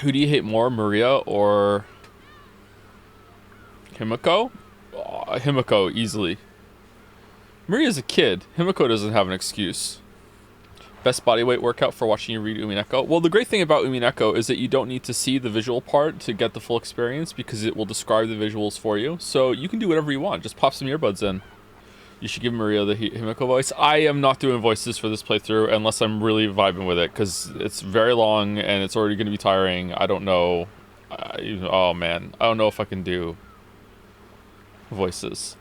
Who do you hate more, Maria or Himeko? Oh, Himeko, easily. Maria's a kid. Himeko doesn't have an excuse. Best bodyweight workout for watching you read Umineko? Well, the great thing about Umineko is that you don't need to see the visual part to get the full experience because it will describe the visuals for you. So you can do whatever you want. Just pop some earbuds in. You should give Maria the Himeko voice. I am not doing voices for this playthrough unless I'm really vibing with it because it's very long and it's already going to be tiring. I don't know. Oh, man. I don't know if I can do voices.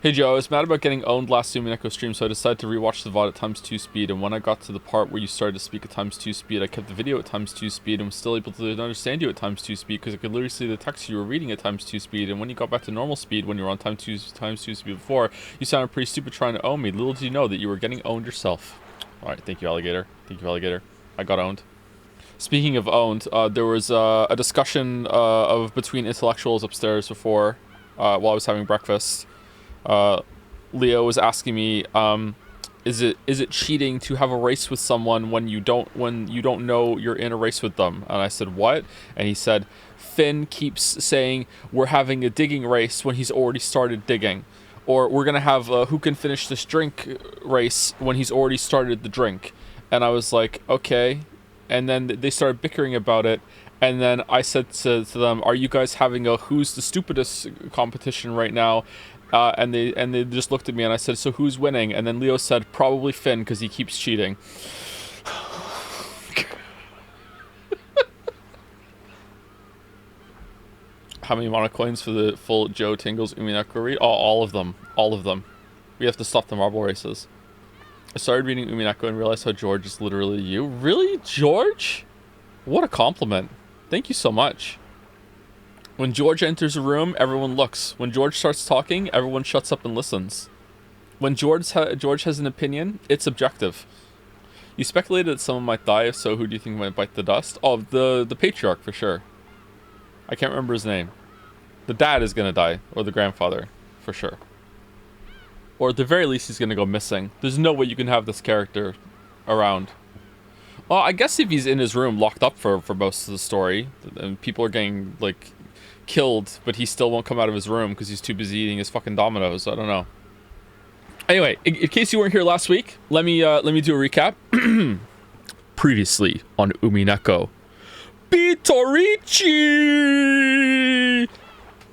Hey Joe, I was mad about getting owned last Umineko stream, so I decided to rewatch the VOD at ×2 speed, and when I got to the part where you started to speak at ×2 speed, I kept the video at ×2 speed and was still able to understand you at ×2 speed because I could literally see the text you were reading at ×2 speed, and when you got back to normal speed when you were on ×2 speed before, you sounded pretty stupid trying to own me. Little did you know that you were getting owned yourself. Alright, thank you, Alligator. Thank you, Alligator. I got owned. Speaking of owned, there was a discussion between intellectuals upstairs before, while I was having breakfast. Leo was asking me, is it cheating to have a race with someone when you don't know you're in a race with them? And I said, what? And he said, Finn keeps saying we're having a digging race when he's already started digging, or we're gonna have a who can finish this drink race when he's already started the drink. And I was like, okay. And then they started bickering about it. And then I said to them, are you guys having a who's the stupidest competition right now? And they just looked at me and I said, so who's winning? And then Leo said, probably Finn because he keeps cheating. How many mana coins for the full Joe Tingles Umineko read? Oh, all of them. All of them. We have to stop the marble races. I started reading Umineko and realized how George is literally you. Really, George? What a compliment. Thank you so much. When George enters a room, everyone looks. When George starts talking, everyone shuts up and listens. When George has an opinion, it's objective. You speculated that someone might die, if so, who do you think might bite the dust? Oh, the patriarch, for sure. I can't remember his name. The dad is gonna die, or the grandfather, for sure. Or at the very least, he's gonna go missing. There's no way you can have this character around. Well, I guess if he's in his room, locked up for most of the story, and people are getting, like, killed, but he still won't come out of his room because he's too busy eating his fucking Dominoes. I don't know. Anyway, in case you weren't here last week, let me do a recap. Previously on Umineko. Bitorichi!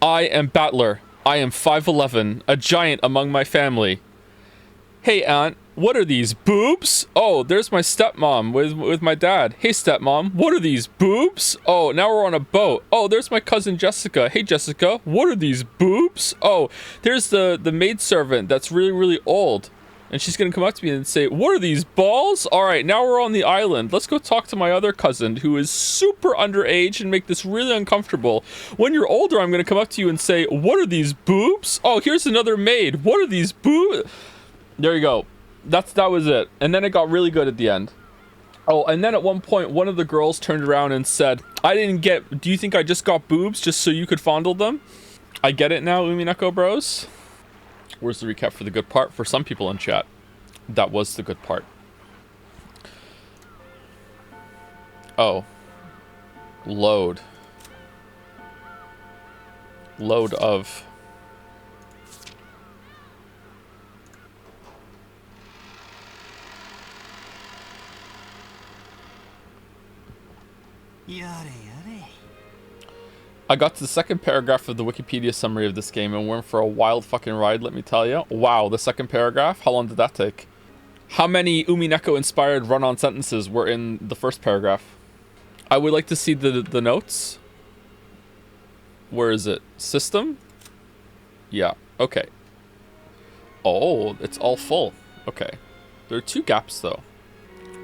I am Battler. I am 5'11", a giant among my family. Hey, Aunt. What are these, boobs? Oh, there's my stepmom with my dad. Hey, stepmom, what are these, boobs? Oh, now we're on a boat. Oh, there's my cousin Jessica. Hey, Jessica, what are these, boobs? Oh, there's the maidservant that's really, really old. And she's gonna come up to me and say, what are these, balls? All right, now we're on the island. Let's go talk to my other cousin who is super underage and make this really uncomfortable. When you're older, I'm gonna come up to you and say, what are these, boobs? Oh, here's another maid. What are these, boobs? There you go. That was it. And then it got really good at the end. Oh, and then at one point, one of the girls turned around and said, do you think I just got boobs just so you could fondle them? I get it now, Umineko bros. Where's the recap for the good part? For some people in chat, that was the good part. Oh. Load. Load of... I got to the second paragraph of the Wikipedia summary of this game and went for a wild fucking ride, let me tell you. Wow, the second paragraph? How long did that take? How many Umineko-inspired run-on sentences were in the first paragraph? I would like to see the notes. Where is it? System? Yeah, okay. Oh, it's all full. Okay. There are 2 gaps, though.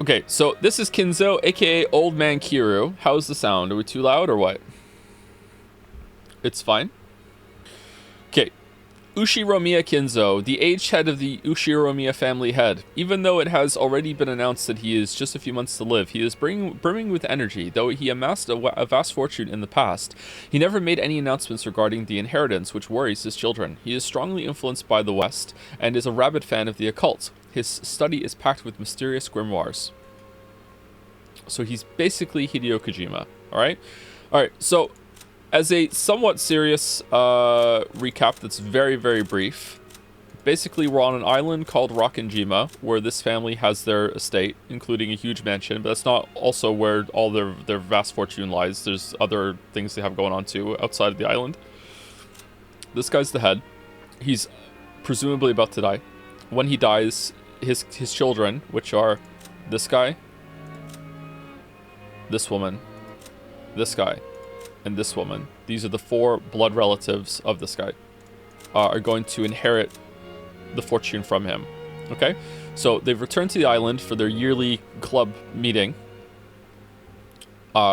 Okay, so this is Kinzo, aka Old Man Kiru. How's the sound? Are we too loud or what? It's fine. Okay. Ushiromiya Kinzo, the aged head of the Ushiromiya family head. Even though it has already been announced that he is just a few months to live, he is brimming with energy. Though he amassed a vast fortune in the past, he never made any announcements regarding the inheritance, which worries his children. He is strongly influenced by the West, and is a rabid fan of the occult. His study is packed with mysterious grimoires. So he's basically Hideo Kojima, alright? Alright, so as a somewhat serious recap that's very, very brief, basically we're on an island called Rockinjima, where this family has their estate, including a huge mansion, but that's not also where all their vast fortune lies. There's other things they have going on too outside of the island. This guy's the head. He's presumably about to die. When he dies, his children, which are this guy, this woman, this guy, and this woman, these are the 4 blood relatives of this guy, are going to inherit the fortune from him. Okay, so they've returned to the island for their yearly club meeting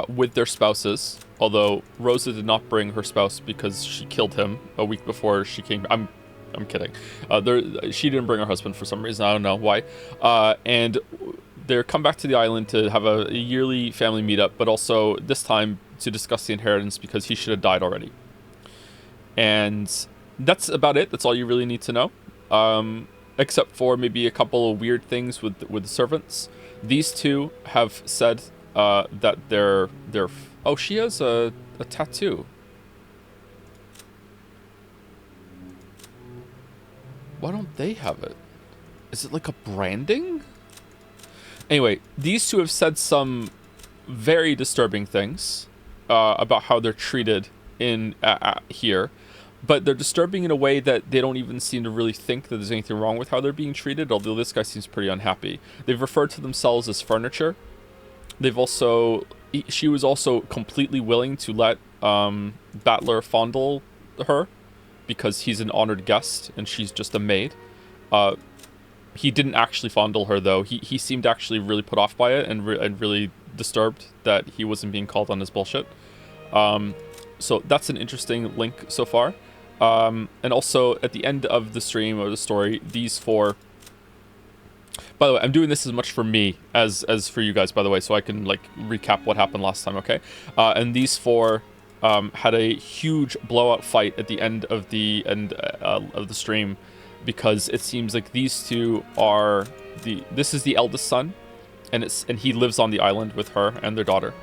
with their spouses, although Rosa did not bring her spouse because she killed him a week before she came. I'm kidding. She didn't bring her husband for some reason. I don't know why. And they're come back to the island to have a yearly family meetup, but also this time to discuss the inheritance because he should have died already. And that's about it. That's all you really need to know. Except for maybe a couple of weird things with the servants. These two have said that they're oh, she has a tattoo. Why don't they have it? Is it like a branding? Anyway, these two have said some very disturbing things about how they're treated in here, but they're disturbing in a way that they don't even seem to really think that there's anything wrong with how they're being treated, although this guy seems pretty unhappy. They've referred to themselves as furniture. They've also... She was also completely willing to let Battler fondle her because he's an honored guest and she's just a maid. He didn't actually fondle her, though. He seemed actually really put off by it and really disturbed that he wasn't being called on his bullshit. So that's an interesting link so far. And also, at the end of the stream or the story, these 4... By the way, I'm doing this as much for me as for you guys, by the way, so I can, like, recap what happened last time, okay? And these 4 had a huge blowout fight at the end of the stream, because it seems like these two are this is the eldest son, and he lives on the island with her and their daughter,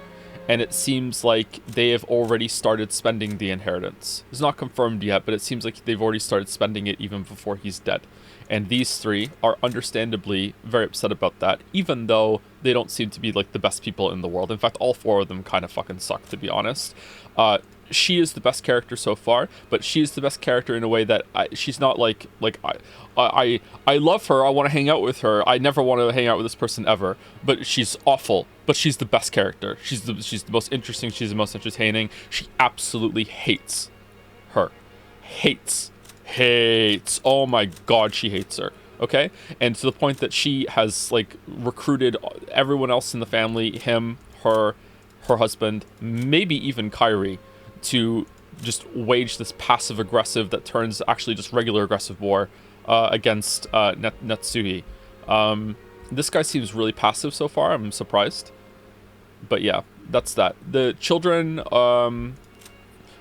and it seems like they have already started spending the inheritance. It's not confirmed yet, but it seems like they've already started spending it even before he's dead. And these 3 are understandably very upset about that, even though they don't seem to be like the best people in the world. In fact, all 4 of them kind of fucking suck, to be honest. She is the best character so far, but she's the best character in a way that she's not like I love her, I want to hang out with her, I never want to hang out with this person ever, but she's awful, but she's the best character. She's the most interesting, she's the most entertaining. She absolutely hates her. Hates. Oh my god, she hates her. Okay? And to the point that she has, like, recruited everyone else in the family, him, her husband, maybe even Kairi, to just wage this passive-aggressive that turns actually just regular aggressive war against Natsuhi. This guy seems really passive so far. I'm surprised. But yeah, that's that. The children...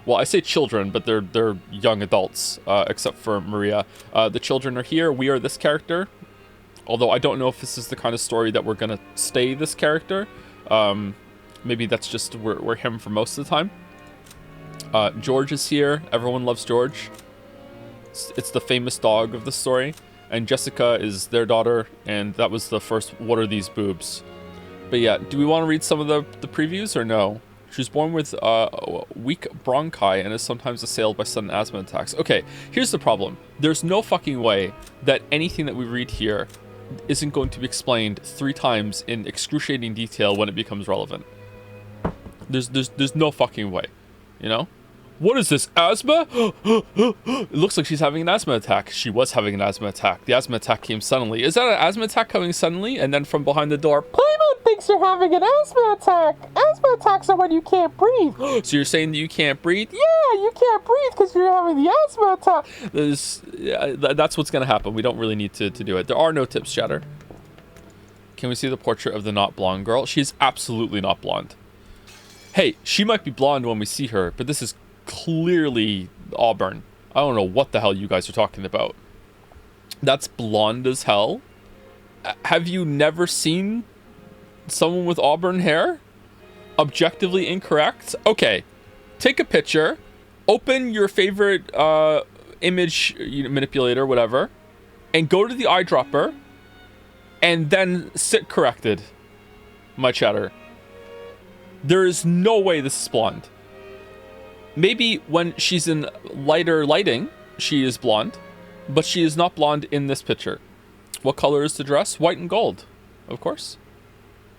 well, I say children, but they're young adults, except for Maria. The children are here. We are this character. Although I don't know if this is the kind of story that we're going to stay this character. Maybe that's just we're him for most of the time. George is here. Everyone loves George. It's the famous dog of the story. And Jessica is their daughter, and that was the first "What are these boobs?" But yeah, do we want to read some of the previews or no? She was born with weak bronchi and is sometimes assailed by sudden asthma attacks. Okay, here's the problem. There's no fucking way that anything that we read here isn't going to be explained 3 times in excruciating detail when it becomes relevant. There's no fucking way, you know? What is this, asthma? It looks like she's having an asthma attack. She was having an asthma attack. The asthma attack came suddenly. Is that an asthma attack coming suddenly? And then from behind the door, Playmate thinks you're having an asthma attack. Asthma asthma attacks are when you can't breathe. So you're saying that you can't breathe? Yeah, you can't breathe because you're having the asthma attack. That's what's going to happen. We don't really need to do it. There are no tips, Chatter. Can we see the portrait of the not blonde girl? She's absolutely not blonde. Hey, she might be blonde when we see her, but this is clearly auburn. I don't know what the hell you guys are talking about. That's blonde as hell. Have you never seen someone with auburn hair? Objectively incorrect? Okay, take a picture, open your favorite image manipulator, whatever, and go to the eyedropper, and then sit corrected, my chatter. There is no way this is blonde. Maybe when she's in lighter lighting, she is blonde, but she is not blonde in this picture. What color is the dress? White and gold, of course.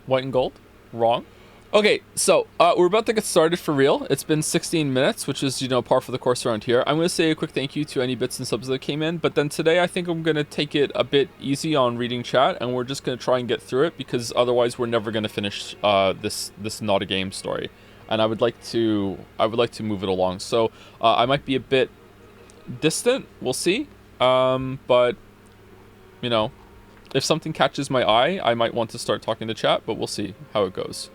White and gold? Wrong. Okay, so we're about to get started for real. It's been 16 minutes, which is, par for the course around here. I'm going to say a quick thank you to any bits and subs that came in, but then today I think I'm going to take it a bit easy on reading chat, and we're just going to try and get through it, because otherwise we're never going to finish this not a game story. And I would like to move it along. So I might be a bit distant, we'll see. But if something catches my eye, I might want to start talking to chat, but we'll see how it goes.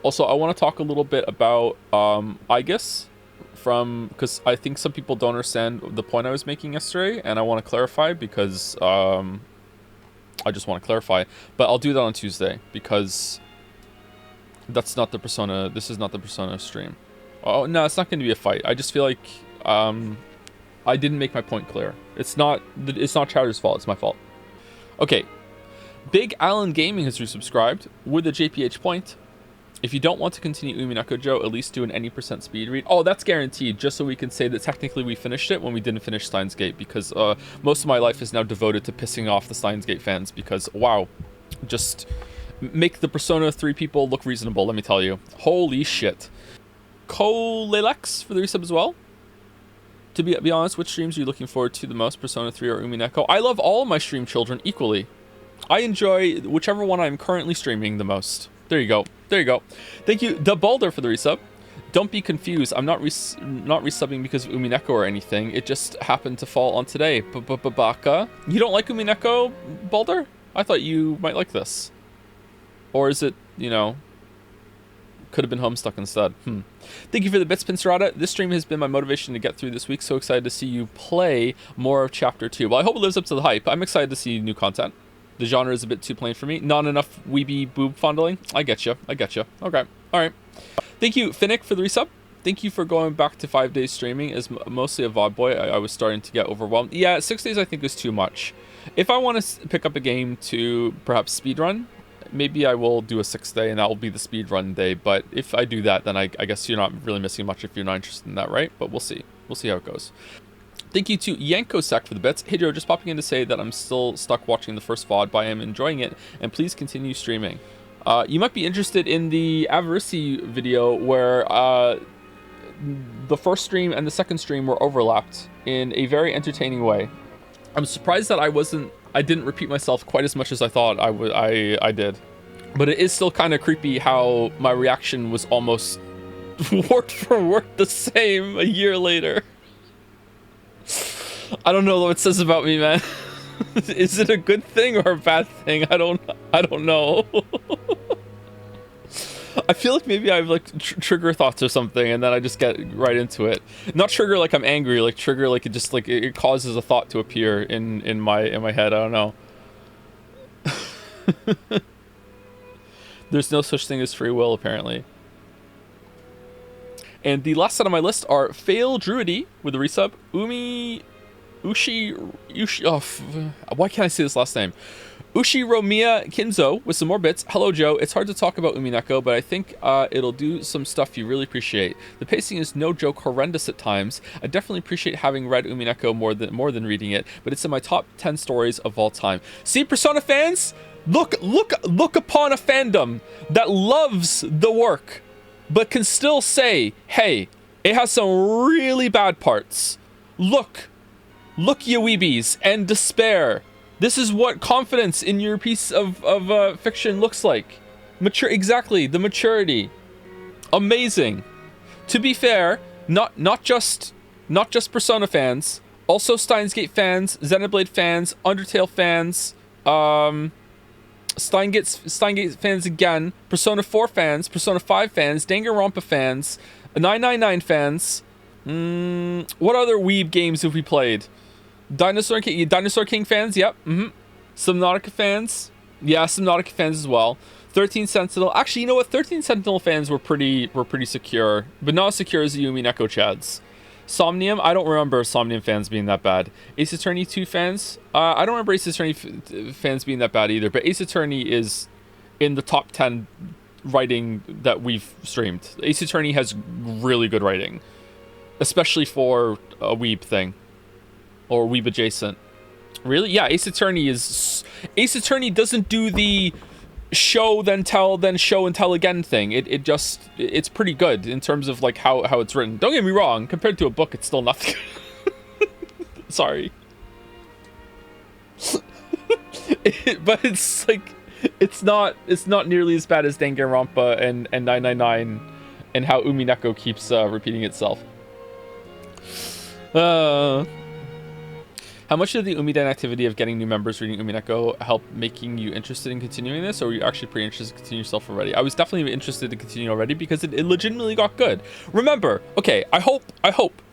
Also, I want to talk a little bit about IGUS, because I think some people don't understand the point I was making yesterday, and I want to clarify because I just want to clarify. But I'll do that on Tuesday, because that's not the Persona. This is not the Persona stream. Oh no, it's not going to be a fight. I just feel like I didn't make my point clear. It's not Chowder's fault. It's my fault. Okay, Big Allen Gaming has resubscribed with a JPH point. If you don't want to continue Umineko Joe, at least do an any % speed read. Oh, that's guaranteed, just so we can say that technically we finished it when we didn't finish Steins Gate, because most of my life is now devoted to pissing off the Steins Gate fans, because, wow, just make the Persona 3 people look reasonable, let me tell you. Holy shit. Kolelex for the resub as well. To be honest, which streams are you looking forward to the most, Persona 3 or Umineko? I love all of my stream children equally. I enjoy whichever one I'm currently streaming the most. There you go. There you go. Thank you, The Boulder, for the resub. Don't be confused. I'm not resubbing because of Umineko or anything. It just happened to fall on today. Baka. You don't like Umineko, Boulder? I thought you might like this. Or is it, could have been Homestuck instead. Thank you for the bits, Pincerata. This stream has been my motivation to get through this week. So excited to see you play more of Chapter 2. Well, I hope it lives up to the hype. I'm excited to see new content. The genre is a bit too plain for me. Not enough weeby boob fondling. I get you. Okay. All right. Thank you, Finnick, for the resub. Thank you for going back to 5 days streaming. As mostly a VOD boy, I was starting to get overwhelmed. Yeah, 6 days I think is too much. If I want to pick up a game to perhaps speedrun, maybe I will do a 6th day, and that will be the speedrun day. But if I do that, then I guess you're not really missing much if you're not interested in that, right? But we'll see. We'll see how it goes. Thank you to Yankosek for the bits. Hey Joe, just popping in to say that I'm still stuck watching the first VOD, but I am enjoying it, and please continue streaming. You might be interested in the Avarici video where the first stream and the second stream were overlapped in a very entertaining way. I'm surprised that I didn't repeat myself quite as much as I thought I did. But it is still kind of creepy how my reaction was almost word for word the same a year later. I don't know what it says about me, man. Is it a good thing or a bad thing? I don't know. I feel like maybe I have like trigger thoughts or something, and then I just get right into it. Not trigger like I'm angry, like trigger like it just like it causes a thought to appear in my head. I don't know. There's no such thing as free will, apparently. And the last set on my list are Fail Druidy with a resub, Ushi, why can't I say this last name? Ushiromiya Kinzo with some more bits. Hello, Joe. It's hard to talk about Umineko, but I think it'll do some stuff you really appreciate. The pacing is no joke horrendous at times. I definitely appreciate having read Umineko more than reading it, but it's in my top 10 stories of all time. See, Persona fans, look upon a fandom that loves the work, but can still say, hey, it has some really bad parts. Look, you weebies, and despair. This is what confidence in your piece of fiction looks like. Exactly, the maturity. Amazing. To be fair, not just Persona fans, also Steins Gate fans, Xenoblade fans, Undertale fans, Steingate fans again, Persona 4 fans, Persona 5 fans, Danganronpa fans, 999 fans. What other weeb games have we played? Dinosaur King fans, yep. Subnautica fans, yeah, Subnautica fans as well. 13 Sentinel. Actually, you know what? 13 Sentinel fans were pretty secure, but not as secure as the Umineko chads. Somnium, I don't remember Somnium fans being that bad. Ace Attorney 2 fans, I don't remember Ace Attorney fans being that bad either, but Ace Attorney is in the top 10 writing that we've streamed. Ace Attorney has really good writing, especially for a weeb thing, or weeb adjacent. Really? Yeah, Ace Attorney doesn't do the show then tell then show and tell again thing. It's pretty good in terms of like how it's written. Don't get me wrong, compared to a book it's still nothing. Sorry. But it's like it's not nearly as bad as Danganronpa and 999 and how Umineko keeps repeating itself. How much did the Umiden activity of getting new members reading Umineko help making you interested in continuing this, or were you actually pretty interested to continue yourself already? I was definitely interested to continue already because it legitimately got good. Remember, okay, I hope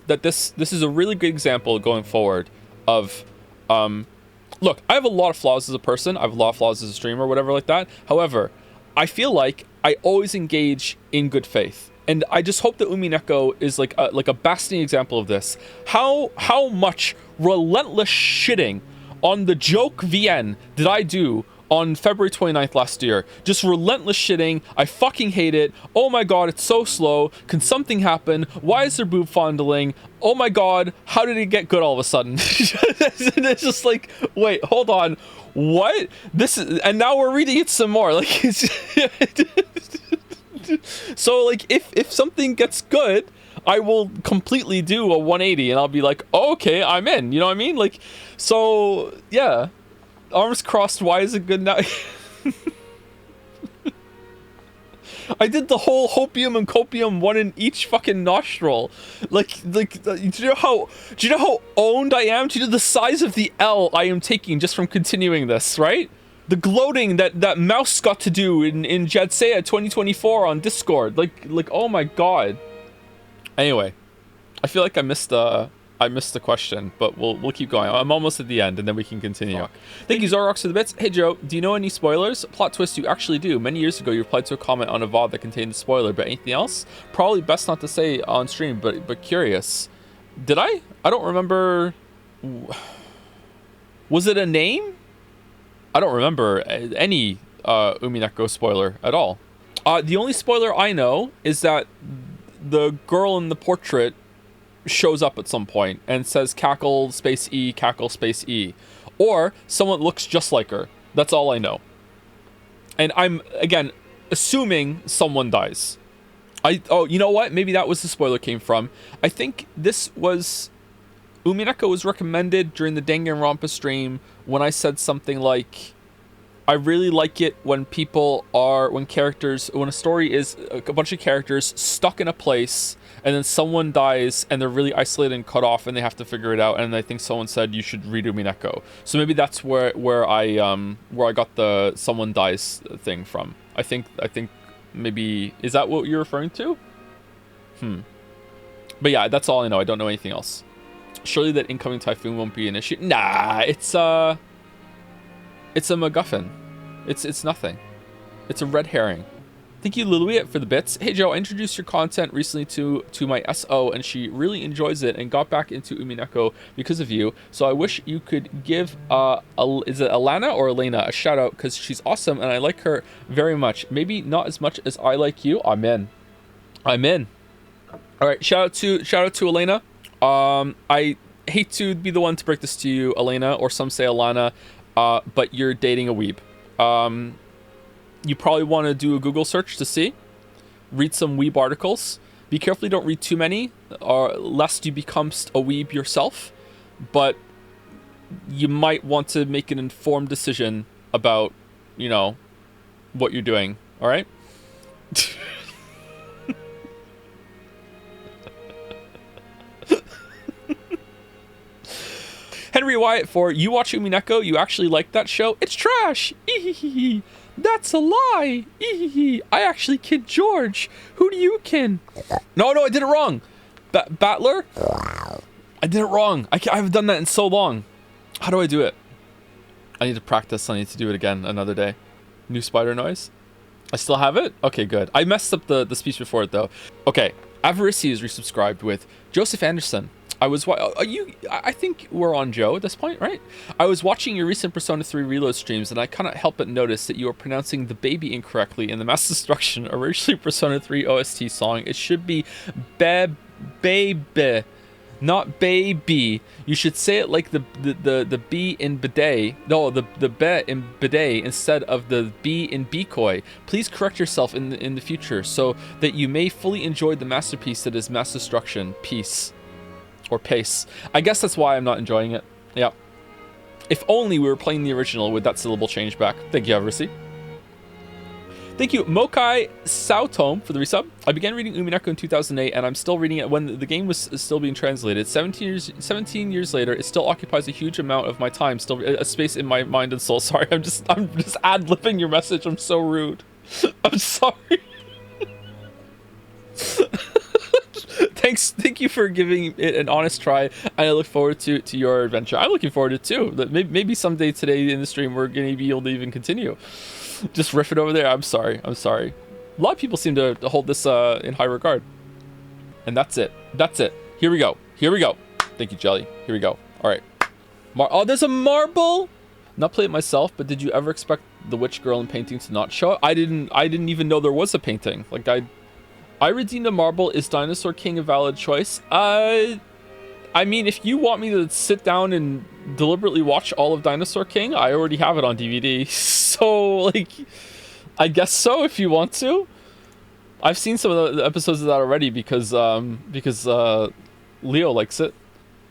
that this is a really good example going forward of, look, I have a lot of flaws as a person, I have a lot of flaws as a streamer, whatever like that. However, I feel like I always engage in good faith. And I just hope that Umineko is like a basting example of this. How much relentless shitting on the joke VN did I do on February 29th last year? Just relentless shitting. I fucking hate it. Oh my god, it's so slow. Can something happen? Why is there boob fondling? Oh my god, how did it get good all of a sudden? It's just like, wait, hold on. What? This is, and now we're reading it some more. Like, it's so like if something gets good, I will completely do a 180 and I'll be like, oh, okay, I'm in, you know what I mean? Like, so yeah, arms crossed. Why is it good now? I did the whole hopium and copium, one in each fucking nostril. Like do you know how owned I am? Do you know the size of the L I am taking just from continuing this, right? The gloating that Mouse got to do in Jadsea 2024 on Discord, like oh my god. Anyway, I feel like I missed the question, but we'll keep going. I'm almost at the end, and then we can continue. Fuck. Thank you, Zorox, for the bits. Hey Joe, do you know any spoilers? Plot twist: you actually do. Many years ago, you replied to a comment on a VOD that contained a spoiler, but anything else? Probably best not to say on stream, but curious. Did I? I don't remember. Was it a name? I don't remember any Umineko spoiler at all. The only spoiler I know is that the girl in the portrait shows up at some point and says cackle space E, or someone looks just like her. That's all I know. And I'm, again, assuming someone dies. Oh, you know what? Maybe that was the spoiler came from. I think this was... Umineko was recommended during the Danganronpa stream when I said something like, I really like it when when a story is a bunch of characters stuck in a place and then someone dies and they're really isolated and cut off and they have to figure it out, and I think someone said you should read Umineko. So maybe that's where I got the someone dies thing from. I think maybe, is that what you're referring to? But yeah, that's all I know. I don't know anything else. Surely that incoming typhoon won't be an issue. Nah, it's a MacGuffin. It's nothing. It's a red herring. Thank you, Liluiet, for the bits. Hey Joe, I introduced your content recently to my SO, and she really enjoys it and got back into Umineko because of you. So I wish you could give is it Alana or Elena a shout out, because she's awesome and I like her very much. Maybe not as much as I like you. I'm in. All right, shout out to Elena. I hate to be the one to break this to you, Elena, or some say Alana, but you're dating a weeb. You probably want to do a Google search to see. Read some weeb articles. Be careful you don't read too many, or lest you become a weeb yourself. But you might want to make an informed decision about, what you're doing. All right? Corey Wyatt for you watch Umineko, you actually like that show? It's trash. That's a lie. I actually kid George. Who do you kin? No, I did it wrong. Battler? I did it wrong. I haven't done that in so long. How do I do it? I need to practice. I need to do it again another day. New spider noise. I still have it? Okay, good. I messed up the speech before it though. Okay, Avarisi is resubscribed with Joseph Anderson. I think we're on Joe at this point, right? I was watching your recent Persona 3 Reload streams and I cannot help but notice that you are pronouncing the baby incorrectly in the Mass Destruction, originally Persona 3 OST song. It should be baby, not baby. You should say it like the B in bidet. No, the be in bidet instead of the B in Bikoi. Please correct yourself in the future so that you may fully enjoy the masterpiece that is Mass Destruction. Peace. Or pace. I guess that's why I'm not enjoying it. Yeah. If only we were playing the original with that syllable change back. Thank you, Eversy. Thank you, Mokai Sautome, for the resub. I began reading Umineko in 2008, and I'm still reading it when the game was still being translated. 17 years later, it still occupies a huge amount of my time, still a space in my mind and soul. Sorry, I'm just ad-libbing your message. I'm so rude. I'm sorry. Thank you for giving it an honest try, and I look forward to your adventure. I'm looking forward to it too. Maybe someday today in the stream we're going to be able to even continue. Just riff it over there. I'm sorry. A lot of people seem to hold this in high regard. And that's it. Here we go. Thank you, Jelly. Here we go. All right. Oh, there's a marble. Not play it myself, but did you ever expect the witch girl in painting to not show up? I didn't even know there was a painting. Like I redeemed a marble. Is Dinosaur King a valid choice? I mean, if you want me to sit down and deliberately watch all of Dinosaur King, I already have it on DVD. So, like, I guess so if you want to. I've seen some of the episodes of that already because Leo likes it.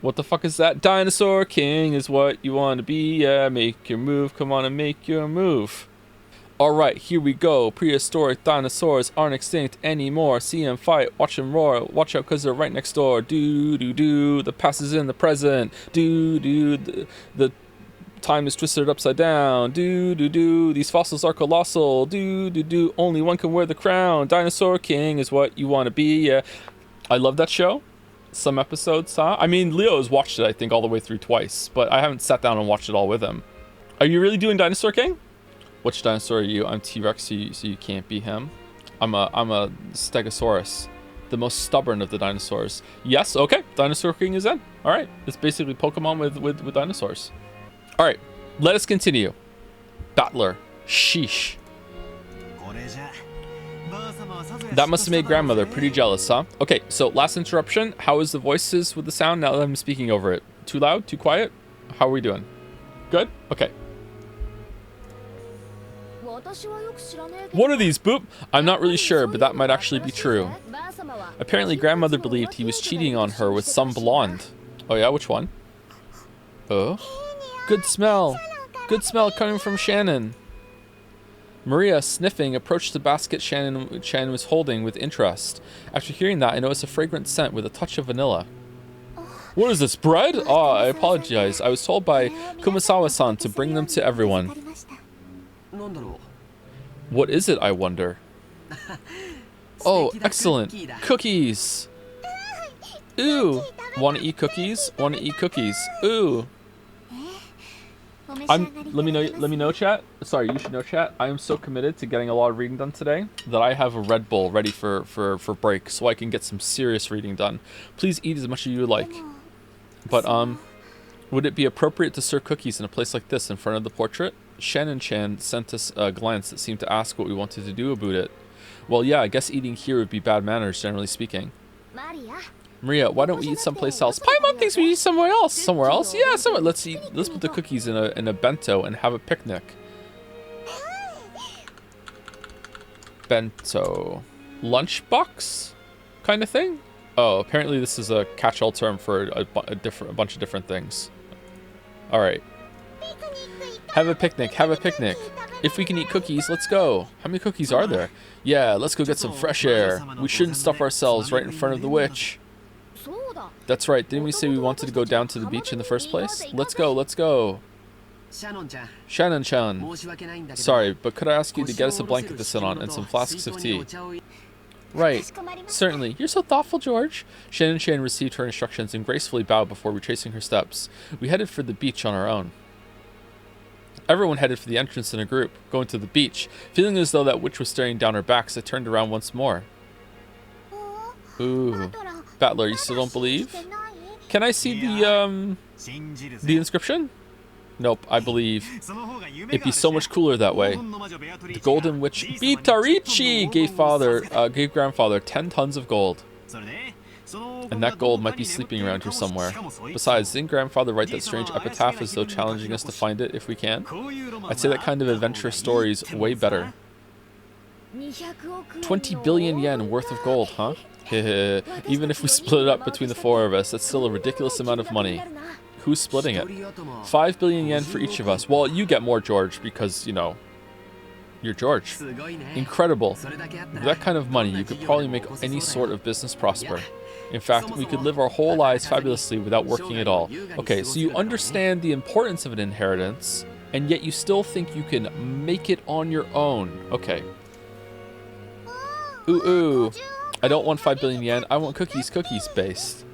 What the fuck is that? Dinosaur King is what you want to be. Yeah, make your move. Come on and make your move. Alright, here we go. Prehistoric dinosaurs aren't extinct anymore. See them fight, watch them roar. Watch out because they're right next door. Do. The past is in the present. Do. The time is twisted upside down. Do. These fossils are colossal. Do. Only one can wear the crown. Dinosaur King is what you want to be. Yeah. I love that show. Some episodes, huh? I mean, Leo has watched it, I think, all the way through twice. But I haven't sat down and watched it all with him. Are you really doing Dinosaur King? Which dinosaur are you? I'm T-Rex, so you can't be him. I'm a Stegosaurus, the most stubborn of the dinosaurs. Yes, okay. Dinosaur King is in. All right. It's basically Pokemon with dinosaurs. All right. Let us continue. Battler. Sheesh. That must have made grandmother pretty jealous, huh? Okay, so last interruption. How is the voices with the sound now that I'm speaking over it? Too loud? Too quiet? How are we doing? Good? Okay. What are these, Boop? I'm not really sure, but that might actually be true. Apparently, grandmother believed he was cheating on her with some blonde. Oh yeah, which one? Oh? Good smell. Good smell coming from Shannon. Maria, sniffing, approached the basket Shannon was holding with interest. After hearing that, I noticed a fragrant scent with a touch of vanilla. What is this, bread? Oh, I apologize. I was told by Kumasawa-san to bring them to everyone. What is it, I wonder? Oh, excellent. Cookies. Ooh. Want to eat cookies? Want to eat cookies. Ooh. Let me know, chat. Sorry, you should know, chat. I am so committed to getting a lot of reading done today that I have a Red Bull ready for break so I can get some serious reading done. Please eat as much as you like. But would it be appropriate to serve cookies in a place like this in front of the portrait? Shannon-chan sent us a glance that seemed to ask what we wanted to do about it. Well, yeah, I guess eating here would be bad manners, generally speaking. Maria, why don't we eat someplace else? Paimon thinks we eat somewhere else. Somewhere else? Yeah, somewhere. Let's put the cookies in a bento and have a picnic. Bento. Lunchbox? Kind of thing? Oh, apparently this is a catch-all term for a bunch of different things. Alright. Have a picnic, have a picnic. If we can eat cookies, let's go. How many cookies are there? Yeah, let's go get some fresh air. We shouldn't stuff ourselves right in front of the witch. That's right, didn't we say we wanted to go down to the beach in the first place? Let's go, let's go. Shannon-chan. Sorry, but could I ask you to get us a blanket to sit on and some flasks of tea? Right. Certainly. You're so thoughtful, George. Shannon-chan received her instructions and gracefully bowed before retracing her steps. We headed for the beach on our own. Everyone headed for the entrance in a group, going to the beach. Feeling as though that witch was staring down our backs, I turned around once more. Ooh. Battler, you still don't believe? Can I see the inscription? Nope, I believe. It'd be so much cooler that way. The golden witch Bitarichi gave grandfather 10 tons of gold. And that gold might be sleeping around here somewhere. Besides, didn't grandfather write that strange epitaph as though challenging us to find it if we can? I'd say that kind of adventurous story is way better. 20 billion yen worth of gold, huh? Even if we split it up between the four of us, that's still a ridiculous amount of money. Who's splitting it? 5 billion yen for each of us. Well, you get more, George, because, you know, you're George. Incredible. With that kind of money, you could probably make any sort of business prosper. In fact, we could live our whole lives fabulously without working at all. Okay, so you understand the importance of an inheritance, and yet you still think you can make it on your own. Okay. Ooh. I don't want 5 billion yen. I want cookies based.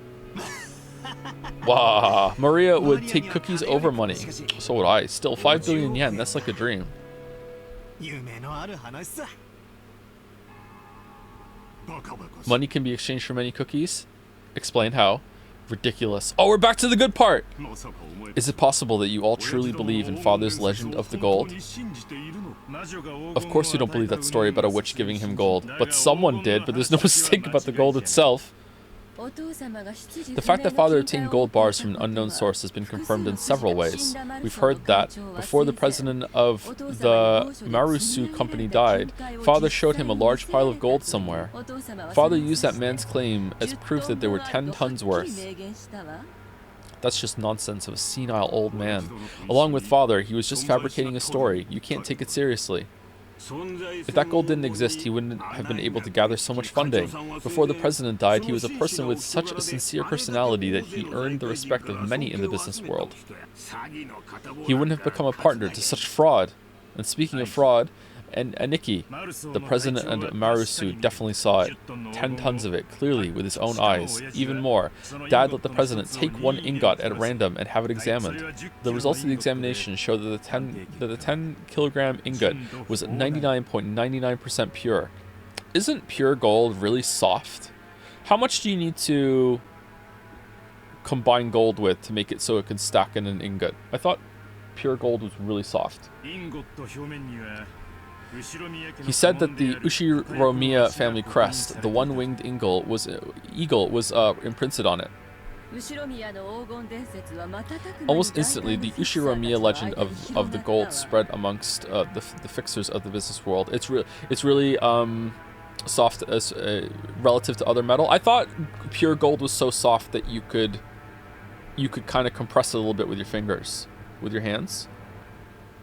Wow, Maria would take cookies over money. So would I. Still, 5 billion yen, that's like a dream. Money can be exchanged for many cookies? Explain how. Ridiculous. Oh, we're back to the good part! Is it possible that you all truly believe in Father's legend of the gold? Of course we don't believe that story about a witch giving him gold, but someone did, but there's no mistake about the gold itself. The fact that Father obtained gold bars from an unknown source has been confirmed in several ways. We've heard that before the president of the Marusu company died, Father showed him a large pile of gold somewhere. Father used that man's claim as proof that there were 10 tons worth. That's just nonsense of a senile old man. Along with Father, he was just fabricating a story. You can't take it seriously. If that gold didn't exist, he wouldn't have been able to gather so much funding. Before the president died, he was a person with such a sincere personality that he earned the respect of many in the business world. He wouldn't have become a partner to such fraud. And speaking of fraud, and Aniki, the president of Marusu, definitely saw it. 10 tons of it, clearly, with his own eyes. Even more, Dad let the president take one ingot at random and have it examined. The results of the examination showed that the 10 kilogram ingot was 99.99% pure. Isn't pure gold really soft? How much do you need to combine gold with to make it so it can stack in an ingot? I thought pure gold was really soft. He said that the Ushiromiya family crest, the one-winged eagle, was imprinted on it. Almost instantly, the Ushiromiya legend of the gold spread amongst the fixers of the business world. It's really soft as relative to other metal. I thought pure gold was so soft that you could kind of compress it a little bit with your fingers, with your hands.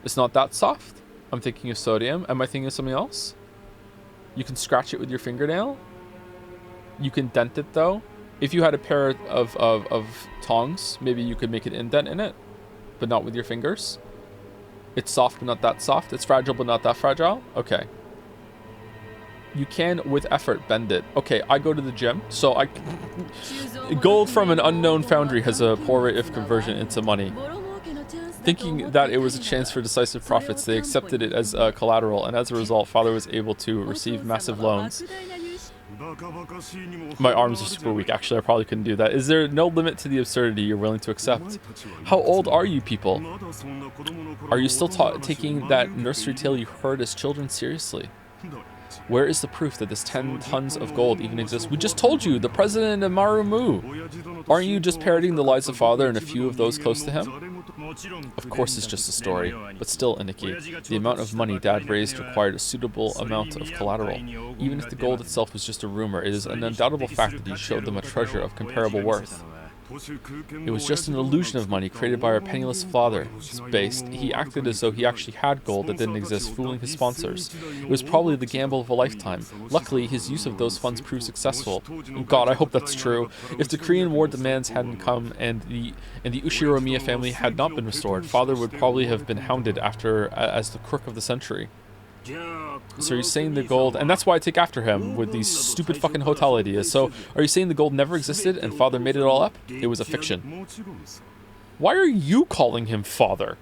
It's not that soft. I'm thinking of sodium. Am I thinking of something else? You can scratch it with your fingernail. You can dent it though. If you had a pair of tongs, maybe you could make an indent in it, but not with your fingers. It's soft but not that soft. It's fragile but not that fragile. Okay. You can, with effort, bend it. Okay, I go to the gym, so I... Gold from an unknown foundry has a poor rate of conversion into money. Thinking that it was a chance for decisive profits, they accepted it as collateral, and as a result, Father was able to receive massive loans. My arms are super weak. Actually, I probably couldn't do that. Is there no limit to the absurdity you're willing to accept? How old are you people? Are you still taking that nursery tale you heard as children seriously? Where is the proof that this 10 tons of gold even exists? We just told you, the president of Marumu. Aren't you just parroting the lies of Father and a few of those close to him? Of course it's just a story, but still, Aniki, the amount of money Dad raised required a suitable amount of collateral. Even if the gold itself was just a rumor, it is an undoubtable fact that he showed them a treasure of comparable worth. It was just an illusion of money created by our penniless father. He acted as though he actually had gold that didn't exist, fooling his sponsors. It was probably the gamble of a lifetime. Luckily, his use of those funds proved successful. God, I hope that's true. If the Korean War demands hadn't come and the Ushiromiya family had not been restored, father would probably have been hounded after as the crook of the century. So you're saying the gold, and that's why I take after him with these stupid fucking hotel ideas. So are you saying the gold never existed and father made it all up? It was a fiction. Why are you calling him father?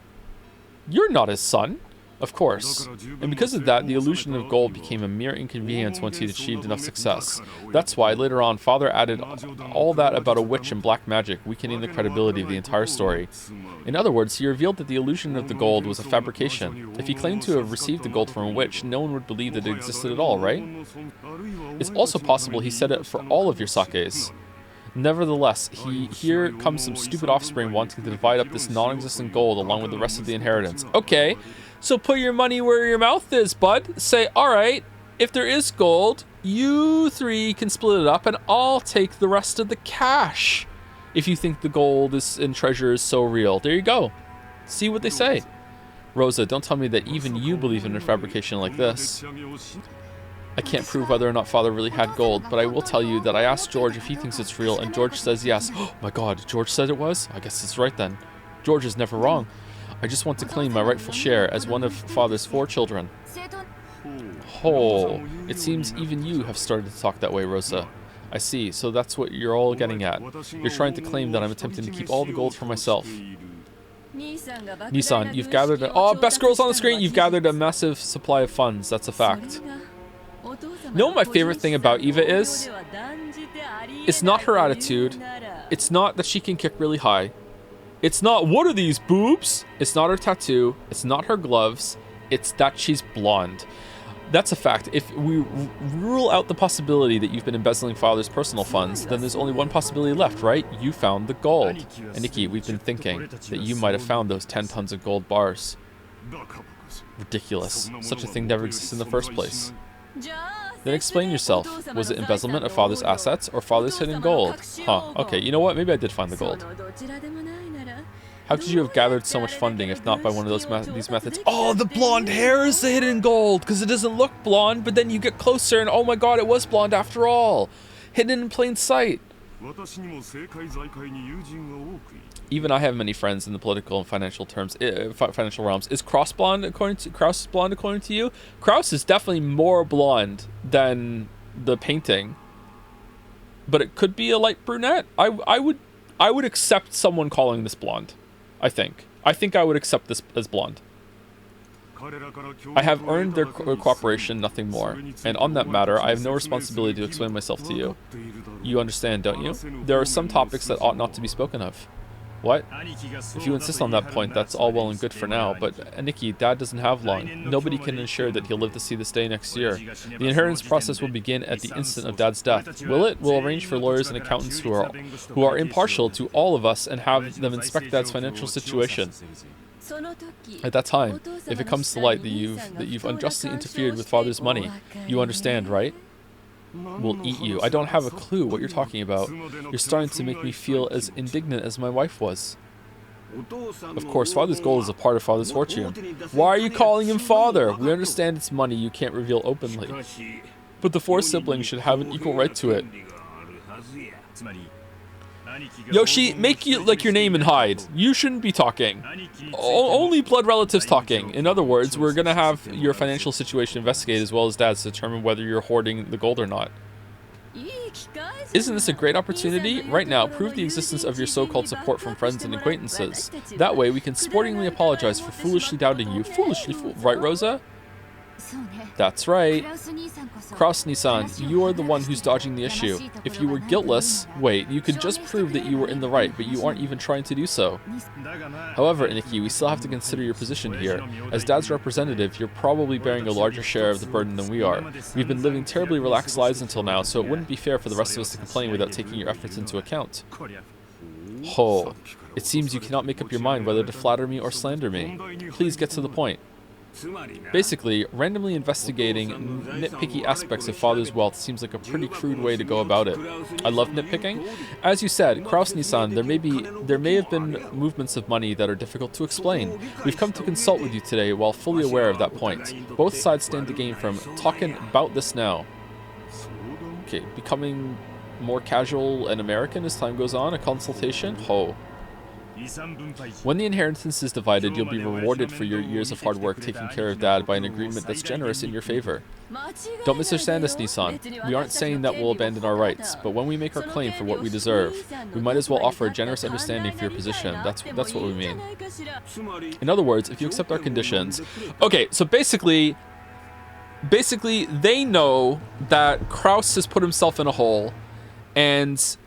You're not his son. Of course. And because of that, the illusion of gold became a mere inconvenience once he'd achieved enough success. That's why, later on, father added all that about a witch and black magic, weakening the credibility of the entire story. In other words, he revealed that the illusion of the gold was a fabrication. If he claimed to have received the gold from a witch, no one would believe that it existed at all, right? It's also possible he said it for all of your sakes. Nevertheless, here comes some stupid offspring wanting to divide up this non-existent gold along with the rest of the inheritance. Okay. So put your money where your mouth is, bud. Say, alright, if there is gold, you three can split it up and I'll take the rest of the cash. If you think the gold and treasure is so real. There you go. See what they say. Rosa, don't tell me that even you believe in a fabrication like this. I can't prove whether or not father really had gold, but I will tell you that I asked George if he thinks it's real and George says yes. Oh my god, George said it was? I guess it's right then. George is never wrong. I just want to claim my rightful share as one of father's 4 children. Oh, it seems even you have started to talk that way, Rosa. I see, so that's what you're all getting at. You're trying to claim that I'm attempting to keep all the gold for myself. Nissan, you've gathered best girls on the screen, you've gathered a massive supply of funds, that's a fact. You know what my favorite thing about Eva is? It's not her attitude, it's not that she can kick really high. It's not, what are these boobs? It's not her tattoo. It's not her gloves. It's that she's blonde. That's a fact. If we rule out the possibility that you've been embezzling father's personal funds, then there's only one possibility left, right? You found the gold. And Nikki, we've been thinking that you might have found those 10 tons of gold bars. Ridiculous. Such a thing never existed in the first place. Then explain yourself. Was it embezzlement of father's assets or father's hidden gold? Huh, okay, you know what? Maybe I did find the gold. How could you have gathered so much funding if not by one of these methods? Oh, the blonde hair is the hidden gold because it doesn't look blonde, but then you get closer and oh my god, it was blonde after all. Hidden in plain sight. Even I have many friends in the political and financial terms, financial realms. Is Kraus blonde according to you? Kraus is definitely more blonde than the painting, but it could be a light brunette. I would accept someone calling this blonde. I think I would accept this as blonde. I have earned their cooperation, nothing more. And on that matter, I have no responsibility to explain myself to you. You understand, don't you? There are some topics that ought not to be spoken of. What? If you insist on that point, that's all well and good for now, but Nikki, Dad doesn't have long. Nobody can ensure that he'll live to see this day next year. The inheritance process will begin at the instant of Dad's death. Will it? We'll arrange for lawyers and accountants who are impartial to all of us and have them inspect Dad's financial situation. At that time, if it comes to light that you've unjustly interfered with Father's money, you understand, right? Will eat you. I don't have a clue what you're talking about. You're starting to make me feel as indignant as my wife was. Of course, Father's gold is a part of Father's fortune. Why are you calling him Father? We understand it's money you can't reveal openly. But the 4 siblings should have an equal right to it. Yoshi, make you like your name and hide. You shouldn't be talking. Only blood relatives talking. In other words, we're gonna have your financial situation investigated as well as Dad's to determine whether you're hoarding the gold or not. Isn't this a great opportunity? Right now, prove the existence of your so-called support from friends and acquaintances. That way, we can sportingly apologize for foolishly doubting you. Right, Rosa? That's right. Kraus-Nissan, you are the one who's dodging the issue. If you were guiltless, wait, you could just prove that you were in the right, but you aren't even trying to do so. However, Nikki, we still have to consider your position here. As Dad's representative, you're probably bearing a larger share of the burden than we are. We've been living terribly relaxed lives until now, so it wouldn't be fair for the rest of us to complain without taking your efforts into account. Oh, it seems you cannot make up your mind whether to flatter me or slander me. Please get to the point. Basically, randomly investigating nitpicky aspects of father's wealth seems like a pretty crude way to go about it. I love nitpicking. As you said, Kraus-Nissan, there may have been movements of money that are difficult to explain. We've come to consult with you today while fully aware of that point. Both sides stand to gain from talking about this now. Okay, becoming more casual and American as time goes on, a consultation? Ho. When the inheritance is divided, you'll be rewarded for your years of hard work taking care of Dad by an agreement that's generous in your favor. Don't misunderstand us, Nissan. We aren't saying that we'll abandon our rights, but when we make our claim for what we deserve, we might as well offer a generous understanding for your position. That's what we mean. In other words, if you accept our conditions... Okay, so basically they know that Kraus has put himself in a hole, and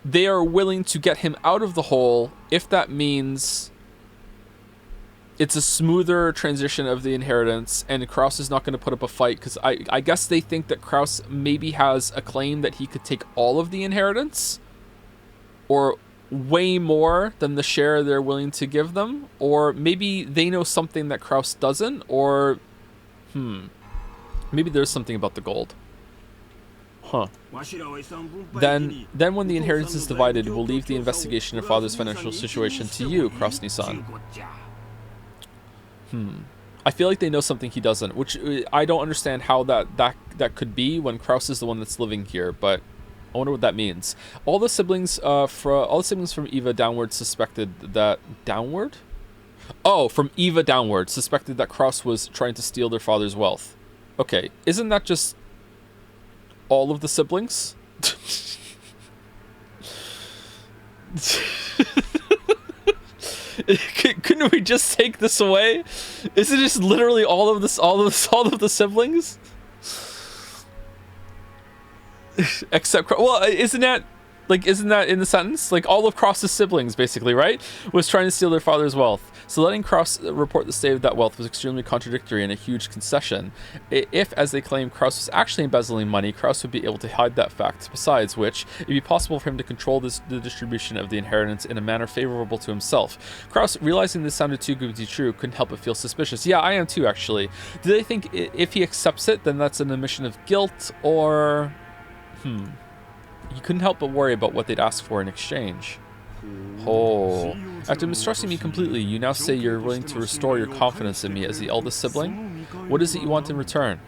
they are willing to get him out of the hole if that means it's a smoother transition of the inheritance and Kraus is not going to put up a fight, because I guess they think that Kraus maybe has a claim that he could take all of the inheritance or way more than the share they're willing to give them, or maybe they know something that Kraus doesn't, or maybe there's something about the gold. Huh. Then when the inheritance is divided, we'll leave the investigation of father's financial situation to you, Krasny-san. I feel like they know something he doesn't, which I don't understand how that could be when Kraus is the one that's living here, but I wonder what that means. All the siblings from Eva downward suspected that... Downward? Oh, from Eva downward suspected that Kraus was trying to steal their father's wealth. Okay, isn't that just all of the siblings? Couldn't we just take this away? Is it just literally all of the siblings? Except, well, isn't that in the sentence? Like, all of Kraus's siblings, basically, right? Was trying to steal their father's wealth. So letting Kraus report the state of that wealth was extremely contradictory and a huge concession. If, as they claim, Kraus was actually embezzling money, Kraus would be able to hide that fact. Besides which, it'd be possible for him to control the distribution of the inheritance in a manner favorable to himself. Kraus, realizing this sounded too good to be true, couldn't help but feel suspicious. Yeah, I am too, actually. Do they think if he accepts it, then that's an admission of guilt, or... He couldn't help but worry about what they'd ask for in exchange. Oh. After mistrusting me completely, you now say you're willing to restore your confidence in me as the eldest sibling? What is it you want in return?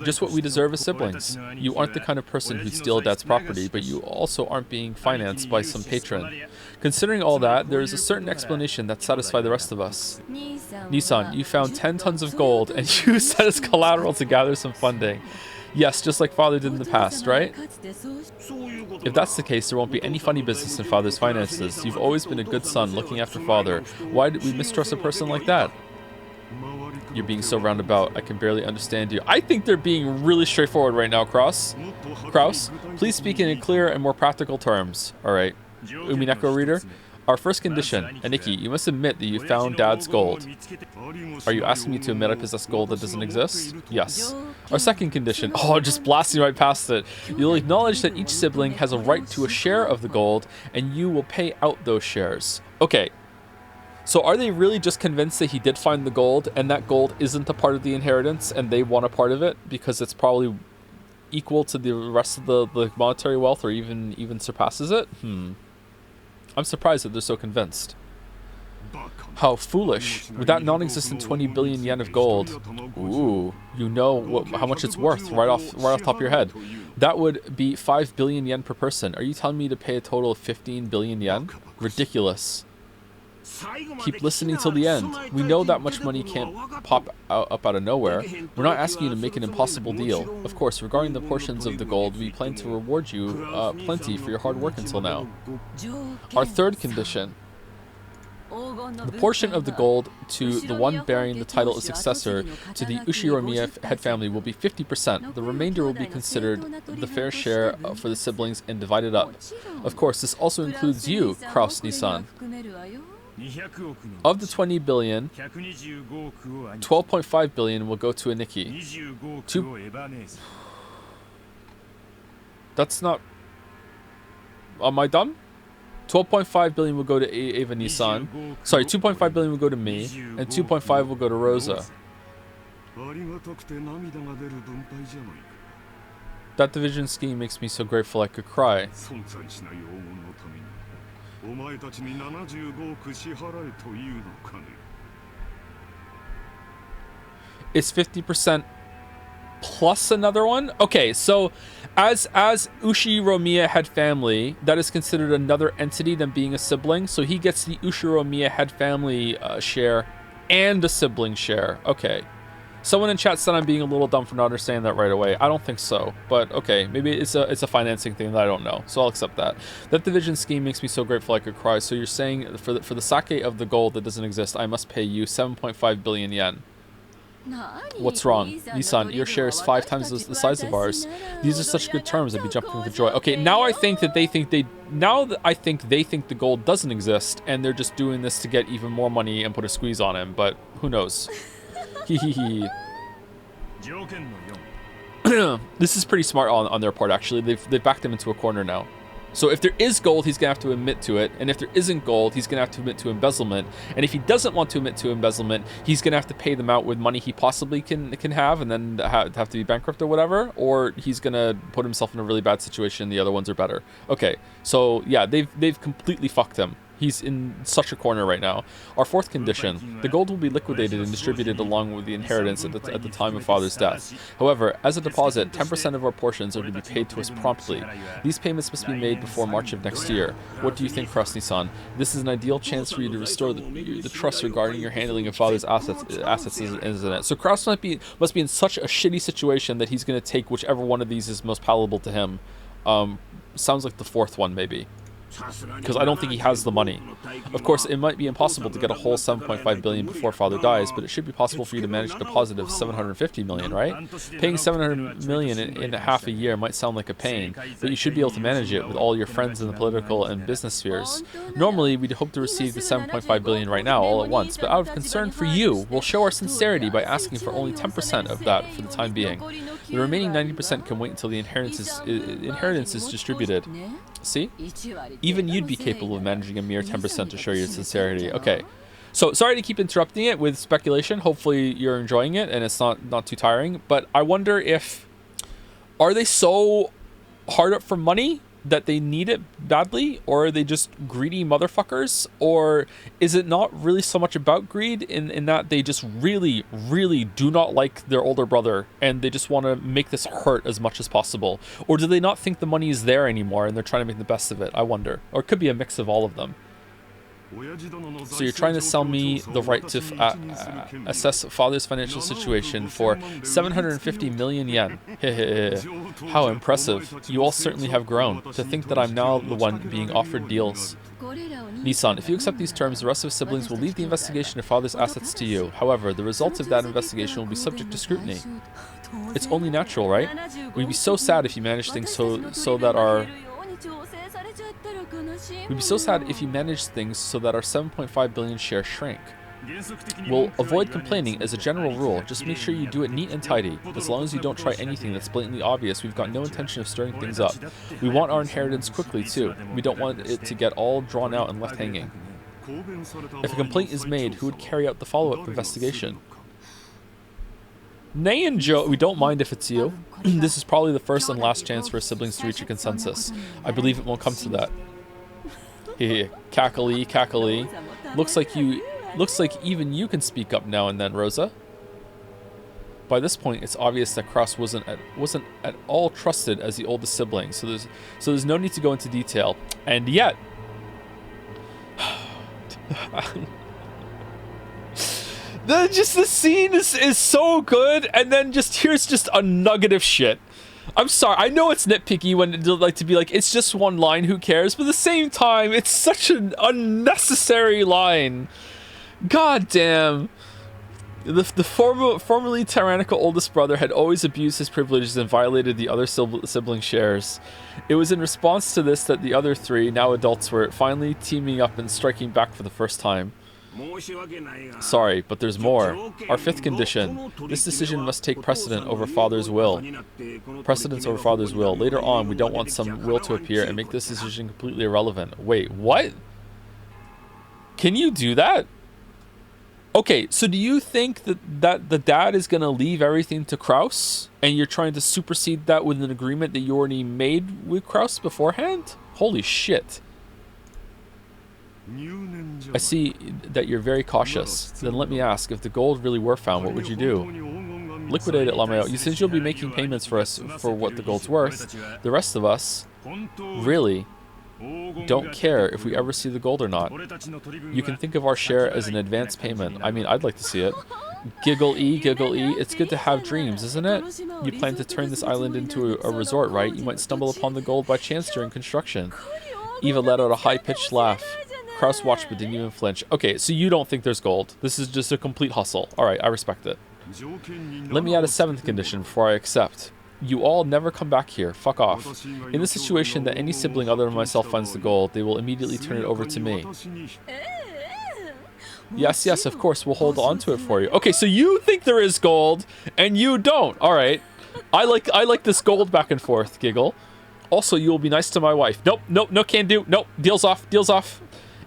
Just what we deserve as siblings. You aren't the kind of person who'd steal Dad's property, but you also aren't being financed by some patron. Considering all that, there is a certain explanation that satisfies the rest of us. Nissan, you found 10 tons of gold and used that as collateral to gather some funding. Yes, just like Father did in the past, right? If that's the case, there won't be any funny business in Father's finances. You've always been a good son, looking after Father. Why did we mistrust a person like that? You're being so roundabout, I can barely understand you. I think they're being really straightforward right now, Kraus. Kraus, please speak in clear and more practical terms. Alright. Umineko reader? Our first condition, Aniki, you must admit that you found Dad's gold. Are you asking me to admit I possess gold that doesn't exist? Yes. Our second condition, just blasting right past it. You'll acknowledge that each sibling has a right to a share of the gold, and you will pay out those shares. Okay. So are they really just convinced that he did find the gold, and that gold isn't a part of the inheritance, and they want a part of it because it's probably equal to the rest of the monetary wealth, or even surpasses it? I'm surprised that they're so convinced. How foolish. With that non-existent 20 billion yen of gold. Ooh, you know how much it's worth right off the top of your head. That would be 5 billion yen per person. Are you telling me to pay a total of 15 billion yen? Ridiculous. Keep listening till the end. We know that much money can't pop up out of nowhere. We're not asking you to make an impossible deal. Of course, regarding the portions of the gold, we plan to reward you plenty for your hard work until now. Our third condition. The portion of the gold to the one bearing the title of successor to the Ushiromiya head family will be 50%. The remainder will be considered the fair share for the siblings and divided up. Of course, this also includes you, Kraus-Nissan. Of the 20 billion, 12.5 billion will go to Aniki. That's not... Am I dumb? 12.5 billion will go to Ava Nissan. Sorry, 2.5 billion will go to me, and 2.5 will go to Rosa. That division scheme makes me so grateful I could cry. It's 50% plus another one? Okay, so as Ushiromiya head family, that is considered another entity than being a sibling. So he gets the Ushiromiya head family share and a sibling share. Okay. Someone in chat said I'm being a little dumb for not understanding that right away. I don't think so, but okay, maybe it's a financing thing that I don't know, so I'll accept that. That division scheme makes me so grateful I could cry. So you're saying for the sake of the gold that doesn't exist, I must pay you 7.5 billion yen. What's wrong? Nissan, your share is 5 times the size of ours. These are such good terms, I'd be jumping for joy. Okay, now I think that they think they think the gold doesn't exist, and they're just doing this to get even more money and put a squeeze on him, but who knows? Hehehe. This is pretty smart on their part, actually. They've backed him into a corner now. So if there is gold, he's going to have to admit to it. And if there isn't gold, he's going to have to admit to embezzlement. And if he doesn't want to admit to embezzlement, he's going to have to pay them out with money he possibly can have and then have to be bankrupt or whatever. Or he's going to put himself in a really bad situation. The other ones are better. Okay, so yeah, they've completely fucked him. He's in such a corner right now. Our fourth condition, the gold will be liquidated and distributed along with the inheritance at the time of father's death. However, as a deposit, 10% of our portions are to be paid to us promptly. These payments must be made before March of next year. What do you think, Krasny-san? This is an ideal chance for you to restore the trust regarding your handling of father's assets, isn't it? So Kraus must be in such a shitty situation that he's going to take whichever one of these is most palatable to him. Sounds like the fourth one, maybe. Because I don't think he has the money. Of course, it might be impossible to get a whole 7.5 billion before father dies, but it should be possible for you to manage a deposit of 750 million, right? Paying 700 million in half a year might sound like a pain, but you should be able to manage it with all your friends in the political and business spheres. Normally, we'd hope to receive the 7.5 billion right now, all at once, but out of concern for you, we'll show our sincerity by asking for only 10% of that for the time being. The remaining 90% can wait until the inheritance is distributed. See? Even you'd be capable of managing a mere 10% to show your sincerity. Okay. So, sorry to keep interrupting it with speculation. Hopefully you're enjoying it and it's not too tiring. But I wonder if... Are they so hard up for money that they need it badly? Or are they just greedy motherfuckers? Or is it not really so much about greed in that they just really, really do not like their older brother and they just want to make this hurt as much as possible? Or do they not think the money is there anymore and they're trying to make the best of it? I wonder. Or it could be a mix of all of them. So you're trying to sell me the right to assess father's financial situation for 750 million yen. How impressive. You all certainly have grown. To think that I'm now the one being offered deals. Nissan, if you accept these terms, the rest of siblings will leave the investigation of father's assets to you. However, the results of that investigation will be subject to scrutiny. It's only natural, right? We'd be so sad if you manage things so that our 7.5 billion share shrink. We'll avoid complaining as a general rule. Just make sure you do it neat and tidy. As long as you don't try anything that's blatantly obvious, we've got no intention of stirring things up. We want our inheritance quickly too. We don't want it to get all drawn out and left hanging. If a complaint is made, who would carry out the follow-up investigation? Nay and Joe, we don't mind if it's you. This is probably the first and last chance for siblings to reach a consensus. I believe it won't come to that. Cackly, cackly. Looks like even you can speak up now and then, Rosa. By this point, it's obvious that Cross wasn't at all trusted as the oldest sibling, so there's no need to go into detail. And yet, the scene is so good, and then here's just a nugget of shit. I'm sorry, I know it's nitpicky when it like to be like, it's just one line, who cares? But at the same time, it's such an unnecessary line. God damn. The formerly tyrannical oldest brother had always abused his privileges and violated the other sibling shares. It was in response to this that the other three, now adults, were finally teaming up and striking back for the first time. Sorry, but there's more. Our fifth condition. This decision must take precedence over Father's will. Precedence over Father's will. Later on, we don't want some will to appear and make this decision completely irrelevant. Wait, what? Can you do that? Okay, so do you think that the dad is going to leave everything to Kraus? And you're trying to supersede that with an agreement that you already made with Kraus beforehand? Holy shit. I see that you're very cautious. Then let me ask, if the gold really were found, what would you do? Liquidate it, Lameo. Since you'll be making payments for us for what the gold's worth, the rest of us really don't care if we ever see the gold or not. You can think of our share as an advance payment. I mean, I'd like to see it. Giggle-e, giggle-e. It's good to have dreams, isn't it? You plan to turn this island into a resort, right? You might stumble upon the gold by chance during construction. Eva let out a high-pitched laugh. Kraus watched but didn't even flinch. Okay, so you don't think there's gold. This is just a complete hustle. Alright, I respect it. Let me add a seventh condition before I accept. You all never come back here. Fuck off. In the situation that any sibling other than myself finds the gold, they will immediately turn it over to me. Yes, yes, of course, we'll hold on to it for you. Okay, so you think there is gold, and you don't. Alright. I like this gold back and forth, Giggle. Also, you will be nice to my wife. Nope, nope, no can do. Nope, deals off, deals off.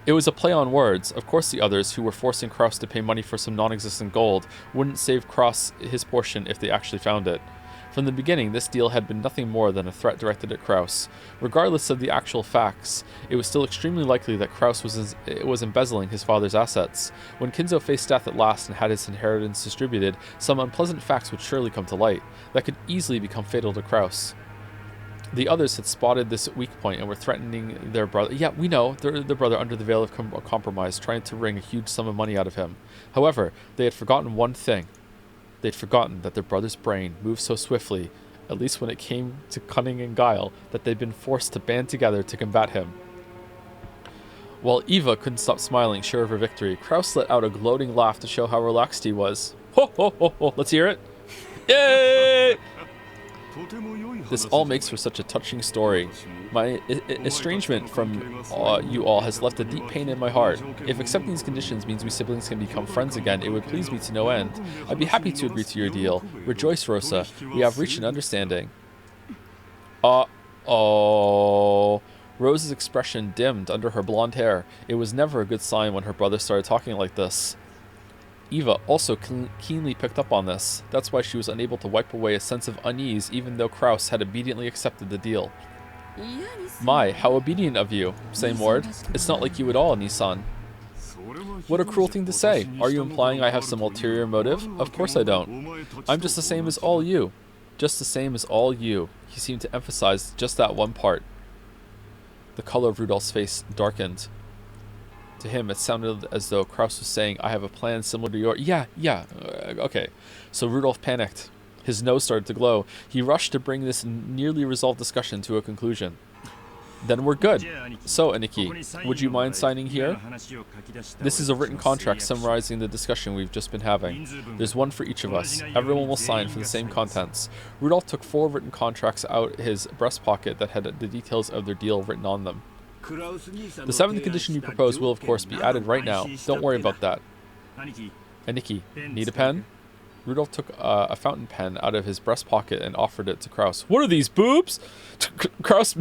It was a play on words. Of course the others, who were forcing Kraus to pay money for some non-existent gold, wouldn't save Kraus his portion if they actually found it. From the beginning, this deal had been nothing more than a threat directed at Kraus. Regardless of the actual facts, it was still extremely likely that Kraus was embezzling his father's assets. When Kinzo faced death at last and had his inheritance distributed, some unpleasant facts would surely come to light that could easily become fatal to Kraus. The others had spotted this weak point and were threatening their brother. Yeah, we know, their brother under the veil of compromise, trying to wring a huge sum of money out of him. However, they had forgotten one thing. They'd forgotten that their brother's brain moved so swiftly, at least when it came to cunning and guile, that they'd been forced to band together to combat him. While Eva couldn't stop smiling, sure of her victory, Kraus let out a gloating laugh to show how relaxed he was. Ho, ho, ho, ho. Let's hear it. Yay! This all makes for such a touching story. My estrangement from you all has left a deep pain in my heart. If accepting these conditions means we siblings can become friends again, it would please me to no end. I'd be happy to agree to your deal. Rejoice, Rosa. We have reached an understanding. Uh-oh. Rose's expression dimmed under her blonde hair. It was never a good sign when her brother started talking like this. Eva also keenly picked up on this. That's why she was unable to wipe away a sense of unease even though Kraus had obediently accepted the deal. My, how obedient of you, same word. It's not like you at all, Nissan. What a cruel thing to say. Are you implying I have some ulterior motive? Of course I don't. I'm just the same as all you. Just the same as all you. He seemed to emphasize just that one part. The color of Rudolph's face darkened. To him, it sounded as though Kraus was saying, I have a plan similar to yours. Yeah, okay. So Rudolph panicked. His nose started to glow. He rushed to bring this nearly resolved discussion to a conclusion. Then we're good. So, Aniki, would you mind signing here? This is a written contract summarizing the discussion we've just been having. There's one for each of us. Everyone will sign for the same contents. Rudolph took 4 written contracts out his breast pocket that had the details of their deal written on them. The 7th condition you propose will, of course, be added right now. Don't worry about that. Aniki, need a pen? Rudolph took a fountain pen out of his breast pocket and offered it to Kraus. What are these, boobs? Kraus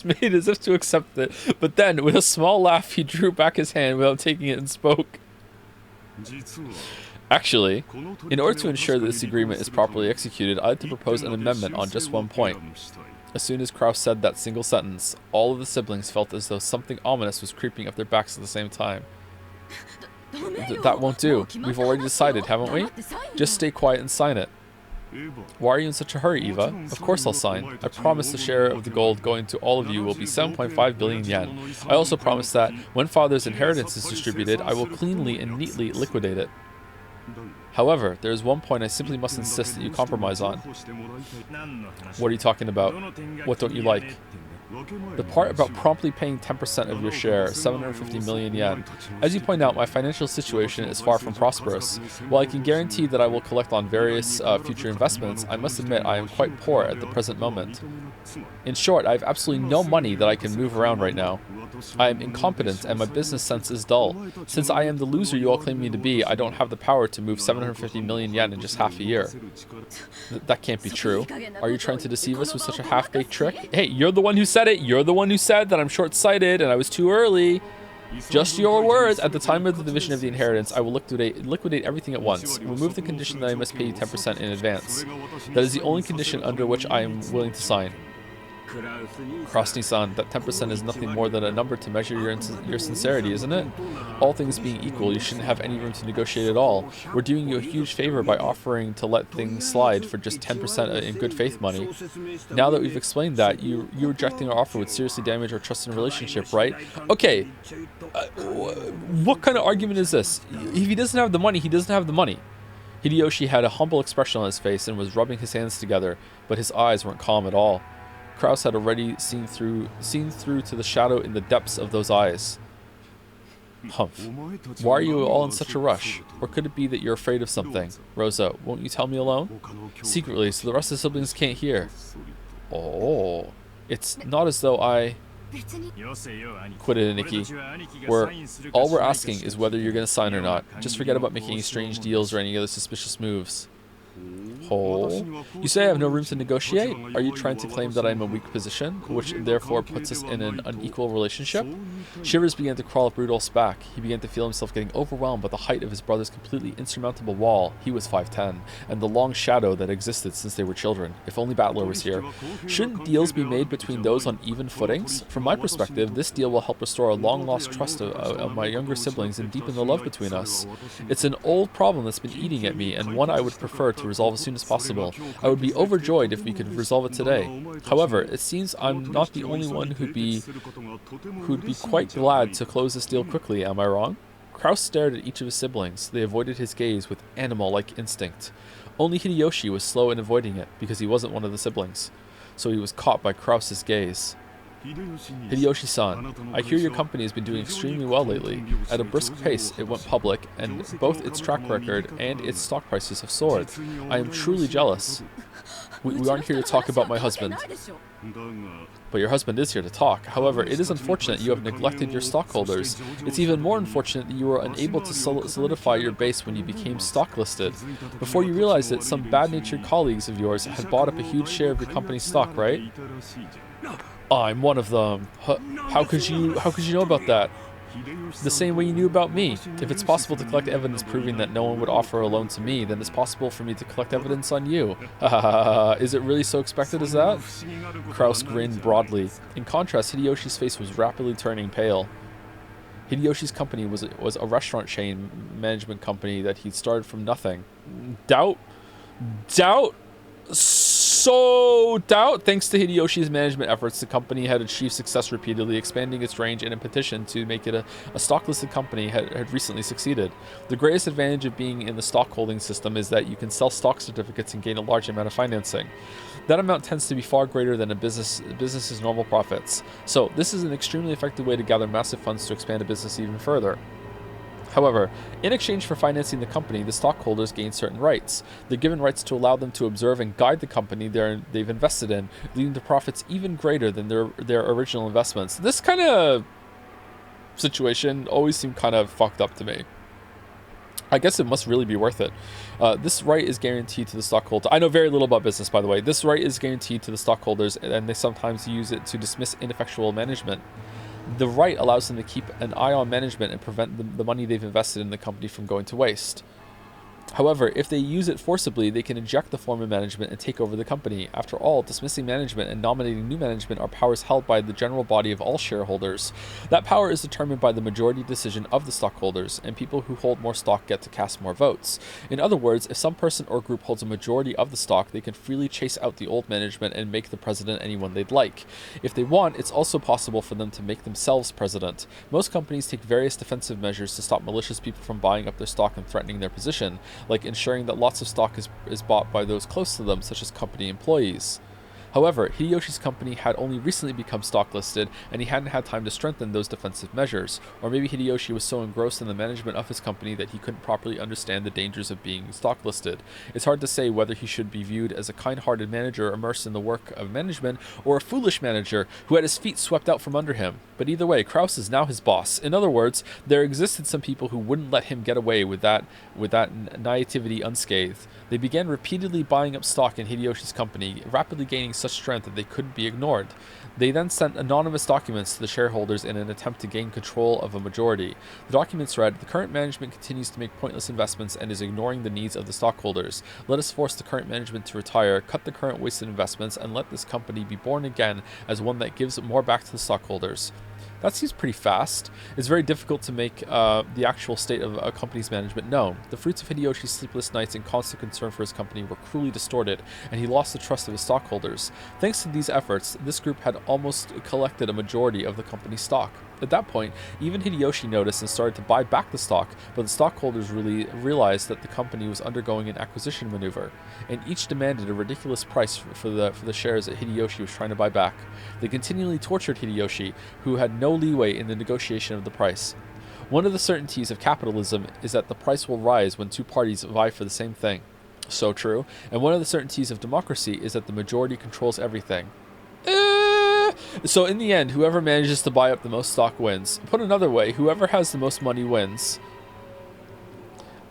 made as if to accept it, but then, with a small laugh, he drew back his hand without taking it and spoke. Actually, in order to ensure that this agreement is properly executed, I'd like to propose an amendment on just one point. As soon as Kraus said that single sentence, all of the siblings felt as though something ominous was creeping up their backs at the same time. That won't do. We've already decided, haven't we? Just stay quiet and sign it. Why are you in such a hurry, Eva? Of course I'll sign. I promise the share of the gold going to all of you will be 7.5 billion yen. I also promise that, when Father's inheritance is distributed, I will cleanly and neatly liquidate it. However, there is one point I simply must insist that you compromise on. What are you talking about? What don't you like? The part about promptly paying 10% of your share, 750 million yen. As you point out, my financial situation is far from prosperous. While I can guarantee that I will collect on various future investments, I must admit I am quite poor at the present moment. In short, I have absolutely no money that I can move around right now. I am incompetent and my business sense is dull. Since I am the loser you all claim me to be, I don't have the power to move 750 million yen in just half a year. That can't be true. Are you trying to deceive us with such a half-baked trick? Hey, you're the one who said it. You're the one who said that I'm short-sighted and I was too early. Just your words. At the time of the division of the inheritance, I will liquidate everything at once. Remove the condition that I must pay you 10% in advance. That is the only condition under which I am willing to sign. Krasny-san, that 10% is nothing more than a number to measure your sincerity, isn't it? All things being equal, you shouldn't have any room to negotiate at all. We're doing you a huge favor by offering to let things slide for just 10% in good faith money. Now that we've explained that, you rejecting our offer would seriously damage our trust and relationship, right? Okay, what kind of argument is this? If he doesn't have the money, he doesn't have the money. Hideyoshi had a humble expression on his face and was rubbing his hands together, but his eyes weren't calm at all. Kraus had already seen through to the shadow in the depths of those eyes. Humph. Why are you all in such a rush? Or could it be that you're afraid of something? Rosa, won't you tell me alone? Secretly, so the rest of the siblings can't hear. Oh, it's not as though I... Quitted Nikki. All we're asking is whether you're going to sign or not. Just forget about making any strange deals or any other suspicious moves. Oh, you say I have no room to negotiate? Are you trying to claim that I'm a weak position, which therefore puts us in an unequal relationship? Shivers began to crawl up Rudolph's back. He began to feel himself getting overwhelmed by the height of his brother's completely insurmountable wall. He was 5'10", and the long shadow that existed since they were children. If only Battler was here. Shouldn't deals be made between those on even footings? From my perspective, this deal will help restore a long-lost trust of my younger siblings and deepen the love between us. It's an old problem that's been eating at me, and one I would prefer to resolve as soon as possible. I would be overjoyed if we could resolve it today. However, it seems I'm not the only one who'd be quite glad to close this deal quickly, am I wrong? Kraus stared at each of his siblings. They avoided his gaze with animal-like instinct. Only Hideyoshi was slow in avoiding it, because he wasn't one of the siblings. So he was caught by Kraus's gaze. Hideyoshi-san, I hear your company has been doing extremely well lately. At a brisk pace, it went public, and both its track record and its stock prices have soared. I am truly jealous. We aren't here to talk about my husband. But your husband is here to talk. However, it is unfortunate you have neglected your stockholders. It's even more unfortunate that you were unable to solidify your base when you became stock listed. Before you realized it, some bad-natured colleagues of yours had bought up a huge share of your company's stock, right? I'm one of them. How could you know about that? The same way you knew about me. If it's possible to collect evidence proving that no one would offer a loan to me, then it's possible for me to collect evidence on you. Is it really so expected as that? Kraus grinned broadly. In contrast, Hideyoshi's face was rapidly turning pale. Hideyoshi's company was a restaurant chain management company that he'd started from nothing. Doubt? Thanks to Hideyoshi's management efforts, the company had achieved success repeatedly, expanding its range, and in petition to make it a stock-listed company had recently succeeded. The greatest advantage of being in the stock holding system is that you can sell stock certificates and gain a large amount of financing. That amount tends to be far greater than a business's normal profits. So this is an extremely effective way to gather massive funds to expand a business even further. However, in exchange for financing the company, the stockholders gain certain rights. They're given rights to allow them to observe and guide the company they've invested in, leading to profits even greater than their original investments. This kind of situation always seemed kind of fucked up to me. I guess it must really be worth it. This right is guaranteed to the stockholder. I know very little about business, by the way. This right is guaranteed to the stockholders, and they sometimes use it to dismiss ineffectual management. The right allows them to keep an eye on management and prevent the money they've invested in the company from going to waste. However, if they use it forcibly, they can inject the former management and take over the company. After all, dismissing management and nominating new management are powers held by the general body of all shareholders. That power is determined by the majority decision of the stockholders, and people who hold more stock get to cast more votes. In other words, if some person or group holds a majority of the stock, they can freely chase out the old management and make the president anyone they'd like. If they want, it's also possible for them to make themselves president. Most companies take various defensive measures to stop malicious people from buying up their stock and threatening their position, like ensuring that lots of stock is bought by those close to them, such as company employees. However, Hideyoshi's company had only recently become stock listed, and he hadn't had time to strengthen those defensive measures. Or maybe Hideyoshi was so engrossed in the management of his company that he couldn't properly understand the dangers of being stock listed. It's hard to say whether he should be viewed as a kind-hearted manager immersed in the work of management, or a foolish manager who had his feet swept out from under him. But either way, Kraus is now his boss. In other words, there existed some people who wouldn't let him get away with that naivety unscathed. They began repeatedly buying up stock in Hideyoshi's company, rapidly gaining such strength that they couldn't be ignored. They then sent anonymous documents to the shareholders in an attempt to gain control of a majority. The documents read, "The current management continues to make pointless investments and is ignoring the needs of the stockholders. Let us force the current management to retire, cut the current wasted investments, and let this company be born again as one that gives more back to the stockholders." That seems pretty fast. It's very difficult to make the actual state of a company's management known. The fruits of Hideyoshi's sleepless nights and constant concern for his company were cruelly distorted, and he lost the trust of his stockholders. Thanks to these efforts, this group had almost collected a majority of the company's stock. At that point, even Hideyoshi noticed and started to buy back the stock, but the stockholders really realized that the company was undergoing an acquisition maneuver, and each demanded a ridiculous price for the shares that Hideyoshi was trying to buy back. They continually tortured Hideyoshi, who had no leeway in the negotiation of the price. One of the certainties of capitalism is that the price will rise when two parties vie for the same thing. So true. And one of the certainties of democracy is that the majority controls everything. So in the end, whoever manages to buy up the most stock wins. Put another way, whoever has the most money wins.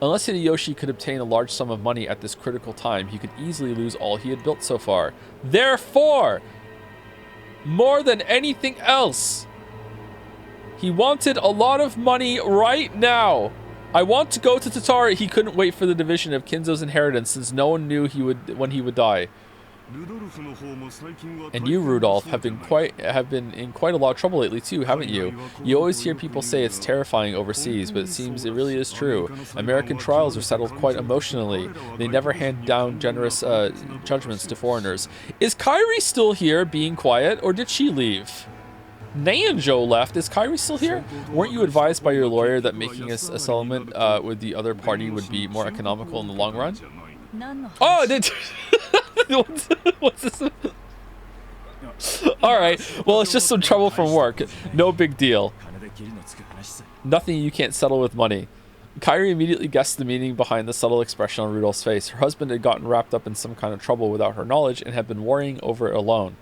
Unless Hideyoshi could obtain a large sum of money at this critical time, he could easily lose all he had built so far. Therefore, more than anything else, he wanted a lot of money right now. I want to go to Tatara. He couldn't wait for the division of Kinzo's inheritance since no one knew when he would die. And you, Rudolph, have been in quite a lot of trouble lately too, haven't you? You always hear people say it's terrifying overseas, but it seems it really is true. American trials are settled quite emotionally. They never hand down generous judgments to foreigners. Is Kairi still here, being quiet, or did she leave? Nanjo left. Is Kairi still here? Weren't you advised by your lawyer that making a settlement with the other party would be more economical in the long run? Oh, what's this? Alright, well, it's just some trouble from work. No big deal. Nothing you can't settle with money. Kairi immediately guessed the meaning behind the subtle expression on Rudolph's face. Her husband had gotten wrapped up in some kind of trouble without her knowledge and had been worrying over it alone.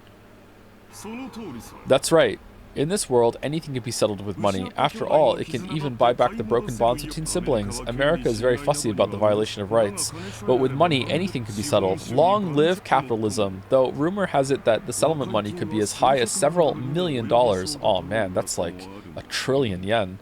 That's right. In this world, anything can be settled with money. After all, it can even buy back the broken bonds between siblings. America is very fussy about the violation of rights. But with money, anything can be settled. Long live capitalism. Though rumor has it that the settlement money could be as high as several $1 million. Oh man, that's like a trillion yen.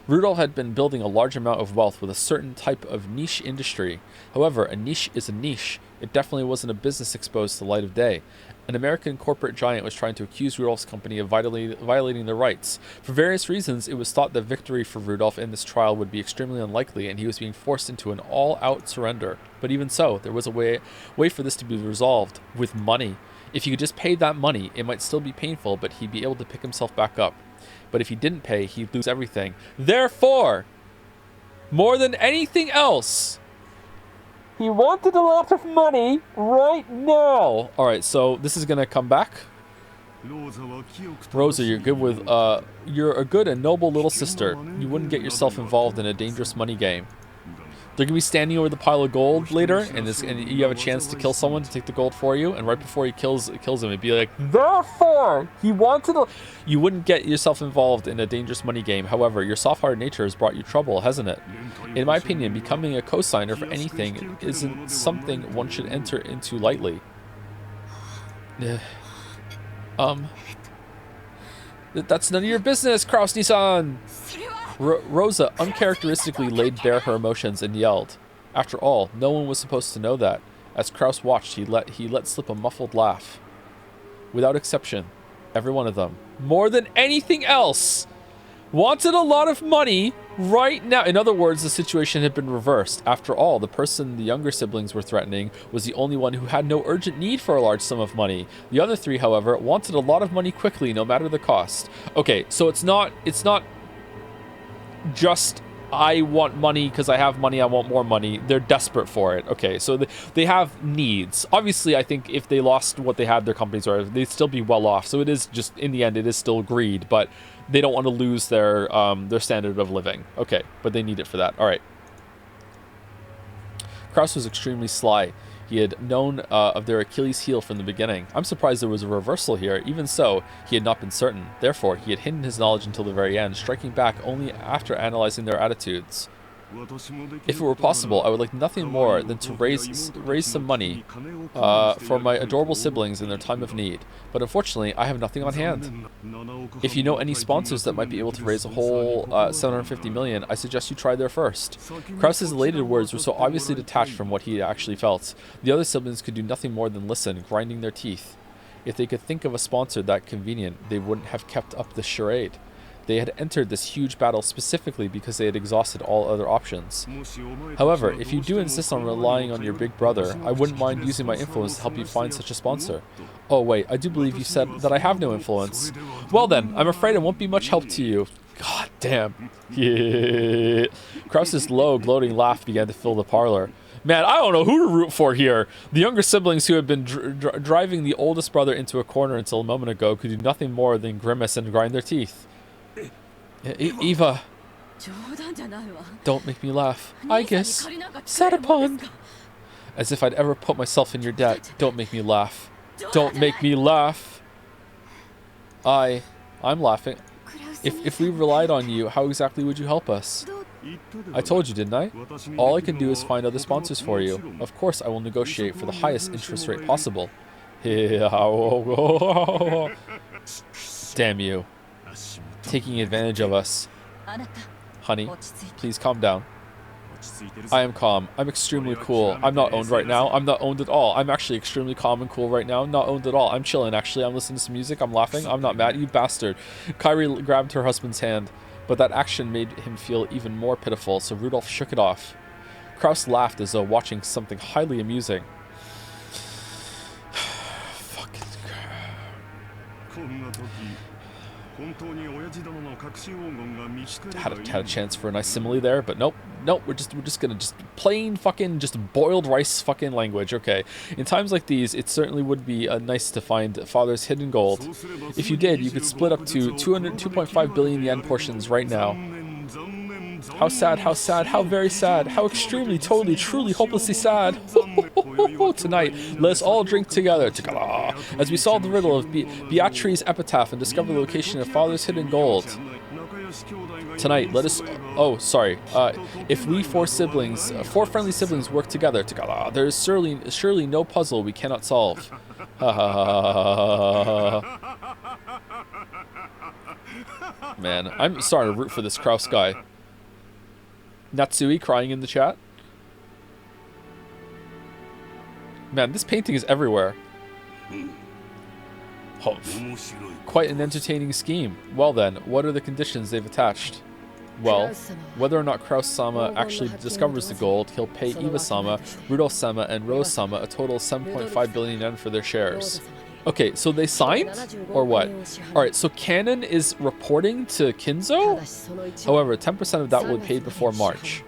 Rudolph had been building a large amount of wealth with a certain type of niche industry. However, a niche is a niche. It definitely wasn't a business exposed to the light of day. An American corporate giant was trying to accuse Rudolph's company of violating their rights. For various reasons, it was thought that victory for Rudolph in this trial would be extremely unlikely, and he was being forced into an all-out surrender. But even so, there was a way for this to be resolved, with money. If he could just pay that money, it might still be painful, but he'd be able to pick himself back up. But if he didn't pay, he'd lose everything. Therefore, more than anything else, he wanted a lot of money right now. All right, so this is gonna come back. Rosa, you're a good and noble little sister. You wouldn't get yourself involved in a dangerous money game. They're gonna be standing over the pile of gold later, and you have a chance to kill someone to take the gold for you. And right before he kills him, it'd be like, therefore, he wanted. You wouldn't get yourself involved in a dangerous money game. However, your soft-hearted nature has brought you trouble, hasn't it? In my opinion, becoming a co-signer for anything isn't something one should enter into lightly. That's none of your business, Kraus-Nissan! Rosa uncharacteristically laid bare her emotions and yelled. After all, no one was supposed to know that. As Kraus watched, he let slip a muffled laugh. Without exception, every one of them, more than anything else, wanted a lot of money right now. In other words, the situation had been reversed. After all, the person the younger siblings were threatening was the only one who had no urgent need for a large sum of money. The other three, however, wanted a lot of money quickly, no matter the cost. Okay, so it's not just I want money because I have money, I want more money. They're desperate for it. Okay, so they have needs. Obviously, I think if they lost what they had, their companies are, they'd still be well off. So it is just, in the end, it is still greed, but they don't want to lose their standard of living. Okay, but they need it for that. All right. Kraus was extremely sly. He had known of their Achilles heel from the beginning. I'm surprised there was a reversal here. Even so, he had not been certain. Therefore, he had hidden his knowledge until the very end, striking back only after analyzing their attitudes. If it were possible, I would like nothing more than to raise some money for my adorable siblings in their time of need. But unfortunately, I have nothing on hand. If you know any sponsors that might be able to raise a whole 750 million, I suggest you try there first. Krause's elated words were so obviously detached from what he actually felt. The other siblings could do nothing more than listen, grinding their teeth. If they could think of a sponsor that convenient, they wouldn't have kept up the charade. They had entered this huge battle specifically because they had exhausted all other options. However, if you do insist on relying on your big brother, I wouldn't mind using my influence to help you find such a sponsor. Oh wait, I do believe you said that I have no influence. Well then, I'm afraid it won't be much help to you. God damn. Yeah. Krause's low, gloating laugh began to fill the parlor. Man, I don't know who to root for here. The younger siblings who had been driving the oldest brother into a corner until a moment ago could do nothing more than grimace and grind their teeth. Eva, don't make me laugh. I guess. Sat upon. As if I'd ever put myself in your debt. Don't make me laugh. Don't make me laugh. I'm laughing. If we relied on you, how exactly would you help us? I told you, didn't I? All I can do is find other sponsors for you. Of course, I will negotiate for the highest interest rate possible. Damn you. Taking advantage of us. Honey, please calm down. I am calm. I'm extremely cool. I'm not owned right now. I'm not owned at all. I'm actually extremely calm and cool right now. Not owned at all. I'm chilling, actually. I'm listening to some music. I'm laughing. I'm not mad. You bastard. Kairi grabbed her husband's hand, but that action made him feel even more pitiful, so Rudolph shook it off. Krause laughed as though watching something highly amusing. Fucking had a chance for a nice simile there, but nope. We're just gonna plain fucking boiled rice fucking language. Okay, in times like these, it certainly would be nice to find father's hidden gold. If you did, you could split up to 2.5 billion yen portions right now. How sad, how very sad, how extremely, totally, truly, hopelessly sad. Tonight, let us all drink together, as we solve the riddle of Beatrice's epitaph and discover the location of father's hidden gold. Tonight, let us... Oh, sorry. If we four friendly siblings work together, there is surely no puzzle we cannot solve. Man, I'm starting to root for this Krause guy. Natsui crying in the chat. Man, this painting is everywhere. Humph. Quite an entertaining scheme. Well then, what are the conditions they've attached? Well, whether or not Krause-sama actually discovers the gold, he'll pay Iba-sama, Rudolph-sama, and Rose-sama a total of 7.5 billion yen for their shares. Okay, so they signed? Or what? Alright, so Canon is reporting to Kinzo? However, 10% of that will be paid before March.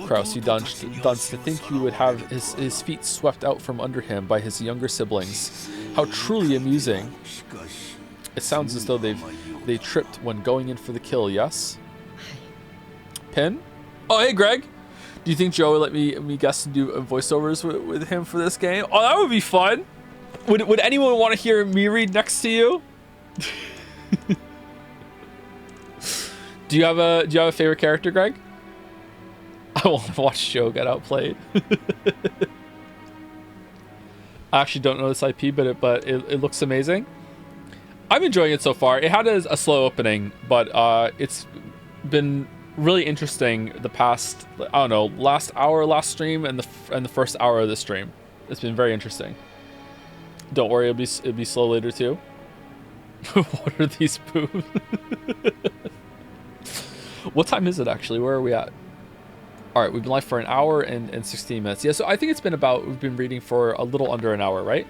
Krause, you dunce, to think he would have his feet swept out from under him by his younger siblings. How truly amusing. It sounds as though they tripped when going in for the kill, yes? Pin? Oh, hey, Greg. Do you think Joe would let me guess and do voiceovers with him for this game? Oh, that would be fun. Would anyone want to hear me read next to you? Do you have a favorite character, Greg? I want to watch Joe get outplayed. I actually don't know this IP, but it looks amazing. I'm enjoying it so far. It had a slow opening, but it's been really interesting the past, I don't know, last last stream and the first hour of the stream. It's been very interesting. Don't worry, it'll be slow later too. What are these boobs? What time is it actually? Where are we at? All right, we've been live for an hour and 16 minutes. Yeah, so I think it's been we've been reading for a little under an hour, right?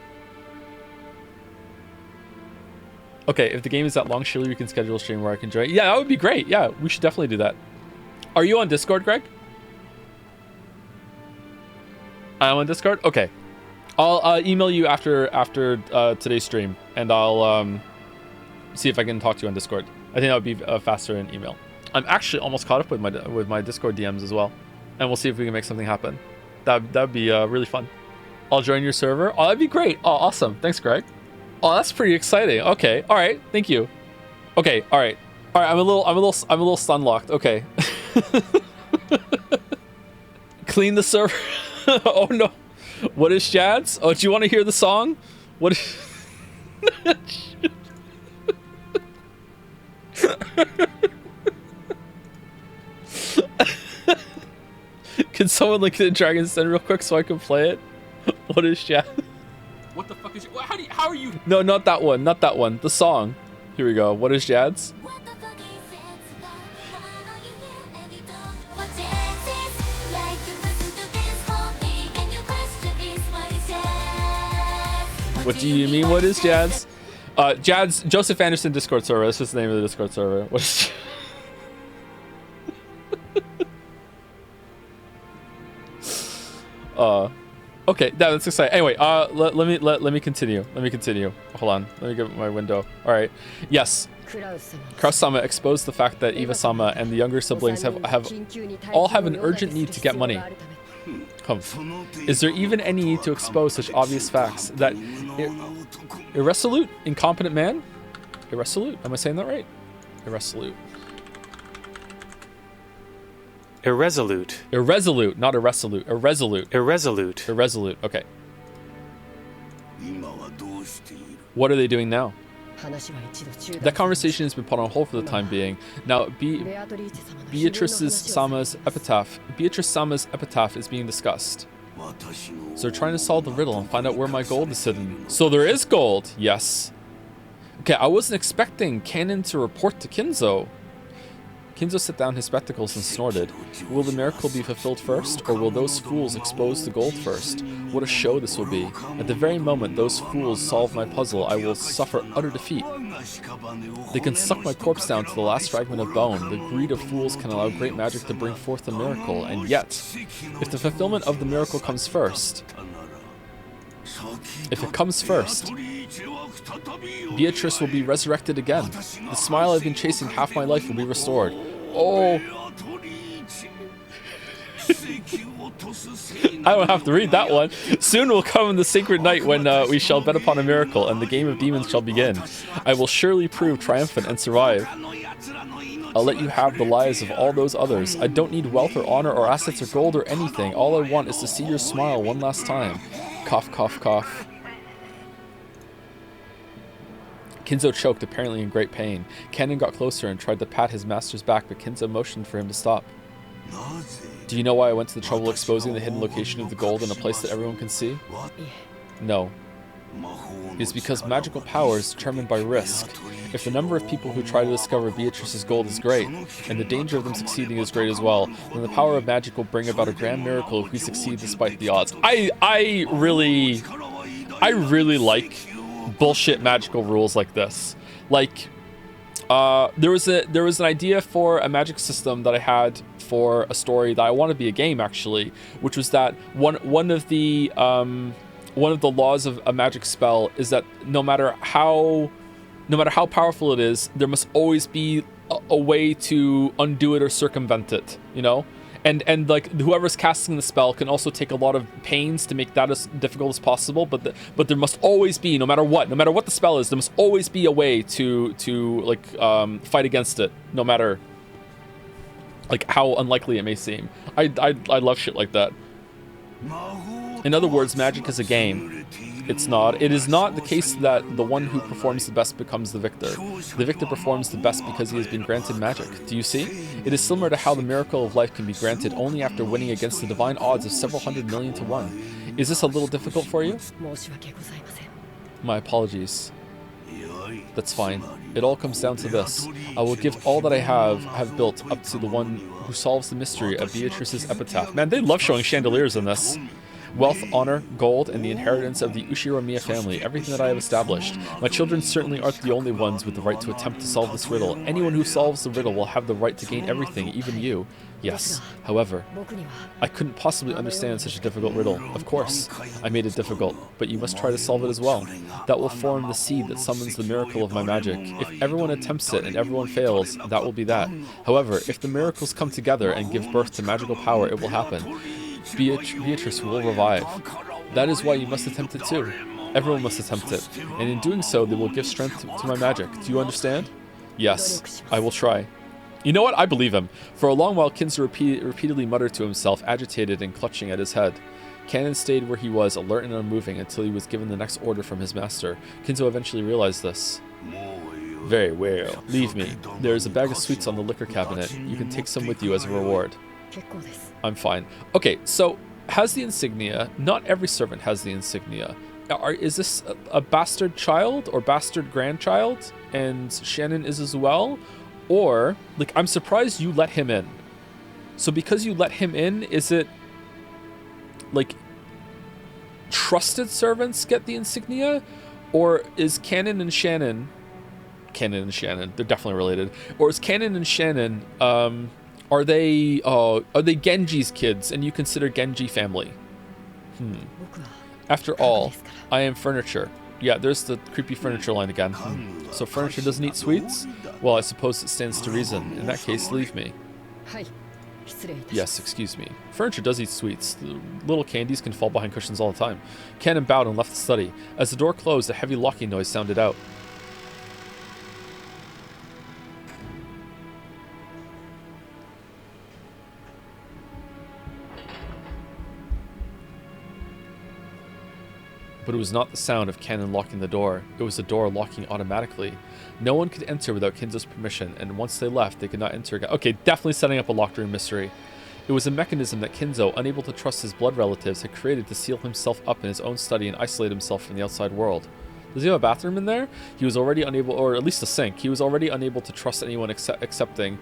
Okay, if the game is that long, surely we can schedule a stream where I can join. Yeah, that would be great. Yeah, we should definitely do that. Are you on Discord, Greg? I'm on Discord? Okay. I'll email you after today's stream, and I'll see if I can talk to you on Discord. I think that would be faster in email. I'm actually almost caught up with my Discord DMs as well, and we'll see if we can make something happen. That'd be really fun. I'll join your server. Oh, that'd be great. Oh, awesome. Thanks, Greg. Oh, that's pretty exciting. Okay. All right. Thank you. Okay. All right. All right. I'm a little stun locked. Okay. Clean the server. Oh no. What is Jads? Oh, do you want to hear the song? What is... Can someone link the Dragon's Den real quick so I can play it? What is Jad? What the fuck is... How are you... No, not that one. Not that one. The song. Here we go. What is Jad's? What do you mean? What is Jad's? Jad's Joseph Anderson Discord server. That's just the name of the Discord server. What is... Okay, that's exciting. Anyway, let me continue. Hold on. Let me get my window. All right. Yes. Kraus-sama exposed the fact that Eva-sama and the younger siblings all have an urgent need to get money. Is there even any need to expose such obvious facts? That irresolute, incompetent man? Irresolute? Am I saying that right? Irresolute. Irresolute. Irresolute, not irresolute. Irresolute. Irresolute. Irresolute. Okay. What are they doing now? That conversation has been put on hold for the time being. Now, Beatrice Sama's epitaph is being discussed. So they're trying to solve the riddle and find out where my gold is hidden. So there is gold. Yes. Okay, I wasn't expecting Canon to report to Kinzo. Kinzo set down his spectacles and snorted. Will the miracle be fulfilled first, or will those fools expose the gold first? What a show this will be. At the very moment those fools solve my puzzle, I will suffer utter defeat. They can suck my corpse down to the last fragment of bone. The greed of fools can allow great magic to bring forth a miracle, and yet, if the fulfillment of the miracle comes first, Beatrice will be resurrected again. The smile I've been chasing half my life will be restored. Oh. I don't have to read that one. Soon will come the sacred night when we shall bet upon a miracle, and the game of demons shall begin. I will surely prove triumphant and survive. I'll let you have the lives of all those others. I don't need wealth or honor or assets or gold or anything. All I want is to see your smile one last time. Cough, cough, cough. Kinzo choked, apparently in great pain. Canon got closer and tried to pat his master's back, but Kinzo motioned for him to stop. Do you know why I went to the trouble exposing the hidden location of the gold in a place that everyone can see? No. It is because magical power is determined by risk. If the number of people who try to discover Beatrice's gold is great, and the danger of them succeeding is great as well, then the power of magic will bring about a grand miracle if we succeed despite the odds. I really like bullshit magical rules like this. Like, there was an idea for a magic system that I had for a story that I want to be a game actually, which was that one of the laws of a magic spell is that no matter how powerful it is, there must always be a way to undo it or circumvent it, you know? And like whoever's casting the spell can also take a lot of pains to make that as difficult as possible, but there must always be, no matter what the spell is, there must always be a way to like fight against it, no matter like how unlikely it may seem. I love shit like that. In other words, magic is a game. It is not the case that the one who performs the best becomes the victor. The victor performs the best because he has been granted magic. Do you see? It is similar to how the miracle of life can be granted only after winning against the divine odds of several 100 million to 1. Is this a little difficult for you? My apologies. That's fine. It all comes down to this. I will give all that I have built up to the one who solves the mystery of Beatrice's epitaph. Man, they love showing chandeliers in this. Wealth, honor, gold, and the inheritance of the Ushiromiya family, everything that I have established. My children certainly aren't the only ones with the right to attempt to solve this riddle. Anyone who solves the riddle will have the right to gain everything, even you. Yes, however, I couldn't possibly understand such a difficult riddle. Of course, I made it difficult, but you must try to solve it as well. That will form the seed that summons the miracle of my magic. If everyone attempts it and everyone fails, that will be that. However, if the miracles come together and give birth to magical power, it will happen. Beatrice will revive. That is why you must attempt it too. Everyone must attempt it, and in doing so, they will give strength to my magic. Do you understand? Yes, I will try. You know what? I believe him. For a long while, Kinzo repeatedly muttered to himself, agitated and clutching at his head. Kanon stayed where he was, alert and unmoving, until he was given the next order from his master. Kinzo eventually realized this. Very well. Leave me. There is a bag of sweets on the liquor cabinet. You can take some with you as a reward. I'm fine. Okay, so has the insignia. Not every servant has the insignia. Is this a bastard child or bastard grandchild? And Shannon is as well? Or, like, I'm surprised you let him in. So because you let him in, is it, like, trusted servants get the insignia? Or is Kanon and Shannon, they're definitely related. Or is Kanon and Shannon, are they Genji's kids and you consider Genji family? After all, I am furniture. Yeah, there's the creepy furniture line again. So furniture doesn't eat sweets? Well, I suppose it stands to reason. In that case, leave me. Yes, excuse me. Furniture does eat sweets. The little candies can fall behind cushions all the time. Kanon bowed and left the study. As the door closed, a heavy locking noise sounded out. But it was not the sound of Kanon locking the door. It was the door locking automatically. No one could enter without Kinzo's permission, and once they left, they could not enter again. Okay, definitely setting up a locked room mystery. It was a mechanism that Kinzo, unable to trust his blood relatives, had created to seal himself up in his own study and isolate himself from the outside world. Does he have a bathroom in there? He was already unable, or at least a sink. He was already unable to trust anyone accepting.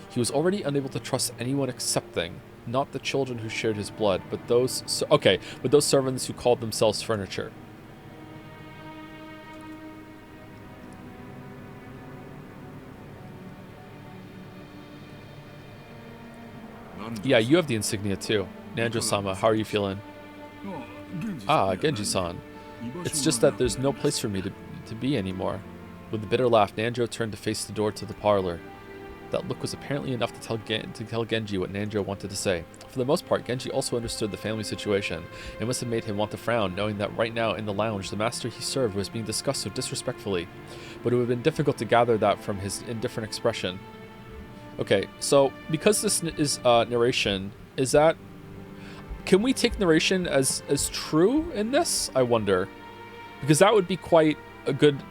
He was already unable to trust anyone accepting. Not the children who shared his blood, but those... Okay, but those servants who called themselves furniture. Yeah, you have the insignia too. Nanjo-sama, how are you feeling? Ah, Genji-san. It's just that there's no place for me to be anymore. With a bitter laugh, Nanjo turned to face the door to the parlor. That look was apparently enough to tell Genji what Nanjo wanted to say. For the most part, Genji also understood the family situation. It must have made him want to frown, knowing that right now in the lounge, the master he served was being discussed so disrespectfully. But it would have been difficult to gather that from his indifferent expression. Okay, so because this is narration, is that... Can we take narration as true in this? I wonder. Because that would be quite a good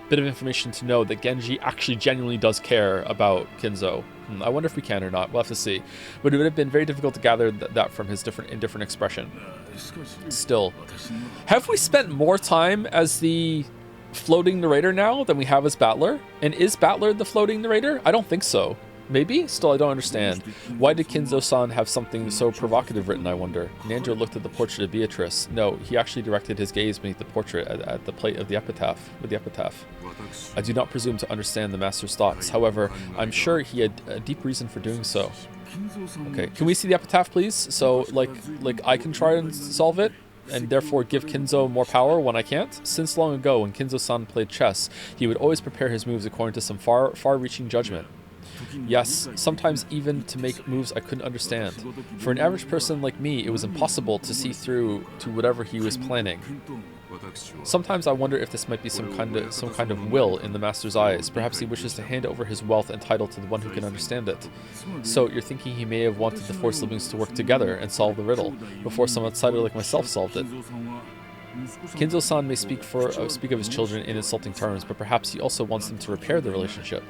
bit of information to know that Genji actually genuinely does care about Kinzo. I wonder if we can or not. We'll have to see. But it would have been very difficult to gather that from his indifferent expression. Still. Have we spent more time as the floating narrator now than we have as Battler? And is Battler the floating narrator? I don't think so. Maybe? Still, I don't understand. Why did Kinzo-san have something so provocative written, I wonder? Nanjo looked at the portrait of Beatrice. No, he actually directed his gaze beneath the portrait at the plate of the epitaph, with the epitaph. I do not presume to understand the master's thoughts. However, I'm sure he had a deep reason for doing so. Okay, can we see the epitaph, please? So, like I can try and solve it, and therefore give Kinzo more power when I can't? Since long ago, when Kinzo-san played chess, he would always prepare his moves according to some far-reaching judgment. Yes, sometimes even to make moves I couldn't understand. For an average person like me, it was impossible to see through to whatever he was planning. Sometimes I wonder if this might be some kind of will in the master's eyes. Perhaps he wishes to hand over his wealth and title to the one who can understand it. So you're thinking he may have wanted the four siblings to work together and solve the riddle before some outsider like myself solved it. Kinzo-san may speak of his children in insulting terms, but perhaps he also wants them to repair the relationship.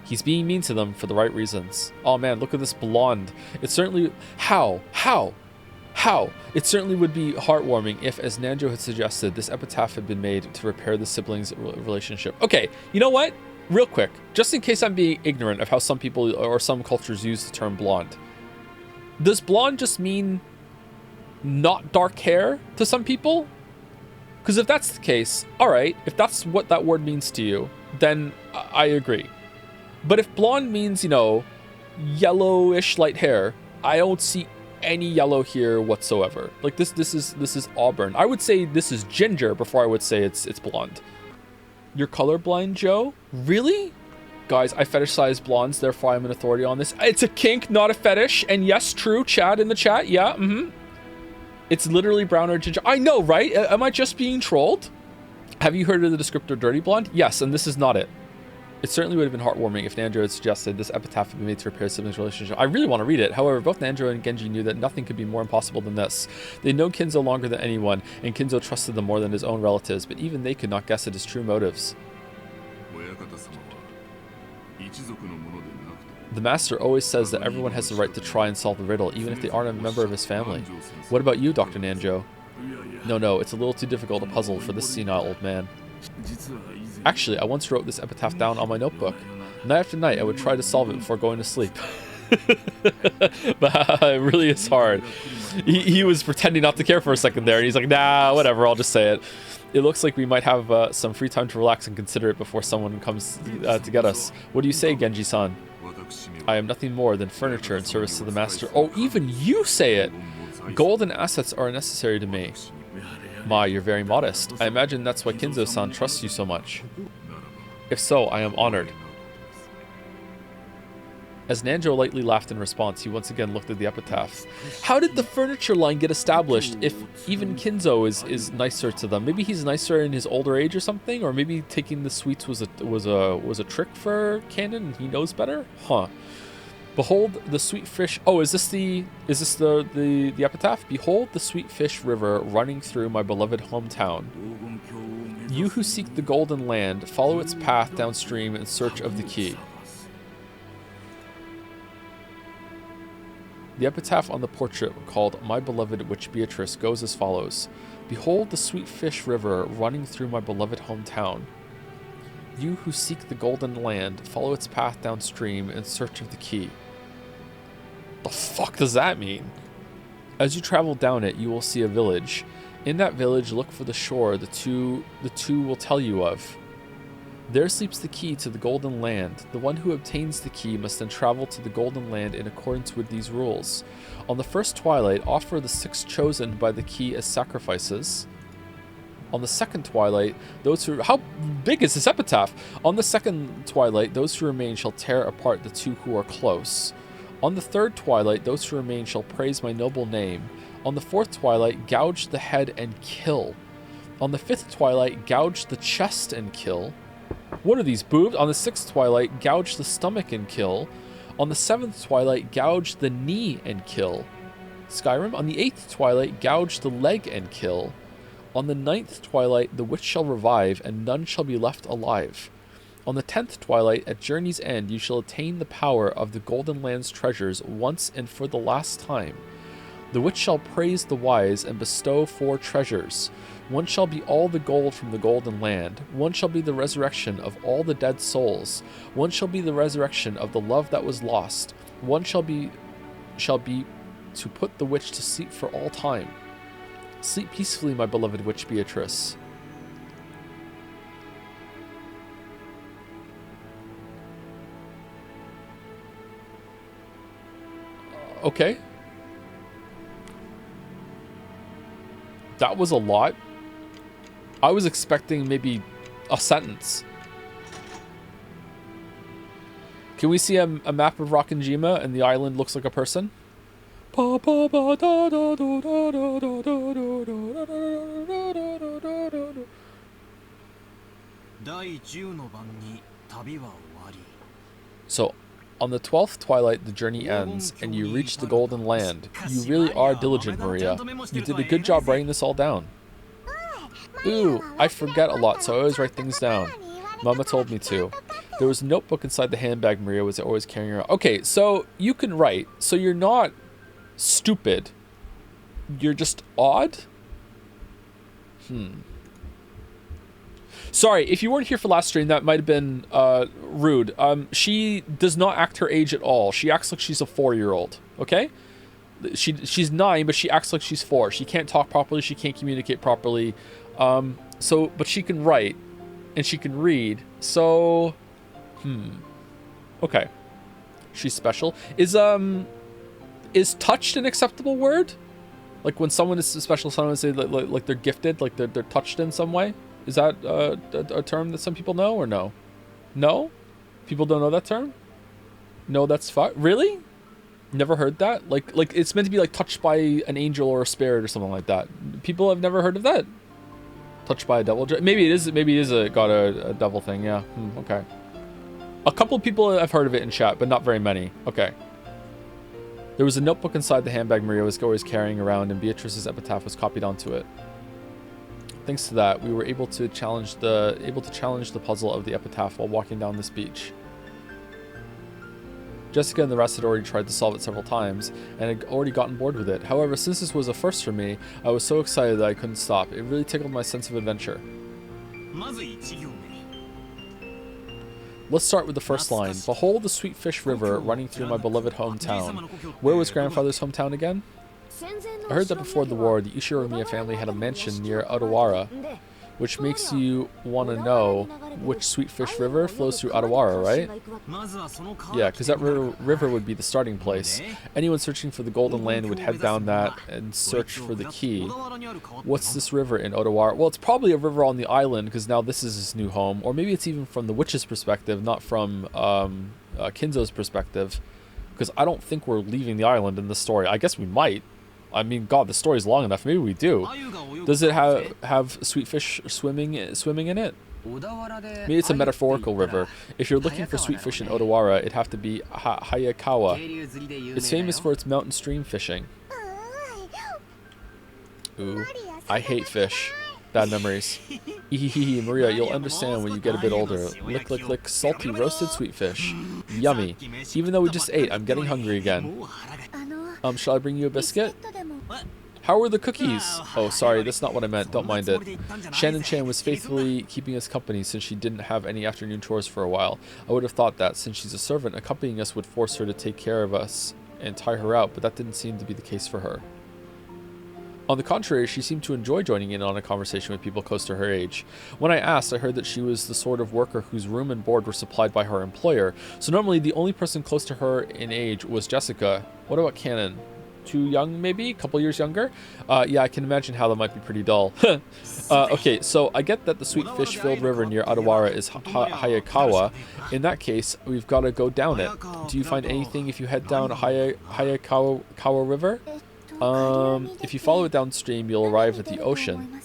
He's being mean to them for the right reasons. Oh man, look at this blonde. It certainly... How? It certainly would be heartwarming if, as Nanjo had suggested, this epitaph had been made to repair the siblings' relationship. Okay, you know what? Real quick, just in case I'm being ignorant of how some people or some cultures use the term blonde. Does blonde just mean not dark hair to some people? Because if that's the case, all right, if that's what that word means to you, then I agree. But if blonde means, you know, yellowish light hair, I don't see any yellow here whatsoever. Like this is auburn. I would say this is ginger before I would say it's blonde. You're colorblind, Joe? Really? Guys, I fetishize blondes, therefore I'm an authority on this. It's a kink, not a fetish. And yes, true, Chad in the chat. Yeah, It's literally brown or ginger. I know, right? Am I just being trolled? Have you heard of the descriptor dirty blonde? Yes, and this is not it. It certainly would have been heartwarming if Nanjo had suggested this epitaph had been made to repair siblings' relationship. I really want to read it. However, both Nanjo and Genji knew that nothing could be more impossible than this. They'd known Kinzo longer than anyone, and Kinzo trusted them more than his own relatives, but even they could not guess at his true motives. The master always says that everyone has the right to try and solve the riddle, even if they aren't a member of his family. What about you, Dr. Nanjo? No, it's a little too difficult a puzzle for this senile old man. Actually, I once wrote this epitaph down on my notebook. Night after night, I would try to solve it before going to sleep. But it really is hard. He was pretending not to care for a second there, and he's like, nah, whatever, I'll just say it. It looks like we might have some free time to relax and consider it before someone comes to get us. What do you say, Genji-san? I am nothing more than furniture in service to the master. Oh, even you say it! Gold and assets are necessary to me. Ma, you're very modest. I imagine that's why Kinzo-san trusts you so much. If so, I am honored. As Nanjo lightly laughed in response, he once again looked at the epitaph. How did the furniture line get established if even Kinzo is nicer to them? Maybe he's nicer in his older age or something, or maybe taking the sweets was a trick for Canon and he knows better? Huh. Behold the sweet fish. Oh, is this the epitaph? Behold the sweet fish river running through my beloved hometown. You who seek the golden land, follow its path downstream in search of the key. The epitaph on the portrait called My Beloved Witch Beatrice goes as follows. Behold the sweet fish river running through my beloved hometown. You who seek the golden land, follow its path downstream in search of the key. The fuck does that mean? As you travel down it, you will see a village. In that village, look for the shore the two will tell you of. There sleeps the key to the Golden Land. The one who obtains the key must then travel to the Golden Land in accordance with these rules. On the first twilight, offer the 6 chosen by the key as sacrifices. On the second twilight, those who... How big is this epitaph? On the second twilight, those who remain shall tear apart the 2 who are close. On the third twilight, those who remain shall praise my noble name. On the fourth twilight, gouge the head and kill. On the fifth twilight, gouge the chest and kill. What are these, boobs? On the 6th twilight, gouge the stomach and kill. On the 7th twilight, gouge the knee and kill. Skyrim. On the 8th twilight, gouge the leg and kill. On the 9th twilight, the witch shall revive, and none shall be left alive. On the 10th twilight, at journey's end, you shall attain the power of the Golden Land's treasures once and for the last time. The witch shall praise the wise and bestow 4 treasures. One shall be all the gold from the Golden Land. One shall be the resurrection of all the dead souls. One shall be the resurrection of the love that was lost. One shall be to put the witch to sleep for all time. Sleep peacefully, my beloved witch Beatrice. Okay. That was a lot. I was expecting maybe a sentence. Can we see a map of Rockinjima and the island looks like a person? So, on the 12th twilight, the journey ends, and you reach the Golden Land. You really are diligent, Maria. You did a good job writing this all down. Ooh, I forget a lot, so I always write things down. Mama told me to. There was a notebook inside the handbag Maria was always carrying around. Okay, so you can write. So you're not stupid. You're just odd? Sorry, if you weren't here for last stream, that might have been rude. She does not act her age at all. She acts like she's a 4-year-old, okay? she's 9, but she acts like she's 4. She can't talk properly. She can't communicate properly. But she can write and she can read. So, okay. She's special. Is touched an acceptable word? Like when someone is special, someone would say like they're gifted, like they're touched in some way. Is that a term that some people know or no? No? People don't know that term? No, that's fine. Really? Never heard that? Like it's meant to be like touched by an angel or a spirit or something like that. People have never heard of that. Touched by a devil. Maybe it is. Maybe it is got a devil thing. Yeah. Okay. A couple of people have heard of it in chat, but not very many. Okay. There was a notebook inside the handbag Maria was always carrying around, and Beatrice's epitaph was copied onto it. Thanks to that, we were able to challenge the puzzle of the epitaph while walking down this beach. Jessica and the rest had already tried to solve it several times, and had already gotten bored with it. However, since this was a first for me, I was so excited that I couldn't stop. It really tickled my sense of adventure. Let's start with the first line. Behold the sweet fish river running through my beloved hometown. Where was grandfather's hometown again? I heard that before the war, the Ishiromiya family had a mansion near Odawara, which makes you want to know which sweet fish river flows through Odawara, right? Yeah, because that river would be the starting place. Anyone searching for the Golden Land would head down that and search for the key. What's this river in Odawara? Well, it's probably a river on the island, because now this is his new home. Or maybe it's even from the witch's perspective, not from Kinzo's perspective. Because I don't think we're leaving the island in this story. I guess we might. I mean, God, the story's long enough. Maybe we do. Does it have sweet fish swimming in it? Maybe it's a metaphorical river. If you're looking for sweet fish in Odawara, it'd have to be Hayakawa. It's famous for its mountain stream fishing. Ooh, I hate fish. Bad memories. Ehehe, Maria, you'll understand when you get a bit older. Lick, lick, lick, salty roasted sweet fish. Yummy. Even though we just ate, I'm getting hungry again. Shall I bring you a biscuit? How were the cookies? Oh, sorry, that's not what I meant. Don't mind it. Shannon-chan was faithfully keeping us company since she didn't have any afternoon chores for a while. I would have thought that, since she's a servant, accompanying us would force her to take care of us and tie her out, but that didn't seem to be the case for her. On the contrary, she seemed to enjoy joining in on a conversation with people close to her age. When I asked, I heard that she was the sort of worker whose room and board were supplied by her employer, so normally the only person close to her in age was Jessica. What about Canon? Too young, maybe? A couple years younger? Yeah, I can imagine how that might be pretty dull. Okay, so I get that the sweet fish-filled river near Odawara is Hayakawa. In that case, we've got to go down it. Do you find anything if you head down Hayakawa River? If you follow it downstream, you'll arrive at the ocean.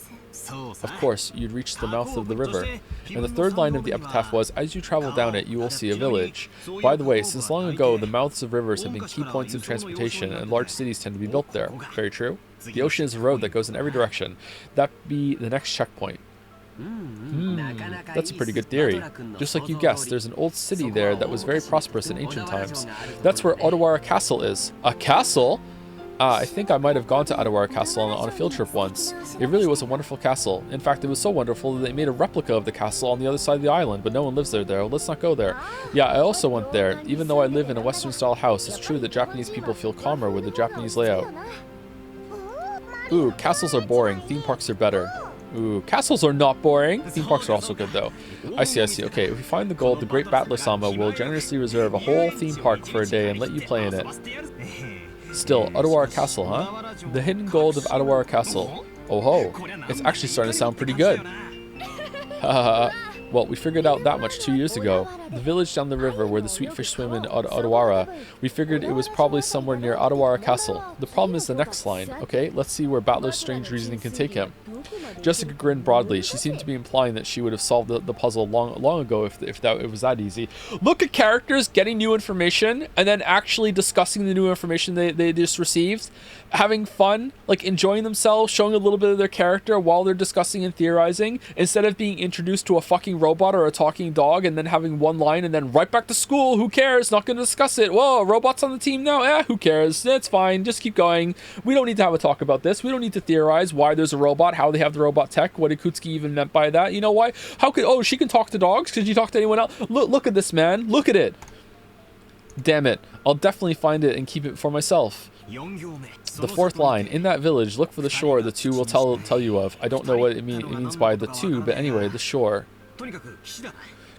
Of course, you'd reach the mouth of the river. And the third line of the epitaph was, as you travel down it, you will see a village. By the way, since long ago, the mouths of rivers have been key points of transportation, and large cities tend to be built there. Very true. The ocean is a road that goes in every direction. That'd be the next checkpoint. That's a pretty good theory. Just like you guessed, there's an old city there that was very prosperous in ancient times. That's where Odawara Castle is. A castle? I think I might have gone to Odawara Castle on a field trip once. It really was a wonderful castle. In fact, it was so wonderful that they made a replica of the castle on the other side of the island, but no one lives there. Let's not go there. Yeah, I also went there. Even though I live in a Western-style house, it's true that Japanese people feel calmer with the Japanese layout. Ooh, castles are boring. Theme parks are better. Ooh, castles are not boring. Theme parks are also good, though. I see. Okay, if we find the gold, the Great Battler-sama will generously reserve a whole theme park for a day and let you play in it. Still, Odawara Castle, huh? The hidden gold of Odawara Castle. Oh ho, it's actually starting to sound pretty good. Well, we figured out that much 2 years ago. The village down the river where the sweet fish swim in Odawara, we figured it was probably somewhere near Odawara Castle. The problem is the next line. Okay, let's see where Battler's strange reasoning can take him. Jessica grinned broadly. She seemed to be implying that she would have solved the puzzle long ago if it was that easy. Look at characters getting new information and then actually discussing the new information they just received, having fun, like enjoying themselves, showing a little bit of their character while they're discussing and theorizing, instead of being introduced to a fucking robot or a talking dog and then having one line and then right back to school. Who cares? Not going to discuss it. Whoa, a robot's on the team now? Who cares? It's fine. Just keep going. We don't need to have a talk about this. We don't need to theorize why there's a robot, how they have the robot tech, what Ikutsuki even meant by that. You know why? She can talk to dogs? Could you talk to anyone else? Look at this, man. Look at it. Damn it. I'll definitely find it and keep it for myself. The fourth line, in that village, look for the shore the two will tell you of. I don't know what it means by the two, but anyway, the shore.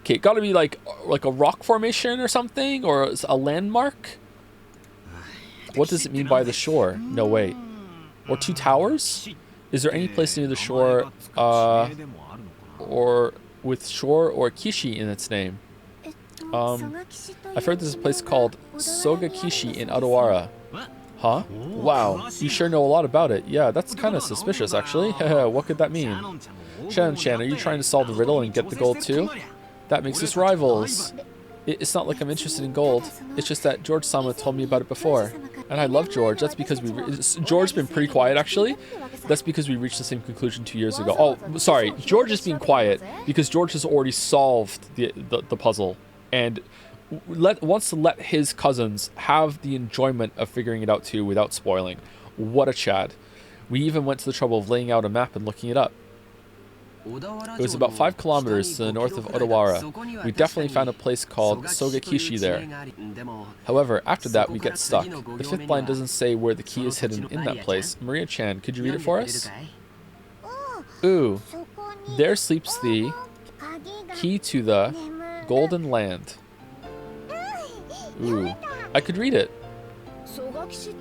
Okay, gotta be like a rock formation or something, or a landmark? What does it mean by the shore? No, wait. Or two towers? Is there any place near the shore, or with shore or kishi in its name? I've heard there's a place called Soga Kishi in Adawara. Huh? Wow, you sure know a lot about it. Yeah, that's kind of suspicious, actually. What could that mean? Shan, are you trying to solve the riddle and get the gold too? That makes us rivals. It's not like I'm interested in gold. It's just that George-sama told me about it before. And I love George. That's because George's been pretty quiet, actually. That's because we reached the same conclusion 2 years ago. Oh, sorry. George is being quiet because George has already solved the puzzle. And wants to let his cousins have the enjoyment of figuring it out too without spoiling. What a Chad. We even went to the trouble of laying out a map and looking it up. It was about 5 kilometers to the north of Odawara. We definitely found a place called Sogakishi there. However, after that we get stuck. The 5th line doesn't say where the key is hidden in that place. Maria-chan, could you read it for us? Ooh, there sleeps the key to the Golden Land. Ooh, I could read it.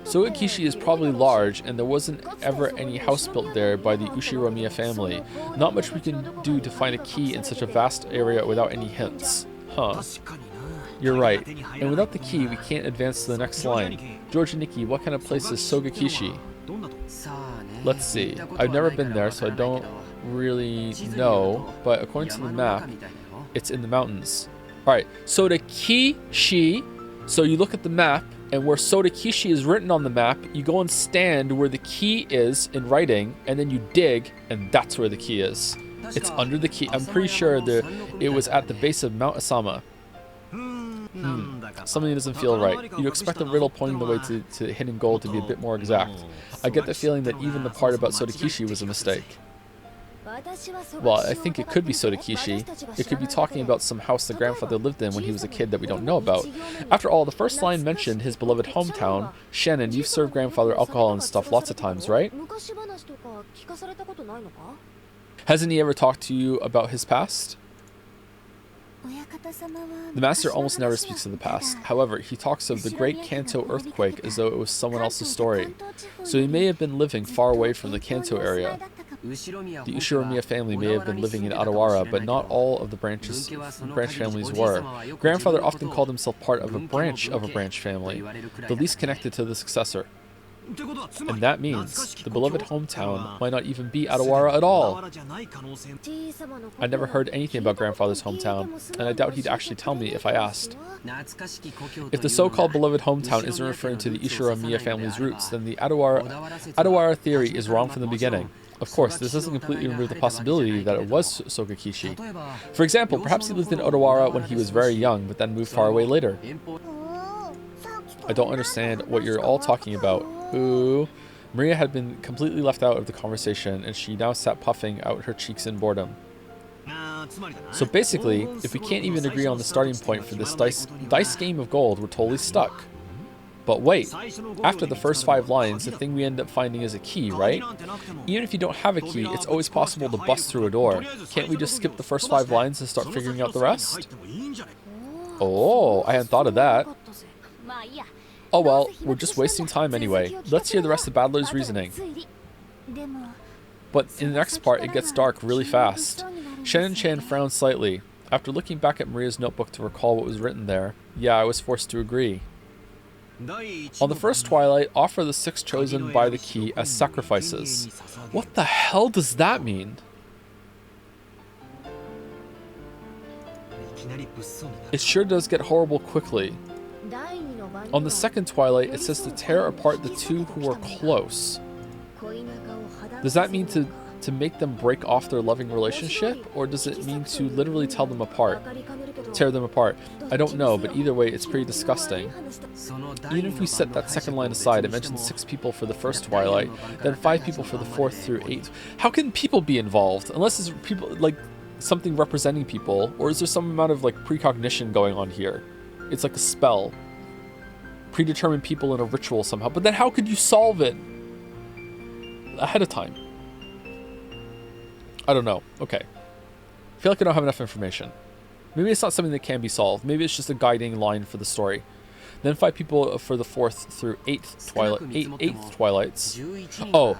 Sogakishi is probably large, and there wasn't ever any house built there by the Ushiromiya family. Not much we can do to find a key in such a vast area without any hints. Huh. You're right. And without the key, we can't advance to the next line. George and Nikki, what kind of place is Sogakishi? Let's see. I've never been there, so I don't really know, but according to the map, it's in the mountains. Alright, Sodakishi. So you look at the map, and where Sodakishi is written on the map, you go and stand where the key is in writing, and then you dig, and that's where the key is. It's under the key. I'm pretty sure it was at the base of Mount Asama. Something doesn't feel right. You expect the riddle pointing the way to hidden gold to be a bit more exact. I get the feeling that even the part about Sodakishi was a mistake. Well, I think it could be Sodakishi. It could be talking about some house the grandfather lived in when he was a kid that we don't know about. After all, the first line mentioned his beloved hometown. Shannon, you've served grandfather alcohol and stuff lots of times, right? Hasn't he ever talked to you about his past? The master almost never speaks of the past. However, he talks of the great Kanto earthquake as though it was someone else's story. So he may have been living far away from the Kanto area. The Ushiromiya family may have been living in Adawara, but not all of the branch families were. Grandfather often called himself part of a branch family, the least connected to the successor. And that means the beloved hometown might not even be Adawara at all. I never heard anything about grandfather's hometown, and I doubt he'd actually tell me if I asked. If the so-called beloved hometown isn't referring to the Ushiromiya family's roots, then the Adawara theory is wrong from the beginning. Of course, this doesn't completely remove the possibility that it was Sogakishi. For example, perhaps he lived in Odawara when he was very young, but then moved far away later. I don't understand what you're all talking about. Ooh. Maria had been completely left out of the conversation, and she now sat puffing out her cheeks in boredom. So basically, if we can't even agree on the starting point for this dice game of gold, we're totally stuck. But wait, after the first 5 lines, the thing we end up finding is a key, right? Even if you don't have a key, it's always possible to bust through a door. Can't we just skip the first 5 lines and start figuring out the rest? Oh, I hadn't thought of that. Oh well, we're just wasting time anyway. Let's hear the rest of Battler's reasoning. But in the next part, it gets dark really fast. Shannon-chan frowned slightly. After looking back at Maria's notebook to recall what was written there, yeah, I was forced to agree. On the first twilight, offer the 6 chosen by the key as sacrifices. What the hell does that mean? It sure does get horrible quickly. On the second twilight, it says to tear apart the 2 who are close. Does that mean to make them break off their loving relationship? Or does it mean to literally tell them apart? Tear them apart? I don't know, but either way, it's pretty disgusting. Even if we set that second line aside, it mentions 6 people for the first twilight, then 5 people for the 4th through 8th. How can people be involved? Unless it's people, like, something representing people, or is there some amount of, like, precognition going on here? It's like a spell. predetermine people in a ritual somehow. But then how could you solve it ahead of time? I don't know. Okay. I feel like I don't have enough information. Maybe it's not something that can be solved. Maybe it's just a guiding line for the story. Then 5 people for the 4th through 8th twilight. 8th twilights. Oh,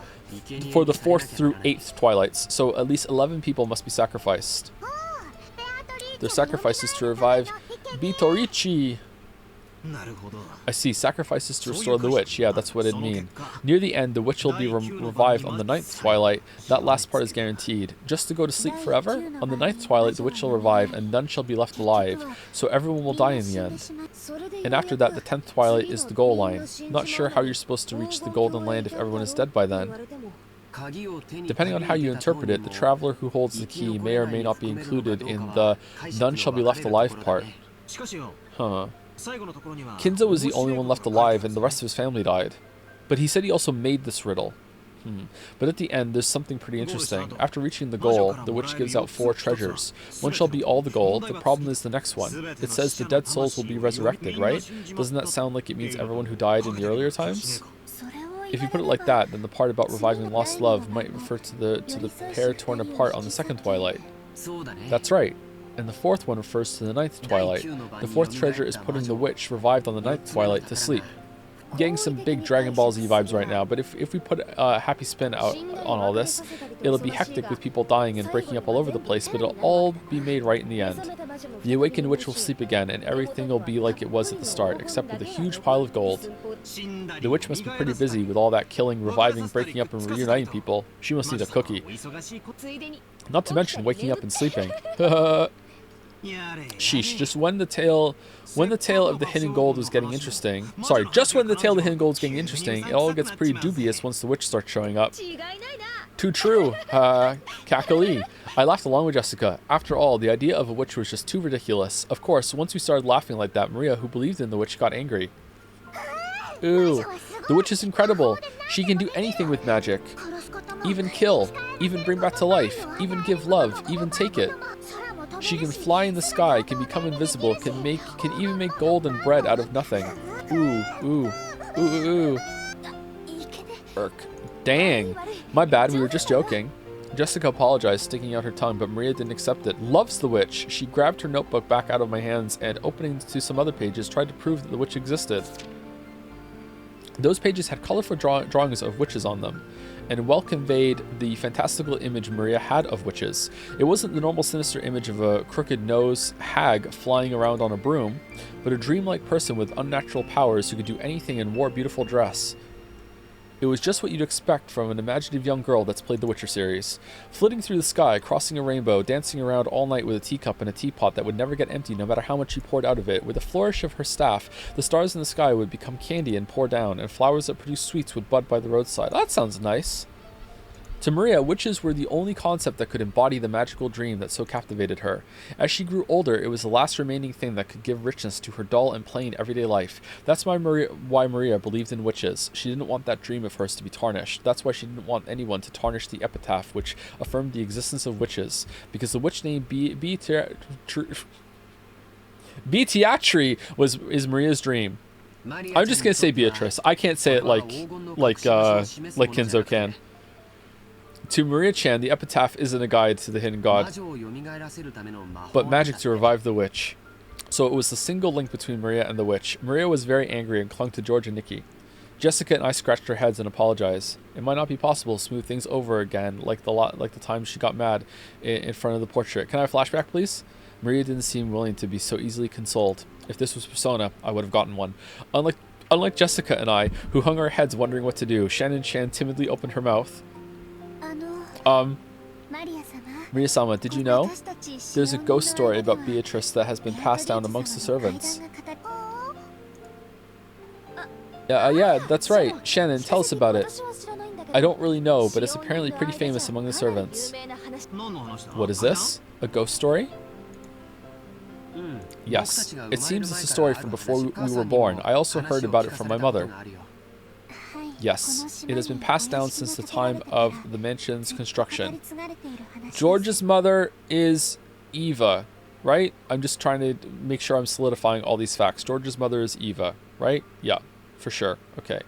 for the 4th through 8th twilights. So at least 11 people must be sacrificed. Their sacrifices to revive Bitorichi. I see. Sacrifices to restore the witch. Yeah, that's what it'd mean. Near the end, the witch will be revived on the 9th twilight. That last part is guaranteed. Just to go to sleep forever? On the 9th twilight, the witch will revive, and none shall be left alive. So everyone will die in the end. And after that, the 10th twilight is the goal line. Not sure how you're supposed to reach the Golden Land if everyone is dead by then. Depending on how you interpret it, the traveler who holds the key may or may not be included in the none shall be left alive part. Huh. Kinzo was the only one left alive and the rest of his family died. But he said he also made this riddle. But at the end, there's something pretty interesting. After reaching the goal, the witch gives out 4 treasures. One shall be all the gold. The problem is the next one. It says the dead souls will be resurrected, right? Doesn't that sound like it means everyone who died in the earlier times? If you put it like that, then the part about reviving lost love might refer to the pair torn apart on the 2nd twilight. That's right. And the 4th one refers to the 9th twilight. The 4th treasure is putting the witch, revived on the 9th twilight, to sleep. Getting some big Dragon Ball Z vibes right now, but if we put a happy spin out on all this, it'll be hectic with people dying and breaking up all over the place, but it'll all be made right in the end. The awakened witch will sleep again, and everything will be like it was at the start, except with a huge pile of gold. The witch must be pretty busy with all that killing, reviving, breaking up, and reuniting people. She must need a cookie. Not to mention waking up and sleeping. Sheesh, just when the tale of the hidden gold was getting interesting. Sorry, just when the tale of the hidden gold is getting interesting, it all gets pretty dubious once the witch starts showing up. Too true, Kakali. I laughed along with Jessica. After all, the idea of a witch was just too ridiculous. Of course, once we started laughing like that, Maria, who believed in the witch, got angry. Ooh, the witch is incredible. She can do anything with magic. Even kill, even bring back to life, even give love, even take it. She can fly in the sky, can become invisible, can even make gold and bread out of nothing. Ooh, ooh, ooh, ooh, ooh. Irk. Dang. My bad, we were just joking. Jessica apologized, sticking out her tongue, but Maria didn't accept it. Loves the witch. She grabbed her notebook back out of my hands and, opening to some other pages, tried to prove that the witch existed. Those pages had colorful drawings of witches on them, and well conveyed the fantastical image Maria had of witches. It wasn't the normal sinister image of a crooked-nosed hag flying around on a broom, but a dreamlike person with unnatural powers who could do anything and wore a beautiful dress. It was just what you'd expect from an imaginative young girl that's played the Witcher series. Flitting through the sky, crossing a rainbow, dancing around all night with a teacup and a teapot that would never get empty no matter how much she poured out of it. With a flourish of her staff, the stars in the sky would become candy and pour down, and flowers that produce sweets would bud by the roadside. That sounds nice. To Maria, witches were the only concept that could embody the magical dream that so captivated her. As she grew older, it was the last remaining thing that could give richness to her dull and plain everyday life. That's why Maria believed in witches. She didn't want that dream of hers to be tarnished. That's why she didn't want anyone to tarnish the epitaph which affirmed the existence of witches. Because the witch name Beatiatri is Maria's dream. I'm just gonna say Beatrice. I can't say it like Kinzo can. To Maria-chan, the epitaph isn't a guide to the hidden god, but magic to revive the witch. So it was the single link between Maria and the witch. Maria was very angry and clung to George and Nikki. Jessica and I scratched our heads and apologized. It might not be possible to smooth things over again, like the time she got mad in front of the portrait. Can I have a flashback, please? Maria didn't seem willing to be so easily consoled. If this was Persona, I would have gotten one. Unlike Jessica and I, who hung our heads wondering what to do, Shannon-chan timidly opened her mouth. Maria-sama, did you know? There's a ghost story about Beatrice that has been passed down amongst the servants. Yeah, that's right. Shannon, tell us about it. I don't really know, but it's apparently pretty famous among the servants. What is this? A ghost story? Yes. It seems it's a story from before we were born. I also heard about it from my mother. Yes, it has been passed down since the time of the mansion's construction. George's mother is Eva, right? I'm just trying to make sure I'm solidifying all these facts. George's mother is Eva. right? Yeah, for sure. Okay.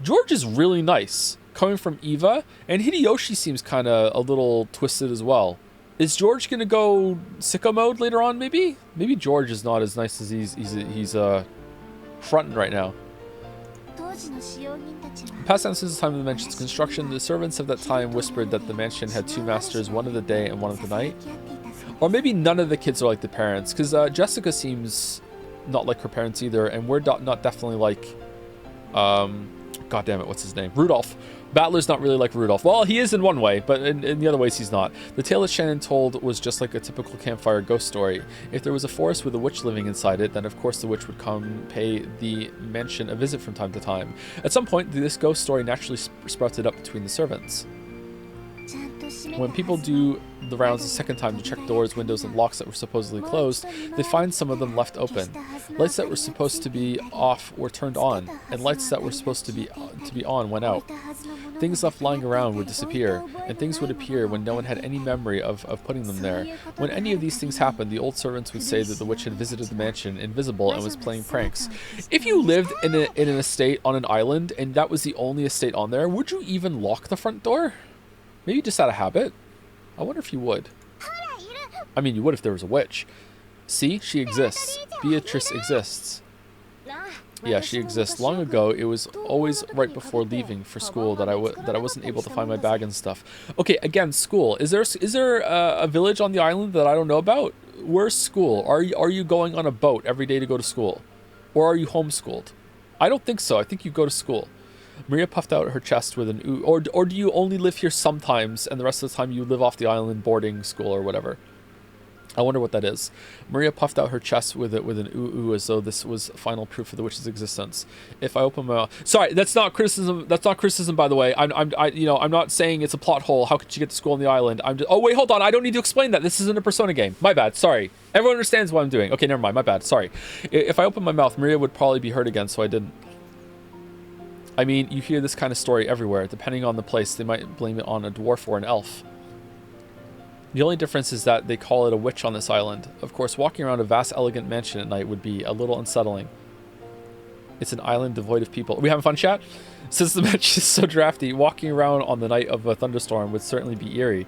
George is really nice, coming from Eva, and Hideyoshi seems kind of a little twisted as well. Is George gonna go sicko mode later on, maybe? Maybe George is not as nice as he's fronting right now. Past down since the time of the mansion's construction, the servants of that time whispered that the mansion had two masters, one of the day and one of the night. Or maybe none of the kids are like the parents, because Jessica seems not like her parents either, and we're not definitely like, God damn it, what's his name? Rudolph. Battler's not really like Rudolph. Well, he is in one way, but in the other ways he's not. The tale that Shannon told was just like a typical campfire ghost story. If there was a forest with a witch living inside it, then of course the witch would come pay the mansion a visit from time to time. At some point, this ghost story naturally sprouted up between the servants. When people do the rounds a second time to check doors, windows, and locks that were supposedly closed, they find some of them left open. Lights that were supposed to be off were turned on, and lights that were supposed to be on went out. Things left lying around would disappear, and things would appear when no one had any memory of putting them there. When any of these things happened, the old servants would say that the witch had visited the mansion invisible and was playing pranks. If you lived in an estate on an island, and that was the only estate on there, would you even lock the front door? Maybe just out of habit? I wonder if you would. I mean, you would if there was a witch. See? She exists. Beatrice exists. Yeah, she exists. Long ago, it was always right before leaving for school that I wasn't able to find my bag and stuff. Okay, again, school. Is there a village on the island that I don't know about? Where's school? Are you going on a boat every day to go to school? Or are you homeschooled? I don't think so. I think you go to school. Maria puffed out her chest with an ooh. Or do you only live here sometimes and the rest of the time you live off the island boarding school or whatever? I wonder what that is. Maria puffed out her chest with an ooh as though this was final proof of the witch's existence. If I open my mouth, sorry, that's not criticism. That's not criticism, by the way. I'm not saying it's a plot hole. How could you get to school on the island? Oh wait, hold on. I don't need to explain that. This isn't a Persona game. My bad. Sorry. Everyone understands what I'm doing. Okay, never mind. My bad. Sorry. If I opened my mouth, Maria would probably be hurt again, so I didn't. I mean, you hear this kind of story everywhere. Depending on the place, they might blame it on a dwarf or an elf. The only difference is that they call it a witch on this island. Of course, walking around a vast, elegant mansion at night would be a little unsettling. It's an island devoid of people. Are we having fun, chat? Since the mansion is so drafty, walking around on the night of a thunderstorm would certainly be eerie.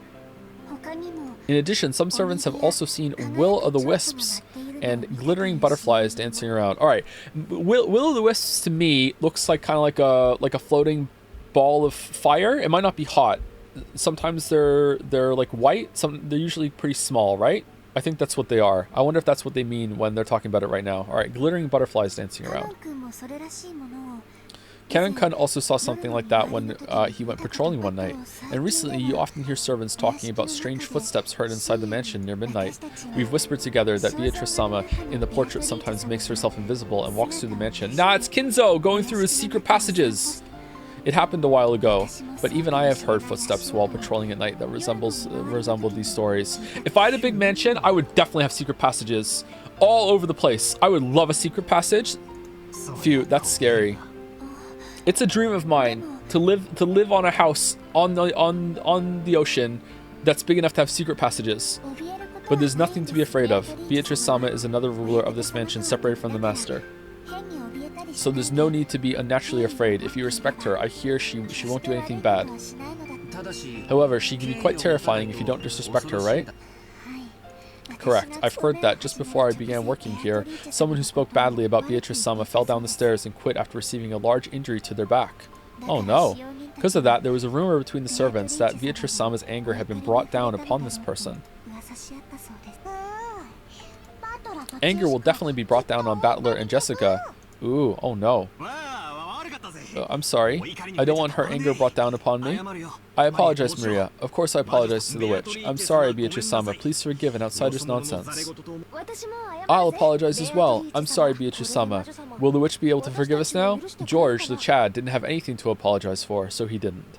In addition, some servants have also seen will-o'-the-wisps and glittering butterflies dancing around. All right, will-o'-the-wisps to me looks like kind of like a floating ball of fire. It might not be hot. Sometimes they're like white. They're usually pretty small, right? I think that's what they are. I wonder if that's what they mean when they're talking about it right now. All right, glittering butterflies dancing around. Canon-kun also saw something like that when he went patrolling one night. And recently, you often hear servants talking about strange footsteps heard inside the mansion near midnight. We've whispered together that Beatrice-sama in the portrait sometimes makes herself invisible and walks through the mansion. Nah, it's Kinzo going through his secret passages. It happened a while ago, but even I have heard footsteps while patrolling at night that resembled these stories. If I had a big mansion, I would definitely have secret passages all over the place. I would love a secret passage. Phew, that's scary. It's a dream of mine to live on a house on the ocean that's big enough to have secret passages. But there's nothing to be afraid of. Beatrice-sama is another ruler of this mansion separated from the master. So there's no need to be unnaturally afraid. If you respect her, I hear she won't do anything bad. However, she can be quite terrifying if you don't disrespect her, right? Correct. I've heard that just before I began working here, someone who spoke badly about Beatrice-sama fell down the stairs and quit after receiving a large injury to their back. Oh no. Because of that, there was a rumor between the servants that Beatrice-sama's anger had been brought down upon this person. Anger will definitely be brought down on Battler and Jessica. Ooh, oh no. I'm sorry. I don't want her anger brought down upon me. I apologize, Maria. Of course I apologize to the witch. I'm sorry, Beatrice-sama. Please forgive an outsider's nonsense. I'll apologize as well. I'm sorry, Beatrice-sama. Will the witch be able to forgive us now? George, the Chad, didn't have anything to apologize for, so he didn't.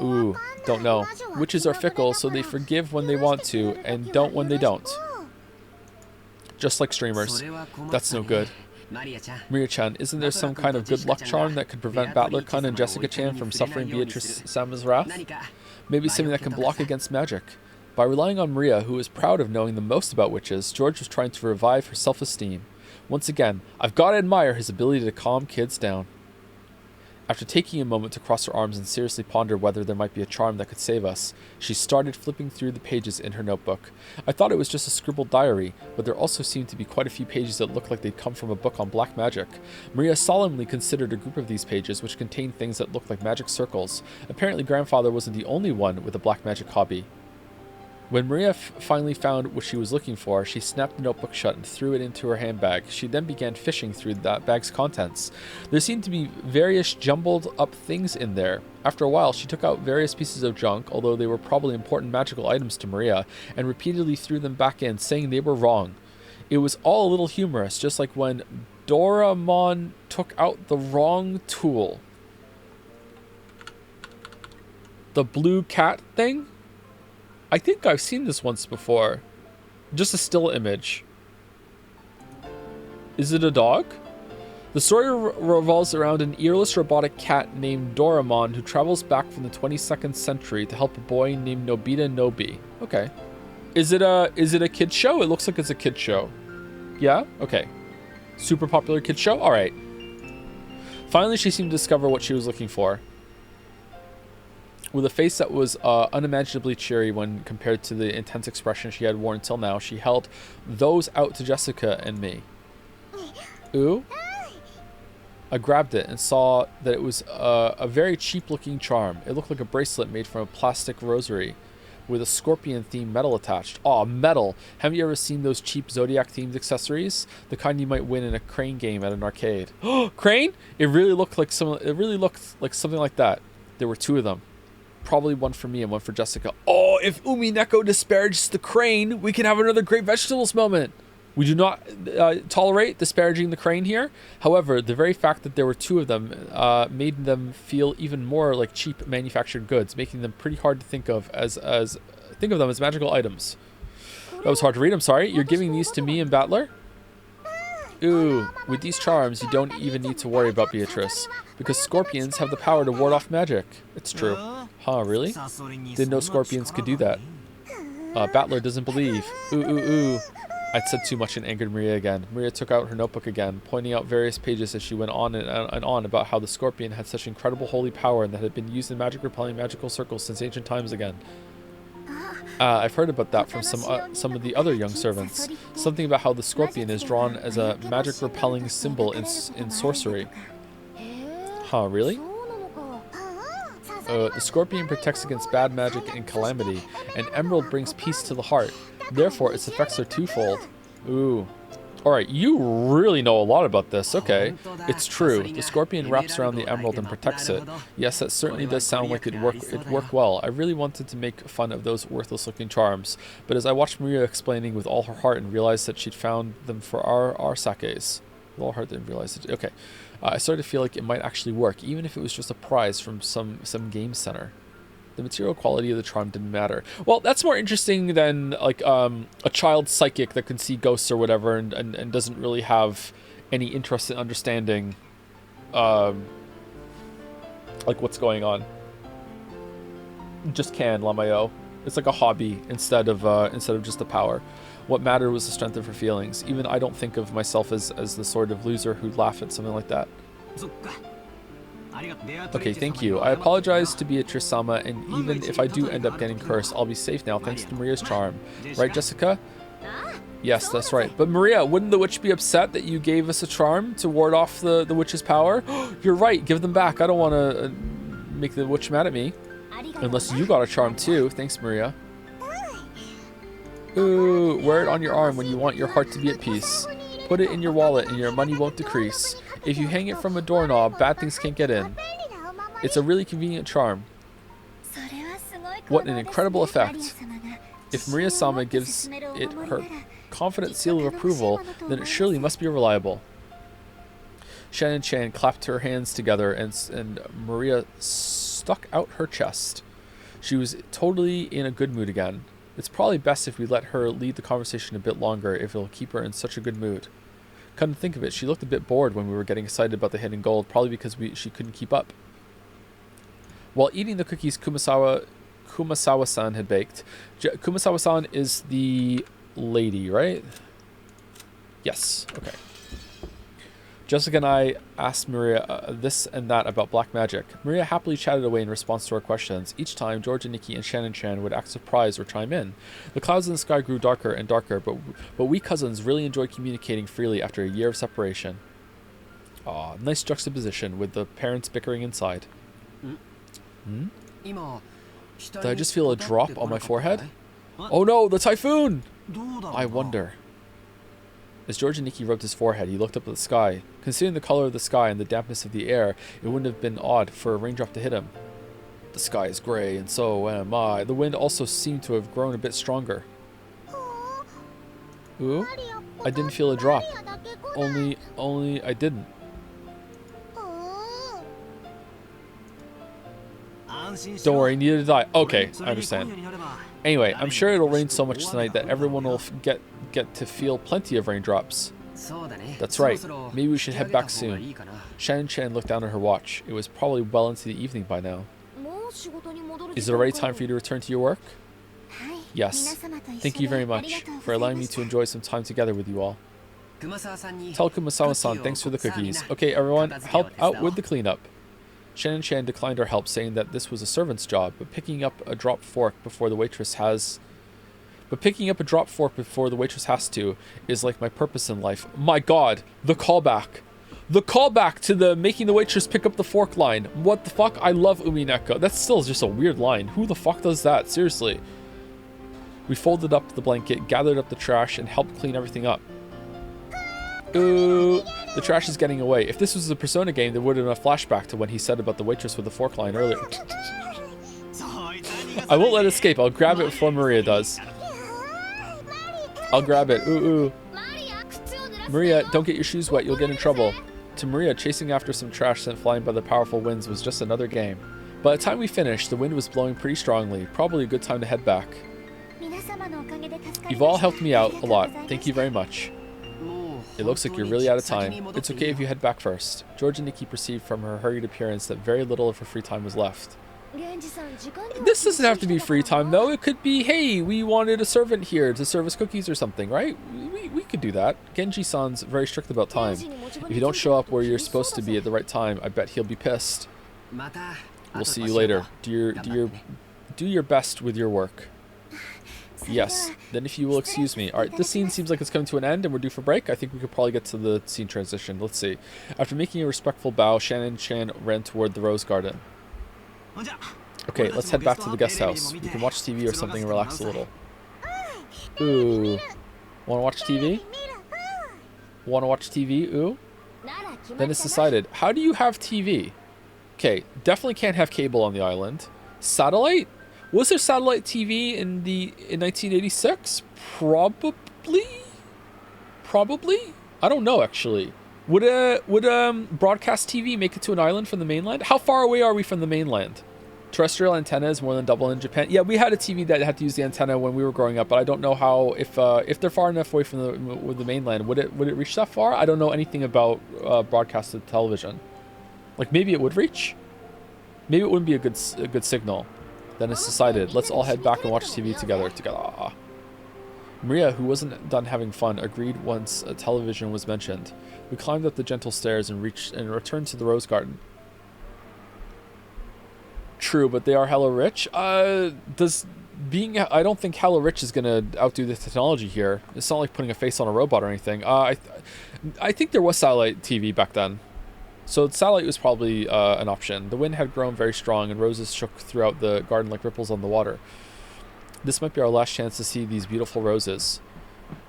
Ooh, don't know. Witches are fickle, so they forgive when they want to, and don't when they don't. Just like streamers. That's no good. Maria-chan, isn't there some kind of good luck charm that could prevent Battler-kun and Jessica-chan from suffering Beatrice-sama's wrath? Maybe something that can block against magic. By relying on Maria, who is proud of knowing the most about witches, George was trying to revive her self-esteem. Once again, I've got to admire his ability to calm kids down. After taking a moment to cross her arms and seriously ponder whether there might be a charm that could save us, she started flipping through the pages in her notebook. I thought it was just a scribbled diary, but there also seemed to be quite a few pages that looked like they'd come from a book on black magic. Maria solemnly considered a group of these pages, which contained things that looked like magic circles. Apparently, grandfather wasn't the only one with a black magic hobby. When Maria finally found what she was looking for, she snapped the notebook shut and threw it into her handbag. She then began fishing through that bag's contents. There seemed to be various jumbled up things in there. After a while, she took out various pieces of junk, although they were probably important magical items to Maria, and repeatedly threw them back in, saying they were wrong. It was all a little humorous, just like when Doraemon took out the wrong tool. The blue cat thing? I think I've seen this once before. Just a still image. Is it a dog? The story revolves around an earless robotic cat named Doraemon who travels back from the 22nd century to help a boy named Nobita Nobi. Okay. Is it a kid's show? It looks like it's a kid's show. Yeah? Okay. Super popular kid's show? Alright. Finally, she seemed to discover what she was looking for. With a face that was unimaginably cheery when compared to the intense expression she had worn until now, she held those out to Jessica and me. Ooh. I grabbed it and saw that it was a very cheap-looking charm. It looked like a bracelet made from a plastic rosary with a scorpion-themed medal attached. Aw, metal! Have you ever seen those cheap Zodiac-themed accessories? The kind you might win in a Crane game at an arcade. Crane? It really looked like something like that. There were two of them. Probably one for me and one for Jessica. Oh, if Umineko disparages the crane, we can have another great vegetables moment. We do not tolerate disparaging the crane here. However, the very fact that there were two of them made them feel even more like cheap manufactured goods, making them pretty hard to think of think of them as magical items. That was hard to read. I'm sorry. You're giving these to me and Battler? Ooh, with these charms, you don't even need to worry about Beatrice, because scorpions have the power to ward off magic. It's true. Huh, really? Didn't know scorpions could do that. Battler doesn't believe. Ooh. I'd said too much and angered Maria again. Maria took out her notebook again, pointing out various pages as she went on and on about how the scorpion had such incredible holy power and that had been used in magic repelling magical circles since ancient times again. I've heard about that from some of the other young servants. Something about how the scorpion is drawn as a magic repelling symbol in sorcery. Huh, really? The scorpion protects against bad magic and calamity, and emerald brings peace to the heart. Therefore, its effects are twofold. Ooh. Alright, you really know a lot about this. Okay. It's true. The scorpion wraps around the emerald and protects it. Yes, that certainly does sound like it'd work well. I really wanted to make fun of those worthless looking charms, but as I watched Maria explaining with all her heart and realized that she'd found them for our sakes. With all her heart, didn't realize it. Okay. I started to feel like it might actually work, even if it was just a prize from some game center. The material quality of the charm didn't matter. Well, that's more interesting than like a child psychic that can see ghosts or whatever and doesn't really have any interest in understanding like what's going on. Just can Lamayo. It's like a hobby instead of just the power. What mattered was the strength of her feelings. Even I don't think of myself as the sort of loser who'd laugh at something like that. Okay, thank you. I apologize to Beatrice-sama, and even if I do end up getting cursed, I'll be safe now thanks to Maria's charm. Right, Jessica? Yes, that's right. But Maria, wouldn't the witch be upset that you gave us a charm to ward off the witch's power? You're right, give them back. I don't want to make the witch mad at me. Unless you got a charm too. Thanks, Maria. Ooh, wear it on your arm when you want your heart to be at peace. Put it in your wallet and your money won't decrease. If you hang it from a doorknob, bad things can't get in. It's a really convenient charm. What an incredible effect. If Maria-sama gives it her confident seal of approval, then it surely must be reliable. Shen and Chan clapped her hands together and Maria stuck out her chest. She was totally in a good mood again. It's probably best if we let her lead the conversation a bit longer if it'll keep her in such a good mood. Come to think of it, she looked a bit bored when we were getting excited about the hidden gold, probably because she couldn't keep up. While eating the cookies Kumasawa-san had baked, Kumasawa-san is the lady, right? Yes, okay. Jessica and I asked Maria this and that about black magic. Maria happily chatted away in response to our questions. Each time, George and Nikki and Shannon Chan would act surprised or chime in. The clouds in the sky grew darker and darker, but we cousins really enjoyed communicating freely after a year of separation. Aw, nice juxtaposition with the parents bickering inside. Did I just feel a drop on my forehead? Oh no, the typhoon! I wonder. As George and Nikki rubbed his forehead, he looked up at the sky. Considering the color of the sky and the dampness of the air, it wouldn't have been odd for a raindrop to hit him. The sky is gray, and so am I. The wind also seemed to have grown a bit stronger. Ooh, I didn't feel a drop. Only I didn't. Don't worry, neither did I. Okay, I understand. Anyway, I'm sure it'll rain so much tonight that everyone will get to feel plenty of raindrops. That's right. Maybe we should head back soon. Shannon Chan looked down at her watch. It was probably well into the evening by now. Is it already time for you to return to your work? Yes. Thank you very much for allowing me to enjoy some time together with you all. Tell Kumasawa-san thanks for the cookies. Okay, everyone, help out with the cleanup. Shannon Chan declined our help, saying that this was a servant's job, but picking up a dropped fork before the waitress has to is like my purpose in life. My god, the callback. The callback to the making the waitress pick up the fork line. What the fuck? I love Umineko. That's still just a weird line. Who the fuck does that? Seriously. We folded up the blanket, gathered up the trash, and helped clean everything up. Ooh, the trash is getting away. If this was a Persona game, there would have been a flashback to when he said about the waitress with the fork line earlier. I won't let it escape. I'll grab it before Maria does. I'll grab it. Ooh. Maria, don't get your shoes wet. You'll get in trouble. To Maria, chasing after some trash sent flying by the powerful winds was just another game. By the time we finished, the wind was blowing pretty strongly. Probably a good time to head back. You've all helped me out a lot. Thank you very much. It looks like you're really out of time. It's okay if you head back first. George and Nikki perceived from her hurried appearance that very little of her free time was left. This doesn't have to be free time, though. It could be, hey, we wanted a servant here to serve us cookies or something, right? We could do that. Genji-san's very strict about time. If you don't show up where you're supposed to be at the right time, I bet he'll be pissed. We'll see you later. Do your best with your work. Yes, then if you will excuse me. Alright, this scene seems like it's coming to an end and we're due for break. I think we could probably get to the scene transition. Let's see. After making a respectful bow, Shannon Chan ran toward the rose garden. Okay, let's head back to the guest house. We can watch TV or something and relax a little. Ooh. Wanna watch TV? Wanna watch TV? Ooh. Then it's decided. How do you have TV? Okay, definitely can't have cable on the island. Satellite? Was there satellite TV in 1986? Probably. I don't know actually. Would broadcast TV make it to an island from the mainland? How far away are we from the mainland? Terrestrial antenna is more than double in Japan. Yeah, we had a TV that had to use the antenna when we were growing up, but I don't know how if they're far enough away from the mainland, would it reach that far? I don't know anything about broadcasted television. Like maybe it would reach. Maybe it wouldn't be a good signal. Then it's decided, let's all head back and watch TV together. Maria, who wasn't done having fun, agreed once a television was mentioned. We climbed up the gentle stairs and returned to the rose garden. True, but they are hella rich. I don't think hella rich is gonna outdo the technology here. It's not like putting a face on a robot or anything. I think there was satellite TV back then. So satellite was probably an option. The wind had grown very strong and roses shook throughout the garden like ripples on the water. This might be our last chance to see these beautiful roses.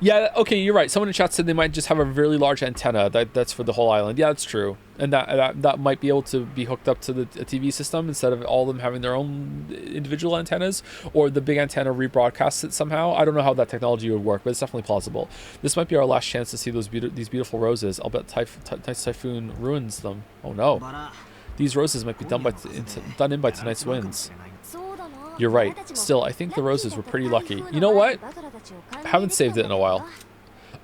Yeah, okay, you're right. Someone in chat said they might just have a really large antenna. That's for the whole island. Yeah, that's true. And that might be able to be hooked up to the TV system instead of all of them having their own individual antennas, or the big antenna rebroadcasts it somehow. I don't know how that technology would work, but it's definitely plausible. This might be our last chance to see these beautiful roses. I'll bet Typhoon ruins them. Oh no. These roses might be done in by tonight's winds. You're right. Still, I think the roses were pretty lucky. You know what? I haven't saved it in a while.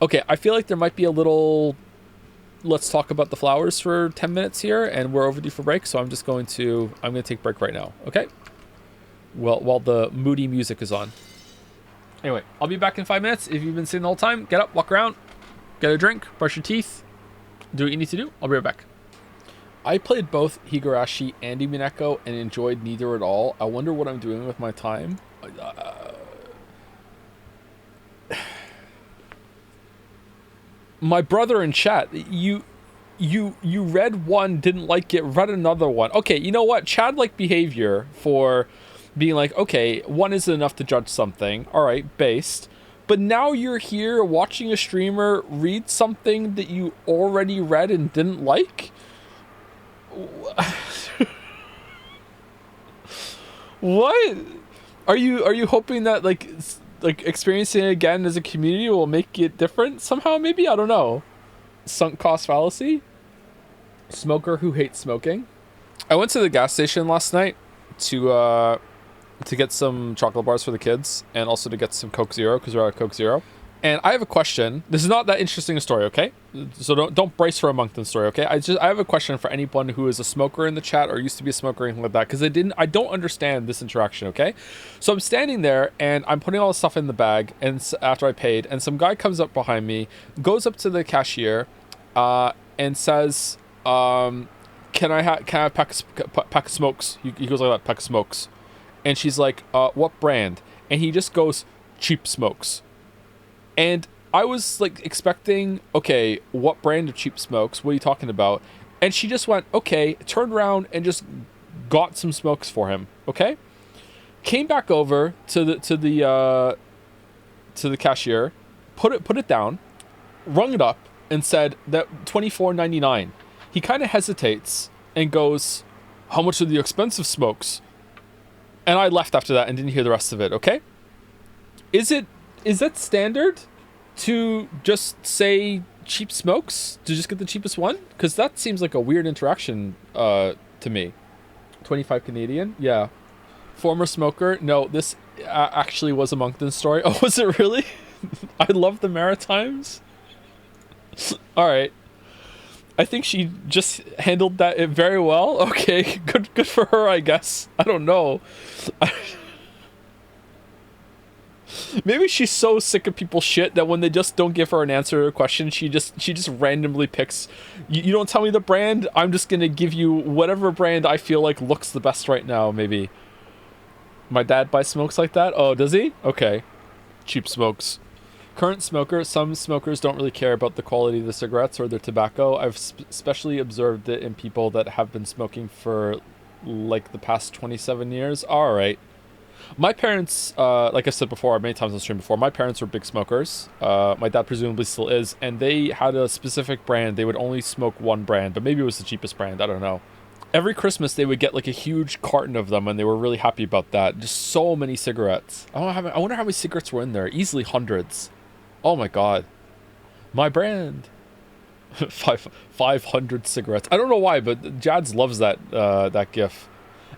Okay, I feel like there might be a little... Let's talk about the flowers for 10 minutes here, and we're overdue for break, so I'm going to take break right now, okay? Well, while the moody music is on. Anyway, I'll be back in 5 minutes. If you've been sitting the whole time, get up, walk around, get a drink, brush your teeth, Do what you need to do. I'll be right back. I played both Higurashi and Umineko and enjoyed neither at all. I wonder what I'm doing with my time. My brother in chat, you read one, didn't like it, read another one. Okay, you know what? Chad-like behavior for being like, okay, one isn't enough to judge something. All right, based. But now you're here watching a streamer read something that you already read and didn't like? What? Are you hoping that like experiencing it again as a community will make it different somehow? Maybe, I don't know. Sunk cost fallacy. Smoker who hates smoking. I went to the gas station last night to get some chocolate bars for the kids and also to get some Coke Zero because we're out of Coke Zero. And I have a question. This is not that interesting a story, okay? So don't brace for a Moncton story, okay? I have a question for anyone who is a smoker in the chat or used to be a smoker or anything like that, because I don't understand this interaction, okay? So I'm standing there and I'm putting all the stuff in the bag, and after I paid, and some guy comes up behind me, goes up to the cashier, and says, "Can I have a pack of smokes?" He goes like that, pack of smokes, and she's like, "What brand?" And he just goes, "Cheap smokes." And I was like expecting, okay, what brand of cheap smokes? What are you talking about? And she just went, okay, turned around and just got some smokes for him. Okay, came back over to the cashier, put it down, rung it up, and said that $24.99. He kind of hesitates and goes, "How much are the expensive smokes?" And I left after that and didn't hear the rest of it. Okay, is that standard to just say cheap smokes, to just get the cheapest one? Because that seems like a weird interaction to me. 25 Canadian? Yeah. Former smoker? No, this actually was a Moncton story. Oh, was it really? I love the Maritimes. All right. I think she just handled that very well. Okay, good for her, I guess. I don't know. Maybe she's so sick of people's shit that when they just don't give her an answer to a question, she just randomly picks. You don't tell me the brand, I'm just gonna give you whatever brand I feel like looks the best right now. Maybe. My dad buys smokes like that. Oh, does he? Okay. Cheap smokes. Current smoker. Some smokers don't really care about the quality of the cigarettes or their tobacco. I've especially observed it in people that have been smoking for like the past 27 years. All right. My parents, like I said before, many times on stream before, my parents were big smokers. My dad presumably still is, and they had a specific brand. They would only smoke one brand, but maybe it was the cheapest brand. I don't know. Every Christmas, they would get like a huge carton of them, and they were really happy about that. Just so many cigarettes. I wonder how many cigarettes were in there. Easily hundreds. Oh my god. My brand. 500 cigarettes. I don't know why, but Jads loves that gif.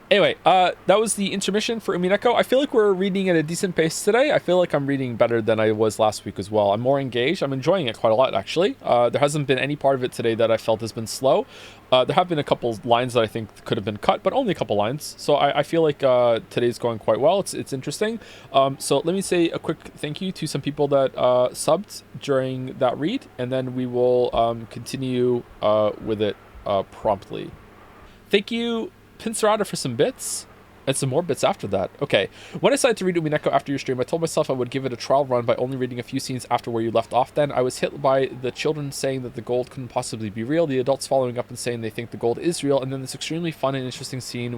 Anyway, that was the intermission for Umineko. I feel like we're reading at a decent pace today. I feel like I'm reading better than I was last week as well. I'm more engaged. I'm enjoying it quite a lot, actually. There hasn't been any part of it today that I felt has been slow. There have been a couple lines that I think could have been cut, but only a couple lines. So I feel like today's going quite well. It's interesting. So let me say a quick thank you to some people that subbed during that read, and then we will continue with it promptly. Thank you, Pincerata, for some bits, and some more bits after that. Okay, when I decided to read Umineko after your stream, I told myself I would give it a trial run by only reading a few scenes after where you left off. Then I was hit by the children saying that the gold couldn't possibly be real, the adults following up and saying they think the gold is real, and then this extremely fun and interesting scene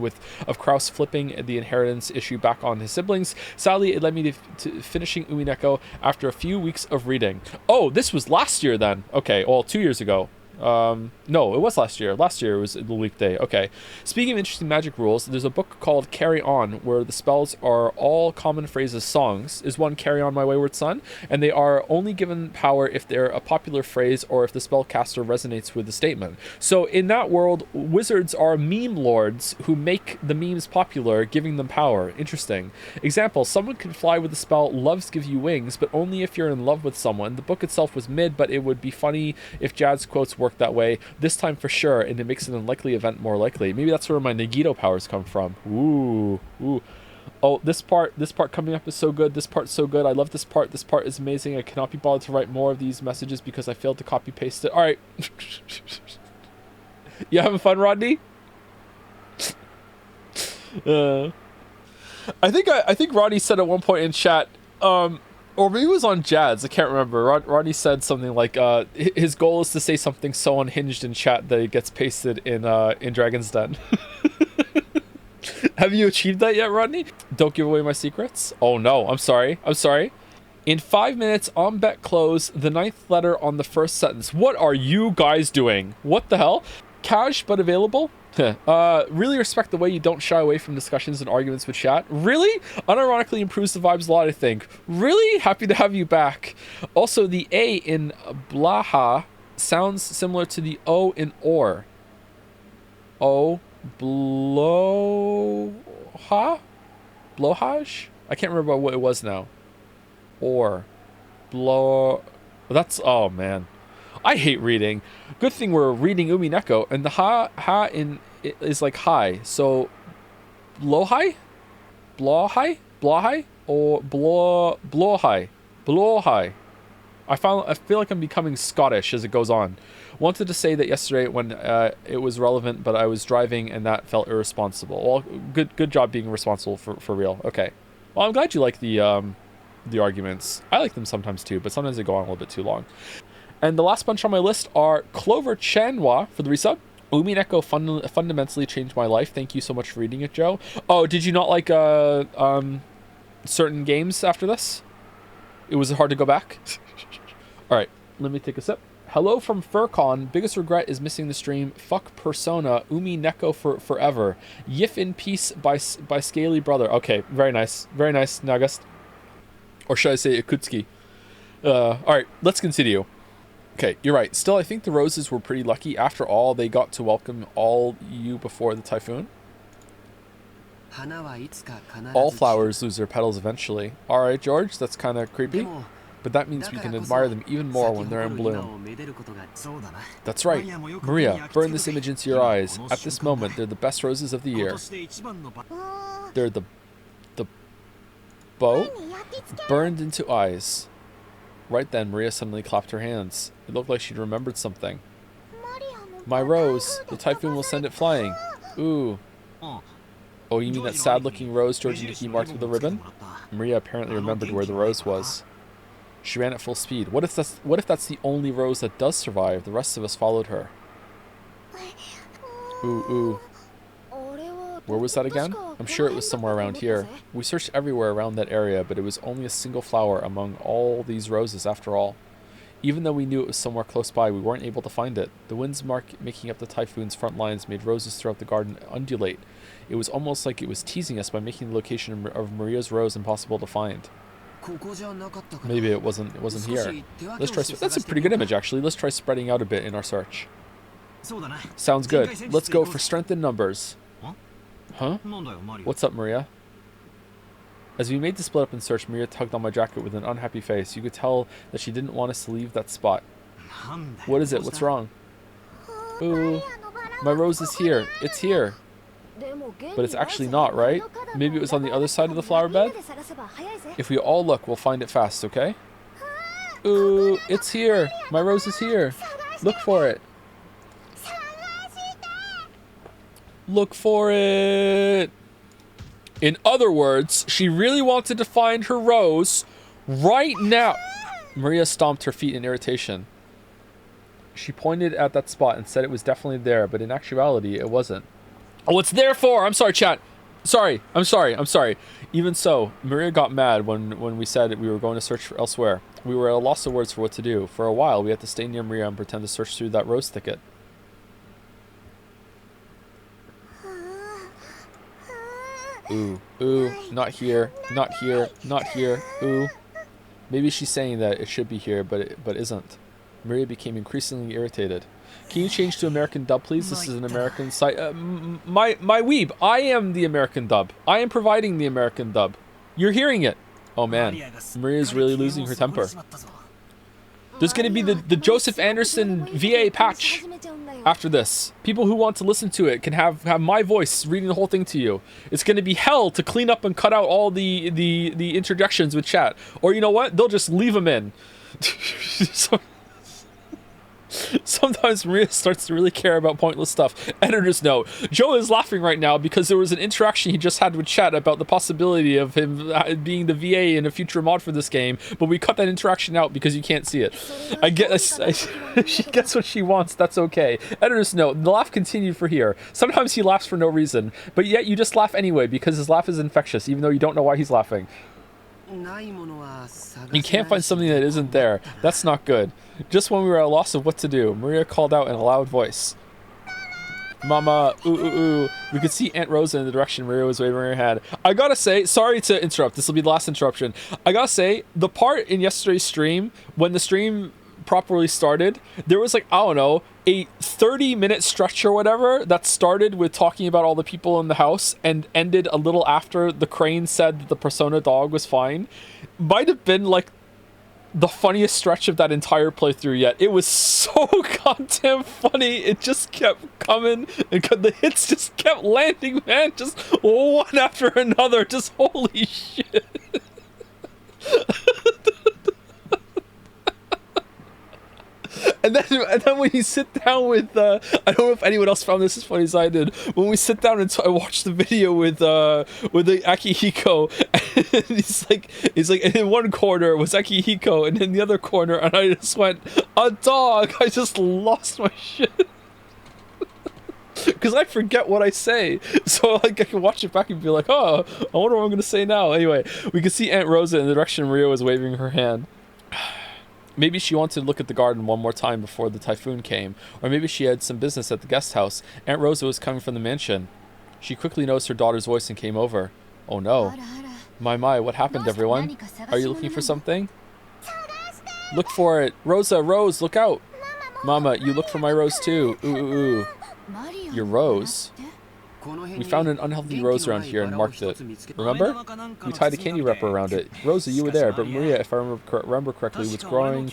of Kraus flipping the inheritance issue back on his siblings. Sadly, it led me to finishing Umineko after a few weeks of reading. Oh, this was last year then. Okay, well, 2 years ago. No, it was last year. Last year was the leap day. Okay. Speaking of interesting magic rules, there's a book called Carry On, where the spells are all common phrases songs. Is one Carry On My Wayward Son? And they are only given power if they're a popular phrase or if the spellcaster resonates with the statement. So in that world, wizards are meme lords who make the memes popular, giving them power. Interesting. Example, someone can fly with the spell Loves Give You Wings, but only if you're in love with someone. The book itself was mid, but it would be funny if Jad's quotes work that way this time for sure, and it makes an unlikely event more likely. Maybe that's where my Nagito powers come from. Ooh. Oh, this part coming up is so good. This part's so good. I love this part. This part is amazing. I cannot be bothered to write more of these messages because I failed to copy paste it. All right. You having fun, Rodney? I think Rodney said at one point in chat, or maybe it was on Jad's, I can't remember. Rodney said something like, his goal is to say something so unhinged in chat that it gets pasted in Dragon's Den. Have you achieved that yet, Rodney? Don't give away my secrets? Oh no, I'm sorry. In 5 minutes, on bet close, the 9th letter on the first sentence. What are you guys doing? What the hell? Cash but available? Really respect the way you don't shy away from discussions and arguments with chat. Really? Unironically improves the vibes a lot, I think. Really? Happy to have you back. Also, the A in blaha sounds similar to the O in or. O. Blowhaj? I can't remember what it was now. Or. Blow. That's. Oh, man. I hate reading. Good thing we're reading Umineko, and the ha in is like high. So, blowhai, or blowhai. I feel like I'm becoming Scottish as it goes on. Wanted to say that yesterday when it was relevant, but I was driving and that felt irresponsible. Well, good job being responsible for real. Okay. Well, I'm glad you like the arguments. I like them sometimes too, but sometimes they go on a little bit too long. And the last bunch on my list are Clover Chanwa for the resub. Umineko fundamentally changed my life. Thank you so much for reading it, Joe. Oh, did you not like certain games after this? It was hard to go back? All right, let me take a sip. Hello from Furcon. Biggest regret is missing the stream. Fuck Persona. Umineko for forever. Yif in peace by Scaly Brother. Okay, very nice. Very nice, Nagast. Or should I say Ikutsuki? All right, let's continue. Okay, you're right. Still, I think the roses were pretty lucky. After all, they got to welcome all you before the typhoon. All flowers lose their petals eventually. All right, George, that's kind of creepy. But that means we can admire them even more when they're in bloom. That's right. Maria, burn this image into your eyes. At this moment, they're the best roses of the year. They're the bow burned into eyes. Right then, Maria suddenly clapped her hands. It looked like she'd remembered something. My rose. The typhoon will send it flying. Ooh. Oh, you mean that sad-looking rose George and Nikki marked with a ribbon? Maria apparently remembered where the rose was. She ran at full speed. What if that's the only rose that does survive? The rest of us followed her. Ooh. Where was that again? I'm sure it was somewhere around here. We searched everywhere around that area, but it was only a single flower among all these roses after all. Even though we knew it was somewhere close by, we weren't able to find it. The winds making up the typhoon's front lines made roses throughout the garden undulate. It was almost like it was teasing us by making the location of Maria's rose impossible to find. Maybe it wasn't here. Let's try. That's a pretty good image, actually. Let's try spreading out a bit in our search. Sounds good. Let's go for strength in numbers. Huh? What's up, Maria? As we made the split up and search, Maria tugged on my jacket with an unhappy face. You could tell that she didn't want us to leave that spot. What is it? What's wrong? Ooh, my rose is here. It's here. But it's actually not, right? Maybe it was on the other side of the flower bed? If we all look, we'll find it fast, okay? Ooh, it's here. My rose is here. Look for it. Look for it. In other words, she really wanted to find her rose right now. Maria stomped her feet in irritation. She pointed at that spot and said it was definitely there, but in actuality, it wasn't. Oh, it's there for? I'm sorry, chat. I'm sorry. Even so, Maria got mad when we said we were going to search for elsewhere. We were at a loss of words for what to do. For a while, we had to stay near Maria and pretend to search through that rose thicket. Ooh, not here, ooh. Maybe she's saying that it should be here, but isn't. Maria became increasingly irritated. Can you change to American dub, please? This is an American site. My weeb, I am the American dub. I am providing the American dub. You're hearing it. Oh man, Maria's really losing her temper. There's going to be the Joseph Anderson VA patch. after this. People who want to listen to it can have my voice reading the whole thing to you. It's going to be hell to clean up and cut out all the introductions with chat. Or you know what? They'll just leave them in. So, sometimes Maria starts to really care about pointless stuff. Editor's note. Joe is laughing right now because there was an interaction he just had with chat about the possibility of him being the VA in a future mod for this game, but we cut that interaction out because you can't see it. I guess she gets what she wants. That's okay. Editor's note. The laugh continued for here. Sometimes he laughs for no reason, but yet you just laugh anyway because his laugh is infectious, even though you don't know why he's laughing. You can't find something that isn't there. That's not good. Just when we were at a loss of what to do, Maria called out in a loud voice. Mama, ooh, ooh, ooh. We could see Aunt Rosa in the direction Maria was waving her hand. I gotta say, sorry to interrupt. This will be the last interruption. I gotta say, the part in yesterday's stream, when the stream properly started, there was like, I don't know, a 30-minute stretch or whatever that started with talking about all the people in the house and ended a little after the crane said that the Persona dog was fine. Might have been like the funniest stretch of that entire playthrough yet. It was so goddamn funny. It just kept coming and the hits just kept landing, man. Just one after another. Just holy shit. And then when you sit down with, I don't know if anyone else found this as funny as I did. When we sit down and watch the video with the Akihiko, and he's like, in one corner was Akihiko, and in the other corner, and I just went, a dog. I just lost my shit. Because I forget what I say, so like I can watch it back and be like, oh, I wonder what I'm gonna say now. Anyway, we can see Aunt Rosa in the direction Maria was waving her hand. Maybe she wanted to look at the garden one more time before the typhoon came, or maybe she had some business at the guest house. Aunt Rosa was coming from the mansion. She quickly noticed her daughter's voice and came over. Oh no. My, what happened, everyone? Are you looking for something? Look for it. Rosa, Rose, look out. Mama, you look for my rose too. Ooh, ooh, ooh. Your rose? We found an unhealthy rose around here and marked it. Remember? We tied a candy wrapper around it. Rosa, you were there, but Maria, if I remember correctly, was growing...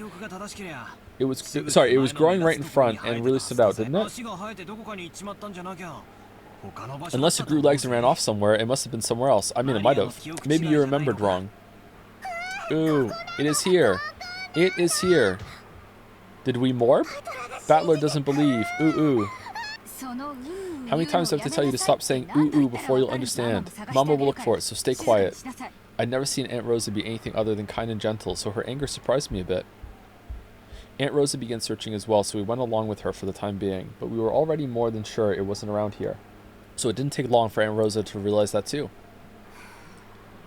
It was growing right in front and really stood out, didn't it? Unless it grew legs and ran off somewhere, it must have been somewhere else. I mean, it might have. Maybe you remembered wrong. Ooh, it is here. It is here. Did we morph? Battler doesn't believe. Ooh, ooh. How many times do I have to tell you to stop saying ooh ooh before you'll understand? Mama will look for it, so stay quiet. I'd never seen Aunt Rosa be anything other than kind and gentle, so her anger surprised me a bit. Aunt Rosa began searching as well, so we went along with her for the time being, but we were already more than sure it wasn't around here. So it didn't take long for Aunt Rosa to realize that too.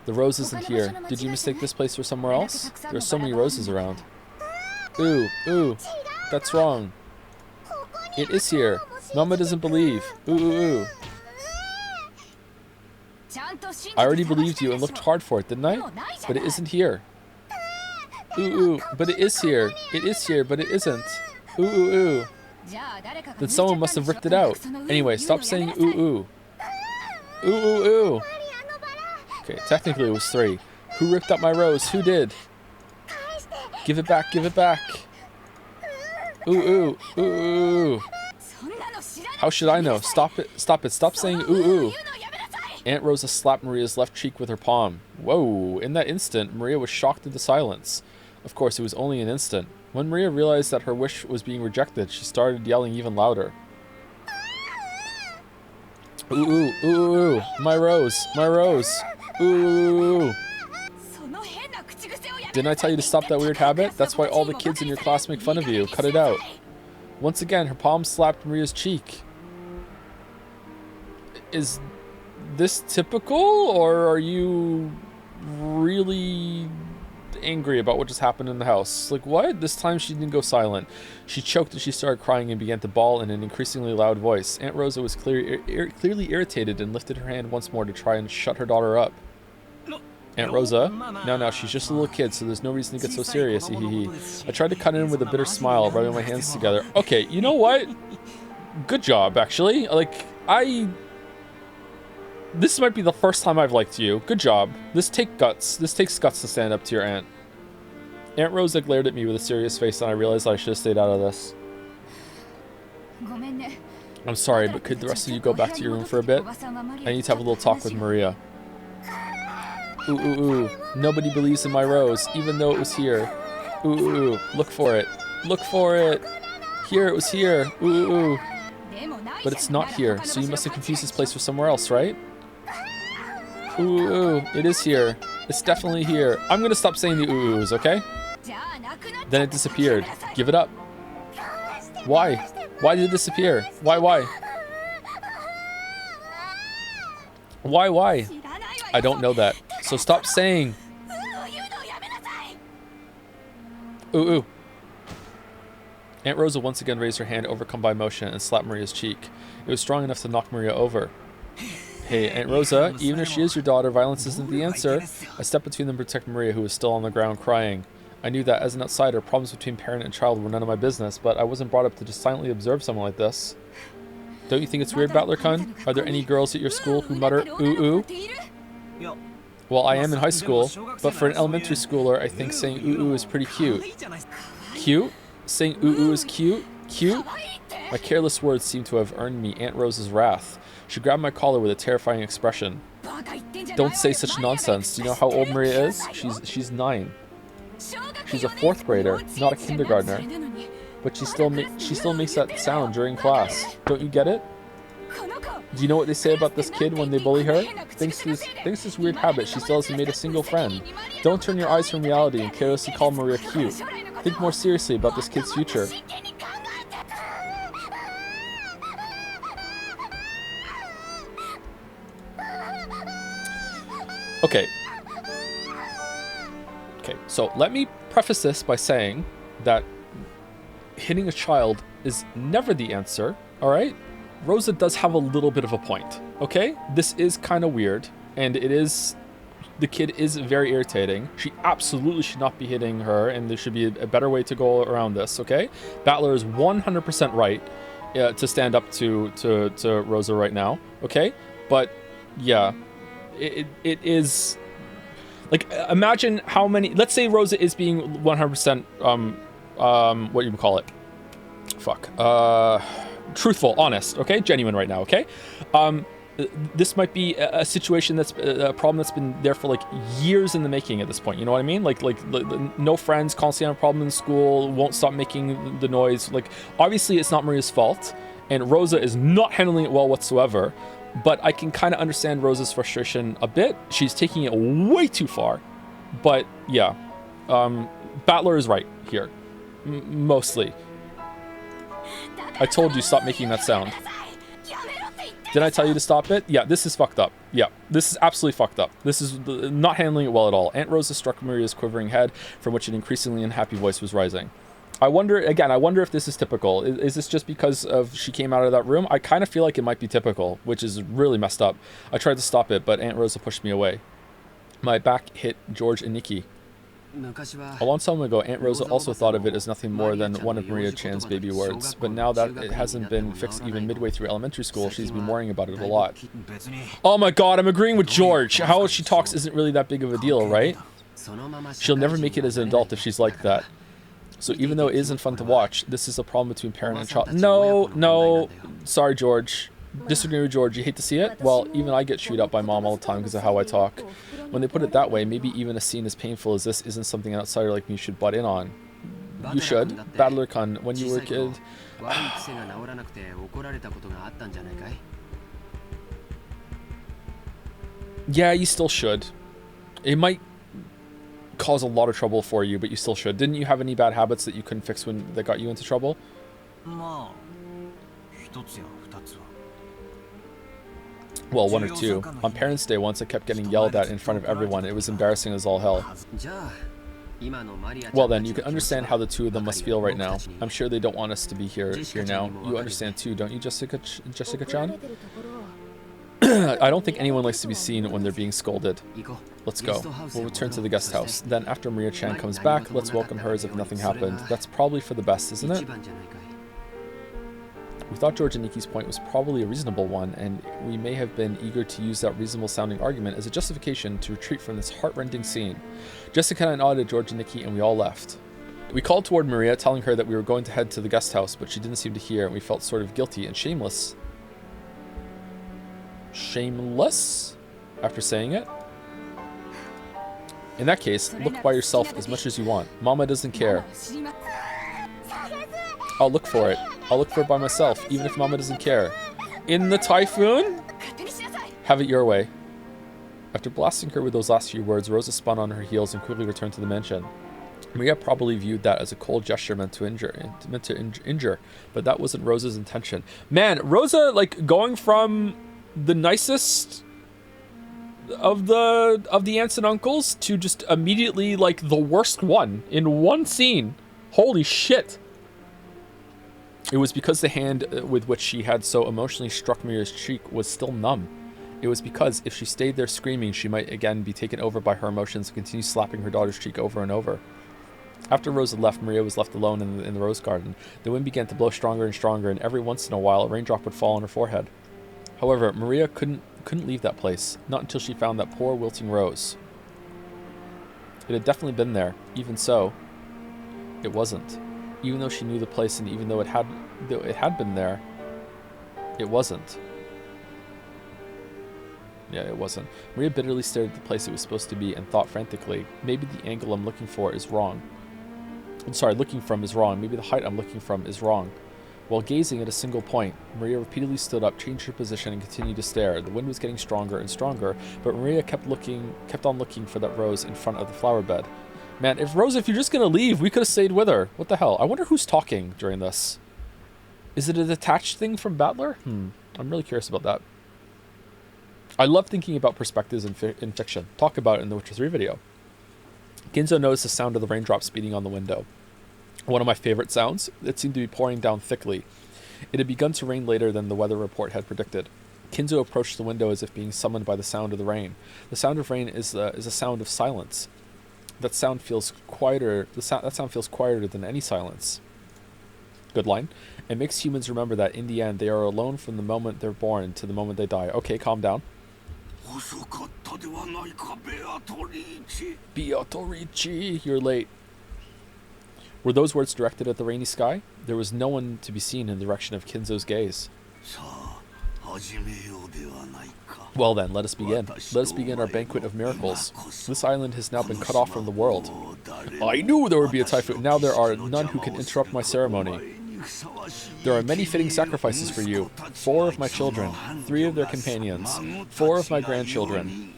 The rose isn't here. Did you mistake this place for somewhere else? There are so many roses around. Ooh, ooh, that's wrong. It is here. Mama doesn't believe. Ooh, ooh, ooh. I already believed you and looked hard for it, didn't I? But it isn't here. Ooh, ooh, but it is here. It is here, but it isn't. Ooh, ooh, ooh. Then someone must have ripped it out. Anyway, stop saying ooh, ooh. Ooh, ooh, ooh. Okay, technically it was 3. Who ripped up my rose? Who did? Give it back, give it back. Ooh, ooh, ooh, ooh. How should I know? Stop it, stop it, stop saying ooh, ooh. Aunt Rosa slapped Maria's left cheek with her palm. Whoa, in that instant, Maria was shocked into silence. Of course, it was only an instant. When Maria realized that her wish was being rejected, she started yelling even louder. Ooh, ooh, ooh, ooh, my rose, my rose. Ooh, ooh, ooh. Didn't I tell you to stop that weird habit? That's why all the kids in your class make fun of you. Cut it out. Once again, her palm slapped Maria's cheek. Is this typical, or are you really angry about what just happened in the house? Like, what? This time she didn't go silent. She choked as she started crying and began to bawl in an increasingly loud voice. Aunt Rosa was clearly irritated and lifted her hand once more to try and shut her daughter up. Aunt Rosa? Now, she's just a little kid, so there's no reason to get so serious, hee. I tried to cut in with a bitter smile, rubbing my hands together. Okay, you know what? Good job, actually. Like, this might be the first time I've liked you. Good job. This takes guts. This takes guts to stand up to your aunt. Aunt Rosa glared at me with a serious face, and I realized I should have stayed out of this. I'm sorry, but could the rest of you go back to your room for a bit? I need to have a little talk with Maria. Ooh, ooh, ooh. Nobody believes in my rose, even though it was here. Ooh, ooh, ooh. Look for it. Look for it. Here, it was here. Ooh, ooh, ooh. But it's not here, so you must have confused this place for somewhere else, right? Ooh, ooh, ooh. It is here. It's definitely here. I'm gonna stop saying the ooh, oohs, okay? Then it disappeared. Give it up. Why? Why did it disappear? Why? Why? I don't know that. So stop saying. Ooh, ooh. Aunt Rosa once again raised her hand, overcome by emotion, and slapped Maria's cheek. It was strong enough to knock Maria over. Hey, Aunt Rosa, even if she is your daughter, violence isn't the answer. I stepped between them to protect Maria, who was still on the ground crying. I knew that as an outsider, problems between parent and child were none of my business, but I wasn't brought up to just silently observe someone like this. Don't you think it's weird, Battler-kun? Are there any girls at your school who mutter ooh ooh? Well, I am in high school, but for an elementary schooler, I think saying ooh ooh is pretty cute. Cute? Saying ooh ooh is cute? Cute? My careless words seemed to have earned me Aunt Rose's wrath. She grabbed my collar with a terrifying expression. Don't say such nonsense. Do you know how old Maria is? She's 9. She's a 4th grader, not a kindergartner. But she still makes that sound during class. Don't you get it? Do you know what they say about this kid when they bully her? Thanks to this weird habit, she still hasn't made a single friend. Don't turn your eyes from reality and carelessly call Maria cute. Think more seriously about this kid's future. Okay, so let me preface this by saying that hitting a child is never the answer, alright? Rosa does have a little bit of a point, okay? This is kind of weird, and the kid is very irritating. She absolutely should not be hitting her, and there should be a better way to go around this, okay? Battler is 100% right to stand up to Rosa right now, okay? But, yeah, it is... Like, imagine how many... Let's say Rosa is being 100%, what do you call it? Truthful, honest, okay? Genuine right now, okay? This might be a situation that's a problem that's been there for like years in the making at this point. You know what I mean? Like no friends, constantly have a problem in school, won't stop making the noise. Like, obviously it's not Maria's fault, and Rosa is not handling it well whatsoever. But I can kind of understand Rosa's frustration a bit. She's taking it way too far. But yeah, Battler is right here, mostly. I told you stop making that sound. Did I tell you to stop it? Yeah, this is fucked up. Yeah, this is absolutely fucked up. This is not handling it well at all. Aunt Rosa struck Maria's quivering head, from which an increasingly unhappy voice was rising. I wonder if this is typical. Is this just because she came out of that room? I kind of feel like it might be typical, which is really messed up. I tried to stop it, but Aunt Rosa pushed me away. My back hit George and Nikki. A long time ago, Aunt Rosa also thought of it as nothing more than one of Maria-chan's baby words, but now that it hasn't been fixed even midway through elementary school, she's been worrying about it a lot. Oh my god, I'm agreeing with George. How she talks isn't really that big of a deal, right? She'll never make it as an adult if she's like that. So even though it isn't fun to watch, this is a problem between parent and child. No. Sorry, George. Disagree with George. You hate to see it? Well, even I get chewed up by mom all the time because of how I talk. When they put it that way, maybe even a scene as painful as this isn't something an outsider like me should butt in on. You should. Battler-kun, when you were a kid... Yeah, you still should. It might cause a lot of trouble for you, but you still should. Didn't you have any bad habits that you couldn't fix that got you into trouble? Well, 1 or 2. On Parents' Day once, I kept getting yelled at in front of everyone. It was embarrassing as all hell. Well then, you can understand how the two of them must feel right now. I'm sure they don't want us to be here now. You understand too, don't you, Jessica-chan? I don't think anyone likes to be seen when they're being scolded. Let's go. We'll return to the guest house. Then after Maria-chan comes back, let's welcome her as if nothing happened. That's probably for the best, isn't it? We thought George and Nikki's point was probably a reasonable one, and we may have been eager to use that reasonable-sounding argument as a justification to retreat from this heart-rending scene. Jessica and I nodded at George and Nikki, and we all left. We called toward Maria, telling her that we were going to head to the guest house, but she didn't seem to hear, and we felt sort of guilty and shameless. Shameless? After saying it? In that case, look by yourself as much as you want. Mama doesn't care. I'll look for it. I'll look for it by myself, even if Mama doesn't care. In the typhoon? Have it your way. After blasting her with those last few words, Rosa spun on her heels and quickly returned to the mansion. Maria probably viewed that as a cold gesture meant to injure, but that wasn't Rosa's intention. Man, Rosa, like, going from the nicest of the aunts and uncles to just immediately, like, the worst one in one scene. Holy shit. It was because the hand with which she had so emotionally struck Maria's cheek was still numb. It was because if she stayed there screaming, she might again be taken over by her emotions and continue slapping her daughter's cheek over and over. After Rosa left, Maria was left alone in the rose garden. The wind began to blow stronger and stronger, and every once in a while a raindrop would fall on her forehead. However, Maria couldn't leave that place, not until she found that poor wilting rose. It had definitely been there. Even so, it wasn't. Even though she knew the place, and even though it had been there, it wasn't. Yeah, it wasn't. Maria bitterly stared at the place it was supposed to be and thought frantically, maybe the angle I'm looking for is wrong. I'm sorry, looking from is wrong. Maybe the height I'm looking from is wrong. While gazing at a single point, Maria repeatedly stood up, changed her position, and continued to stare. The wind was getting stronger and stronger, but Maria kept on looking for that rose in front of the flower bed. Man, if you're just gonna leave, we could have stayed with her. What the hell? I wonder who's talking during this. Is it a detached thing from Battler? I'm really curious about that. I love thinking about perspectives in fiction. Talk about it in the Witcher 3 video. Kinzo noticed the sound of the raindrops beating on the window. One of my favorite sounds. It seemed to be pouring down thickly. It had begun to rain later than the weather report had predicted. Kinzo approached the window as if being summoned by the sound of the rain. The sound of rain is a sound of silence. That sound feels quieter. That sound feels quieter than any silence. Good line. It makes humans remember that in the end they are alone from the moment they're born to the moment they die. Okay, calm down. Beatrice, you're late. Were those words directed at the rainy sky? There was no one to be seen in the direction of Kinzo's gaze. Well then, let us begin. Let us begin our banquet of miracles. This island has now been cut off from the world. I knew there would be a typhoon. Now there are none who can interrupt my ceremony. There are many fitting sacrifices for you. 4 of my children, 3 of their companions, 4 of my grandchildren.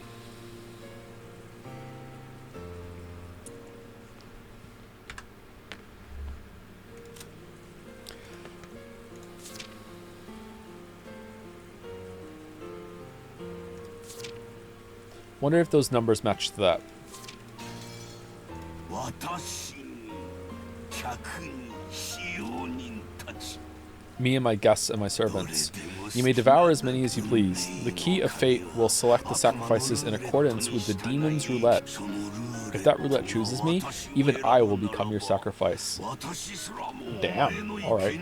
Wonder if those numbers match to that. Me and my guests and my servants. You may devour as many as you please. The key of fate will select the sacrifices in accordance with the demon's roulette. If that roulette chooses me, even I will become your sacrifice. Damn. Alright.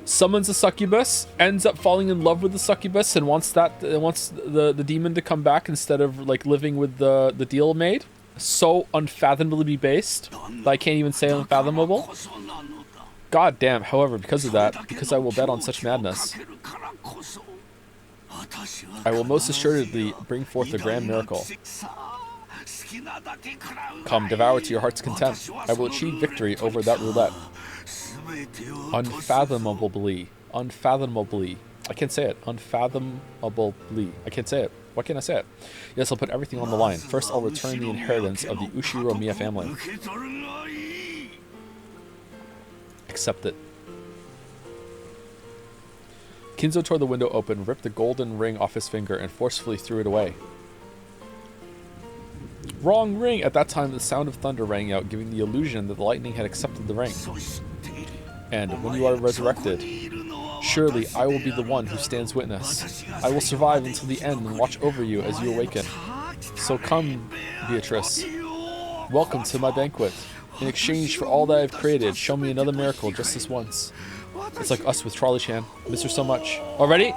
Summons a succubus, ends up falling in love with the succubus, and wants the demon to come back instead of like living with the deal made. So unfathomably based that I can't even say unfathomable. God damn. However, because of that, because I will bet on such madness, I will most assuredly bring forth a grand miracle. Come, devour to your heart's content. I will achieve victory over that roulette. Unfathomably. I can't say it. Unfathomably. I can't say it. Why can't I say it? Yes, I'll put everything on the line. First, I'll return the inheritance of the Ushiro Miya family. Accept it. Kinzo tore the window open, ripped the golden ring off his finger, and forcefully threw it away. Wrong ring! At that time, the sound of thunder rang out, giving the illusion that the lightning had accepted the ring. And when you are resurrected, surely I will be the one who stands witness. I will survive until the end and watch over you as you awaken. So come, Beatrice. Welcome to my banquet. In exchange for all that I've created, show me another miracle just this once. It's like us with Trolley-chan. Miss her so much. Already?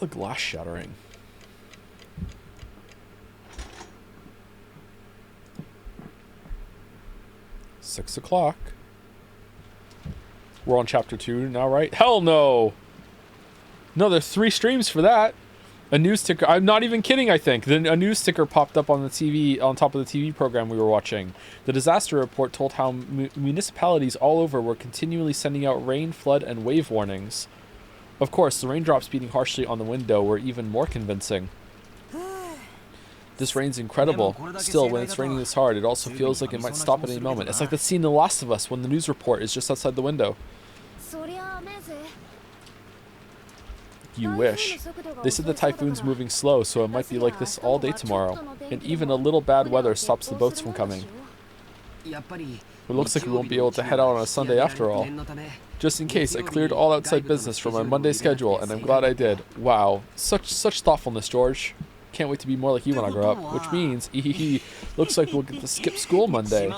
the glass shattering? Six o'clock. We're on chapter 2 now, right? Hell no! No, there's 3 streams for that. A news ticker. I'm not even kidding, I think. Then a news ticker popped up on the TV, on top of the TV program we were watching. The disaster report told how municipalities all over were continually sending out rain, flood, and wave warnings. Of course, the raindrops beating harshly on the window were even more convincing. This rain's incredible. Still, when it's raining this hard, it also feels like it might stop at any moment. It's like the scene in The Last of Us when the news report is just outside the window. You wish. They said the typhoon's moving slow, so it might be like this all day tomorrow. And even a little bad weather stops the boats from coming. It looks like we won't be able to head out on a Sunday after all. Just in case, I cleared all outside business for my Monday schedule, and I'm glad I did. Wow. Such thoughtfulness, George. Can't wait to be more like you when I grow up. Which means, looks like we'll get to skip school Monday.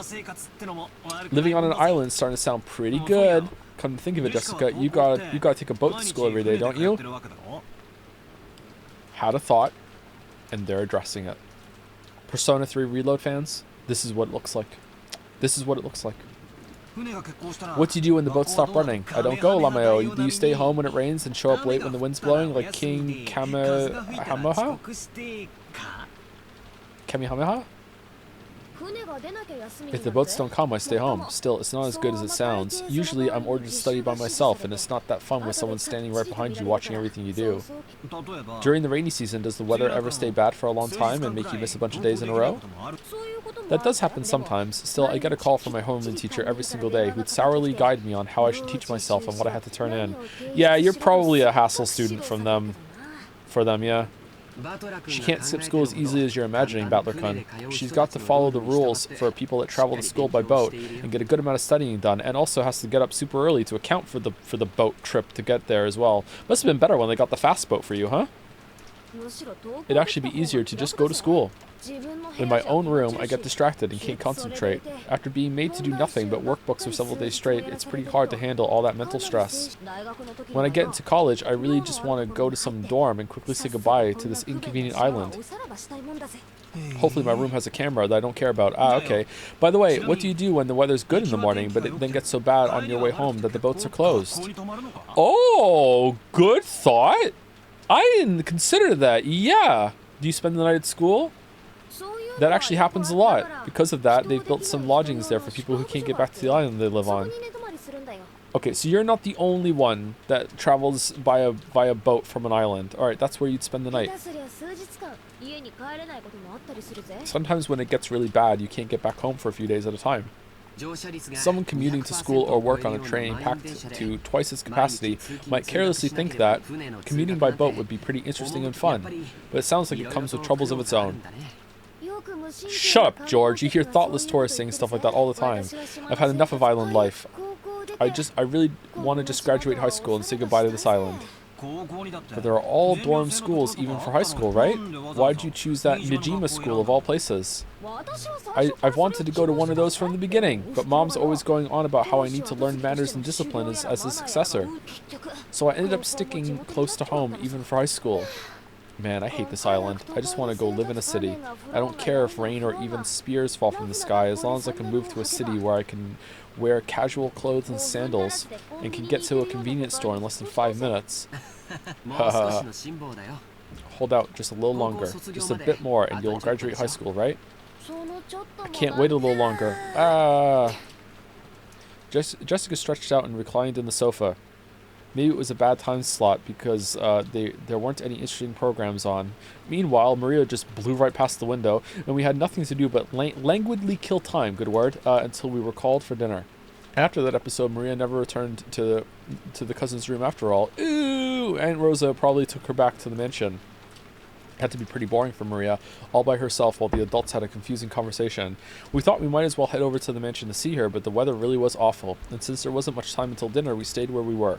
Living on an island is starting to sound pretty good. Come to think of it, Jessica, you gotta take a boat to school every day, don't you? Had a thought, and they're addressing it. Persona 3 Reload fans, this is what it looks like. This is what it looks like. What do you do when the boats stop running? I don't go, Lameo. Do you stay home when it rains and show up late when the wind's blowing, like King Kamehameha? Kamehameha? If the boats don't come, I stay home. Still, it's not as good as it sounds. Usually, I'm ordered to study by myself, and it's not that fun with someone standing right behind you watching everything you do. During the rainy season, does the weather ever stay bad for a long time and make you miss a bunch of days in a row? That does happen sometimes. Still, I get a call from my homeroom teacher every single day who'd sourly guide me on how I should teach myself and what I had to turn in. Yeah, you're probably a hassle student for them, yeah. She can't skip school as easily as you're imagining, Battler-kun. She's got to follow the rules for people that travel to school by boat and get a good amount of studying done, and also has to get up super early to account for the boat trip to get there as well. Must have been better when they got the fast boat for you, huh? It'd actually be easier to just go to school. In my own room, I get distracted and can't concentrate. After being made to do nothing but workbooks for several days straight, it's pretty hard to handle all that mental stress. When I get into college, I really just want to go to some dorm and quickly say goodbye to this inconvenient island. Hopefully my room has a camera that I don't care about. Ah, okay. By the way, what do you do when the weather's good in the morning, but it then gets so bad on your way home that the boats are closed? Oh, good thought. I didn't consider that. Yeah. Do you spend the night at school? That actually happens a lot. Because of that, they've built some lodgings there for people who can't get back to the island they live on. Okay, so you're not the only one that travels via boat from an island. Alright, that's where you'd spend the night. Sometimes when it gets really bad, you can't get back home for a few days at a time. Someone commuting to school or work on a train packed to twice its capacity might carelessly think that commuting by boat would be pretty interesting and fun, but it sounds like it comes with troubles of its own. Shut up, George. You hear thoughtless tourists saying stuff like that all the time. I've had enough of island life. I really want to just graduate high school and say goodbye to this island. But there are all dorm schools even for high school, right? Why'd you choose that Nijima school of all places? I've wanted to go to one of those from the beginning, but Mom's always going on about how I need to learn manners and discipline as a successor. So I ended up sticking close to home even for high school. Man, I hate this island. I just want to go live in a city. I don't care if rain or even spears fall from the sky, as long as I can move to a city where I can wear casual clothes and sandals and can get to a convenience store in less than 5 minutes. Hold out just a little longer, just a bit more, and you'll graduate high school, right? I can't wait a little longer. Jessica stretched out and reclined in the sofa. Maybe it was a bad time slot because there weren't any interesting programs on. Meanwhile, Maria just blew right past the window, and we had nothing to do but languidly kill time, good word, until we were called for dinner. After that episode, Maria never returned to the cousin's room after all. Ooh! Aunt Rosa probably took her back to the mansion. It had to be pretty boring for Maria, all by herself while the adults had a confusing conversation. We thought we might as well head over to the mansion to see her, but the weather really was awful, and since there wasn't much time until dinner, we stayed where we were.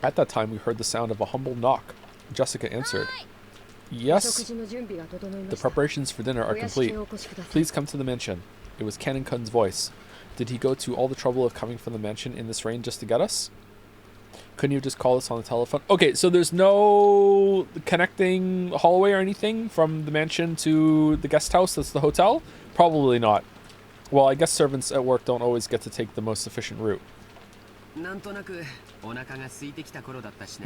At that time, we heard the sound of a humble knock. Jessica answered. Yes? The preparations for dinner are complete. Please come to the mansion. It was Canon-kun's voice. Did he go to all the trouble of coming from the mansion in this rain just to get us? Couldn't you just call us on the telephone? Okay, so there's no connecting hallway or anything from the mansion to the guest house that's the hotel? Probably not. Well, I guess servants at work don't always get to take the most efficient route.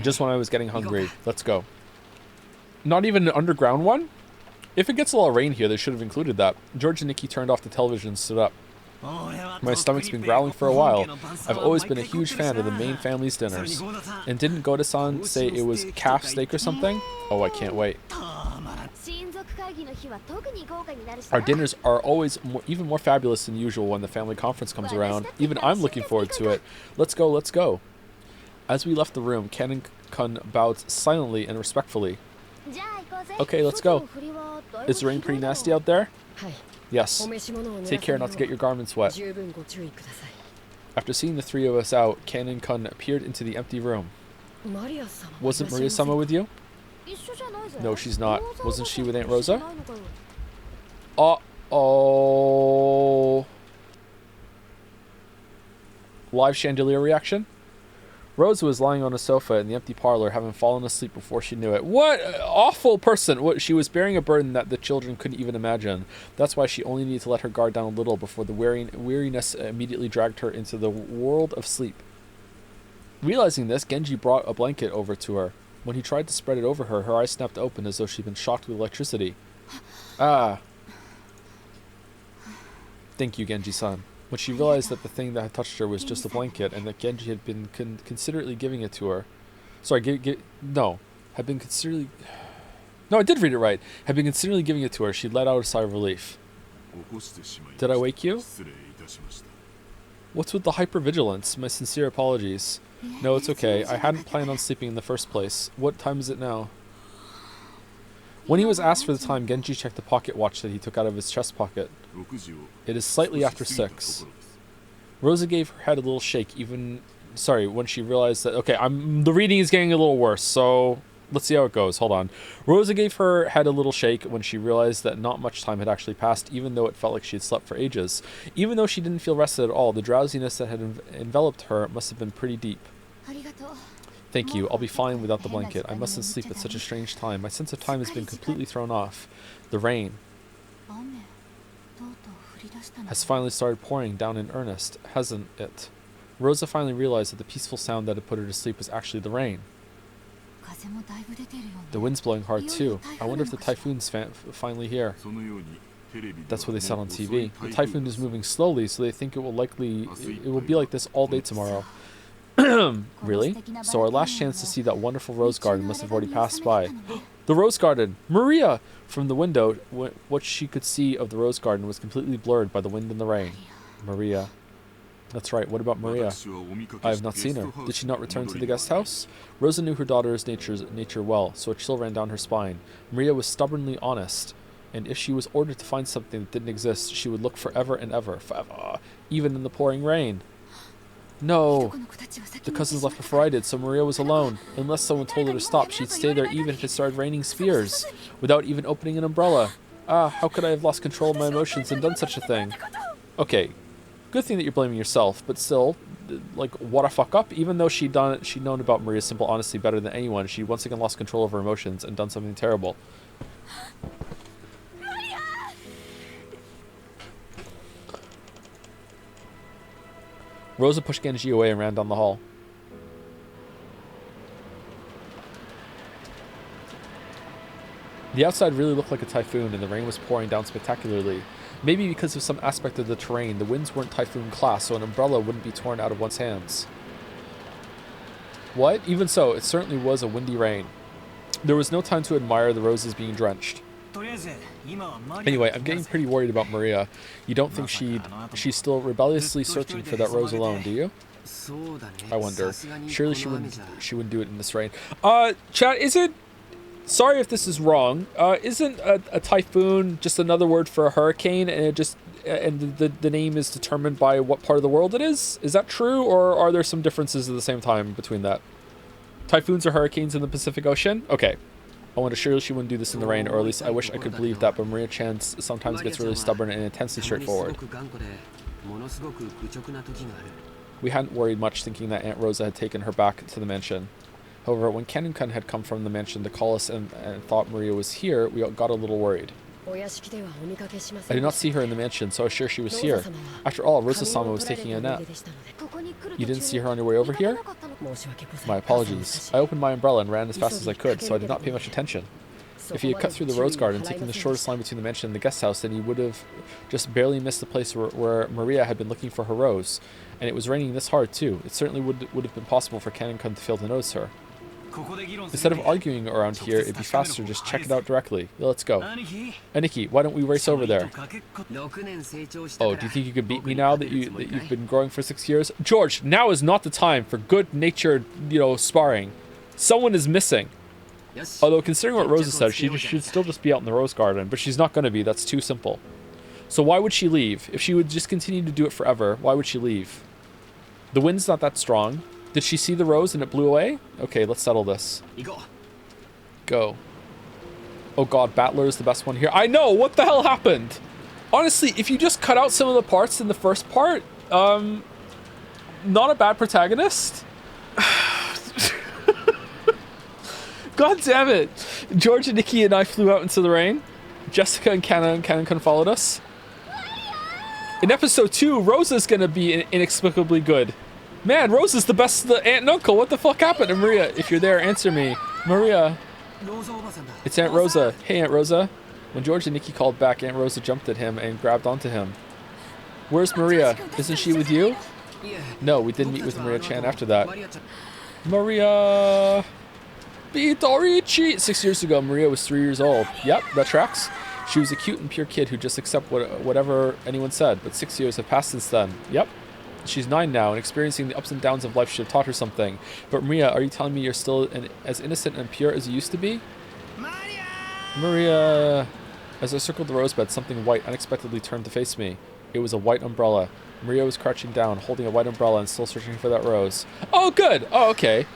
Just when I was getting hungry. Let's go. Not even an underground one? If it gets a lot of rain here, they should have included that. George and Nikki turned off the television and stood up. My stomach's been growling for a while. I've always been a huge fan of the main family's dinners. And didn't Goda-san say it was calf steak or something? Oh, I can't wait. Our dinners are always even more fabulous than usual when the family conference comes around. Even I'm looking forward to it. Let's go, let's go. As we left the room, Canon-kun bowed silently and respectfully. Okay, let's go. Is the rain pretty nasty out there? Yes. Take care not to get your garments wet. After seeing the three of us out, Canon-kun appeared into the empty room. Wasn't Maria-sama with you? No, she's not. Wasn't she with Aunt Rosa? Uh-oh. Live chandelier reaction? Rosa was lying on a sofa in the empty parlor, having fallen asleep before she knew it. What an awful person! What, she was bearing a burden that the children couldn't even imagine. That's why she only needed to let her guard down a little before the weariness immediately dragged her into the world of sleep. Realizing this, Genji brought a blanket over to her. When he tried to spread it over her, her eyes snapped open as though she'd been shocked with electricity. Ah. Thank you, Genji-san. When she realized that the thing that had touched her was just a blanket and that Genji had been considerately giving it to her. Sorry, had been considerately... No, I did read it right. Had been considerately giving it to her, she let out a sigh of relief. Did I wake you? What's with the hypervigilance? My sincere apologies. No, it's okay. I hadn't planned on sleeping in the first place. What time is it now? When he was asked for the time, Genji checked the pocket watch that he took out of his chest pocket. It is slightly after 6. Rosa gave her head a little shake when she realized that... Okay, the reading is getting a little worse, so let's see how it goes. Hold on. Rosa gave her head a little shake when she realized that not much time had actually passed, even though it felt like she had slept for ages. Even though she didn't feel rested at all, the drowsiness that had enveloped her must have been pretty deep. Thank you. I'll be fine without the blanket. I mustn't sleep at such a strange time. My sense of time has been completely thrown off. The rain has finally started pouring down in earnest, hasn't it? Rosa finally realized that the peaceful sound that had put her to sleep was actually the rain. The wind's blowing hard too. I wonder if the typhoon's finally here. That's what they said on TV. The typhoon is moving slowly, so they think it will be like this all day tomorrow. Really? So our last chance to see that wonderful rose garden must have already passed by. The rose garden! Maria! From the window, what she could see of the rose garden was completely blurred by the wind and the rain. Maria. That's right, what about Maria? I have not seen her. Did she not return to the guest house? Rosa knew her daughter's nature well, so a chill ran down her spine. Maria was stubbornly honest, and if she was ordered to find something that didn't exist, she would look forever and ever, even in the pouring rain. No! The cousins left before I did, so Maria was alone. Unless someone told her to stop, she'd stay there even if it started raining spheres, without even opening an umbrella. How could I have lost control of my emotions and done such a thing? Okay, good thing that you're blaming yourself, but still, like, what a fuck up. Even though she'd known about Maria's simple honesty better than anyone, she once again lost control of her emotions and done something terrible. Rosa pushed Genji away and ran down the hall. The outside really looked like a typhoon, and the rain was pouring down spectacularly. Maybe because of some aspect of the terrain, the winds weren't typhoon class, so an umbrella wouldn't be torn out of one's hands. What? Even so, it certainly was a windy rain. There was no time to admire the roses being drenched. Anyway, I'm getting pretty worried about Maria. You don't think she's still rebelliously searching for that rose alone, do you? I wonder. Surely she wouldn't do it in this rain. Chat, is it... Sorry if this is wrong. Isn't a typhoon just another word for a hurricane, and the name is determined by what part of the world it is? Is that true, or are there some differences at the same time between that? Typhoons are hurricanes in the Pacific Ocean? Okay. I wonder surely she wouldn't do this in the rain, or at least I wish I could believe that, but Maria-chan sometimes gets really stubborn and intensely straightforward. We hadn't worried much, thinking that Aunt Rosa had taken her back to the mansion. However, when Ken had come from the mansion to call us and thought Maria was here, we got a little worried. I did not see her in the mansion, so I was sure she was here. After all, Rosa-sama was taking a nap. You didn't see her on your way over here? My apologies. I opened my umbrella and ran as fast as I could, so I did not pay much attention. If you had cut through the rose garden, taking the shortest line between the mansion and the guest house, then you would have just barely missed the place where Maria had been looking for her rose. And it was raining this hard, too. It certainly would have been possible for Ken to fail to notice her. Instead of arguing around here, it'd be faster just check it out directly. Let's go. Aniki, why don't we race over there? Oh, do you think you could beat me now that you've been growing for 6 years? George, now is not the time for good-natured, sparring. Someone is missing. Although, considering what Rosa said, she should still just be out in the rose garden, but she's not going to be. That's too simple. So why would she leave? If she would just continue to do it forever, why would she leave? The wind's not that strong. Did she see the rose and it blew away? Okay, let's settle this. Go. Oh god, Battler is the best one here. I know! What the hell happened? Honestly, if you just cut out some of the parts in the first part, not a bad protagonist. God damn it. George and Nikki and I flew out into the rain. Jessica and Canon followed us. In episode 2, Rosa's gonna be inexplicably good. Man, Rosa's the best aunt and uncle. What the fuck happened? And Maria, if you're there, answer me. Maria. It's Aunt Rosa. Hey, Aunt Rosa. When George and Nikki called back, Aunt Rosa jumped at him and grabbed onto him. Where's Maria? Isn't she with you? No, we didn't meet with Maria-chan after that. Maria. Vitorici. 6 years ago, Maria was 3 years old. Yep, that tracks. She was a cute and pure kid who just accepted whatever anyone said, but 6 years have passed since then. Yep. She's 9 now, and experiencing the ups and downs of life should have taught her something. But Maria, are you telling me you're still as innocent and pure as you used to be? Maria! As I circled the rosebed, something white unexpectedly turned to face me. It was a white umbrella. Maria was crouching down, holding a white umbrella and still searching for that rose. Oh, good! Oh, okay.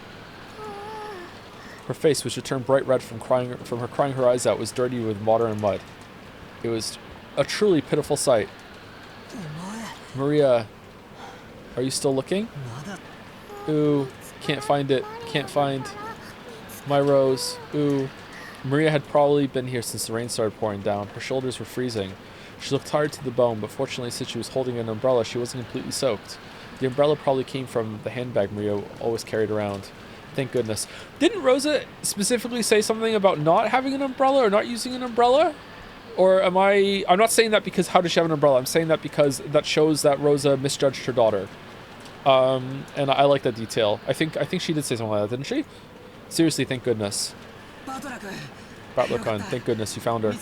Her face, which had turned bright red from her crying her eyes out, was dirty with water and mud. It was a truly pitiful sight. Maria... Are you still looking? Ooh, can't find it. Can't find my rose. Ooh. Maria had probably been here since the rain started pouring down. Her shoulders were freezing. She looked tired to the bone, but fortunately, since she was holding an umbrella, she wasn't completely soaked. The umbrella probably came from the handbag Maria always carried around. Thank goodness. Didn't Rosa specifically say something about not having an umbrella or not using an umbrella? Or am I'm not saying that because how does she have an umbrella? I'm saying that because that shows that Rosa misjudged her daughter. And I like that detail. I think she did say something like that, didn't she? Seriously, thank goodness. Battler-kun, thank goodness you found her.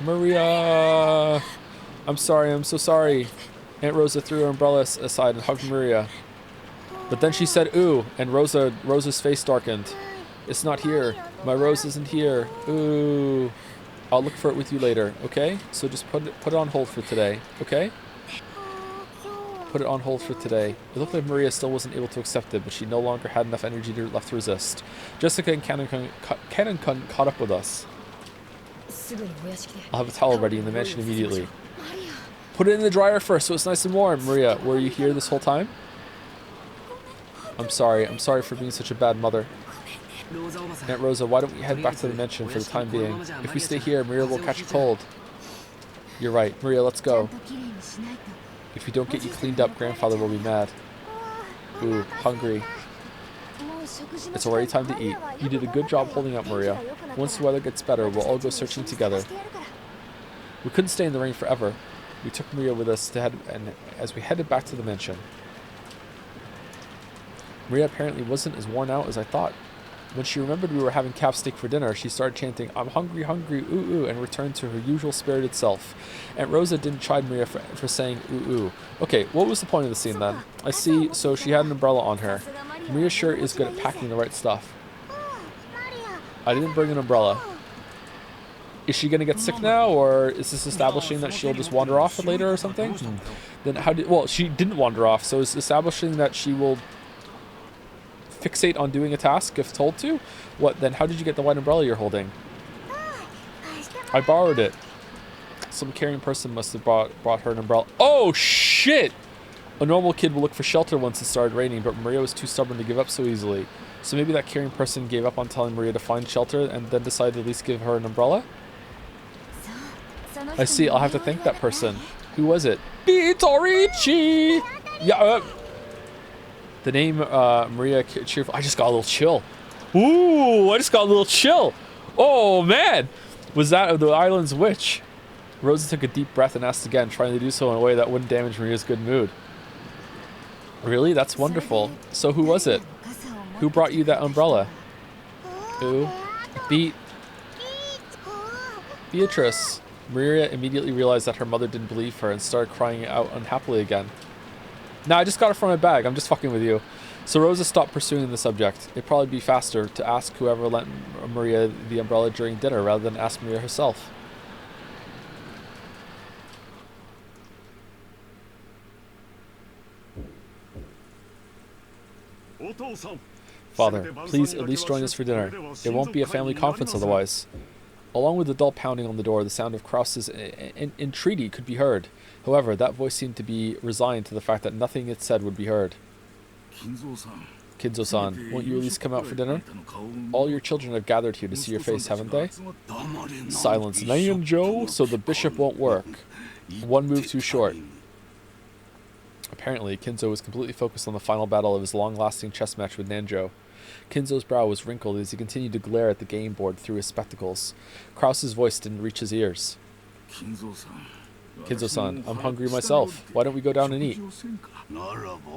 Maria! I'm sorry, I'm so sorry. Aunt Rosa threw her umbrella aside and hugged Maria. But then she said, ooh, and Rosa's face darkened. It's not here. My rose isn't here. Ooh. I'll look for it with you later, okay? So just put it on hold for today, okay? Put it on hold for today. It looked like Maria still wasn't able to accept it, but she no longer had enough energy left to resist. Jessica and Canon caught up with us. I'll have a towel ready in the mansion immediately. Put it in the dryer first so it's nice and warm. Maria, were you here this whole time? I'm sorry for being such a bad mother. Aunt Rosa, why don't we head back to the mansion for the time being? If we stay here, Maria will catch a cold. You're right. Maria, let's go. If we don't get you cleaned up, Grandfather will be mad. Ooh, hungry. It's already time to eat. You did a good job holding up, Maria. Once the weather gets better, we'll all go searching together. We couldn't stay in the rain forever. We took Maria with us as we headed back to the mansion. Maria apparently wasn't as worn out as I thought. When she remembered we were having calf steak for dinner, she started chanting, I'm hungry, hungry, ooh, ooh, and returned to her usual spirited self. Aunt Rosa didn't chide Maria for saying ooh, ooh. Okay, what was the point of the scene then? I see, so she had an umbrella on her. Maria sure is good at packing the right stuff. I didn't bring an umbrella. Is she going to get sick now, or is this establishing that she'll just wander off later or something? Then well, she didn't wander off, so it's establishing that she will fixate on doing a task if told to? What, then how did you get the white umbrella you're holding? I borrowed it. Some caring person must have brought her an umbrella. Oh, shit! A normal kid will look for shelter once it started raining, but Maria was too stubborn to give up so easily. So maybe that caring person gave up on telling Maria to find shelter and then decided to at least give her an umbrella? I see, I'll have to thank that person. Who was it? Vitorici! Yeah, the name Maria Cheerful. I just got a little chill. Ooh, I just got a little chill. Oh, man. Was that the island's witch? Rosa took a deep breath and asked again, trying to do so in a way that wouldn't damage Maria's good mood. Really? That's wonderful. So who was it? Who brought you that umbrella? Who? Beatrice. Maria immediately realized that her mother didn't believe her and started crying out unhappily again. Nah, I just got it from my bag. I'm just fucking with you. So Rosa stopped pursuing the subject. It'd probably be faster to ask whoever lent Maria the umbrella during dinner rather than ask Maria herself. Father, please at least join us for dinner. It won't be a family conference otherwise. Along with the dull pounding on the door, the sound of Krause's entreaty could be heard. However, that voice seemed to be resigned to the fact that nothing it said would be heard. Kinzo-san, won't you at least come out for dinner? All your children have gathered here to see your face, haven't they? Silence. Nanjo, so the bishop won't work. One move too short. Apparently, Kinzo was completely focused on the final battle of his long-lasting chess match with Nanjo. Kinzo's brow was wrinkled as he continued to glare at the game board through his spectacles. Krause's voice didn't reach his ears. Kinzo-san, I'm hungry myself. Why don't we go down and eat?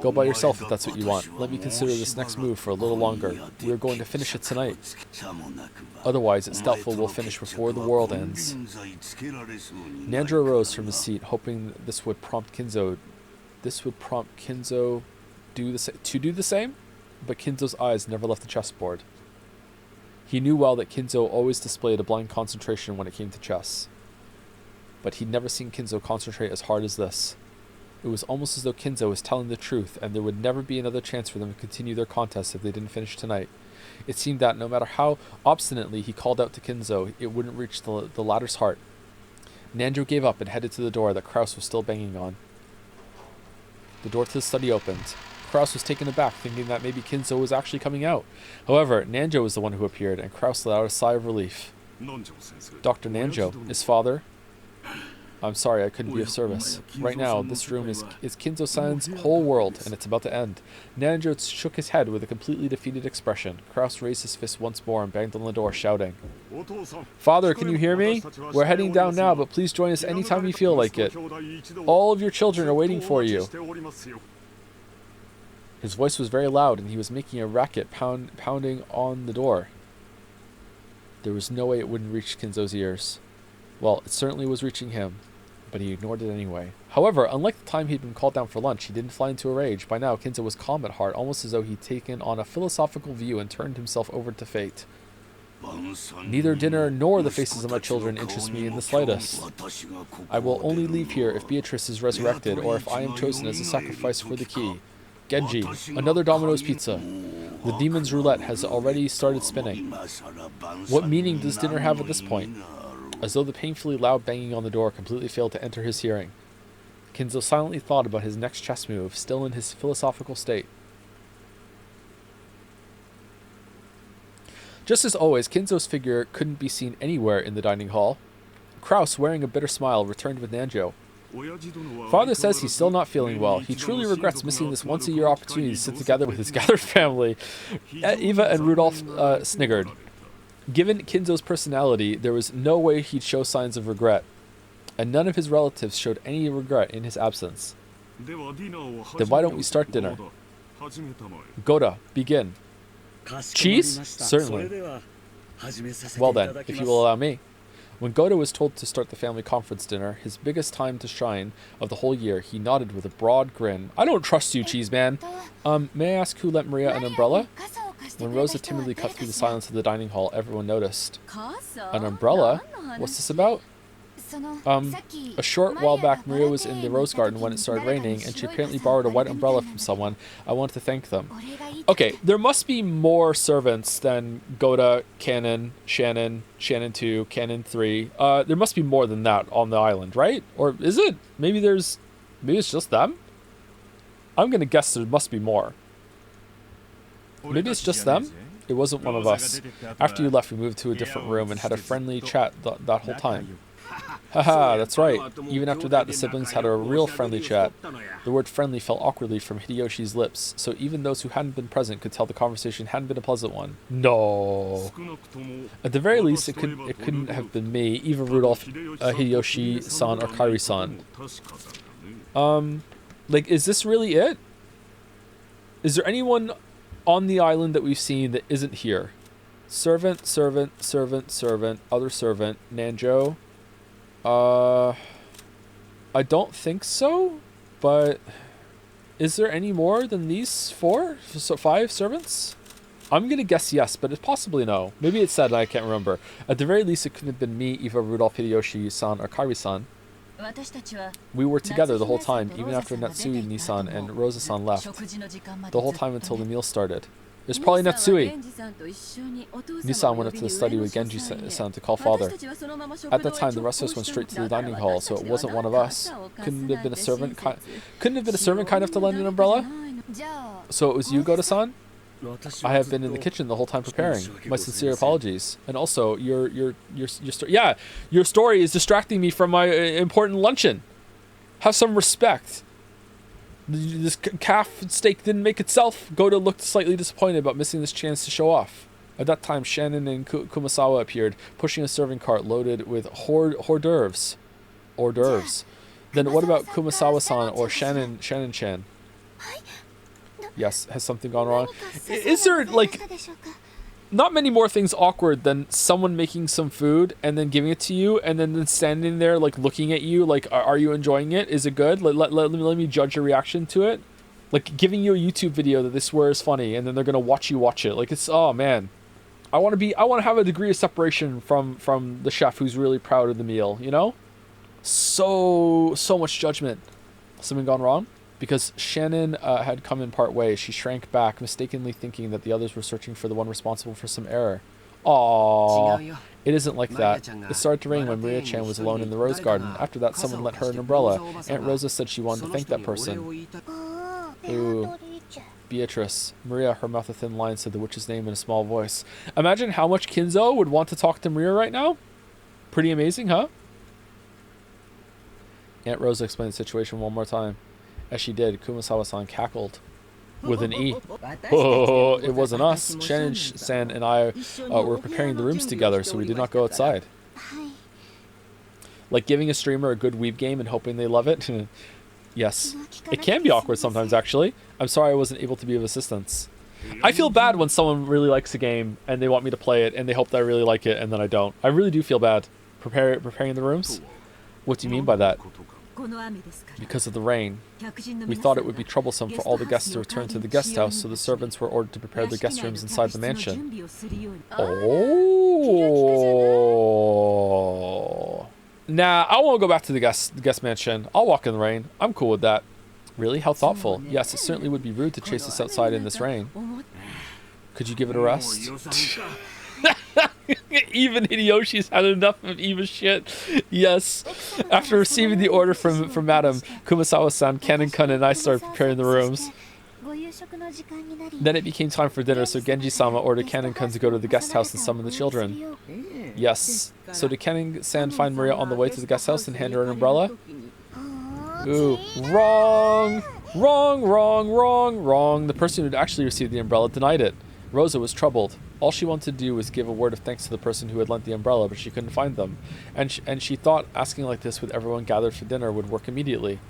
Go by yourself if that's what you want. Let me consider this next move for a little longer. We are going to finish it tonight. Otherwise, it's doubtful we'll finish before the world ends. Nanjo rose from his seat, hoping this would prompt Kinzo to do the same? But Kinzo's eyes never left the chessboard. He knew well that Kinzo always displayed a blind concentration when it came to chess. But he'd never seen Kinzo concentrate as hard as this. It was almost as though Kinzo was telling the truth, and there would never be another chance for them to continue their contest if they didn't finish tonight. It seemed that no matter how obstinately he called out to Kinzo, it wouldn't reach the latter's heart. Nanjo gave up and headed to the door that Krause was still banging on. The door to the study opened. Krause was taken aback, thinking that maybe Kinzo was actually coming out. However, Nanjo was the one who appeared, and Krause let out a sigh of relief. Dr. Nanjo, his father? I'm sorry I couldn't be of service. Right now, this room is Kinzo-san's whole world, and it's about to end. Nanjo shook his head with a completely defeated expression. Krause raised his fist once more and banged on the door, shouting, Father, can you hear me? We're heading down now, but please join us anytime you feel like it. All of your children are waiting for you. His voice was very loud, and he was making a racket pounding on the door. There was no way it wouldn't reach Kinzo's ears. Well, it certainly was reaching him, but he ignored it anyway. However, unlike the time he'd been called down for lunch, he didn't fly into a rage. By now, Kinzo was calm at heart, almost as though he'd taken on a philosophical view and turned himself over to fate. Neither dinner nor the faces of my children interest me in the slightest. I will only leave here if Beatrice is resurrected, or if I am chosen as a sacrifice for the key. Genji, another Domino's pizza. The demon's roulette has already started spinning. What meaning does dinner have at this point? As though the painfully loud banging on the door completely failed to enter his hearing. Kinzo silently thought about his next chess move, still in his philosophical state. Just as always, Kinzo's figure couldn't be seen anywhere in the dining hall. Krause, wearing a bitter smile, returned with Nanjo. Father says he's still not feeling well. He truly regrets missing this once-a-year opportunity to sit together with his gathered family. Eva and Rudolph sniggered. Given Kinzo's personality, there was no way he'd show signs of regret, and none of his relatives showed any regret in his absence. Then why don't we start dinner? Goda, begin. Cheese? Certainly. Well then, if you will allow me. When Goda was told to start the family conference dinner, his biggest time to shine of the whole year, he nodded with a broad grin. I don't trust you, cheese man. May I ask who lent Maria an umbrella? When Rosa timidly cut through the silence of the dining hall, everyone noticed. An umbrella? What's this about? A short while back, Maria was in the rose garden when it started raining, and she apparently borrowed a white umbrella from someone. I want to thank them. Okay, there must be more servants than Goda, Canon, Shannon 2, Canon 3. There must be more than that on the island, right? Or is it? Maybe it's just them? I'm gonna guess there must be more. Maybe it's just them? It wasn't one of us. After you left, we moved to a different room and had a friendly chat that whole time. Haha, that's right. Even after that, the siblings had a real friendly chat. The word friendly fell awkwardly from Hideyoshi's lips, so even those who hadn't been present could tell the conversation hadn't been a pleasant one. No. At the very least, it couldn't have been me, Eva Rudolph, Hideyoshi-san, or Kairi-san. Like, is this really it? Is there anyone on the island that we've seen that isn't here? Servant, servant, servant, servant, other servant, Nanjo. I don't think so, but is there any more than these 4? So 5 servants? I'm gonna guess yes, but it's possibly no. Maybe it said, I can't remember. At the very least, it couldn't have been me, Eva Rudolph Hideyoshi-san, or Kairi-san. We were together the whole time, even after Natsui-Nisan and Rosa-san left. The whole time until the meal started. It was probably Natsui. Nisan went up to the study with Genji-san to call father. At that time, the rest of us went straight to the dining hall, so it wasn't one of us. Couldn't have been a servant kind enough to lend an umbrella? So it was you, Goda-san? I have been in the kitchen the whole time preparing. My sincere apologies. And also, your story is distracting me from my important luncheon. Have some respect. This calf steak didn't make itself. Goda looked slightly disappointed about missing this chance to show off. At that time, Shannon and Kumasawa appeared, pushing a serving cart loaded with hors d'oeuvres. Hors d'oeuvres. Then what about Kumasawa-san or Shannon-chan? Yes, has something gone wrong? Is there, like, not many more things awkward than someone making some food and then giving it to you and then standing there, like, looking at you, like, are you enjoying it? Is it good? Let me judge your reaction to it. Like, giving you a YouTube video that they swear is funny and then they're gonna watch you watch it. Like, it's, oh, man. I want to have a degree of separation from the chef who's really proud of the meal, you know? So much judgment. Something gone wrong? Because Shannon had come in part way, she shrank back, mistakenly thinking that the others were searching for the one responsible for some error. Aww. It isn't like that. It started to rain when Maria-chan was alone in the rose garden. After that, someone lent her an umbrella. Aunt Rosa said she wanted to thank that person. Ooh. Beatrice. Maria, her mouth a thin line, said the witch's name in a small voice. Imagine how much Kinzo would want to talk to Maria right now. Pretty amazing, huh? Aunt Rosa explained the situation one more time. As she did, Kumasawa-san cackled with an E. Oh, it wasn't us. Shannon-san and I were preparing the rooms together, so we did not go outside. Like giving a streamer a good weeb game and hoping they love it? Yes. It can be awkward sometimes, actually. I'm sorry I wasn't able to be of assistance. I feel bad when someone really likes a game and they want me to play it and they hope that I really like it and then I don't. I really do feel bad. Preparing the rooms? What do you mean by that? Because of the rain. We thought it would be troublesome for all the guests to return to the guest house, so the servants were ordered to prepare the guest rooms inside the mansion. Oh. Nah, I won't go back to the guest mansion. I'll walk in the rain. I'm cool with that. Really? How thoughtful. Yes, it certainly would be rude to chase us outside in this rain. Could you give it a rest? Even Hideyoshi's had enough of Eva's shit. Yes. After receiving the order from Madam, Kumasawa-san, Kanon-kun, and I started preparing the rooms. Then it became time for dinner, so Genji-sama ordered Kanon-kun to go to the guest house and summon the children. Yes. So did Kanon-san find Maria on the way to the guest house and hand her an umbrella? Ooh. Wrong! Wrong, wrong, wrong, wrong. The person who'd actually received the umbrella denied it. Rosa was troubled. All she wanted to do was give a word of thanks to the person who had lent the umbrella, but she couldn't find them. And she thought asking like this with everyone gathered for dinner would work immediately.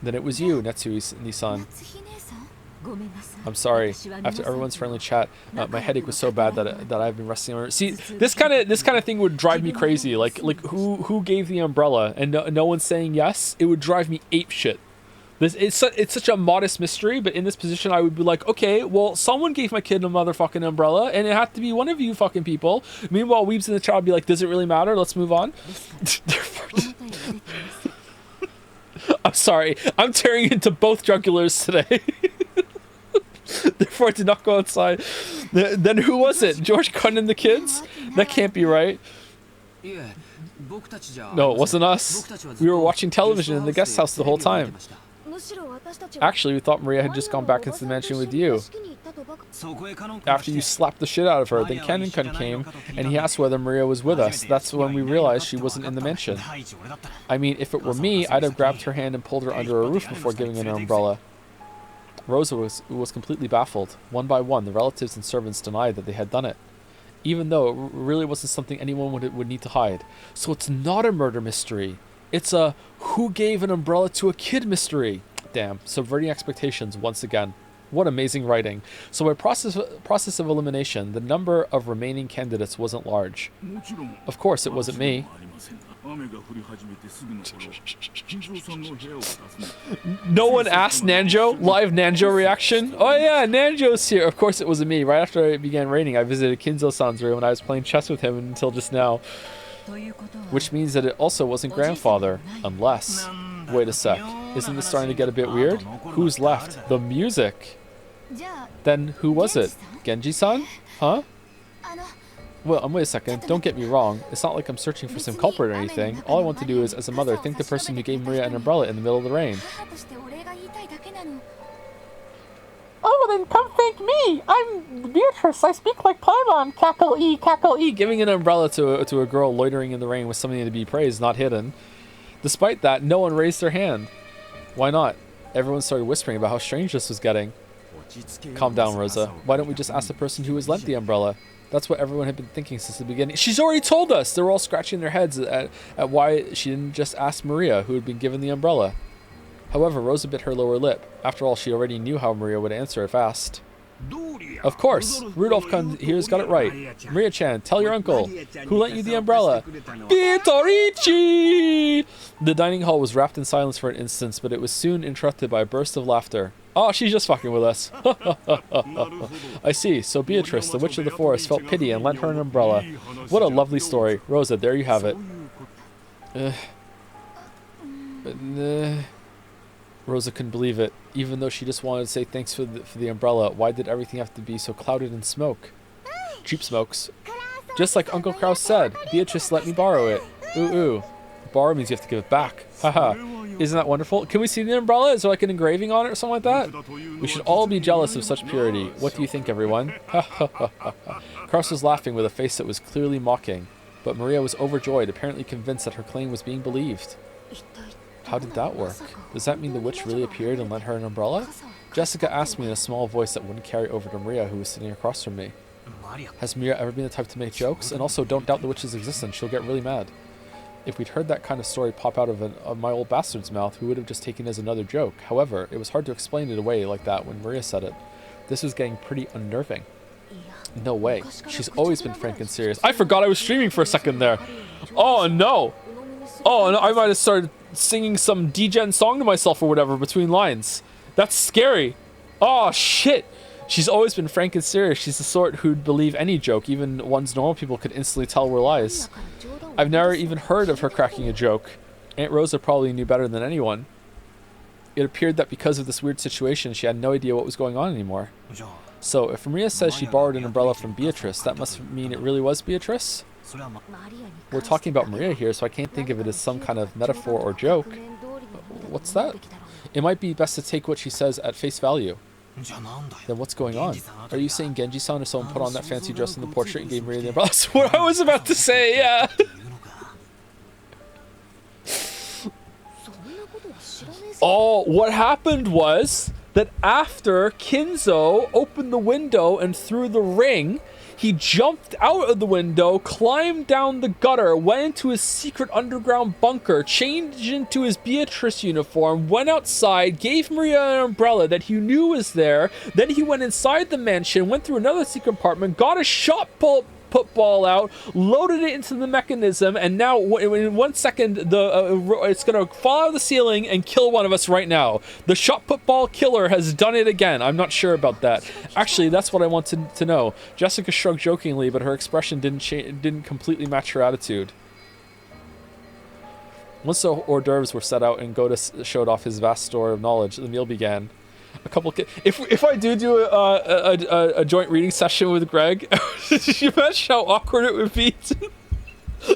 Then it was you, Natsui-Nisan. I'm sorry. After everyone's friendly chat, my headache was so bad that I've been resting on it. See, this kind of thing would drive me crazy. Like who gave the umbrella and no one's saying yes? It would drive me apeshit. It's such a modest mystery, but in this position, I would be like, okay, well, someone gave my kid a motherfucking umbrella, and it had to be one of you fucking people. Meanwhile, Weebs in the chat would be like, does it really matter? Let's move on. I'm sorry. I'm tearing into both jugulars today. Therefore, I did not go outside. Then who was it? George Kun and the kids? That can't be right. No, it wasn't us. We were watching television in the guest house the whole time. Actually, we thought Maria had just gone back into the mansion with you. After you slapped the shit out of her, then Ken came, and he asked whether Maria was with us. That's when we realized she wasn't in the mansion. I mean, if it were me, I'd have grabbed her hand and pulled her under a roof before giving her an umbrella. Rosa was completely baffled. One by one, the relatives and servants denied that they had done it, even though it really wasn't something anyone would need to hide. So it's not a murder mystery. It's a who gave an umbrella to a kid mystery. Damn, subverting expectations once again. What amazing writing. So by process of elimination, the number of remaining candidates wasn't large. Of course, it wasn't me. No one asked Nanjo? Live Nanjo reaction? Oh yeah, Nanjo's here. Of course it wasn't me. Right after it began raining, I visited Kinzo-san's room and I was playing chess with him until just now. Which means that it also wasn't grandfather. Unless... Wait a sec. Isn't this starting to get a bit weird? Who's left? The music. Then who was it? Genji-san? Huh? Well, wait a second. Don't get me wrong. It's not like I'm searching for some culprit or anything. All I want to do is, as a mother, thank the person who gave Maria an umbrella in the middle of the rain. Oh, then come thank me. I'm Beatrice. I speak like Paimon. Cackle E, cackle E. Giving an umbrella to a girl loitering in the rain was something to be praised, not hidden. Despite that, no one raised their hand. Why not? Everyone started whispering about how strange this was getting. Calm down, Rosa. Why don't we just ask the person who was lent the umbrella? That's what everyone had been thinking since the beginning. She's already told us! They were all scratching their heads at why she didn't just ask Maria, who had been given the umbrella. However, Rosa bit her lower lip. After all, she already knew how Maria would answer if asked. Of course! Rudolph here's got it right. Maria-chan, tell your uncle. Who lent you the umbrella? Vitorici! The dining hall was wrapped in silence for an instant, but it was soon interrupted by a burst of laughter. Oh, she's just fucking with us. I see. So Beatrice, the witch of the forest, felt pity and lent her an umbrella. What a lovely story. Rosa, there you have it. Rosa couldn't believe it. Even though she just wanted to say thanks for the umbrella, why did everything have to be so clouded in smoke? Cheap smokes. Just like Uncle Kraus said, Beatrice let me borrow it. Ooh, ooh. Borrow means you have to give it back. Haha. Isn't that wonderful? Can we see the umbrella? Is there like an engraving on it or something like that? We should all be jealous of such purity. What do you think, everyone? Kraus was laughing with a face that was clearly mocking, but Maria was overjoyed, apparently convinced that her claim was being believed. How did that work? Does that mean the witch really appeared and lent her an umbrella? Jessica asked me in a small voice that wouldn't carry over to Maria, who was sitting across from me. Has Maria ever been the type to make jokes? And also, don't doubt the witch's existence. She'll get really mad. If we'd heard that kind of story pop out of my old bastard's mouth, we would have just taken it as another joke. However, it was hard to explain it away like that when Maria said it. This was getting pretty unnerving. No way. She's always been frank and serious. I forgot I was streaming for a second there. Oh no. Oh no, I might have started singing some degen song to myself or whatever between lines. That's scary. Oh shit. She's always been frank and serious. She's the sort who'd believe any joke, even ones normal people could instantly tell were lies. I've never even heard of her cracking a joke. Aunt Rosa probably knew better than anyone. It appeared that because of this weird situation, she had no idea what was going on anymore. So, if Maria says she borrowed an umbrella from Beatrice, that must mean it really was Beatrice? We're talking about Maria here, so I can't think of it as some kind of metaphor or joke. What's that? It might be best to take what she says at face value. Then what's going on? Are you saying Genji-san or someone put on that fancy dress in the portrait and gave Maria the umbrella? That's what I was about to say, yeah! Oh, what happened was that after Kinzo opened the window and threw the ring, he jumped out of the window, climbed down the gutter, went into his secret underground bunker, changed into his Beatrice uniform, went outside, gave Maria an umbrella that he knew was there. Then he went inside the mansion, went through another secret apartment, got a shot put ball out, loaded it into the mechanism, and now in 1 second it's gonna fall out of the ceiling and kill one of us right now. The shot put ball killer has done it again. I'm not sure about that. Actually, that's what I wanted to know. Jessica shrugged jokingly, but her expression didn't completely match her attitude. Once the hors d'oeuvres were set out and Goda showed off his vast store of knowledge, the meal began. If I do a joint reading session with Greg, you imagine how awkward it would be?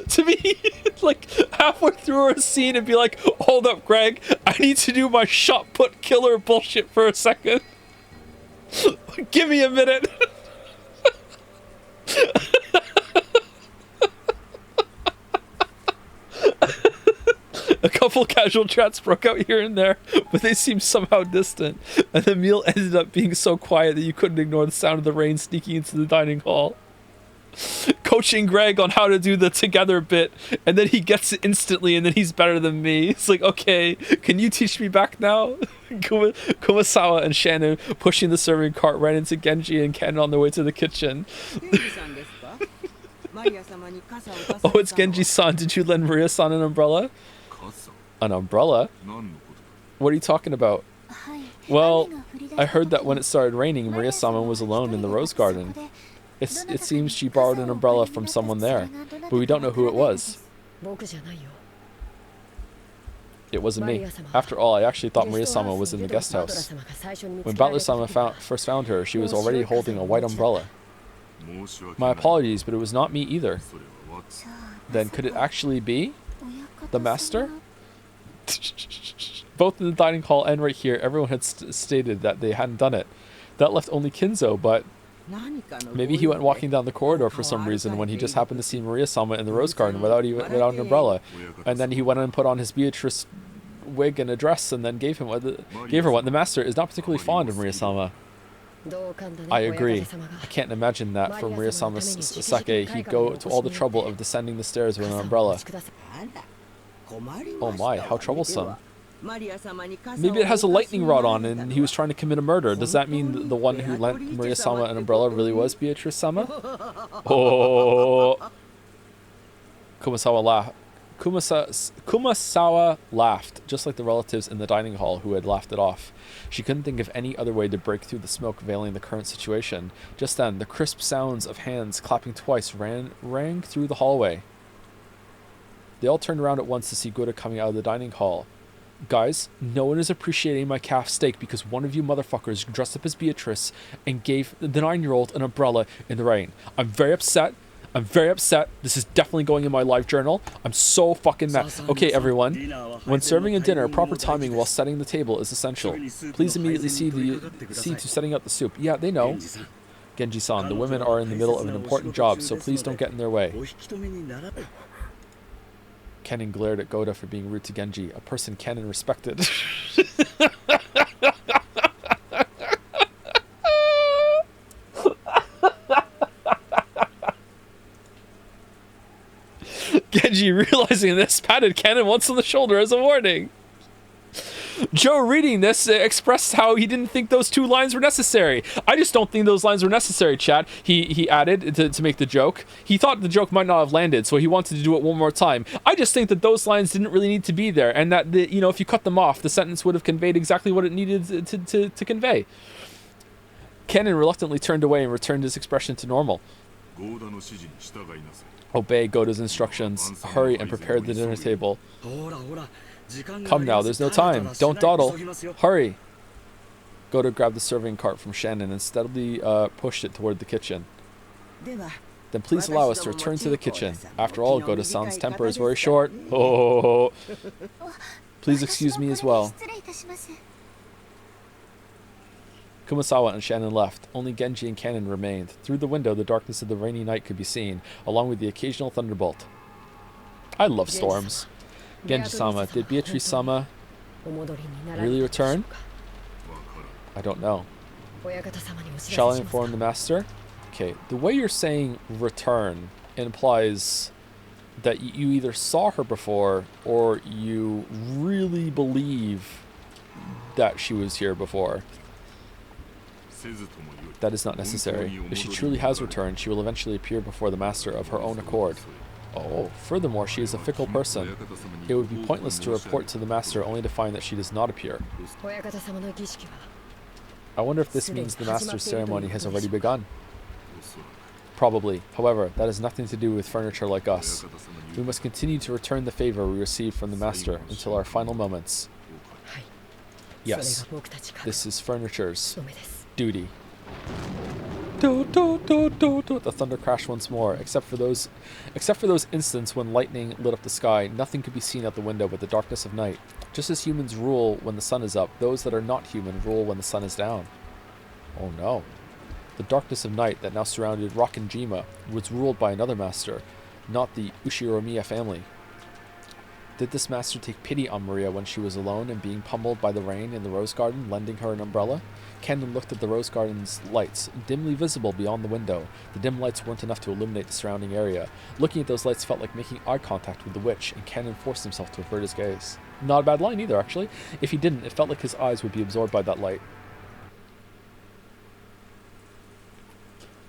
To be like halfway through a scene and be like, hold up, Greg, I need to do my shot put killer bullshit for a second. Give me a minute. A couple casual chats broke out here and there, but they seemed somehow distant, and the meal ended up being so quiet that you couldn't ignore the sound of the rain sneaking into the dining hall. Coaching Greg on how to do the together bit, and then he gets it instantly, and then he's better than me. It's like, okay, can you teach me back now? Kumasawa and Shannon pushing the serving cart ran into Genji and Ken on their way to the kitchen. Oh, it's Genji-san. Did you lend Maria-san an umbrella? An umbrella? What are you talking about? Well, I heard that when it started raining, Maria-sama was alone in the rose garden. It seems she borrowed an umbrella from someone there, but we don't know who it was. It wasn't me. After all, I actually thought Maria-sama was in the guest house. When Butler-sama first found her, she was already holding a white umbrella. My apologies, but it was not me either. Then could it actually be the master? Both in the dining hall and right here, everyone had stated that they hadn't done it. That left only Kinzo, but maybe he went walking down the corridor for some reason when he just happened to see Maria-sama in the rose garden without an umbrella, and then he went and put on his Beatrice wig and a dress and then gave her one. The master is not particularly fond of Maria-sama. I agree. I can't imagine that for Maria-sama's sake, he'd go to all the trouble of descending the stairs with an umbrella. Oh my, how troublesome. Maybe it has a lightning rod on and he was trying to commit a murder. Does that mean the one who lent Maria-sama an umbrella really was Beatrice-sama? Oh. Kumasawa laughed, just like the relatives in the dining hall who had laughed it off. She couldn't think of any other way to break through the smoke veiling the current situation. Just then, the crisp sounds of hands clapping twice rang through the hallway. They all turned around at once to see Gura coming out of the dining hall. Guys, no one is appreciating my calf steak because one of you motherfuckers dressed up as Beatrice and gave the 9-year-old an umbrella in the rain. I'm very upset. This is definitely going in my live journal. I'm so fucking mad. Okay, everyone. When serving a dinner, proper timing while setting the table is essential. Please immediately see to setting up the soup. Yeah, they know. Genji-san, the women are in the middle of an important job, so please don't get in their way. Kennen glared at Goda for being rude to Genji, a person Kennen respected. Genji, realizing this, patted Kennen once on the shoulder as a warning. Joe, reading this, expressed how he didn't think those 2 lines were necessary. I just don't think those lines were necessary, chat. He added to make the joke. He thought the joke might not have landed, so he wanted to do it one more time. I just think that those lines didn't really need to be there, and that, if you cut them off, the sentence would have conveyed exactly what it needed to convey. Kennen reluctantly turned away and returned his expression to normal. Obey Goda's instructions. Hurry and prepare the dinner table. Come now, there's no time. Don't dawdle. Hurry. Goda grabbed the serving cart from Shannon and steadily pushed it toward the kitchen. Then please allow us to return to the kitchen. After all, Goda-san's temper is very short. Oh. Please excuse me as well. Kumasawa and Shannon left. Only Genji and Kennen remained. Through the window, the darkness of the rainy night could be seen, along with the occasional thunderbolt. I love storms. Genji-sama, did Beatrice-sama really return? I don't know. Shall I inform the master? Okay, the way you're saying return implies that you either saw her before or you really believe that she was here before. That is not necessary. If she truly has returned, she will eventually appear before the master of her own accord. Oh, furthermore, she is a fickle person. It would be pointless to report to the master only to find that she does not appear. I wonder if this means the master's ceremony has already begun. Probably. However, that has nothing to do with furniture like us. We must continue to return the favor we received from the master until our final moments. Yes, this is furniture's duty. The thunder crashed once more, except for those instants when lightning lit up the sky. Nothing could be seen out the window but the darkness of night. Just as humans rule when the sun is up, those that are not human rule when the sun is down. Oh no. The darkness of night that now surrounded Rakenjima was ruled by another master, not the Ushiromiya family. Did this master take pity on Maria when she was alone and being pummeled by the rain in the rose garden, lending her an umbrella? Candon looked at the rose garden's lights, dimly visible beyond the window. The dim lights weren't enough to illuminate the surrounding area. Looking at those lights felt like making eye contact with the witch, and Candon forced himself to avert his gaze. Not a bad line either, actually. If he didn't, it felt like his eyes would be absorbed by that light.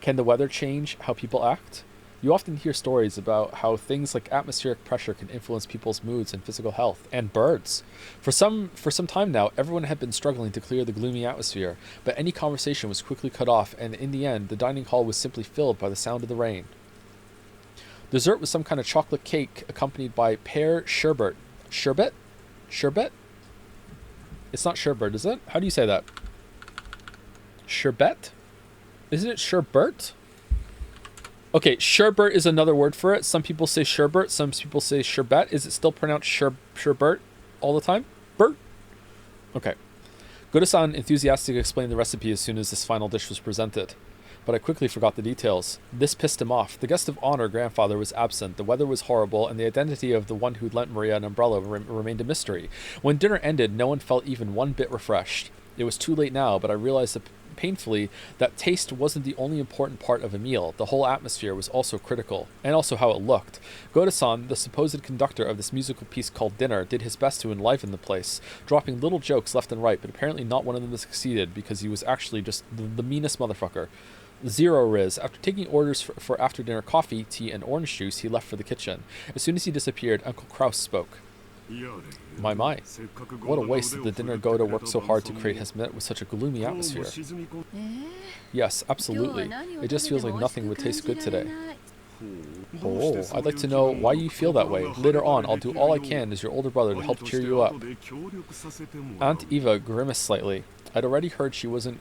Can the weather change how people act? You often hear stories about how things like atmospheric pressure can influence people's moods and physical health, and birds. For some time now, everyone had been struggling to clear the gloomy atmosphere, but any conversation was quickly cut off, and in the end, the dining hall was simply filled by the sound of the rain. Dessert was some kind of chocolate cake accompanied by pear sherbet. Sherbet? Sherbet? It's not sherbet, is it? How do you say that? Sherbet? Isn't it sherbet? Okay, sherbet is another word for it. Some people say sherbet, some people say sherbet. Is it still pronounced sherbet all the time? Bert? Okay. Goda-san enthusiastically explained the recipe as soon as this final dish was presented. But I quickly forgot the details. This pissed him off. The guest of honor grandfather was absent, the weather was horrible, and the identity of the one who'd lent Maria an umbrella remained a mystery. When dinner ended, no one felt even one bit refreshed. It was too late now, but I realized painfully that taste wasn't the only important part of a meal. The whole atmosphere was also critical, and also how it looked. Goda-san, the supposed conductor of this musical piece called Dinner, did his best to enliven the place, dropping little jokes left and right, but apparently not one of them succeeded because he was actually just the meanest motherfucker. Zero Riz. After taking orders for after-dinner coffee, tea, and orange juice, he left for the kitchen. As soon as he disappeared, Uncle Kraus spoke. My. What a waste that the dinner Goda worked so hard to create has met with such a gloomy atmosphere. Yes, absolutely. It just feels like nothing would taste good today. Oh, I'd like to know why you feel that way. Later on, I'll do all I can as your older brother to help cheer you up. Aunt Eva grimaced slightly. I'd already heard she wasn't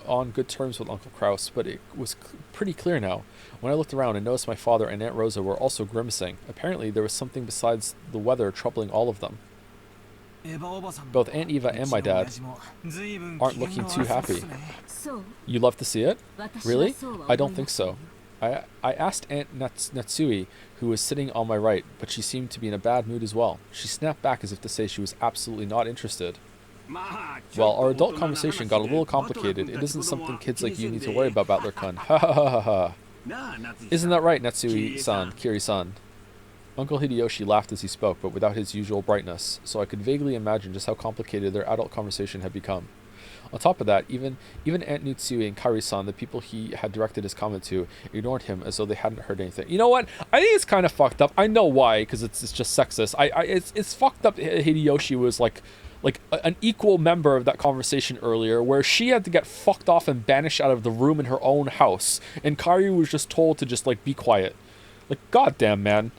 on good terms with Uncle Kraus, but it was pretty clear now. When I looked around and noticed my father and Aunt Rosa were also grimacing, apparently there was something besides the weather troubling all of them. Both Aunt Eva and my dad aren't looking too happy. You love to see it? Really? I don't think so. I asked Aunt Natsui, who was sitting on my right, but she seemed to be in a bad mood as well. She snapped back as if to say she was absolutely not interested. Well, our adult conversation got a little complicated. It isn't something kids like you need to worry about, Battler-kun. Ha ha ha ha ha. Isn't that right, Natsui-san, Kiri-san? Uncle Hideyoshi laughed as he spoke, but without his usual brightness, so I could vaguely imagine just how complicated their adult conversation had become. On top of that, even Aunt Nutsui and Kari-san, the people he had directed his comment to, ignored him as though they hadn't heard anything. You know what? I think it's kind of fucked up. I know why, because it's just sexist. It's fucked up. Hideyoshi was like an equal member of that conversation earlier, where she had to get fucked off and banished out of the room in her own house, and Kari was just told to just be quiet. Goddamn, man.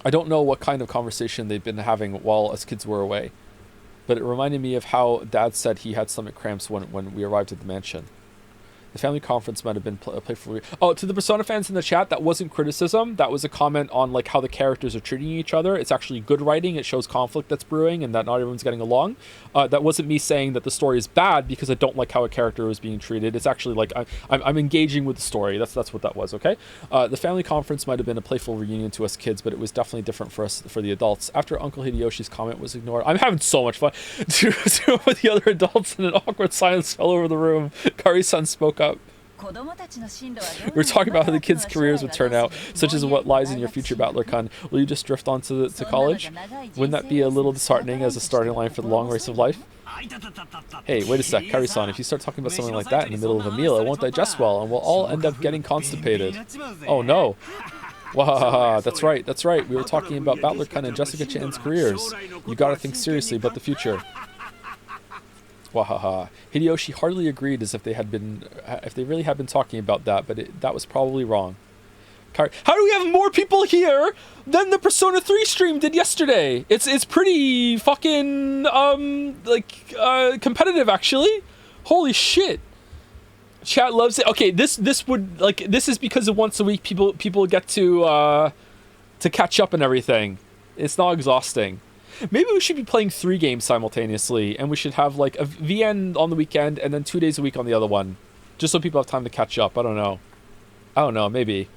I don't know what kind of conversation they've been having while us kids were away, but it reminded me of how Dad said he had stomach cramps when we arrived at the mansion. The family conference might have been playful. Oh, to the Persona fans in the chat, that wasn't criticism. That was a comment on how the characters are treating each other. It's actually good writing. It shows conflict that's brewing and that not everyone's getting along. That wasn't me saying that the story is bad because I don't like how a character is being treated. It's actually I'm engaging with the story. That's what that was. Okay. The family conference might have been a playful reunion to us kids, but it was definitely different for the adults. After Uncle Hideyoshi's comment was ignored, I'm having so much fun. With the other adults, and an awkward silence fell over the room. Kari-san spoke up. We're talking about how the kids' careers would turn out, such as what lies in your future, Battler-kun. Will you just drift on to college? Wouldn't that be a little disheartening as a starting line for the long race of life? Hey, wait a sec, Kari-san, if you start talking about something like that in the middle of a meal, it won't digest well, and we'll all end up getting constipated. Oh no. Wahaha, that's right. We were talking about Battler-kun and Jessica Chan's careers. You gotta think seriously about the future. Wahaha. Hideyoshi hardly agreed as if they really had been talking about that, but that was probably wrong. How do we have more people here than the Persona 3 stream did yesterday? It's pretty fucking competitive, actually. Holy shit. Chat loves it. Okay, this would like this is because of once a week people get to catch up and everything. It's not exhausting. Maybe we should be playing 3 games simultaneously, and we should have like a VN on the weekend and then 2 days a week on the other one, just so people have time to catch up. I don't know. Maybe.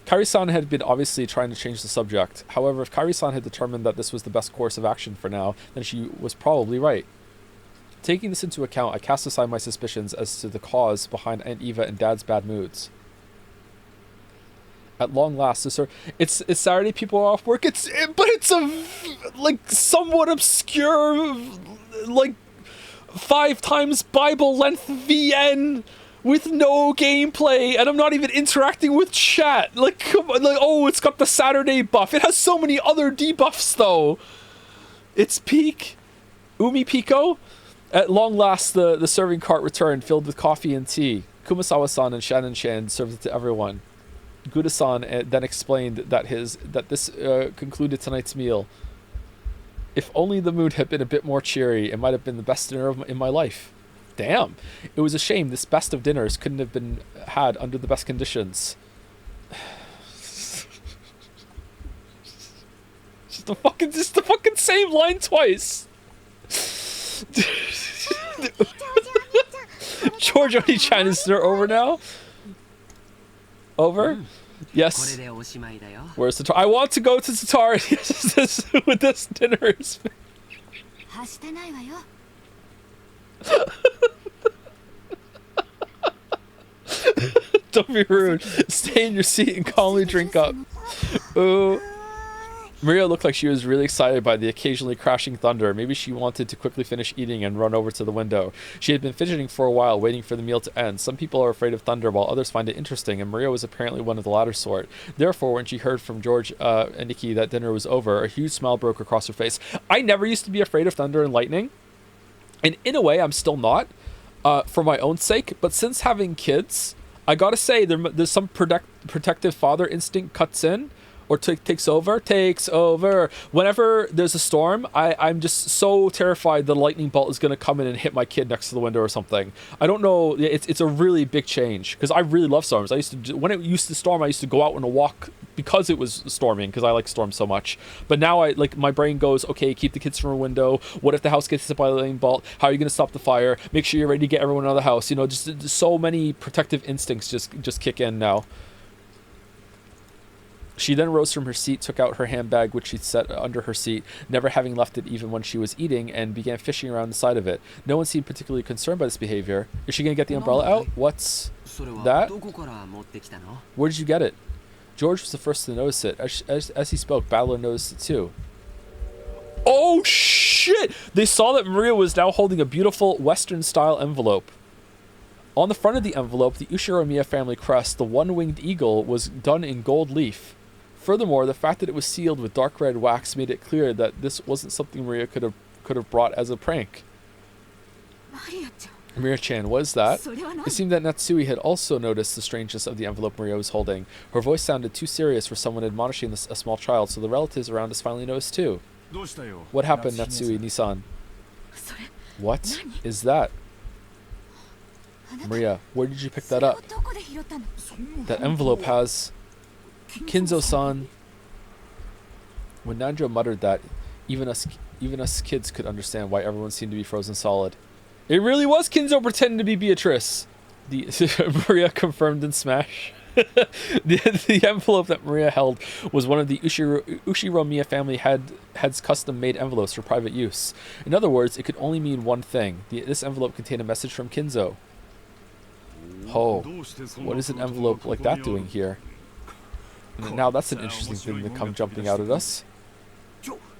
Kairi-san had been obviously trying to change the subject. However, if Kairi-san had determined that this was the best course of action for now, then she was probably right. Taking this into account, I cast aside my suspicions as to the cause behind Aunt Eva and Dad's bad moods. At long last, it's Saturday. People are off work. But it's a like somewhat obscure, like 5 times Bible length VN with no gameplay, and I'm not even interacting with chat. Like, come on, like, oh, it's got the Saturday buff. It has so many other debuffs though. It's peak Umi Pico. At long last, the serving cart returned, filled with coffee and tea. Kumasawa-san and Shannon-chan served it to everyone. Guda-san then explained that this concluded tonight's meal. If only the mood had been a bit more cheery, it might have been the best dinner in my life. Damn. It was a shame this best of dinners couldn't have been had under the best conditions. Just the fucking same line twice. George Oni-chan, is dinner over now? Over? Yes. Where's the I want to go to Tatari with this dinner. Don't be rude. Stay in your seat and calmly drink up. Ooh. Maria looked like she was really excited by the occasionally crashing thunder. Maybe she wanted to quickly finish eating and run over to the window. She had been fidgeting for a while, waiting for the meal to end. Some people are afraid of thunder, while others find it interesting, and Maria was apparently one of the latter sort. Therefore, when she heard from George and Nikki that dinner was over, a huge smile broke across her face. I never used to be afraid of thunder and lightning, and in a way, I'm still not, for my own sake. But since having kids, I gotta say, there's some protective father instinct cuts in. Or takes over. Whenever there's a storm, I'm just so terrified the lightning bolt is going to come in and hit my kid next to the window or something. I don't know. It's a really big change because I really love storms. When it used to storm, I used to go out on a walk because it was storming, because I like storms so much. But now my brain goes, okay, keep the kids from a window. What if the house gets hit by the lightning bolt? How are you going to stop the fire? Make sure you're ready to get everyone out of the house. You know, just so many protective instincts just kick in now. She then rose from her seat, took out her handbag, which she'd set under her seat, never having left it even when she was eating, and began fishing around the side of it. No one seemed particularly concerned by this behavior. Is she going to get the umbrella out? What's that? Where did you get it? George was the first to notice it. As he spoke, Battler noticed it too. Oh shit! They saw that Maria was now holding a beautiful Western-style envelope. On the front of the envelope, the Ushiromiya family crest, the one-winged eagle, was done in gold leaf. Furthermore, the fact that it was sealed with dark red wax made it clear that this wasn't something Maria could have brought as a prank. Maria-chan, what is that? It seemed that Natsui had also noticed the strangeness of the envelope Maria was holding. Her voice sounded too serious for someone admonishing a small child, so the relatives around us finally noticed too. What happened, Natsui-Nisan? What is that? Maria, where did you pick that up? That envelope has... Kinzo-san. When Nanjo muttered that, even us kids could understand why everyone seemed to be frozen solid. It really was Kinzo pretending to be Beatrice. Maria confirmed in Smash. the envelope that Maria held was one of the Ushiromiya family head's custom-made envelopes for private use. In other words, it could only mean one thing. This envelope contained a message from Kinzo. Oh, what is an envelope like that doing here? Now that's an interesting thing to come jumping out at us.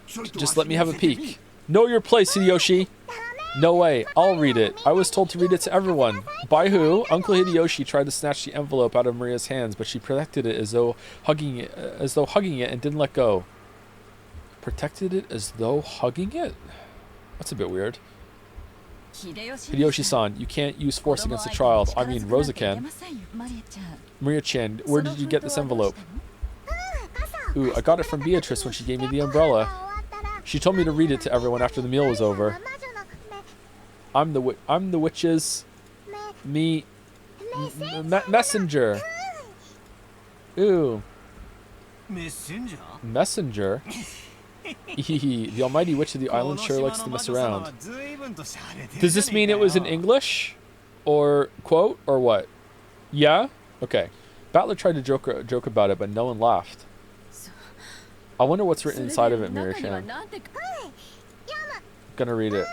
Just let me have a peek. Know your place, Hideyoshi. No way, I'll read it. I was told to read it to everyone. By who? Uncle Hideyoshi tried to snatch the envelope out of Maria's hands, but she protected it as though hugging it and didn't let go. Protected it as though hugging it? That's a bit weird. Hideyoshi-san, you can't use force against a child. I mean, Rosa can. Maria-chan, where did you get this envelope? Ooh, I got it from Beatrice when she gave me the umbrella. She told me to read it to everyone after the meal was over. I'm the witches. Me. Messenger. Ooh. Messenger? The almighty witch of the island sure likes to mess around. Does this mean it was in English? Or quote? Or what? Yeah? Okay. Battler tried to joke about it, but no one laughed. I wonder what's written inside of it, Narration. Gonna read it.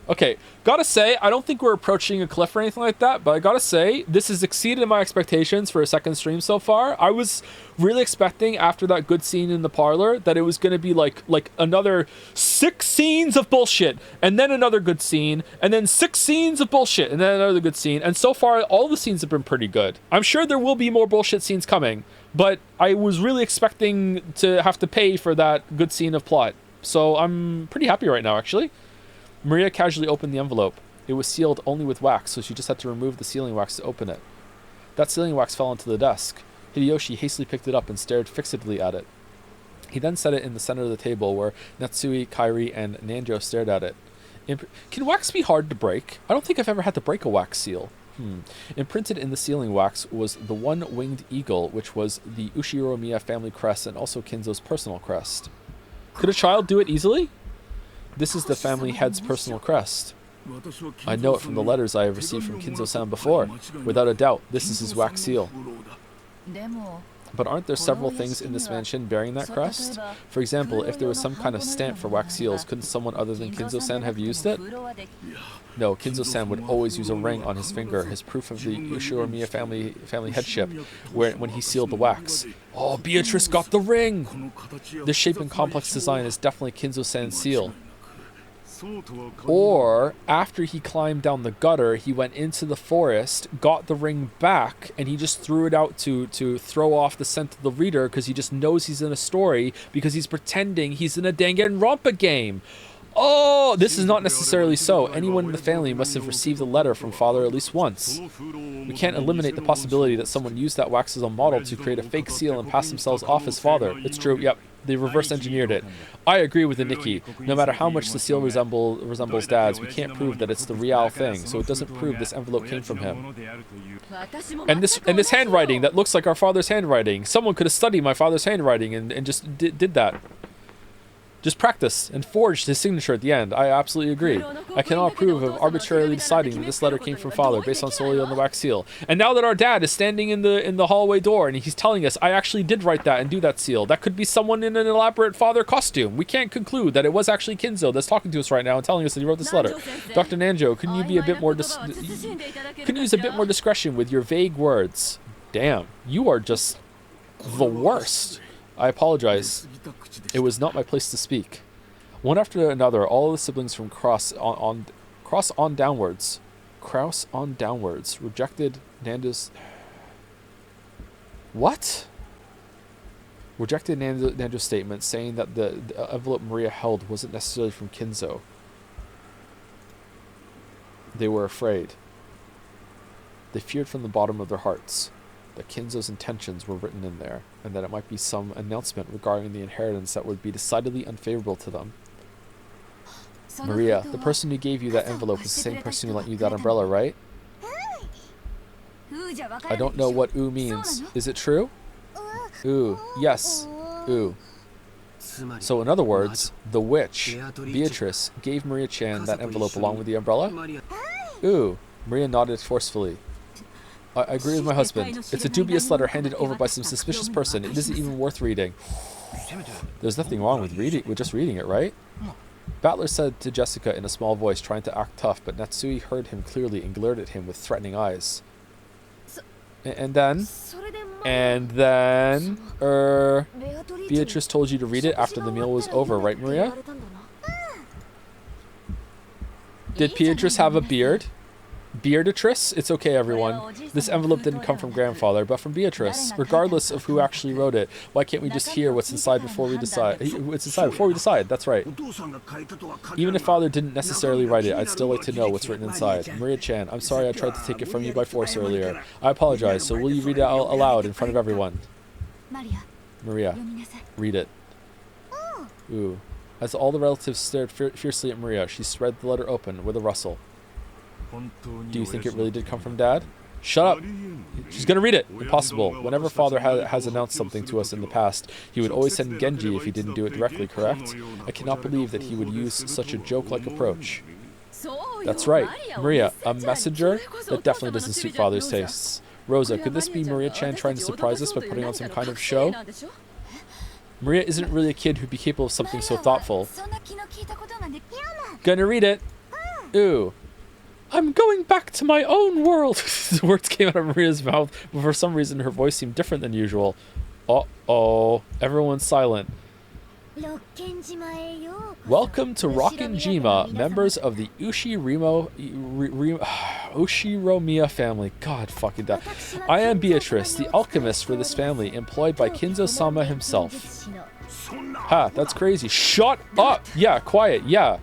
Okay, gotta say, I don't think we're approaching a cliff or anything like that, but I gotta say, this has exceeded my expectations for a second stream so far. I was really expecting, after that good scene in the parlor, that it was gonna be like another 6 scenes of bullshit, and then another good scene, and then 6 scenes of bullshit, and then another good scene, and so far, all the scenes have been pretty good. I'm sure there will be more bullshit scenes coming, but I was really expecting to have to pay for that good scene of plot. So I'm pretty happy right now, actually. Maria casually opened the envelope. It was sealed only with wax, so she just had to remove the sealing wax to open it. That sealing wax fell onto the desk. Hideyoshi hastily picked it up and stared fixedly at it. He then set it in the center of the table where Natsui, Kairi, and Nanjo stared at it. Can wax be hard to break? I don't think I've ever had to break a wax seal. Imprinted in the sealing wax was the one-winged eagle, which was the Ushiromiya family crest and also Kinzo's personal crest. Could a child do it easily? This is the family head's personal crest. I know it from the letters I have received from Kinzo-san before. Without a doubt, this is his wax seal. But aren't there several things in this mansion bearing that crest? For example, if there was some kind of stamp for wax seals, couldn't someone other than Kinzo-san have used it? No, Kinzo-san would always use a ring on his finger, his proof of the Ushiromiya family headship, when he sealed the wax. Oh, Beatrice got the ring! This shape and complex design is definitely Kinzo-san's seal. Or, after he climbed down the gutter, he went into the forest, got the ring back, and he just threw it out to throw off the scent of the reader because he just knows he's in a story because he's pretending he's in a Danganronpa game. Oh, this is not necessarily so. Anyone in the family must have received a letter from father at least once. We can't eliminate the possibility that someone used that wax as a model to create a fake seal and pass themselves off as father. It's true, yep. They reverse engineered it. I agree with the Nikki. No matter how much the seal resembles Dad's, we can't prove that it's the real thing, so it doesn't prove this envelope came from him. And this handwriting that looks like our father's handwriting. Someone could have studied my father's handwriting and just did that. Just practice and forged his signature at the end. I absolutely agree. I cannot approve of arbitrarily deciding that this letter came from father based on solely on the wax seal. And now that our dad is standing in the hallway door and he's telling us, I actually did write that and do that seal. That could be someone in an elaborate father costume. We can't conclude that it was actually Kinzo that's talking to us right now and telling us that he wrote this letter. Dr. Nanjo, can you be a bit more can you use a bit more discretion with your vague words? Damn, you are just the worst. I apologize. It was not my place to speak. One after another, all of the siblings from Cross on downwards rejected Nando's. What? Rejected Nando's statement, saying that the envelope Maria held wasn't necessarily from Kinzo. They were afraid. They feared from the bottom of their hearts that Kinzo's intentions were written in there, and that it might be some announcement regarding the inheritance that would be decidedly unfavorable to them. Maria, the person who gave you that envelope is the same person who lent you that umbrella, right? I don't know what "oo" means. Is it true? Ooh, yes. Ooh. So in other words, the witch, Beatrice, gave Maria-chan that envelope along with the umbrella? Ooh. Maria nodded forcefully. I agree with my husband. It's a dubious letter handed over by some suspicious person. It isn't even worth reading. There's nothing wrong with just reading it, right? Battler said to Jessica in a small voice, trying to act tough, but Natsui heard him clearly and glared at him with threatening eyes. And then, Beatrice told you to read it after the meal was over, right, Maria? Did Beatrice have a beard? Beardatrice? It's okay, everyone. This envelope didn't come from grandfather, but from Beatrice. Regardless of who actually wrote it, why can't we just hear what's inside before we decide? That's right. Even if father didn't necessarily write it, I'd still like to know what's written inside. Maria-chan, I'm sorry I tried to take it from you by force earlier. I apologize, so will you read it out aloud in front of everyone? Maria, read it. Ooh. As all the relatives stared fiercely at Maria, she spread the letter open with a rustle. Do you think it really did come from Dad? Shut up. She's gonna read it. Impossible. Whenever father has announced something to us in the past, he would always send Genji if he didn't do it directly, correct? I cannot believe that he would use such a joke-like approach. That's right. Maria, a messenger? That definitely doesn't suit father's tastes. Rosa, could this be Maria-chan trying to surprise us by putting on some kind of show? Maria isn't really a kid who'd be capable of something so thoughtful. Gonna read it. Ooh. I'm going back to my own world. The words came out of Maria's mouth, but for some reason her voice seemed different than usual. Uh-oh. Everyone's silent. Welcome to Rockinjima, members of the Ushiromiya family. God fucking that. I am Beatrice, the alchemist for this family, employed by Kinzo-sama himself. Ha, that's crazy. Shut up! Yeah, quiet, yeah.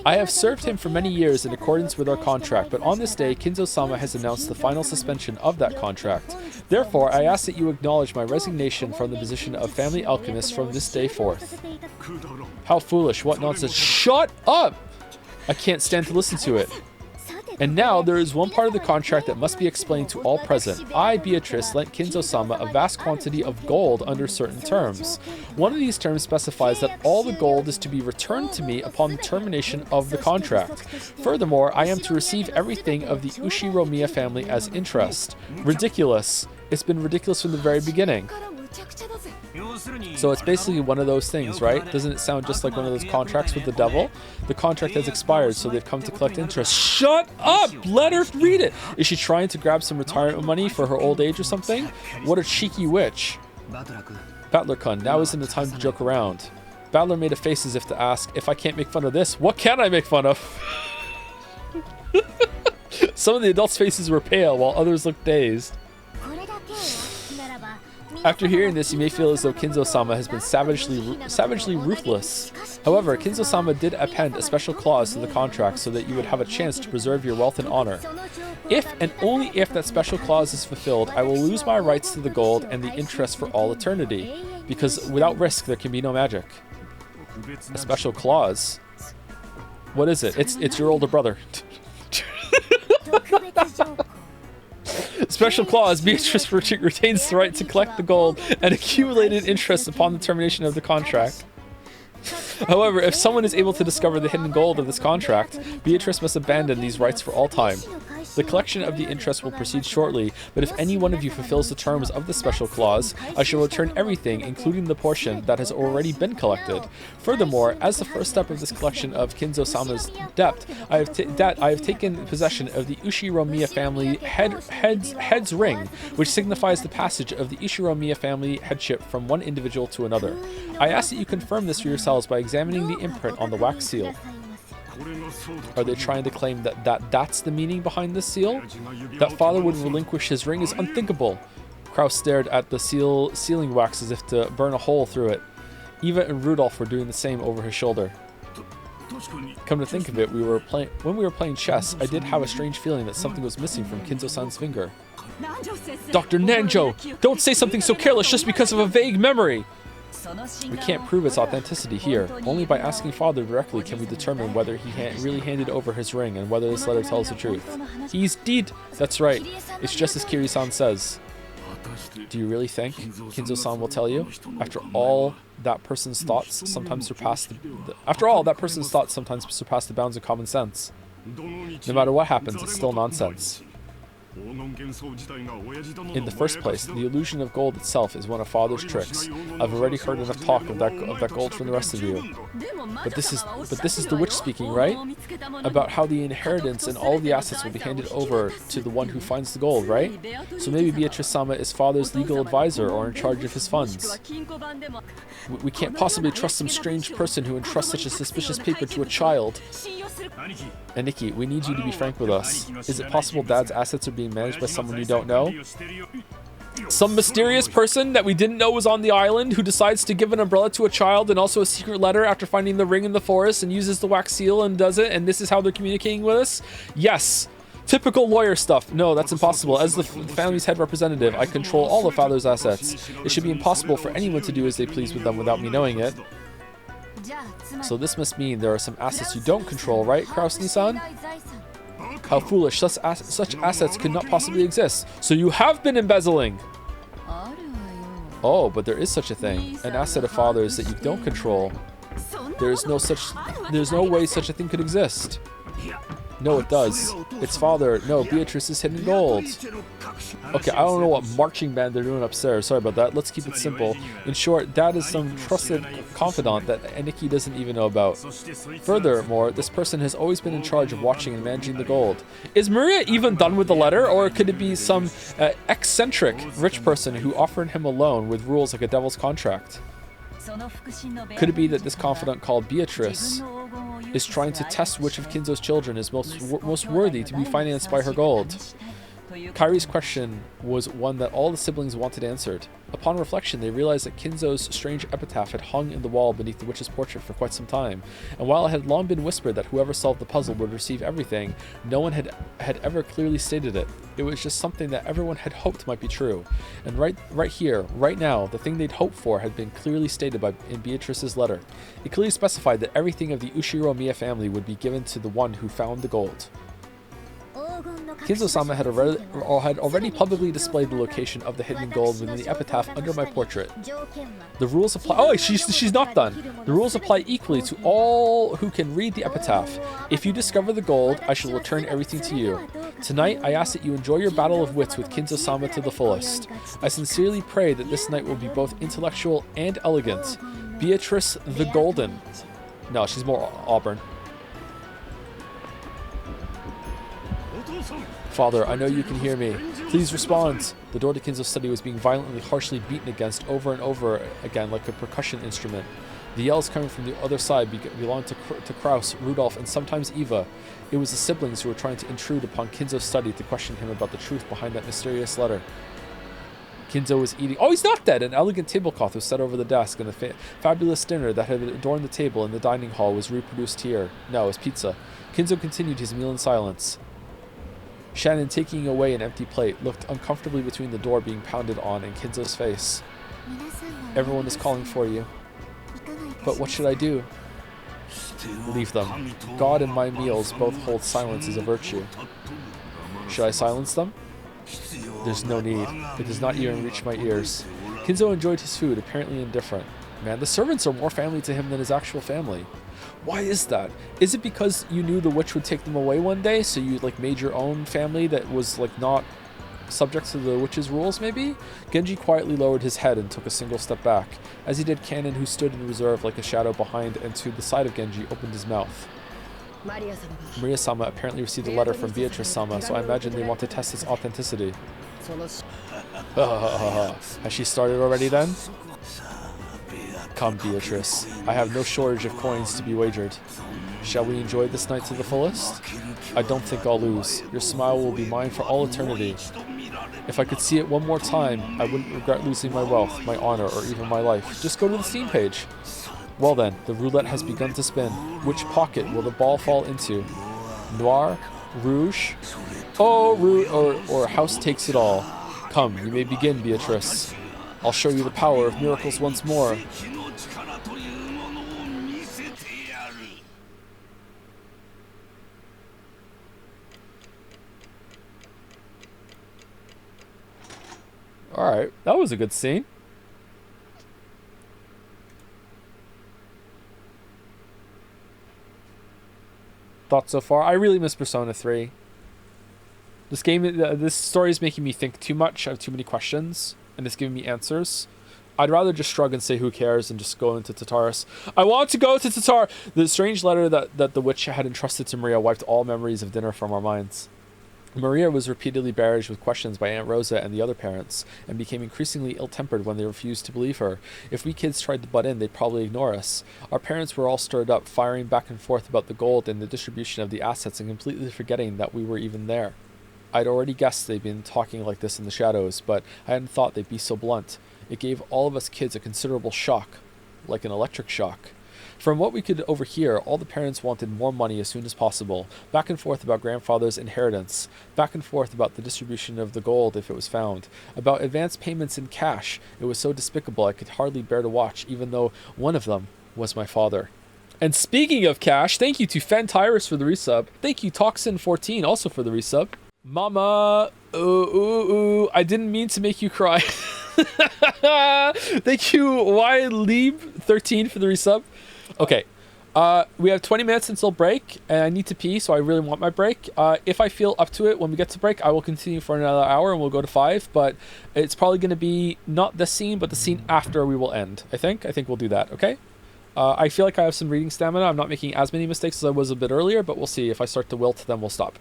I have served him for many years in accordance with our contract, but on this day, Kinzo-sama has announced the final suspension of that contract. Therefore, I ask that you acknowledge my resignation from the position of family alchemist from this day forth. How foolish, what nonsense. Shut up! I can't stand to listen to it. And now, there is one part of the contract that must be explained to all present. I, Beatrice, lent Kinzo-sama a vast quantity of gold under certain terms. One of these terms specifies that all the gold is to be returned to me upon the termination of the contract. Furthermore, I am to receive everything of the Ushiromiya family as interest. Ridiculous. It's been ridiculous from the very beginning. So it's basically one of those things, right? Doesn't it sound just like one of those contracts with the devil? The contract has expired, so they've come to collect interest. Shut up! Let her read it! Is she trying to grab some retirement money for her old age or something? What a cheeky witch. Battler-kun, now isn't the time to joke around. Battler made a face as if to ask, if I can't make fun of this, what can I make fun of? Some of the adults' faces were pale, while others looked dazed. After hearing this, you may feel as though Kinzo-sama has been savagely ruthless. However, Kinzo-sama did append a special clause to the contract so that you would have a chance to preserve your wealth and honor. If and only if that special clause is fulfilled, I will lose my rights to the gold and the interest for all eternity. Because without risk, there can be no magic. A special clause? What is it? It's your older brother. Special clause, Beatrice retains the right to collect the gold and accumulated interest upon the termination of the contract. However, if someone is able to discover the hidden gold of this contract, Beatrice must abandon these rights for all time. The collection of the interest will proceed shortly, but if any one of you fulfills the terms of the special clause, I shall return everything, including the portion that has already been collected. Furthermore, as the first step of this collection of Kinzo-sama's debt, I have taken possession of the Ushiromiya family head's ring, which signifies the passage of the Ushiromiya family headship from one individual to another. I ask that you confirm this for yourselves by examining the imprint on the wax seal. Are they trying to claim that's the meaning behind this seal? That father would relinquish his ring is unthinkable. Kraus stared at the sealing wax as if to burn a hole through it. Eva and Rudolph were doing the same over his shoulder. Come to think of it, when we were playing chess, I did have a strange feeling that something was missing from Kinzo-san's finger. Dr. Nanjo! Don't say something so careless just because of a vague memory! We can't prove its authenticity here. Only by asking father directly can we determine whether he really handed over his ring and whether this letter tells the truth. He's dead! That's right. It's just as Kiri-san says. Do you really think Kinzo-san will tell you? After all, that person's thoughts sometimes surpass the bounds of common sense. No matter what happens, it's still nonsense. In the first place, the illusion of gold itself is one of father's tricks. I've already heard enough talk of that gold from the rest of you. But this is the witch speaking, right? About how the inheritance and all of the assets will be handed over to the one who finds the gold, right? So maybe Beatrice-sama is father's legal advisor or in charge of his funds. We can't possibly trust some strange person who entrusts such a suspicious paper to a child. And Nikki, we need you to be frank with us. Is it possible Dad's assets are being managed by someone you don't know? Some mysterious person that we didn't know was on the island who decides to give an umbrella to a child and also a secret letter after finding the ring in the forest and uses the wax seal and does it, and this is how they're communicating with us? Yes. Typical lawyer stuff. No, that's impossible. As the family's head representative, I control all of father's assets. It should be impossible for anyone to do as they please with them without me knowing it. So this must mean there are some assets you don't control, right, Kraus-Nissan? How foolish. Such assets could not possibly exist. So you have been embezzling. Oh, but there is such a thing. An asset of father's that you don't control. There's no way such a thing could exist. No, it does. It's father. No, Beatrice's hidden gold. Okay, I don't know what marching band they're doing upstairs. Sorry about that. Let's keep it simple. In short, Dad is some trusted confidant that Aniki doesn't even know about. Furthermore, this person has always been in charge of watching and managing the gold. Is Maria even done with the letter, or could it be some eccentric rich person who offered him a loan with rules like a devil's contract? Could it be that this confidant called Beatrice is trying to test which of Kinzo's children is most worthy to be financed by her gold? Kairi's question was one that all the siblings wanted answered. Upon reflection, they realized that Kinzo's strange epitaph had hung in the wall beneath the witch's portrait for quite some time, and while it had long been whispered that whoever solved the puzzle would receive everything, no one had ever clearly stated it. It was just something that everyone had hoped might be true. And right here, right now, the thing they'd hoped for had been clearly stated in Beatrice's letter. It clearly specified that everything of the Ushiro Miya family would be given to the one who found the gold. Kinzo-sama had already publicly displayed the location of the hidden gold within the epitaph under my portrait. The rules apply. Oh, she's not done. The rules apply equally to all who can read the epitaph. If you discover the gold, I shall return everything to you. Tonight, I ask that you enjoy your battle of wits with Kinzo-sama to the fullest. I sincerely pray that this night will be both intellectual and elegant. Beatrice the Golden. No, she's more auburn. Father, I know you can hear me. Please respond. The door to Kinzo's study was being violently, harshly beaten against over and over again like a percussion instrument. The yells coming from the other side belonged to Kraus, Rudolph, and sometimes Eva. It was the siblings who were trying to intrude upon Kinzo's study to question him about the truth behind that mysterious letter. Kinzo was eating. Oh, he's not dead! An elegant tablecloth was set over the desk, and the fabulous dinner that had adorned the table in the dining hall was reproduced here. No, it was pizza. Kinzo continued his meal in silence. Shannon, taking away an empty plate, looked uncomfortably between the door being pounded on and Kinzo's face. Everyone is calling for you. But what should I do? Leave them. God and my meals both hold silence as a virtue. Should I silence them? There's no need. It does not even reach my ears. Kinzo enjoyed his food, apparently indifferent. Man, the servants are more family to him than his actual family. Why is that? Is it because you knew the witch would take them away one day, so you made your own family that was not subject to the witch's rules, maybe? Genji quietly lowered his head and took a single step back. As he did, Kanon, who stood in reserve like a shadow behind and to the side of Genji, opened his mouth. Maria-sama apparently received a letter from Beatrice-sama, so I imagine they want to test its authenticity. Has she started already then? Come, Beatrice. I have no shortage of coins to be wagered. Shall we enjoy this night to the fullest? I don't think I'll lose. Your smile will be mine for all eternity. If I could see it one more time, I wouldn't regret losing my wealth, my honor, or even my life. Just go to the Steam page. Well then, the roulette has begun to spin. Which pocket will the ball fall into? Noir? Rouge? Oh, or House takes it all. Come, you may begin, Beatrice. I'll show you the power of miracles once more. Alright, that was a good scene. Thoughts so far? I really miss Persona 3. This story is making me think too much. I have too many questions, and it's giving me answers. I'd rather just shrug and say who cares and just go into Tataris. I want to go to Tatar! The strange letter that the witch had entrusted to Maria wiped all memories of dinner from our minds. Maria was repeatedly barraged with questions by Aunt Rosa and the other parents, and became increasingly ill-tempered when they refused to believe her. If we kids tried to butt in, they'd probably ignore us. Our parents were all stirred up, firing back and forth about the gold and the distribution of the assets, and completely forgetting that we were even there. I'd already guessed they'd been talking like this in the shadows, but I hadn't thought they'd be so blunt. It gave all of us kids a considerable shock, like an electric shock. From what we could overhear, all the parents wanted more money as soon as possible, back and forth about grandfather's inheritance, back and forth about the distribution of the gold if it was found, about advance payments in cash. It was so despicable I could hardly bear to watch, even though one of them was my father. And speaking of cash, thank you to Fentyrus for the resub. Thank you Toxin14 also for the resub. Mama, I didn't mean to make you cry. Thank you Lieb13 for the resub. Okay. We have 20 minutes until break, and I need to pee, so I really want my break. If I feel up to it when we get to break, I will continue for another hour, and we'll go to 5, but it's probably going to be not this scene, but the scene after we will end, I think. I think we'll do that, okay? I feel like I have some reading stamina. I'm not making as many mistakes as I was a bit earlier, but we'll see. If I start to wilt, then we'll stop.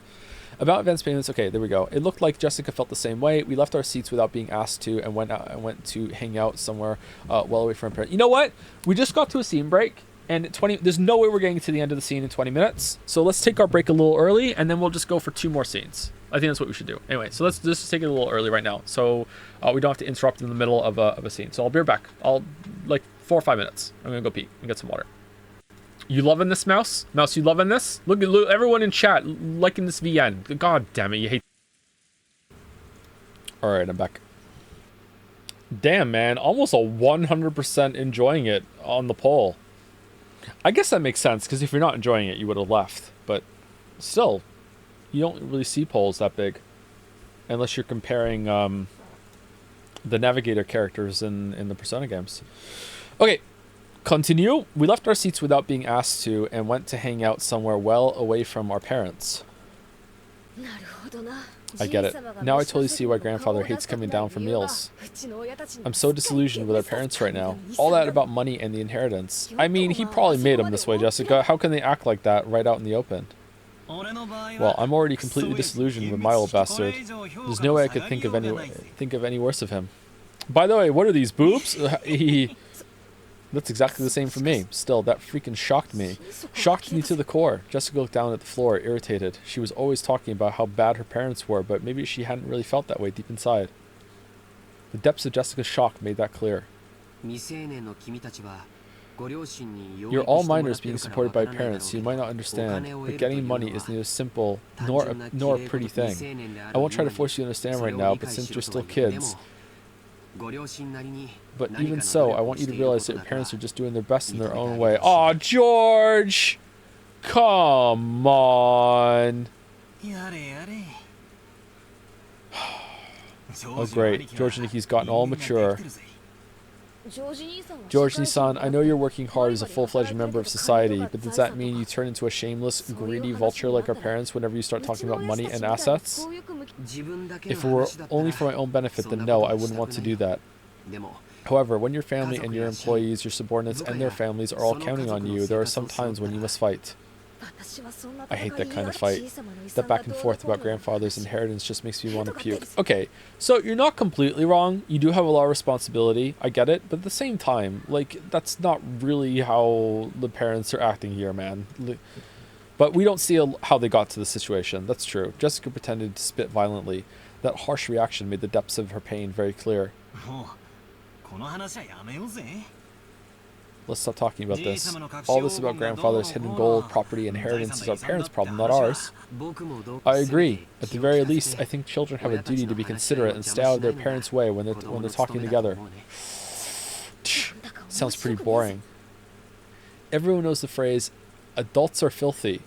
About events payments, okay, there we go. It looked like Jessica felt the same way. We left our seats without being asked to, and went to hang out somewhere well away from her parents. You know what? We just got to a scene break. And there's no way we're getting to the end of the scene in 20 minutes. So let's take our break a little early, and then we'll just go for 2 more scenes. I think that's what we should do. Anyway, so let's just take it a little early right now. So we don't have to interrupt in the middle of a scene. So I'll be right back. Like 4 or 5 minutes. I'm going to go pee and get some water. You loving this, Mouse? Mouse, you loving this? Look, everyone in chat liking this VN. God damn it, you hate... Alright, I'm back. Damn, man. Almost a 100% enjoying it on the poll. I guess that makes sense, because if you're not enjoying it, you would have left. But still, you don't really see polls that big. Unless you're comparing the Navigator characters in the Persona games. Okay, continue. We left our seats without being asked to, and went to hang out somewhere well away from our parents. I get it. Now I totally see why grandfather hates coming down for meals. I'm so disillusioned with our parents right now. All that about money and the inheritance. I mean, he probably made them this way, Jessica. How can they act like that right out in the open? Well, I'm already completely disillusioned with my old bastard. There's no way I could think of any worse of him. By the way, what are these, boobs? That's exactly the same for me. Still, that freaking shocked me. Shocked me to the core. Jessica looked down at the floor, irritated. She was always talking about how bad her parents were, but maybe she hadn't really felt that way deep inside. The depths of Jessica's shock made that clear. You're all minors being supported by parents, so you might not understand, but getting money is neither simple nor a pretty thing. I won't try to force you to understand right now, but since you're still kids... But even so, I want you to realize that your parents are just doing their best in their own way. Aw, George! Come on! Oh great, George and Nikki's gotten all mature. George Nissan, I know you're working hard as a full-fledged member of society, but does that mean you turn into a shameless, greedy vulture like our parents whenever you start talking about money and assets? If it were only for my own benefit, then no, I wouldn't want to do that. However, when your family and your employees, your subordinates and their families are all counting on you, there are some times when you must fight. I hate that kind of fight. That back and forth about grandfather's inheritance just makes me want to puke. Okay, so you're not completely wrong. You do have a lot of responsibility. I get it. But at the same time, like, that's not really how the parents are acting here, man. But we don't see how they got to the situation. That's true. Jessica pretended to spit violently. That harsh reaction made the depths of her pain very clear. Let's stop talking about this. All this about grandfather's hidden gold, property, inheritance is our parents' problem, not ours. I agree. At the very least, I think children have a duty to be considerate and stay out of their parents' way when they're talking together. Sounds pretty boring. Everyone knows the phrase, adults are filthy.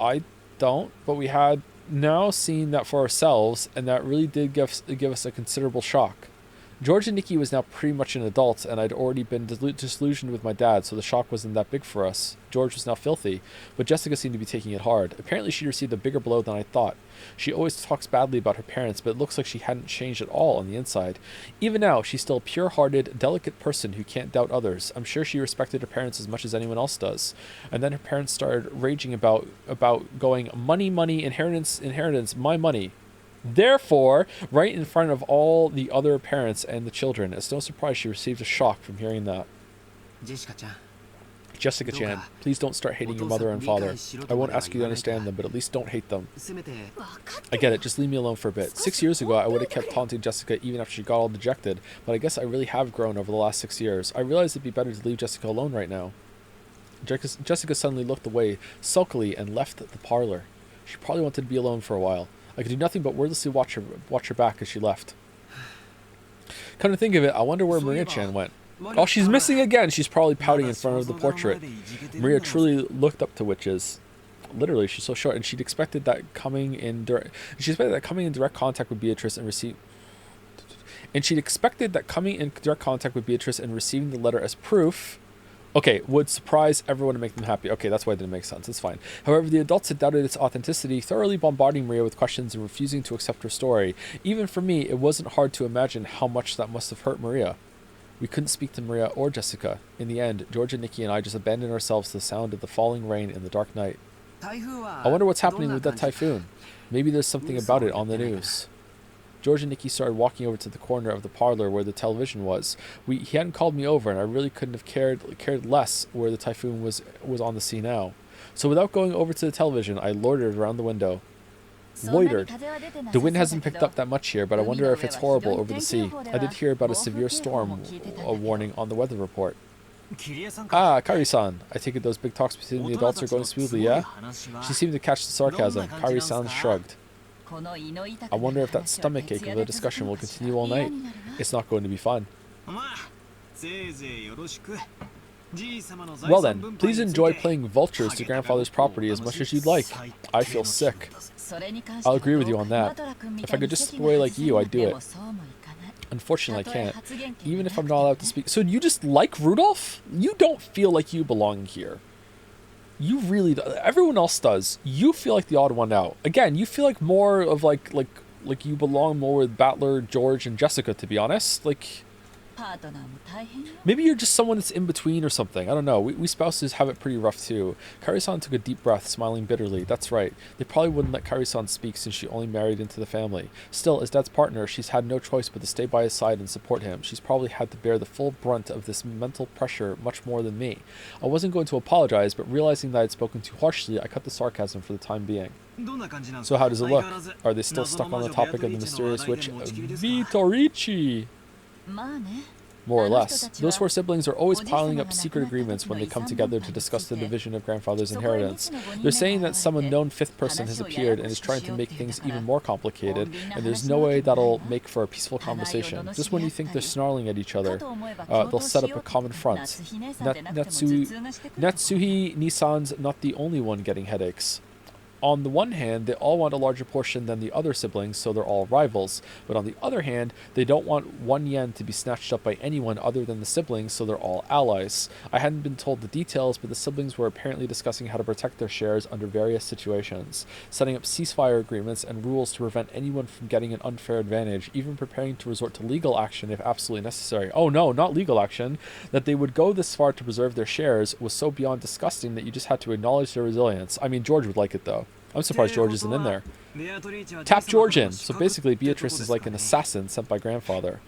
I don't, but we had now seen that for ourselves, and that really did give us a considerable shock. George and Nikki was now pretty much an adult, and I'd already been disillusioned with my dad, so the shock wasn't that big for us. George was now filthy, but Jessica seemed to be taking it hard. Apparently she received a bigger blow than I thought. She always talks badly about her parents, but it looks like she hadn't changed at all on the inside. Even now, she's still a pure-hearted, delicate person who can't doubt others. I'm sure she respected her parents as much as anyone else does. And then her parents started raging about going, money, inheritance, my money. Therefore, right in front of all the other parents and the children, it's no surprise she received a shock from hearing that. Jessica-chan, please don't start hating your mother and father. I won't ask you to understand them, but at least don't hate them. I get it, just leave me alone for a bit. 6 years ago, I would have kept taunting Jessica even after she got all dejected, but I guess I really have grown over the last 6 years. I realize it'd be better to leave Jessica alone right now. Jessica suddenly looked away, sulkily, and left the parlor. She probably wanted to be alone for a while. I could do nothing but wordlessly watch her back as she left. Come to think of it, I wonder where Maria-chan went. Oh, she's missing again. She's probably pouting in front of the portrait. Maria truly looked up to witches. Literally, she's so short, and she'd expected that coming in direct contact with Beatrice and she'd expected that coming in direct contact with Beatrice and receiving the letter as proof, okay, would surprise everyone and make them happy. Okay, that's why it didn't make sense. It's fine. However, the adults had doubted its authenticity, thoroughly bombarding Maria with questions and refusing to accept her story. Even for me, it wasn't hard to imagine how much that must have hurt Maria. We couldn't speak to Maria or Jessica. In the end, George and Nikki and I just abandoned ourselves to the sound of the falling rain in the dark night. I wonder what's happening with that typhoon. Maybe there's something about it on the news. George and Nikki started walking over to the corner of the parlor where the television was. He hadn't called me over, and I really couldn't have cared less where the typhoon was on the sea now. So without going over to the television, I loitered around the window. Loitered. The wind hasn't picked up that much here, but I wonder if it's horrible over the sea. I did hear about a severe storm warning on the weather report. Ah, Kari-san. I take it those big talks between the adults are going smoothly, yeah? She seemed to catch the sarcasm. Kari-san shrugged. I wonder if that stomach ache of the discussion will continue all night. It's not going to be fun. Well then, please enjoy playing vultures to grandfather's property as much as you'd like. I feel sick. I'll agree with you on that. If I could just slip away like you, I'd do it. Unfortunately, I can't. Even if I'm not allowed to speak. So you just like Rudolph? You don't feel like you belong here. You really do. Everyone else does. You feel like the odd one out. Again, you feel like more of like you belong more with Battler, George, and Jessica, to be honest. Like, maybe you're just someone that's in between or something. I don't know. We spouses have it pretty rough too. Kari-san took a deep breath, smiling bitterly. That's right. They probably wouldn't let Kari-san speak since she only married into the family. Still, as Dad's partner, she's had no choice but to stay by his side and support him. She's probably had to bear the full brunt of this mental pressure much more than me. I wasn't going to apologize, but realizing that I'd spoken too harshly, I cut the sarcasm for the time being. So how does it look? Are they still stuck on the topic of the mysterious witch Vitorici? More or less. Those four siblings are always piling up secret agreements when they come together to discuss the division of grandfather's inheritance. They're saying that some unknown fifth person has appeared and is trying to make things even more complicated, and there's no way that'll make for a peaceful conversation. Just when you think they're snarling at each other, they'll set up a common front. Natsuhi Nisan's not the only one getting headaches. On the one hand, they all want a larger portion than the other siblings, so they're all rivals. But on the other hand, they don't want 1 yen to be snatched up by anyone other than the siblings, so they're all allies. I hadn't been told the details, but the siblings were apparently discussing how to protect their shares under various situations, setting up ceasefire agreements and rules to prevent anyone from getting an unfair advantage, even preparing to resort to legal action if absolutely necessary. Oh no, not legal action. That they would go this far to preserve their shares was so beyond disgusting that you just had to acknowledge their resilience. I mean, George would like it though. I'm surprised George isn't in there. Tap George in. So basically, Beatrice is like an assassin sent by grandfather.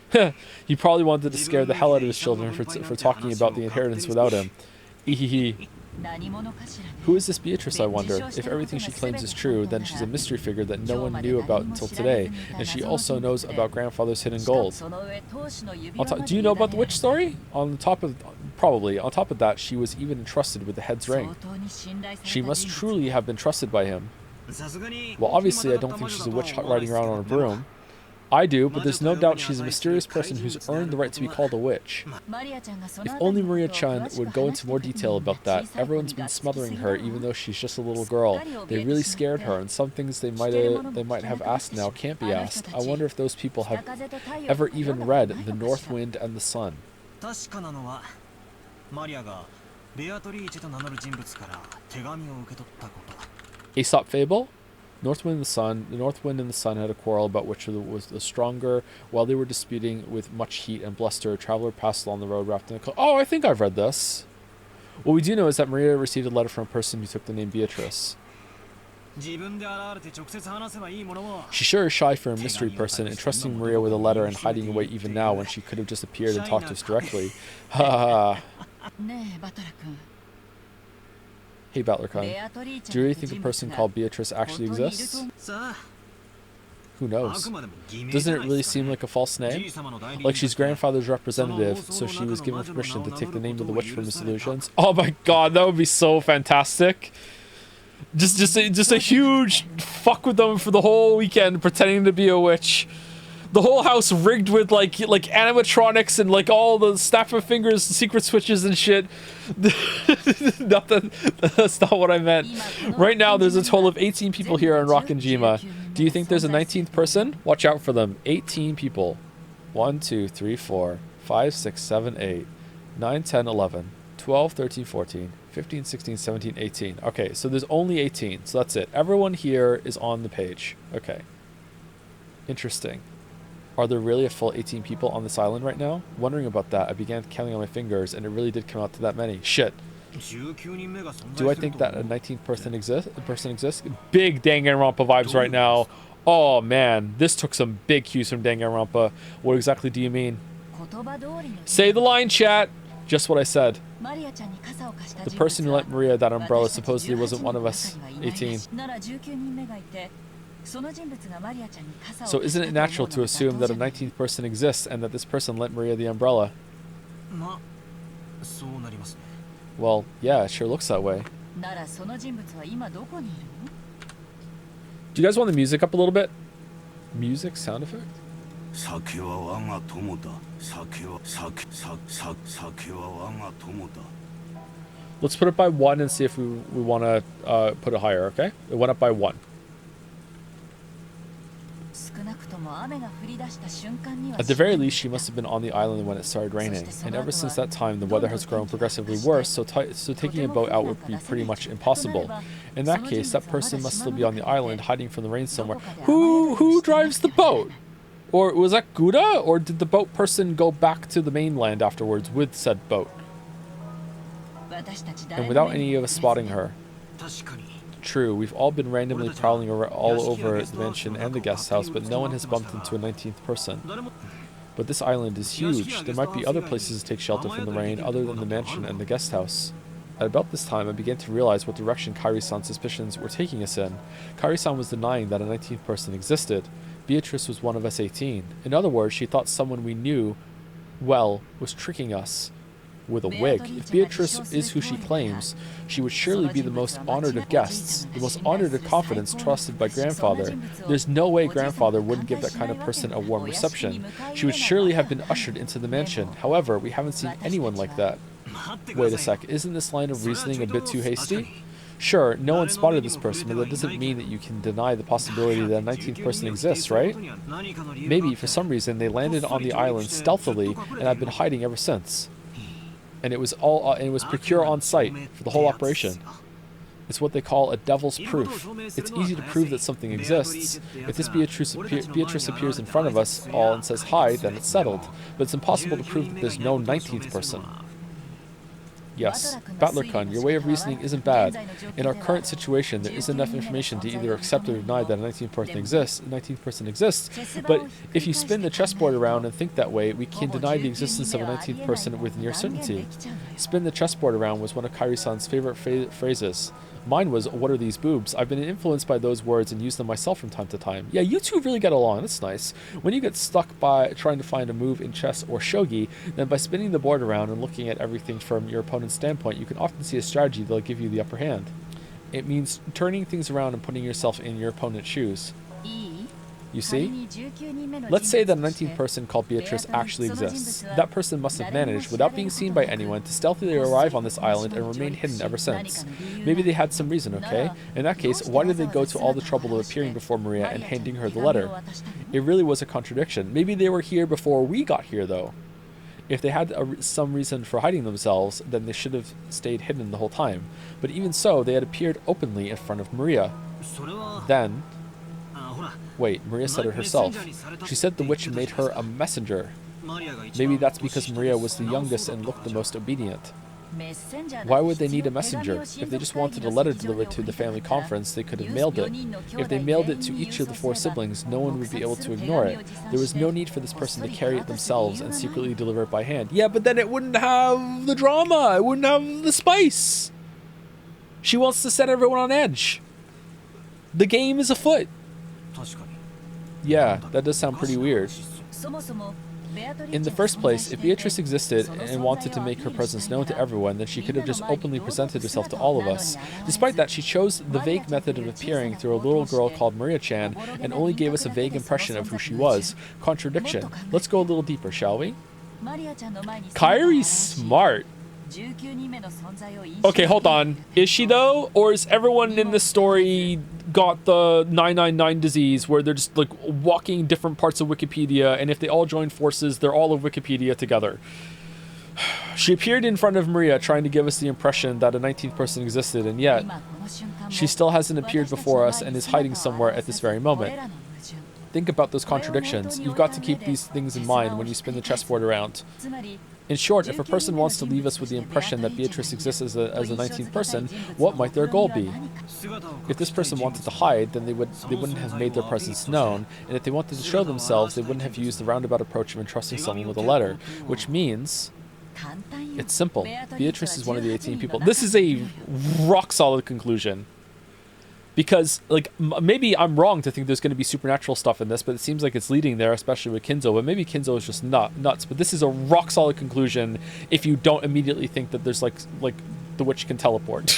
He probably wanted to scare the hell out of his children for talking about the inheritance without him. Ehehe. Who is this Beatrice, I wonder? If everything she claims is true, then she's a mystery figure that no one knew about until today, and she also knows about grandfather's hidden gold. Do you know about the witch story? Probably. On top of that, she was even entrusted with the head's ring. She must truly have been trusted by him. Well, obviously, I don't think she's a witch riding around on a broom. I do, but there's no doubt she's a mysterious person who's earned the right to be called a witch. If only Maria-chan would go into more detail about that. Everyone's been smothering her, even though she's just a little girl. They really scared her, and some things they might have asked now can't be asked. I wonder if those people have ever even read The North Wind and the Sun. Aesop fable? The North Wind and the Sun had a quarrel about which was the stronger. While they were disputing with much heat and bluster, a traveler passed along the road wrapped in a cloak. Oh, I think I've read this. What we do know is that Maria received a letter from a person who took the name Beatrice. She sure is shy for a mystery person, entrusting Maria with a letter and hiding away even now when she could have just appeared and talked to us directly. Ha ha ha. Hey Battler-kun, do you really think a person called Beatrice actually exists? Who knows? Doesn't it really seem like a false name? Like she's grandfather's representative, so she was given permission to take the name of the witch from his illusions? Oh my god, that would be so fantastic! Just a huge fuck with them for the whole weekend, pretending to be a witch. The whole house rigged with like animatronics and like all the snap of fingers, secret switches and shit. That's not what I meant. Right now, there's a total of 18 people here on Rockinjima. Do you think there's a 19th person? Watch out for them. 18 people. 1, 2, 3, 4, 5, 6, 7, 8, 9, 10, 11, 12, 13, 14, 15, 16, 17, 18. Okay, so there's only 18. So that's it. Everyone here is on the page. Okay. Interesting. Are there really a full 18 people on this island right now? Wondering about that, I began counting on my fingers, and it really did come out to that many. Shit. Do I think that a 19th person exists? Big Danganronpa vibes right now. Oh man, this took some big cues from Danganronpa. What exactly do you mean? Say the line, chat. Just what I said. The person who lent Maria that umbrella supposedly wasn't one of us 18. So isn't it natural to assume that a 19th person exists and that this person lent Maria the umbrella? Well, yeah, it sure looks that way. Do you guys want the music up a little bit? Music? Sound effect? Let's put it by 1 and see if we want to put it higher, okay? It went up by 1. At the very least, she must have been on the island when it started raining, and ever since that time, the weather has grown progressively worse, so taking a boat out would be pretty much impossible. In that case, that person must still be on the island, hiding from the rain somewhere. Who drives the boat? Or was that Gouda, or did the boat person go back to the mainland afterwards with said boat? And without any of us spotting her. True, we've all been randomly prowling all over the mansion and the guest house, but no one has bumped into a 19th person. But this island is huge. There might be other places to take shelter from the rain other than the mansion and the guest house. At about this time, I began to realize what direction Kairi-san's suspicions were taking us in. Kairi-san was denying that a 19th person existed. Beatrice was one of us 18. In other words, she thought someone we knew well was tricking us with a wig. If Beatrice is who she claims, she would surely be the most honored of guests, the most honored of confidence trusted by grandfather. There's no way grandfather wouldn't give that kind of person a warm reception. She would surely have been ushered into the mansion. However, we haven't seen anyone like that. Wait a sec, isn't this line of reasoning a bit too hasty? Sure, no one spotted this person, but that doesn't mean that you can deny the possibility that a 19th person exists, right? Maybe, for some reason, they landed on the island stealthily and have been hiding ever since. And it was procure on site for the whole operation. It's what they call a devil's proof. It's easy to prove that something exists. If this Beatrice appears in front of us all and says hi, then it's settled. But it's impossible to prove that there's no 19th person. Yes, Battler-kun, your way of reasoning isn't bad. In our current situation, there isn't enough information to either accept or deny that a 19th person exists, but if you spin the chessboard around and think that way, we can deny the existence of a 19th person with near certainty. Spin the chessboard around was one of Kairi-san's favorite phrases. Mine was, what are these boobs? I've been influenced by those words and used them myself from time to time. Yeah, you two really get along. That's nice. When you get stuck by trying to find a move in chess or shogi, then by spinning the board around and looking at everything from your opponent's standpoint, you can often see a strategy that'll give you the upper hand. It means turning things around and putting yourself in your opponent's shoes. You see? Let's say that a 19th person called Beatrice actually exists. That person must have managed, without being seen by anyone, to stealthily arrive on this island and remain hidden ever since. Maybe they had some reason, okay? In that case, why did they go to all the trouble of appearing before Maria and handing her the letter? It really was a contradiction. Maybe they were here before we got here, though. If they had some reason for hiding themselves, then they should have stayed hidden the whole time. But even so, they had appeared openly in front of Maria. Then... Wait, Maria said it herself. She said the witch made her a messenger. Maybe that's because Maria was the youngest and looked the most obedient. Why would they need a messenger? If they just wanted a letter delivered to the family conference, they could have mailed it. If they mailed it to each of the 4 siblings, no one would be able to ignore it. There was no need for this person to carry it themselves and secretly deliver it by hand. Yeah, but then it wouldn't have the drama. It wouldn't have the spice. She wants to set everyone on edge. The game is afoot. Yeah, that does sound pretty weird. In the first place, if Beatrice existed and wanted to make her presence known to everyone, then she could have just openly presented herself to all of us. Despite that, she chose the vague method of appearing through a little girl called Maria-chan and only gave us a vague impression of who she was. Contradiction. Let's go a little deeper, shall we? Kairi's smart. Okay, hold on. Is she though? Or is everyone in this story got the 999 disease where they're just like walking different parts of Wikipedia, and if they all join forces, they're all of Wikipedia together? She appeared in front of Maria trying to give us the impression that a 19th person existed, and yet she still hasn't appeared before us and is hiding somewhere at this very moment. Think about those contradictions. You've got to keep these things in mind when you spin the chessboard around. In short, if a person wants to leave us with the impression that Beatrice exists as a 19th person, what might their goal be? If this person wanted to hide, then they wouldn't have made their presence known, and if they wanted to show themselves, they wouldn't have used the roundabout approach of entrusting someone with a letter, which means it's simple. Beatrice is one of the 18 people. This is a rock-solid conclusion. Because, like, maybe I'm wrong to think there's going to be supernatural stuff in this, but it seems like it's leading there, especially with Kinzo. But maybe Kinzo is just nuts. But this is a rock-solid conclusion if you don't immediately think that there's, like the witch can teleport.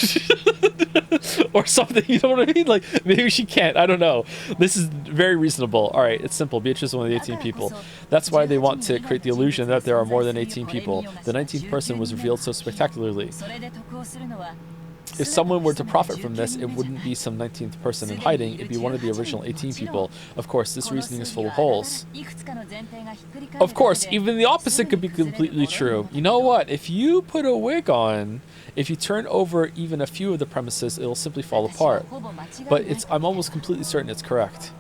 Or something, you know what I mean? Like, maybe she can't. I don't know. This is very reasonable. All right, it's simple. Beatrice is one of the 18 people. That's why they want to create the illusion that there are more than 18 people. The 19th person was revealed so spectacularly. If someone were to profit from this, it wouldn't be some 19th person in hiding, it'd be one of the original 18 people. Of course, this reasoning is full of holes. Of course, even the opposite could be completely true. You know what? If you put a wig on, if you turn over even a few of the premises, it'll simply fall apart. But I'm almost completely certain it's correct.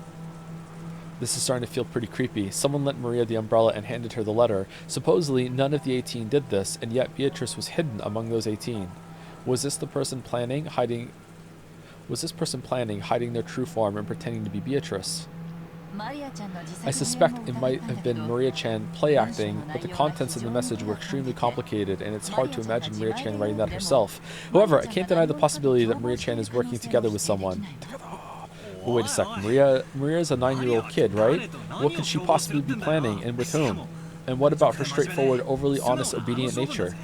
This is starting to feel pretty creepy. Someone lent Maria the umbrella and handed her the letter. Supposedly, none of the 18 did this, and yet Beatrice was hidden among those 18. Was this person planning hiding their true form and pretending to be Beatrice? I suspect it might have been Maria-chan play acting, but the contents of the message were extremely complicated, and it's hard to imagine Maria-chan writing that herself. However, I can't deny the possibility that Maria-chan is working together with someone. But wait a sec, Maria's a 9-year-old kid, right? What could she possibly be planning, and with whom? And what about her straightforward, overly honest, obedient nature?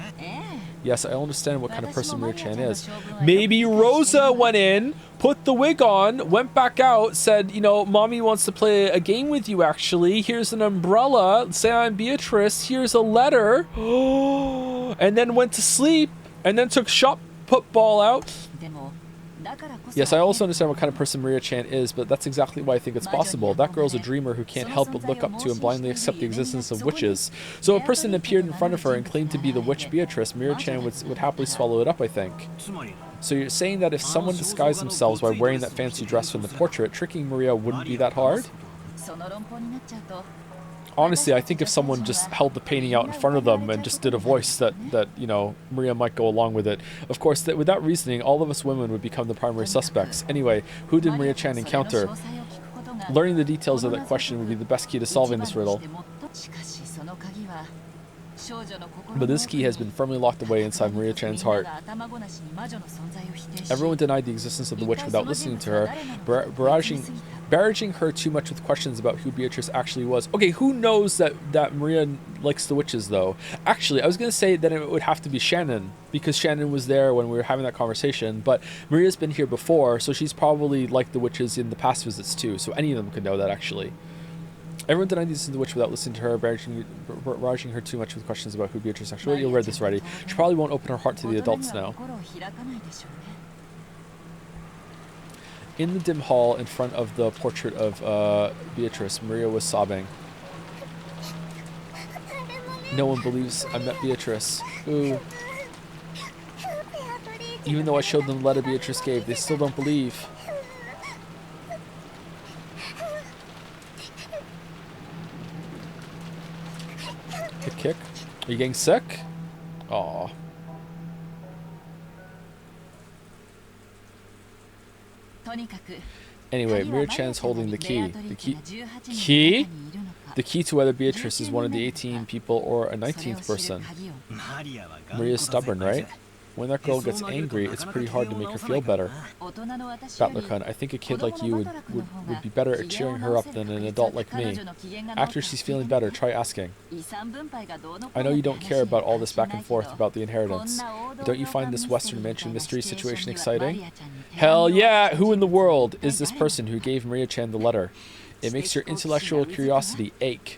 Yes, I understand what kind of person Maria-chan is. Maybe Rosa went in, put the wig on, went back out, said, you know, Mommy wants to play a game with you, actually. Here's an umbrella. Say I'm Beatrice. Here's a letter. And then went to sleep, and then took shot put ball out. Yes, I also understand what kind of person Maria-chan is, but that's exactly why I think it's possible. That girl's a dreamer who can't help but look up to and blindly accept the existence of witches. So if a person appeared in front of her and claimed to be the witch Beatrice, Maria-chan would happily swallow it up, I think. So you're saying that if someone disguised themselves by wearing that fancy dress from the portrait, tricking Maria wouldn't be that hard? Honestly, I think if someone just held the painting out in front of them and just did a voice that you know, Maria might go along with it. Of course, with that reasoning, all of us women would become the primary suspects. Anyway, who did Maria-chan encounter? Learning the details of that question would be the best key to solving this riddle. But this key has been firmly locked away inside Maria-chan's heart. Everyone denied the existence of the witch without listening to her, barraging her too much with questions about who Beatrice actually was. Okay, who knows that Maria likes the witches, though? Actually, I was going to say that it would have to be Shannon, because Shannon was there when we were having that conversation, but Maria's been here before, so she's probably liked the witches in the past visits, too, so any of them could know that, actually. Everyone denied the existence of the witch without listening to her, barraging her too much with questions about who Beatrice actually was. You'll read this already. She probably won't open her heart to the adults now. In the dim hall in front of the portrait of Beatrice, Maria was sobbing. No one believes I met Beatrice. Ooh. Even though I showed them the letter Beatrice gave, they still don't believe. Kick. Are you getting sick? Aw. Anyway, Maria-chan's holding the key. Key? The key to whether Beatrice is one of the 18 people or a 19th person. Maria's stubborn, right? When that girl gets angry, it's pretty hard to make her feel better. Battler-kun, I think a kid like you would be better at cheering her up than an adult like me. After she's feeling better, try asking. I know you don't care about all this back and forth about the inheritance, but don't you find this Western Mansion mystery situation exciting? Hell yeah! Who in the world is this person who gave Maria-chan the letter? It makes your intellectual curiosity ache.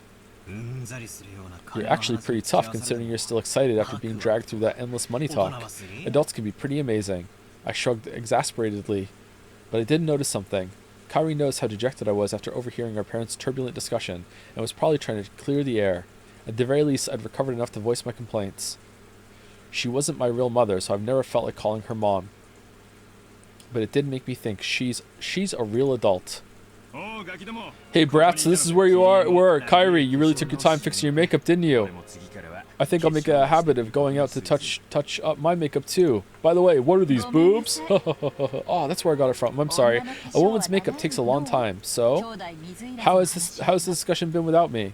You're actually pretty tough considering you're still excited after being dragged through that endless money talk. Adults can be pretty amazing. I shrugged exasperatedly, but I did notice something. Kairi noticed how dejected I was after overhearing our parents' turbulent discussion, and was probably trying to clear the air. At the very least, I'd recovered enough to voice my complaints. She wasn't my real mother, so I've never felt like calling her mom. But it did make me think she's a real adult. Hey brats, so this is where you were. Kairi, you really took your time fixing your makeup, didn't you? I think I'll make a habit of going out to touch up my makeup too. By the way, what are these boobs? Oh, that's where I got it from. I'm sorry. A woman's makeup takes a long time. So, how's this discussion been without me?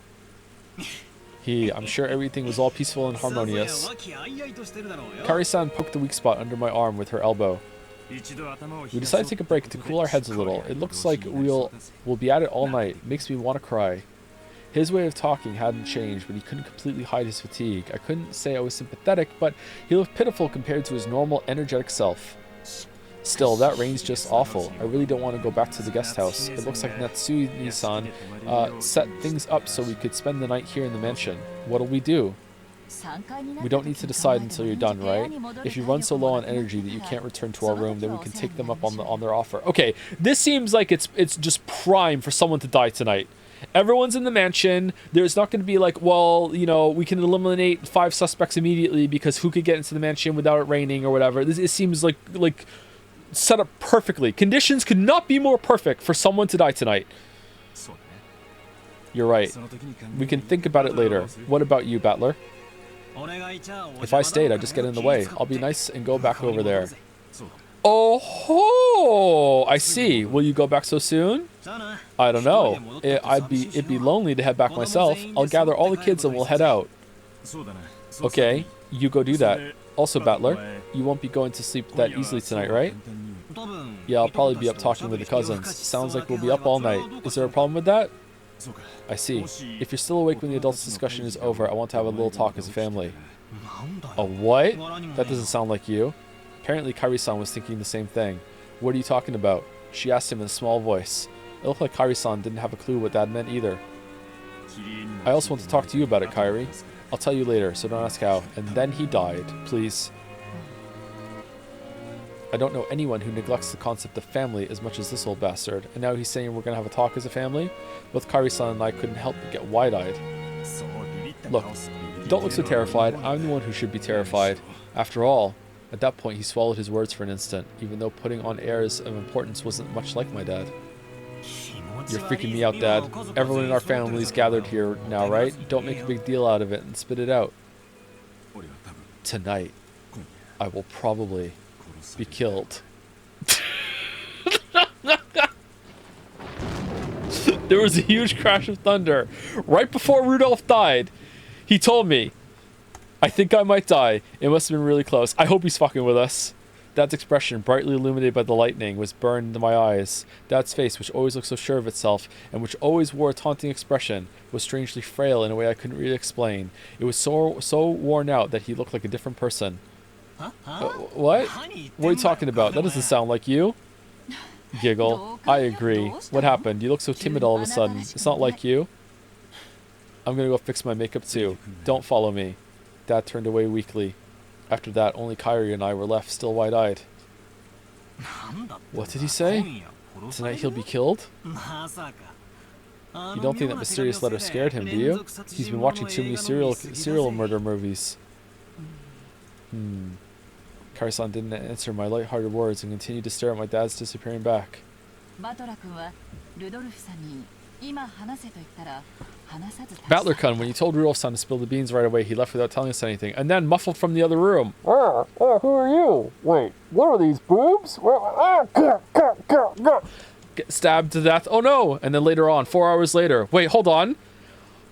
I'm sure everything was all peaceful and harmonious. Kairi-san poked the weak spot under my arm with her elbow. We decided to take a break to cool our heads a little. It looks like we'll be at it all night. Makes me want to cry. His way of talking hadn't changed, but he couldn't completely hide his fatigue. I couldn't say I was sympathetic, but he looked pitiful compared to his normal, energetic self. Still, that rain's just awful. I really don't want to go back to the guest house. It looks like Natsumi-san set things up so we could spend the night here in the mansion. What'll we do? We don't need to decide until you're done, right? If you run so low on energy that you can't return to our room, then we can take them up on their offer. Okay, this seems like it's just prime for someone to die tonight. Everyone's in the mansion. There's not going to be like, well, you know, we can eliminate 5 suspects immediately because who could get into the mansion without it raining or whatever. It seems like set up perfectly. Conditions could not be more perfect for someone to die tonight. You're right. We can think about it later. What about you, Battler? If I stayed, I'd just get in the way. I'll be nice and go back over there. Oh ho! I see. Will you go back so soon? I don't know. It'd be lonely to head back myself. I'll gather all the kids and we'll head out. Okay, you go do that. Also, Battler, you won't be going to sleep that easily tonight, right? Yeah, I'll probably be up talking with the cousins. Sounds like we'll be up all night. Is there a problem with that? I see. If you're still awake when the adults' discussion is over, I want to have a little talk as a family. A what? That doesn't sound like you. Apparently Kairi-san was thinking the same thing. What are you talking about? She asked him in a small voice. It looked like Kairi-san didn't have a clue what that meant either. I also want to talk to you about it, Kairi. I'll tell you later, so don't ask how. And then he died. Please. I don't know anyone who neglects the concept of family as much as this old bastard. And now he's saying we're going to have a talk as a family? Both Kairi-san and I couldn't help but get wide-eyed. Look, don't look so terrified. I'm the one who should be terrified. After all, at that point he swallowed his words for an instant, even though putting on airs of importance wasn't much like my dad. You're freaking me out, Dad. Everyone in our family's gathered here now, right? Don't make a big deal out of it and spit it out. Tonight, I will probably be killed. There was a huge crash of thunder. Right before Rudolph died, he told me, I think I might die. It must have been really close. I hope he's fucking with us. Dad's expression, brightly illuminated by the lightning, was burned into my eyes. Dad's face, which always looked so sure of itself, and which always wore a taunting expression, was strangely frail in a way I couldn't really explain. It was so worn out that he looked like a different person. What? What are you talking about? That doesn't sound like you. Giggle. I agree. What happened? You look so timid all of a sudden. It's not like you. I'm gonna go fix my makeup too. Don't follow me. Dad turned away weakly. After that, only Kairi and I were left, still wide-eyed. What did he say? Tonight he'll be killed? You don't think that mysterious letter scared him, do you? He's been watching too many serial murder movies. Kairi-san didn't answer my light-hearted words and continued to stare at my dad's disappearing back. Battler-kun, when you told Rudolph-san to spill the beans right away, he left without telling us anything, and then muffled from the other room. Who are you? Wait, what are these boobs? Get stabbed to death. Oh no! And then later on, 4 hours later. Wait, hold on.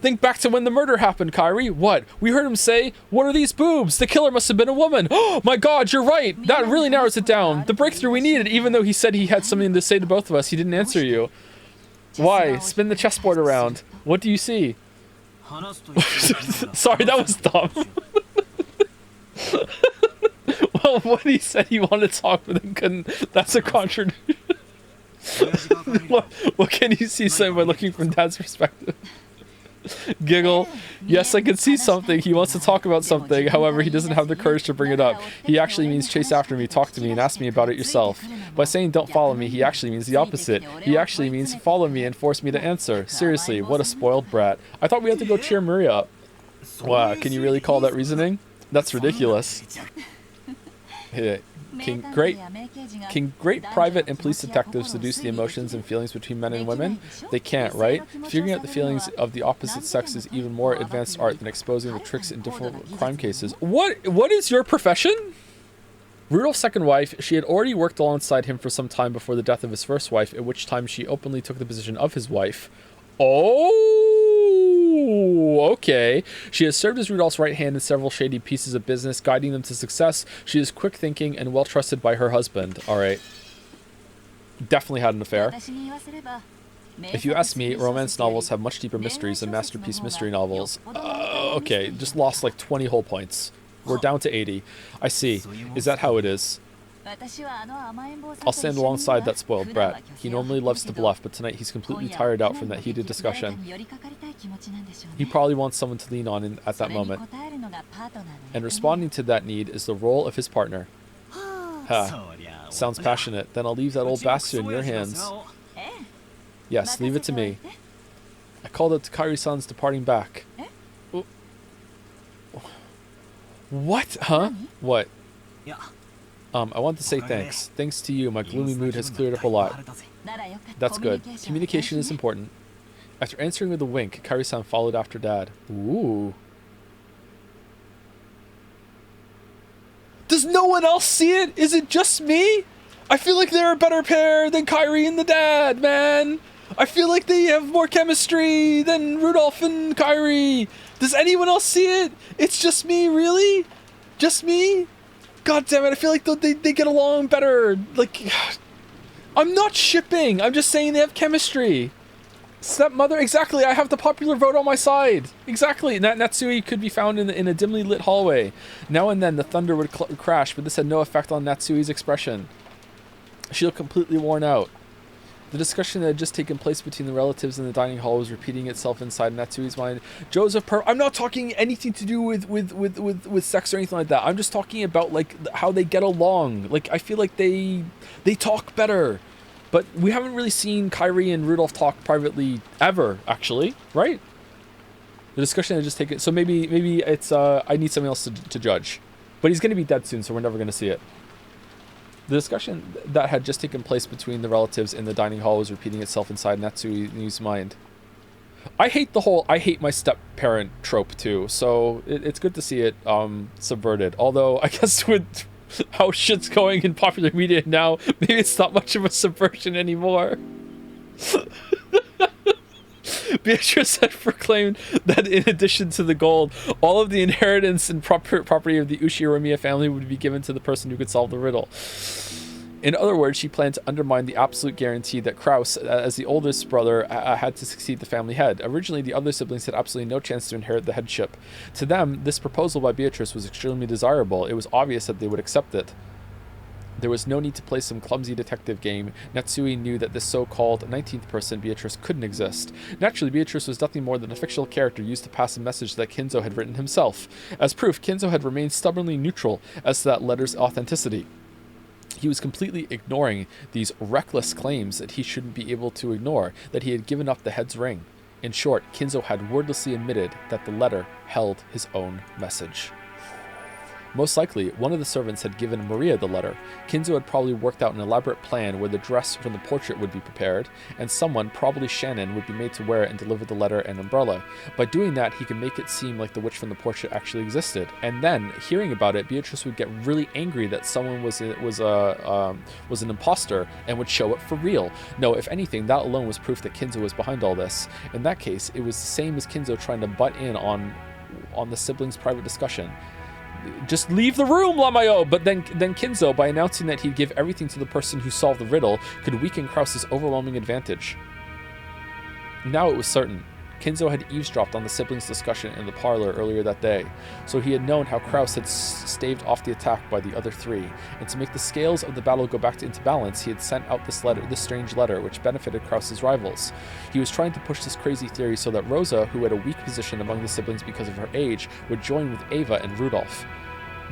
Think back to when the murder happened, Kairi. What? We heard him say, "What are these boobs? The killer must have been a woman." Oh my god, you're right. That really narrows it down. The breakthrough we needed, even though he said he had something to say to both of us, he didn't answer you. Why? Spin the chessboard around. What do you see? Sorry, that was dumb. Well, when he said he wanted to talk but then couldn't, that's a contradiction. What can you see, son, by looking from Dad's perspective? Giggle. Yes, I can see something. He wants to talk about something. However, he doesn't have the courage to bring it up. He actually means chase after me, talk to me, and ask me about it yourself. By saying don't follow me, he actually means the opposite. He actually means follow me and force me to answer. Seriously, what a spoiled brat. I thought we had to go cheer Maria up. Wow, can you really call that reasoning? That's ridiculous. Can great private and police detectives deduce the emotions and feelings between men and women? They can't, right? Figuring out the feelings of the opposite sex is even more advanced art than exposing the tricks in different crime cases. What is your profession? Rudolph's second wife, she had already worked alongside him for some time before the death of his first wife, at which time she openly took the position of his wife. Oh, okay. She has served as Rudolph's right hand in several shady pieces of business, guiding them to success. She is quick thinking and well trusted by her husband. All right. Definitely had an affair. If you ask me, romance novels have much deeper mysteries than masterpiece mystery novels. Okay, just lost like 20 whole points. We're down to 80. I see. Is that how it is? I'll stand alongside that spoiled brat. He normally loves to bluff, but tonight he's completely tired out from that heated discussion. He probably wants someone to lean on at that moment. And responding to that need is the role of his partner. Sounds passionate. Then I'll leave that old bastard in your hands. Yes, leave it to me. I called out to Kairi-san's departing back. What? Huh? What? I want to say thanks. Thanks to you, my gloomy mood has cleared up a lot. That's good. Communication is important. After answering with a wink, Kairi-san followed after Dad. Ooh. Does no one else see it? Is it just me? I feel like they're a better pair than Kairi and the Dad, man. I feel like they have more chemistry than Rudolph and Kairi. Does anyone else see it? It's just me, really? Just me? God damn it, I feel like they get along better. Like, I'm not shipping. I'm just saying they have chemistry. Stepmother, exactly. I have the popular vote on my side. Exactly. Natsui could be found in a dimly lit hallway. Now and then the thunder would crash, but this had no effect on Natsui's expression. She looked completely worn out. The discussion that had just taken place between the relatives in the dining hall was repeating itself inside Natsui's mind. Joseph, I'm not talking anything to do with sex or anything like that. I'm just talking about like how they get along. Like I feel like they talk better, but we haven't really seen Kairi and Rudolph talk privately ever, actually, right? The discussion had just taken. So maybe it's I need something else to judge, but he's gonna be dead soon, so we're never gonna see it. The discussion that had just taken place between the relatives in the dining hall was repeating itself inside Natsui's mind. I hate my step-parent trope too, so it's good to see it subverted. Although, I guess with how shit's going in popular media now, maybe it's not much of a subversion anymore. Beatrice had proclaimed that in addition to the gold, all of the inheritance and property of the Uchiromiya family would be given to the person who could solve the riddle. In other words, she planned to undermine the absolute guarantee that Kraus, as the oldest brother, had to succeed the family head. Originally, the other siblings had absolutely no chance to inherit the headship. To them, this proposal by Beatrice was extremely desirable. It was obvious that they would accept it. There was no need to play some clumsy detective game. Natsui knew that this so-called 19th person, Beatrice, couldn't exist. Naturally, Beatrice was nothing more than a fictional character used to pass a message that Kinzo had written himself. As proof, Kinzo had remained stubbornly neutral as to that letter's authenticity. He was completely ignoring these reckless claims that he shouldn't be able to ignore, that he had given up the head's ring. In short, Kinzo had wordlessly admitted that the letter held his own message. Most likely, one of the servants had given Maria the letter. Kinzo had probably worked out an elaborate plan where the dress from the portrait would be prepared, and someone, probably Shannon, would be made to wear it and deliver the letter and umbrella. By doing that, he could make it seem like the witch from the portrait actually existed. And then, hearing about it, Beatrice would get really angry that someone was an imposter and would show it for real. No, if anything, that alone was proof that Kinzo was behind all this. In that case, it was the same as Kinzo trying to butt in on the siblings' private discussion. Just leave the room, Lamayo! But then Kinzo, by announcing that he'd give everything to the person who solved the riddle, could weaken Krause's overwhelming advantage. Now it was certain. Kinzo had eavesdropped on the siblings' discussion in the parlor earlier that day, so he had known how Krause had staved off the attack by the other three, and to make the scales of the battle go back into balance, he had sent out this strange letter, which benefited Krause's rivals. He was trying to push this crazy theory so that Rosa, who had a weak position among the siblings because of her age, would join with Ava and Rudolph.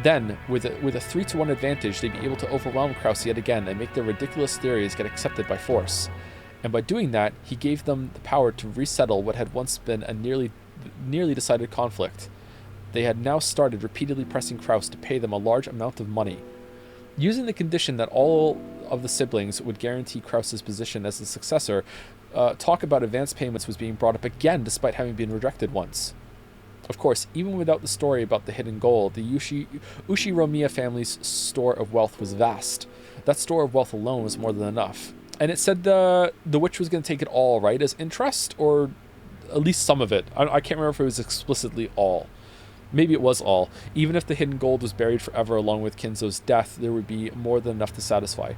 Then, with a 3-1 advantage, they'd be able to overwhelm Krause yet again and make their ridiculous theories get accepted by force. And by doing that, he gave them the power to resettle what had once been a nearly decided conflict. They had now started repeatedly pressing Krause to pay them a large amount of money. Using the condition that all of the siblings would guarantee Krause's position as the successor, talk about advance payments was being brought up again despite having been rejected once. Of course, even without the story about the hidden gold, the Ushiromiya family's store of wealth was vast. That store of wealth alone was more than enough. And it said the witch was going to take it all, right, as interest, or at least some of it. I can't remember if it was explicitly all. Maybe it was all. Even if the hidden gold was buried forever along with Kinzo's death, there would be more than enough to satisfy.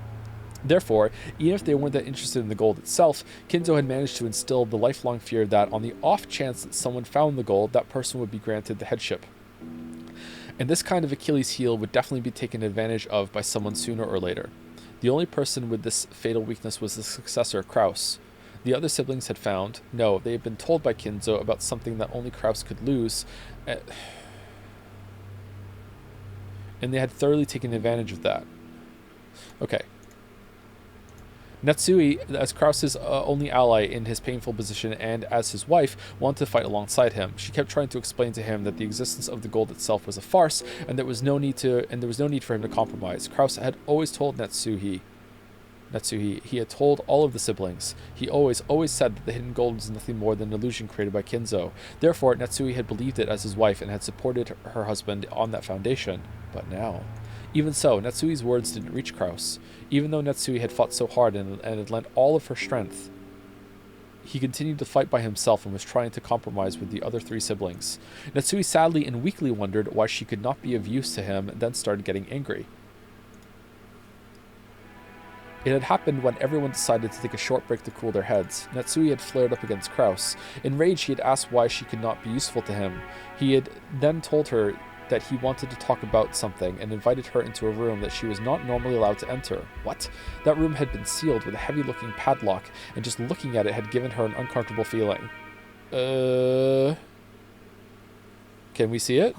Therefore, even if they weren't that interested in the gold itself, Kinzo had managed to instill the lifelong fear that, on the off chance that someone found the gold, that person would be granted the headship. And this kind of Achilles heel would definitely be taken advantage of by someone sooner or later. The only person with this fatal weakness was the successor, Krause. The other siblings had found, no, they had been told by Kinzo about something that only Krause could lose, and they had thoroughly taken advantage of that. Okay. Natsui, as Krause's only ally in his painful position and as his wife, wanted to fight alongside him. She kept trying to explain to him that the existence of the gold itself was a farce, and there was no need for him to compromise. Krause had always told Natsuhi, he had told all of the siblings. He always said that the hidden gold was nothing more than an illusion created by Kinzo. Therefore, Natsui had believed it as his wife and had supported her husband on that foundation. But now... Even so, Natsui's words didn't reach Krause. Even though Natsui had fought so hard and had lent all of her strength, he continued to fight by himself and was trying to compromise with the other three siblings. Natsui sadly and weakly wondered why she could not be of use to him, and then started getting angry. It had happened when everyone decided to take a short break to cool their heads. Natsui had flared up against Krause. Enraged, he had asked why she could not be useful to him. He had then told her that he wanted to talk about something and invited her into a room that she was not normally allowed to enter. What? That room had been sealed with a heavy-looking padlock, and just looking at it had given her an uncomfortable feeling. Can we see it?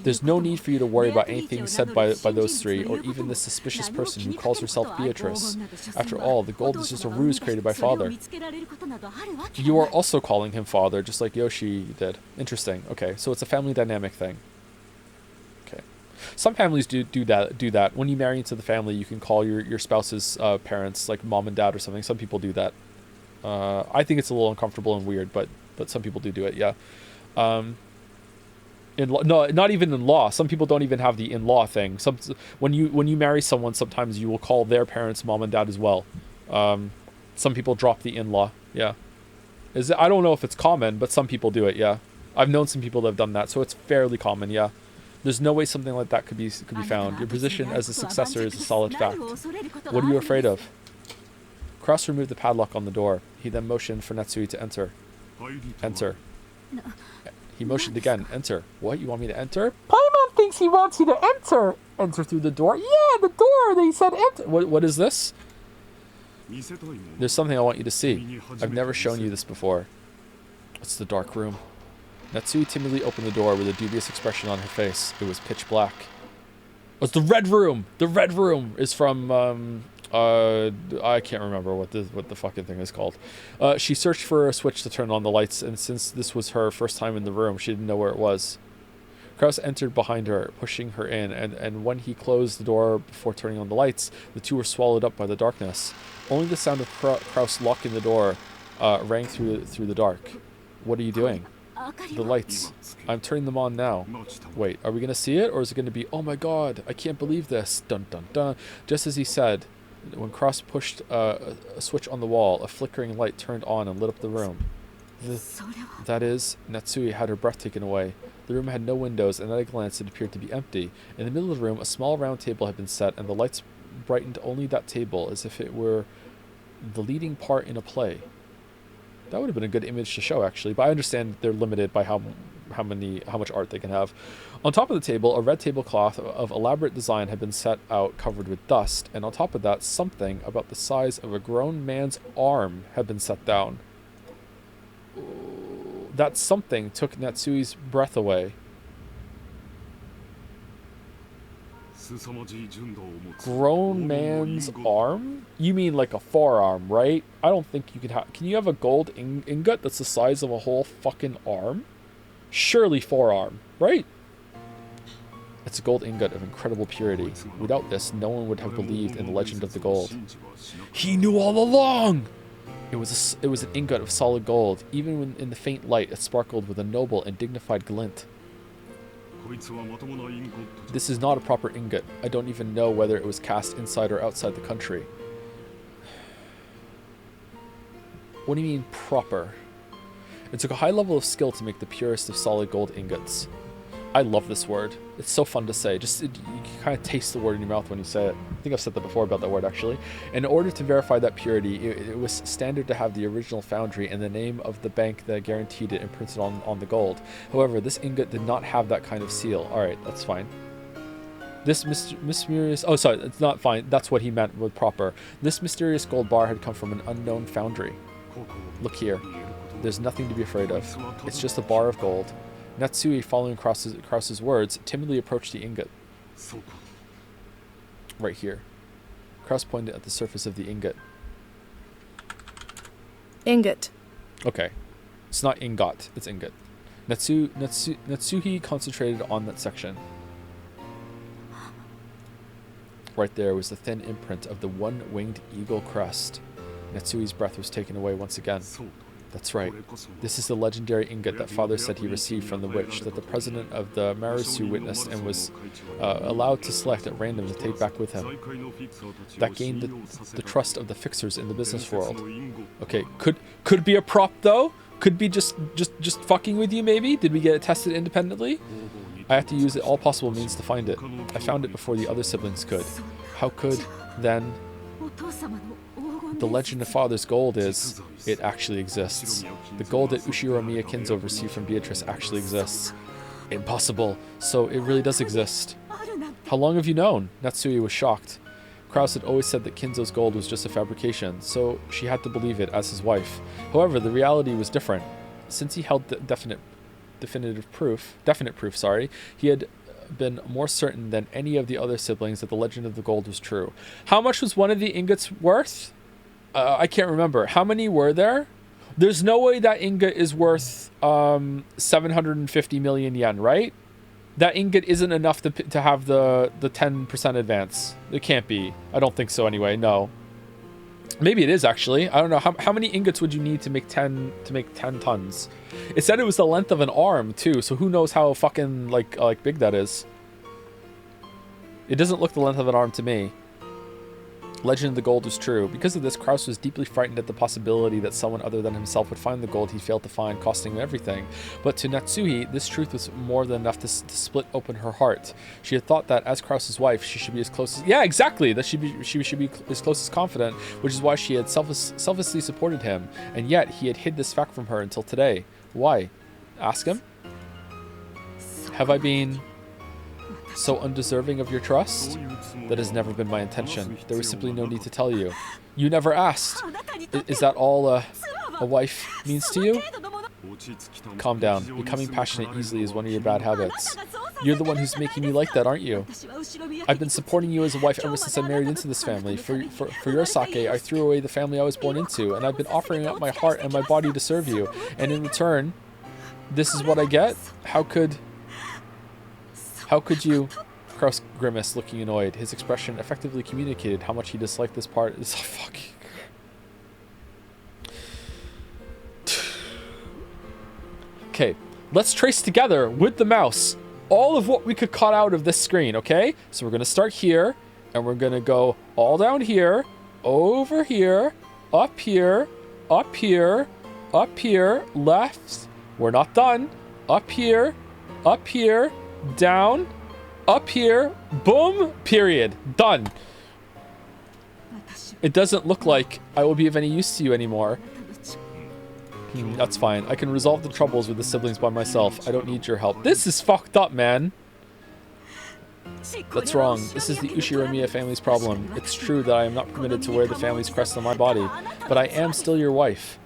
There's no need for you to worry about anything said by those three, or even this suspicious person who calls herself Beatrice. After all, the gold is just a ruse created by Father. You are also calling him Father, just like Yoshi did. Interesting. Okay, so it's a family dynamic thing. Okay. Some families do that. When you marry into the family, you can call your spouse's parents, like mom and dad or something. Some people do that. I think it's a little uncomfortable and weird, but some people do it, yeah. No, not even in law. Some people don't even have the in-law thing. When you marry someone, sometimes you will call their parents mom and dad as well. Some people drop the in-law. Yeah, I don't know if it's common, but some people do it. Yeah, I've known some people that have done that, so it's fairly common. Yeah, there's no way something like that could be found. Your position as a successor is a solid fact. What are you afraid of? Krause removed the padlock on the door. He then motioned for Natsui to enter. Enter. He motioned again. Enter. What? You want me to enter? Paimon thinks he wants you to enter. Enter through the door? Yeah, the door. They said enter. What is this? There's something I want you to see. I've never shown you this before. It's the dark room. Natsui timidly opened the door with a dubious expression on her face. It was pitch black. Oh, it's the red room. The red room is from I can't remember what the fucking thing is called. She searched for a switch to turn on the lights, and since this was her first time in the room, she didn't know where it was. Kraus entered behind her, pushing her in, and when he closed the door before turning on the lights, the two were swallowed up by the darkness. Only the sound of Kraus locking the door rang through the dark. What are you doing? The lights. I'm turning them on now. Wait, are we going to see it, or is it going to be, oh my god, I can't believe this, dun dun dun. Just as he said, when Kraus pushed a switch on the wall, a flickering light turned on and lit up the room. That is, Natsui had her breath taken away. The room had no windows, and at a glance it appeared to be empty. In the middle of the room, a small round table had been set, and the lights brightened only that table, as if it were the leading part in a play. That would have been a good image to show, actually, but I understand they're limited by how much art they can have. On top of the table, a red tablecloth of elaborate design had been set out, covered with dust, and on top of that, something about the size of a grown man's arm had been set down. That something took Natsui's breath away. Grown man's arm? You mean like a forearm, right? I don't think you could have... Can you have a gold ingot that's the size of a whole fucking arm? Surely forearm, right? It's a gold ingot of incredible purity. Without this, no one would have believed in the legend of the gold. He knew all along! It was an ingot of solid gold. Even when in the faint light, it sparkled with a noble and dignified glint. This is not a proper ingot. I don't even know whether it was cast inside or outside the country. What do you mean, proper? It took a high level of skill to make the purest of solid gold ingots. I love this word. It's so fun to say. You can kind of taste the word in your mouth when you say it. I think I've said that before about that word, actually. In order to verify that purity, it was standard to have the original foundry and the name of the bank that guaranteed it imprinted on the gold. However, this ingot did not have that kind of seal. Alright, that's fine. This mysterious... Oh, sorry, it's not fine. That's what he meant with proper. This mysterious gold bar had come from an unknown foundry. Look here. There's nothing to be afraid of. It's just a bar of gold. Natsui, following Kraus's words, timidly approached the ingot. Right here. Kraus pointed at the surface of the ingot. Ingot. Okay. It's not ingot, it's ingot. Natsuhi concentrated on that section. Right there was the thin imprint of the one-winged eagle crest. Natsui's breath was taken away once again. That's right. This is the legendary ingot that Father said he received from the witch that the president of the Marisu witnessed and was allowed to select at random to take back with him. That gained the trust of the fixers in the business world. Okay, could be a prop though? Could be just fucking with you maybe? Did we get it tested independently? I have to use all possible means to find it. I found it before the other siblings could. How could, then... The legend of Father's gold is, it actually exists. The gold that Ushiromiya Kinzo received from Beatrice actually exists. Impossible. So it really does exist. How long have you known? Natsui was shocked. Kraus had always said that Kinzo's gold was just a fabrication, so she had to believe it as his wife. However, the reality was different. Since he held definite proof, he had been more certain than any of the other siblings that the legend of the gold was true. How much was one of the ingots worth? I can't remember. How many were there? There's no way that ingot is worth 750 million yen, right? That ingot isn't enough to have the 10% advance. It can't be. I don't think so anyway. No. Maybe it is actually. I don't know. How many ingots would you need to make 10 tons? It said it was the length of an arm too, so who knows how fucking like big that is. It doesn't look the length of an arm to me. Legend of the gold was true. Because of this, Kraus was deeply frightened at the possibility that someone other than himself would find the gold he failed to find, costing him everything. But to Natsuhi, this truth was more than enough to split open her heart. She had thought that as Kraus's wife, she should be as close as... Yeah, exactly! That she should be as close as confident, which is why she had selflessly supported him. And yet, he had hid this fact from her until today. Why? Ask him? Have I been... so undeserving of your trust? That has never been my intention. There was simply no need to tell you. You never asked. Is that all a wife means to you? Calm down. Becoming passionate easily is one of your bad habits. You're the one who's making me like that, aren't you? I've been supporting you as a wife ever since I married into this family. For your sake, I threw away the family I was born into, and I've been offering up my heart and my body to serve you. And in return, this is what I get? How could... How could you? Kraus grimaced, looking annoyed. His expression effectively communicated how much he disliked this part. It's fucking... Okay, let's trace together with the mouse all of what we could cut out of this screen, okay? So we're going to start here, and we're going to go all down here, over here, up here, up here, up here, left. We're not done. Up here, down, up here, boom, period. Done. It doesn't look like I will be of any use to you anymore. That's fine. I can resolve the troubles with the siblings by myself. I don't need your help. This is fucked up, man. That's wrong. This is the Ushiramiya family's problem. It's true that I am not permitted to wear the family's crest on my body, but I am still your wife.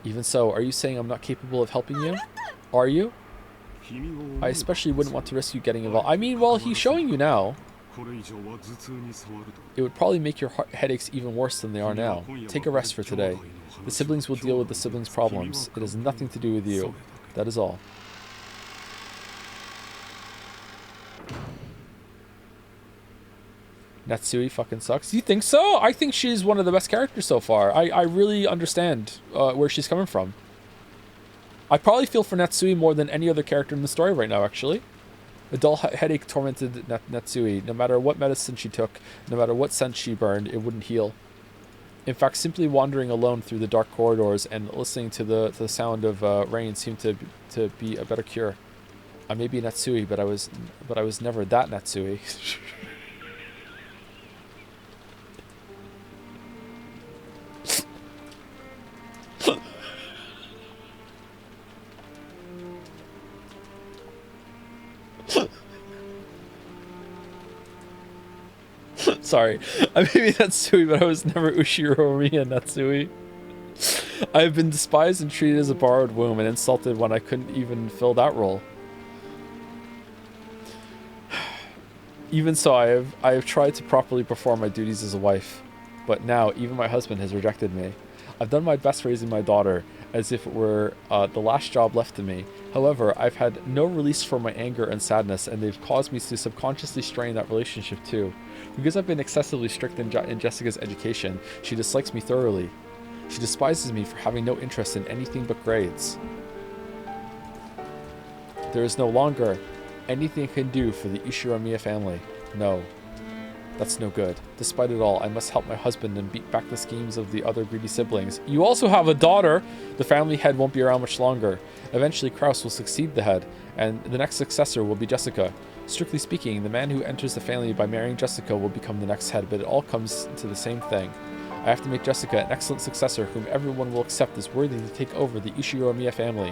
Even so, are you saying I'm not capable of helping you? Are you? I especially wouldn't want to risk you getting involved. I mean, well, he's showing you now. It would probably make your headaches even worse than they are now. Take a rest for today. The siblings will deal with the siblings' problems. It has nothing to do with you. That is all. Natsui fucking sucks. You think so? I think she's one of the best characters so far. I really understand where she's coming from. I probably feel for Natsui more than any other character in the story right now, actually. A dull headache tormented Natsui. No matter what medicine she took, no matter what scent she burned, it wouldn't heal. In fact, simply wandering alone through the dark corridors and listening to the sound of rain seemed to be a better cure. I may be Natsui, but I was never that Natsui. Sorry, I may be Natsui, but I was never Ushiramiya Natsui. I have been despised and treated as a borrowed womb and insulted when I couldn't even fill that role. Even so, I have tried to properly perform my duties as a wife, but now even my husband has rejected me. I've done my best raising my daughter, as if it were the last job left to me. However, I've had no release for my anger and sadness, and they've caused me to subconsciously strain that relationship too. Because I've been excessively strict in Jessica's education, she dislikes me thoroughly. She despises me for having no interest in anything but grades. There is no longer anything I can do for the Ushiramiya family. No. That's no good. Despite it all, I must help my husband and beat back the schemes of the other greedy siblings. You also have a daughter! The family head won't be around much longer. Eventually, Kraus will succeed the head, and the next successor will be Jessica. Strictly speaking, the man who enters the family by marrying Jessica will become the next head, but it all comes to the same thing. I have to make Jessica an excellent successor whom everyone will accept as worthy to take over the Ushiramiya family.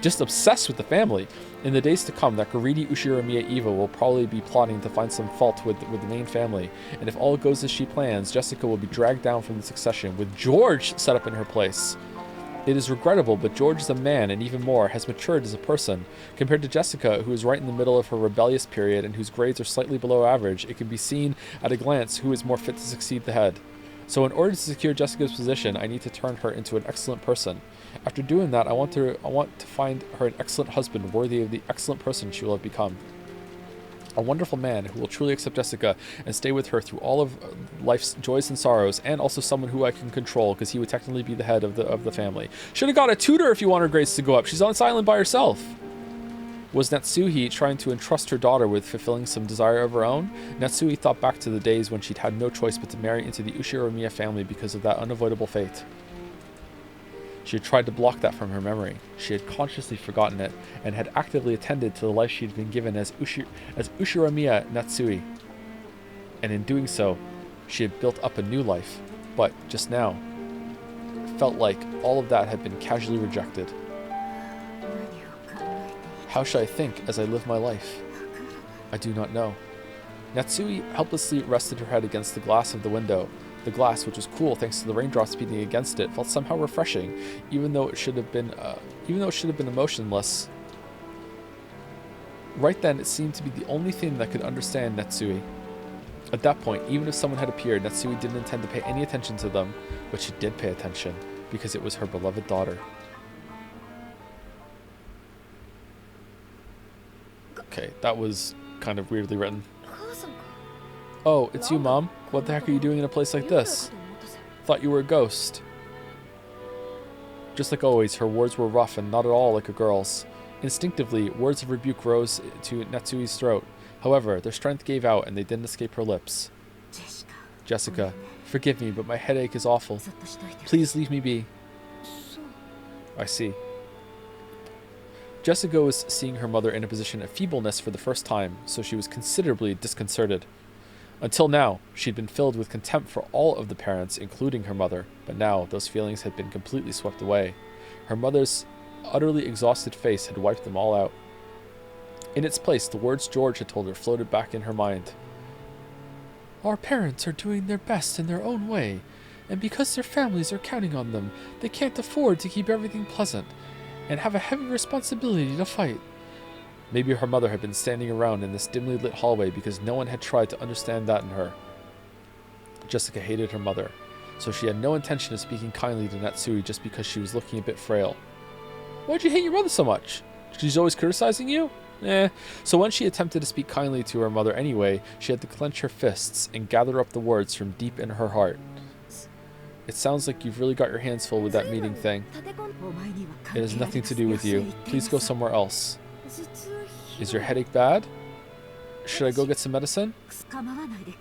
Just obsessed with the family. In the days to come, that greedy Ushiramiya Eva will probably be plotting to find some fault with the main family, and if all goes as she plans, Jessica will be dragged down from the succession, with George set up in her place. It is regrettable, but George is a man, and even more, has matured as a person. Compared to Jessica, who is right in the middle of her rebellious period and whose grades are slightly below average, it can be seen at a glance who is more fit to succeed the head. So in order to secure Jessica's position, I need to turn her into an excellent person. After doing that, I want to find her an excellent husband worthy of the excellent person she will have become. A wonderful man who will truly accept Jessica and stay with her through all of life's joys and sorrows, and also someone who I can control, because he would technically be the head of the family. Should have got a tutor if you want her grades to go up. She's on this island by herself. Was Natsuhi trying to entrust her daughter with fulfilling some desire of her own? Natsuhi thought back to the days when she'd had no choice but to marry into the Ushiramiya family because of that unavoidable fate. She had tried to block that from her memory. She had consciously forgotten it, and had actively attended to the life she had been given as Ushiramiya Natsui. And in doing so, she had built up a new life. But just now, it felt like all of that had been casually rejected. How should I think as I live my life? I do not know. Natsui helplessly rested her head against the glass of the window. The glass, which was cool thanks to the raindrops beating against it, felt somehow refreshing, even though it should have been emotionless. Right then, it seemed to be the only thing that could understand Natsui. At that point, even if someone had appeared, Natsui didn't intend to pay any attention to them, but she did pay attention, because it was her beloved daughter. Okay, that was kind of weirdly written. Oh, it's you, Mom. What the heck are you doing in a place like this? Thought you were a ghost. Just like always, her words were rough and not at all like a girl's. Instinctively, words of rebuke rose to Natsui's throat. However, their strength gave out and they didn't escape her lips. Jessica, forgive me, but my headache is awful. Please leave me be. I see. Jessica was seeing her mother in a position of feebleness for the first time, so she was considerably disconcerted. Until now, she'd been filled with contempt for all of the parents, including her mother, but now those feelings had been completely swept away. Her mother's utterly exhausted face had wiped them all out. In its place, the words George had told her floated back in her mind. Our parents are doing their best in their own way, and because their families are counting on them, they can't afford to keep everything pleasant, and have a heavy responsibility to fight. Maybe her mother had been standing around in this dimly lit hallway because no one had tried to understand that in her. Jessica hated her mother, so she had no intention of speaking kindly to Natsui just because she was looking a bit frail. Why'd you hate your mother so much? She's always criticizing you? So when she attempted to speak kindly to her mother anyway, she had to clench her fists and gather up the words from deep in her heart. It sounds like you've really got your hands full with that meeting thing. It has nothing to do with you. Please go somewhere else. Is your headache bad? Should I go get some medicine?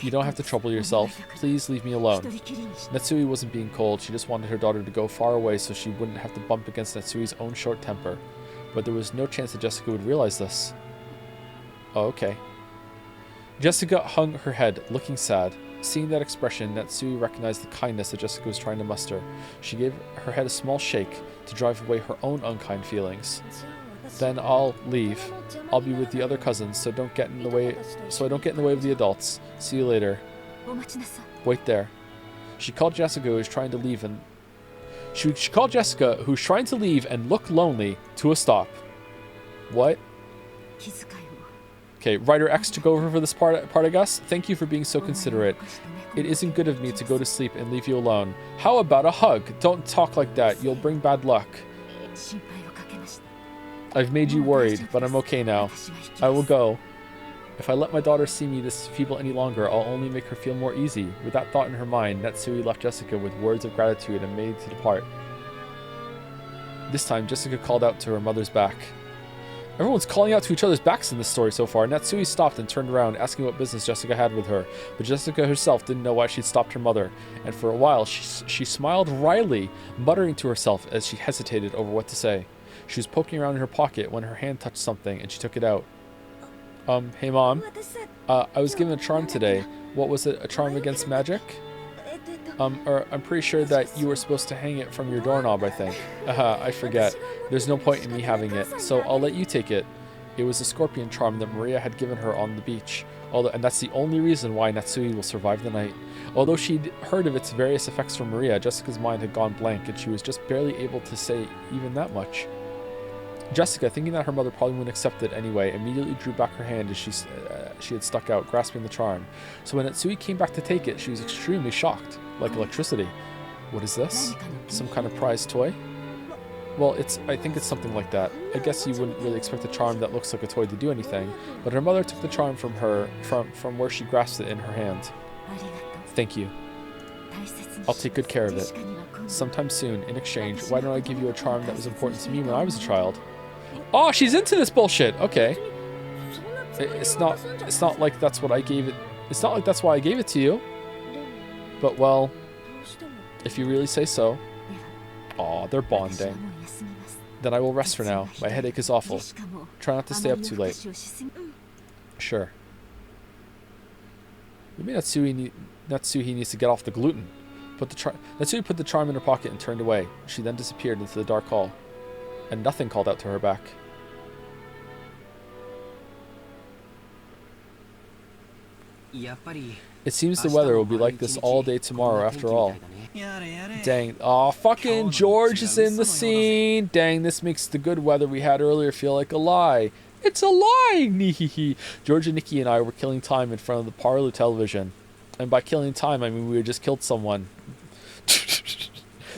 You don't have to trouble yourself. Please leave me alone. Natsui wasn't being cold. She just wanted her daughter to go far away so she wouldn't have to bump against Natsui's own short temper. But there was no chance that Jessica would realize this. Oh, okay. Jessica hung her head, looking sad. Seeing that expression, Natsui recognized the kindness that Jessica was trying to muster. She gave her head a small shake to drive away her own unkind feelings. Then I'll leave. I'll be with the other cousins, so I don't get in the way of the adults. See you later. Wait there. She called Jessica, who was trying to leave, and look lonely, to a stop. What? Okay, Writer X took over for this part, I guess. Thank you for being so considerate. It isn't good of me to go to sleep and leave you alone. How about a hug? Don't talk like that. You'll bring bad luck. I've made you worried, but I'm okay now. I will go. If I let my daughter see me this feeble any longer, I'll only make her feel more easy. With that thought in her mind, Natsui left Jessica with words of gratitude and made to depart. This time, Jessica called out to her mother's back. Everyone's calling out to each other's backs in this story so far. Natsui stopped and turned around, asking what business Jessica had with her. But Jessica herself didn't know why she'd stopped her mother, and for a while she smiled wryly, muttering to herself as she hesitated over what to say. She was poking around in her pocket when her hand touched something, and she took it out. Hey Mom, I was given a charm today. What was it, a charm against magic? I'm pretty sure that you were supposed to hang it from your doorknob, I think. I forget. There's no point in me having it, so I'll let you take it. It was a scorpion charm that Maria had given her on the beach, and that's the only reason why Natsui will survive the night. Although she'd heard of its various effects from Maria, Jessica's mind had gone blank, and she was just barely able to say even that much. Jessica, thinking that her mother probably wouldn't accept it anyway, immediately drew back her hand as she had stuck out, grasping the charm. So when Natsui came back to take it, she was extremely shocked, like electricity. What is this? Some kind of prized toy? Well, I think it's something like that. I guess you wouldn't really expect a charm that looks like a toy to do anything, but her mother took the charm from her, from where she grasped it in her hand. Thank you. I'll take good care of it. Sometime soon, in exchange, why don't I give you a charm that was important to me when I was a child? Oh, she's into this bullshit. Okay. It's not like that's what I gave it. It's not like that's why I gave it to you. But well, if you really say so. Aw, they're bonding. Then I will rest for now. My headache is awful. Try not to stay up too late. Sure. Maybe Natsuhi needs to get off the gluten. Natsui put the charm in her pocket and turned away. She then disappeared into the dark hall. And nothing called out to her back. It seems the weather will be like this all day tomorrow after all. Dang. Aw, fucking George is in the scene. Dang, this makes the good weather we had earlier feel like a lie. It's a lie! Nihihi. George and Nikki and I were killing time in front of the Parlor television. And by killing time, I mean we had just killed someone.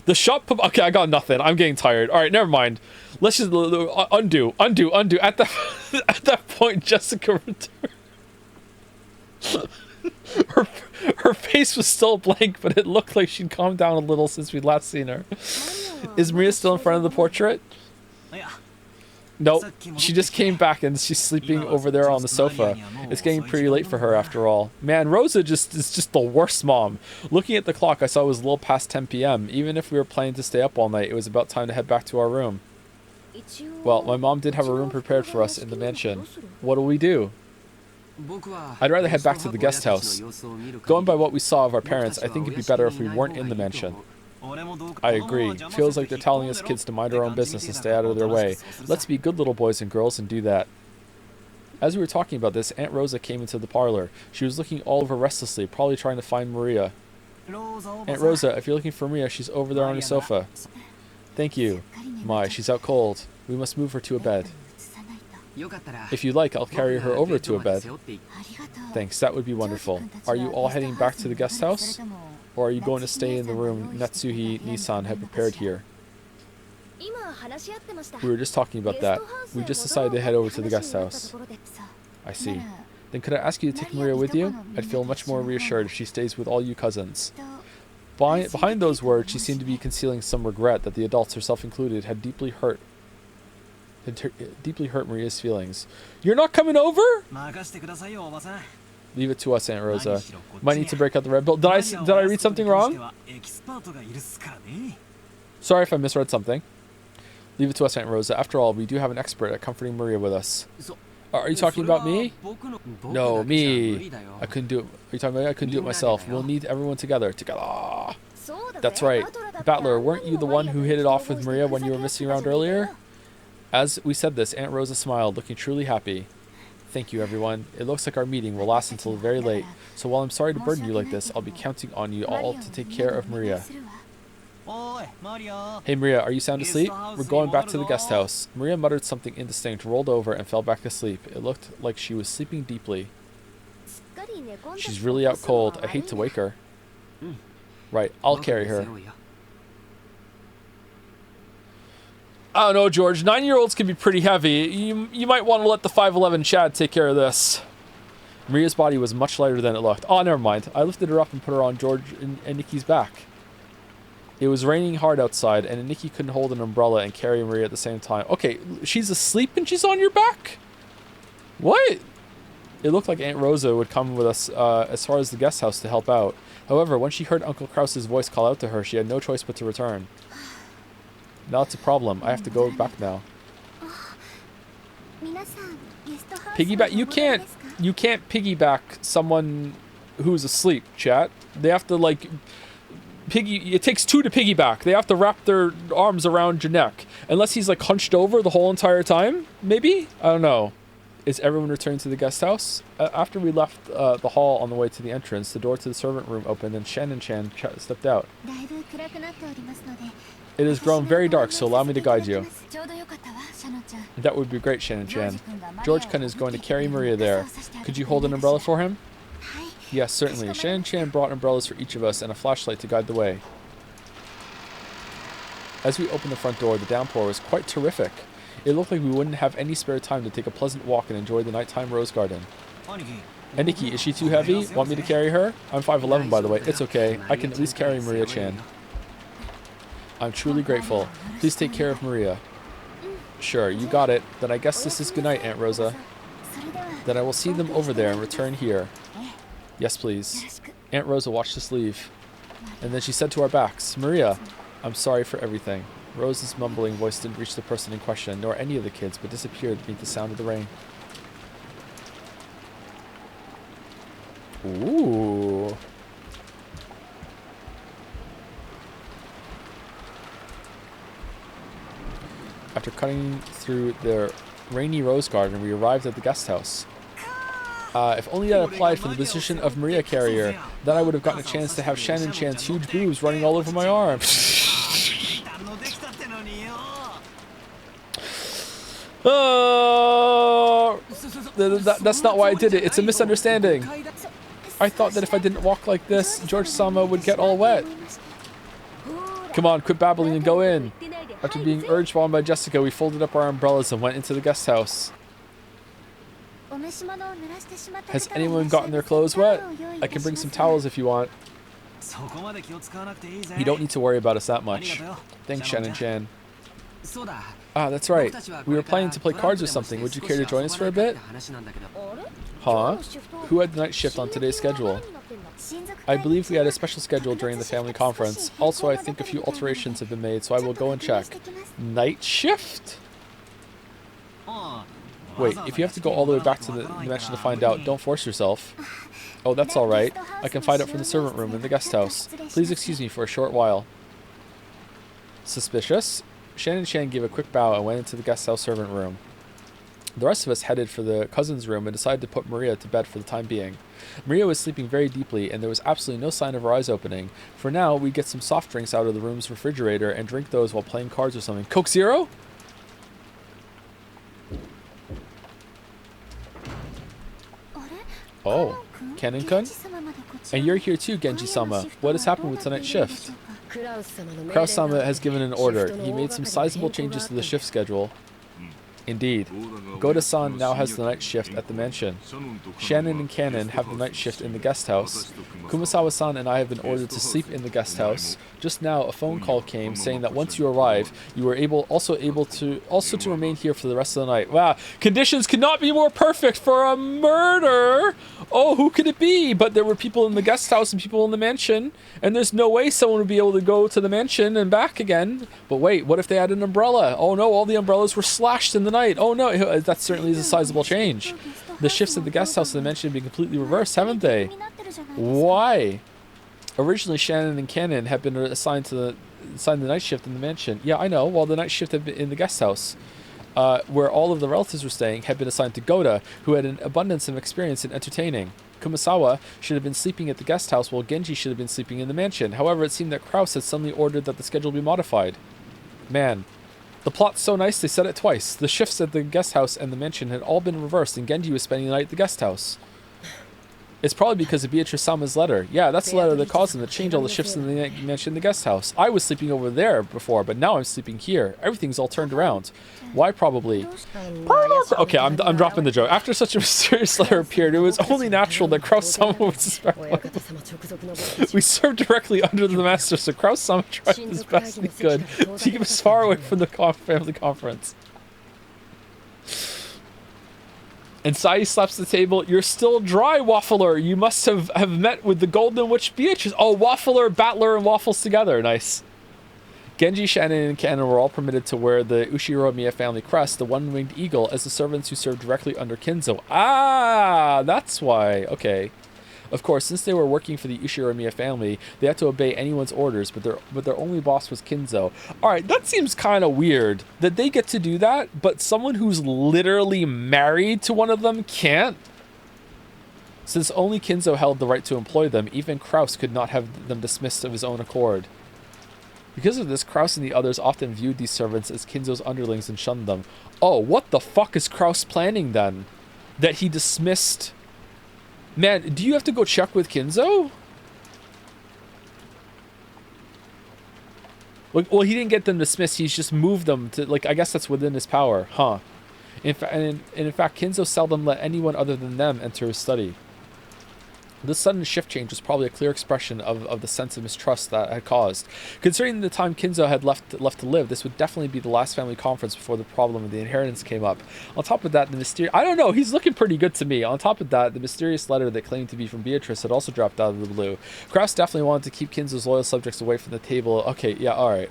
The shop... Okay, I got nothing. I'm getting tired. Alright, never mind. Let's just... Undo. At the... At that point, Jessica returned. her face was still blank, but it looked like she'd calmed down a little since we'd last seen her. Is Maria still in front of the portrait? Nope. She just came back and she's sleeping over there on the sofa. It's getting pretty late for her after all. Man, Rosa is just the worst mom. Looking at the clock, I saw it was a little past 10 p.m. Even if we were planning to stay up all night, it was about time to head back to our room. Well, my mom did have a room prepared for us in the mansion. What'll we do? I'd rather head back to the guest house. Going by what we saw of our parents, I think it'd be better if we weren't in the mansion. I agree. Feels like they're telling us kids to mind our own business and stay out of their way. Let's be good little boys and girls and do that. As we were talking about this, Aunt Rosa came into the parlor. She was looking all over restlessly, probably trying to find Maria. Aunt Rosa, if you're looking for Maria, she's over there on your sofa. Thank you. My, she's out cold. We must move her to a bed. If you like, I'll carry her over to a bed. Thanks, that would be wonderful. Are you all heading back to the guest house? Or are you going to stay in the room Natsuhi Nissan had prepared here? We were just talking about that. We just decided to head over to the guest house. I see. Then could I ask you to take Maria with you? I'd feel much more reassured if she stays with all you cousins. Behind those words, she seemed to be concealing some regret that the adults, herself included, had deeply hurt Maria's feelings. You're not coming over? Leave it to us, Aunt Rosa. Might need to break out the red pill. Did I read something wrong? Sorry if I misread something. Leave it to us, Aunt Rosa. After all, we do have an expert at comforting Maria with us. Are you talking about me? No, me. I couldn't do it. Are you talking about me? I couldn't do it myself. We'll need everyone together. That's right. Battler, weren't you the one who hit it off with Maria when you were messing around earlier? As we said this, Aunt Rosa smiled, looking truly happy. Thank you, everyone. It looks like our meeting will last until very late, so while I'm sorry to burden you like this, I'll be counting on you all to take care of Maria. Hey, Maria, are you sound asleep? We're going back to the guest house. Maria muttered something indistinct, rolled over, and fell back asleep. It looked like she was sleeping deeply. She's really out cold. I hate to wake her. Right, I'll carry her. I don't know, George. 9-year-olds can be pretty heavy. You might want to let the 5'11" Chad take care of this. Maria's body was much lighter than it looked. Oh, never mind. I lifted her up and put her on George and Nikki's back. It was raining hard outside, and Nikki couldn't hold an umbrella and carry Maria at the same time. Okay, she's asleep and she's on your back? What? It looked like Aunt Rosa would come with us as far as the guest house to help out. However, when she heard Uncle Krause's voice call out to her, she had no choice but to return. Now it's a problem. I have to go back now. Piggyback? You can't piggyback someone who's asleep, chat. They have to like it takes two to piggyback. They have to wrap their arms around your neck. Unless he's like hunched over the whole entire time, maybe? I don't know. Is everyone returning to the guest house? After we left the hall on the way to the entrance, the door to the servant room opened and Shan stepped out. It has grown very dark, so allow me to guide you. That would be great, Shan. George-kun is going to carry Maria there. Could you hold an umbrella for him? Yes, certainly. Shan brought umbrellas for each of us and a flashlight to guide the way. As we opened the front door, the downpour was quite terrific. It looked like we wouldn't have any spare time to take a pleasant walk and enjoy the nighttime rose garden. And Nikki, is she too heavy? Want me to carry her? I'm 5'11", by the way. It's okay. I can at least carry Maria-chan. I'm truly grateful. Please take care of Maria. Sure, you got it. Then I guess this is goodnight, Aunt Rosa. Then I will see them over there and return here. Yes, please. Aunt Rosa watched us leave. And then she said to our backs, Maria, I'm sorry for everything. Rose's mumbling voice didn't reach the person in question, nor any of the kids, but disappeared beneath the sound of the rain. Ooh. After cutting through the rainy rose garden, we arrived at the guest house. If only I applied for the position of Maria carrier, then I would have gotten a chance to have Shannon-chan's huge boobs running all over my arm. That's not why I did it. It's a misunderstanding. I thought that if I didn't walk like this, George-sama would get all wet. Come on, quit babbling and go in. After being urged on by Jessica, we folded up our umbrellas and went into the guest house. Has anyone gotten their clothes wet? I can bring some towels if you want. You don't need to worry about us that much. Thanks, Shannon-chan. Ah, that's right. We were planning to play cards or something. Would you care to join us for a bit? Huh? Who had the night shift on today's schedule? I believe we had a special schedule during the family conference. Also, I think a few alterations have been made, so I will go and check. Night shift? Wait, if you have to go all the way back to the dimension to find out, don't force yourself. Oh, that's alright. I can find out from the servant room in the guest house. Please excuse me for a short while. Suspicious? Shannon gave a quick bow and went into the guest house servant room. The rest of us headed for the cousin's room and decided to put Maria to bed for the time being. Maria was sleeping very deeply and there was absolutely no sign of her eyes opening. For now, we get some soft drinks out of the room's refrigerator and drink those while playing cards or something. Coke Zero? Oh, Kennen-kun? And you're here too, Genji-sama. What has happened with tonight's shift? Kraus-sama has given an order. He made some sizable changes to the shift schedule. Indeed. Goda-san now has the night shift at the mansion. Shannon and Cannon have the night shift in the guest house. Kumasawa-san and I have been ordered to sleep in the guest house. Just now, a phone call came saying that once you arrive, you were also to remain here for the rest of the night. Wow, conditions could not be more perfect for a murder. Oh, who could it be? But there were people in the guest house and people in the mansion, and there's no way someone would be able to go to the mansion and back again. But wait, what if they had an umbrella? Oh no, all the umbrellas were slashed in the night. Oh no, that certainly is a sizable change. The shifts at the guest house and the mansion have been completely reversed, haven't they? Why? Originally, Shannon and Cannon had been assigned the night shift in the mansion. Yeah, I know. While the night shift had been in the guest house, where all of the relatives were staying, had been assigned to Goda, who had an abundance of experience in entertaining. Kumasawa should have been sleeping at the guest house, while Genji should have been sleeping in the mansion. However, it seemed that Kraus had suddenly ordered that the schedule be modified. Man, the plot's so nice they said it twice. The shifts at the guest house and the mansion had all been reversed, and Genji was spending the night at the guest house. It's probably because of Beatrice-sama's letter. Yeah, that's the letter that caused them to change all the shifts in the mansion in the guest house. I was sleeping over there before, but now I'm sleeping here. Everything's all turned around. Why probably? Okay, I'm dropping the joke. After such a mysterious letter appeared, it was only natural that Kraus-sama would suspect. We served directly under the master, so Kraus-sama tried his best he could to keep us far away from the family conference. And Sai slaps the table. You're still dry, Waffler. You must have met with the Golden Witch Beatrice. Oh, Waffler, Battler, and Waffles together. Nice. Genji, Shannon, and Cannon were all permitted to wear the Ushiro-miya family crest, the one-winged eagle, as the servants who served directly under Kinzo. Ah, that's why. Okay. Of course, since they were working for the Ushiro-miya family, they had to obey anyone's orders, but their only boss was Kinzo. Alright, that seems kind of weird, that they get to do that, but someone who's literally married to one of them can't? Since only Kinzo held the right to employ them, even Kraus could not have them dismissed of his own accord. Because of this, Kraus and the others often viewed these servants as Kinzo's underlings and shunned them. Oh, what the fuck is Kraus planning then? That he dismissed... Man, do you have to go check with Kinzo? Well, he didn't get them dismissed. He's just moved them to, like, I guess that's within his power, huh? In fact, Kinzo seldom let anyone other than them enter his study. This sudden shift change was probably a clear expression of the sense of mistrust that had caused. Considering the time Kinzo had left to live, this would definitely be the last family conference before the problem of the inheritance came up. On top of that, the mysterious... I don't know, he's looking pretty good to me. On top of that, the mysterious letter that claimed to be from Beatrice had also dropped out of the blue. Kraus definitely wanted to keep Kinzo's loyal subjects away from the table. Okay, yeah, alright.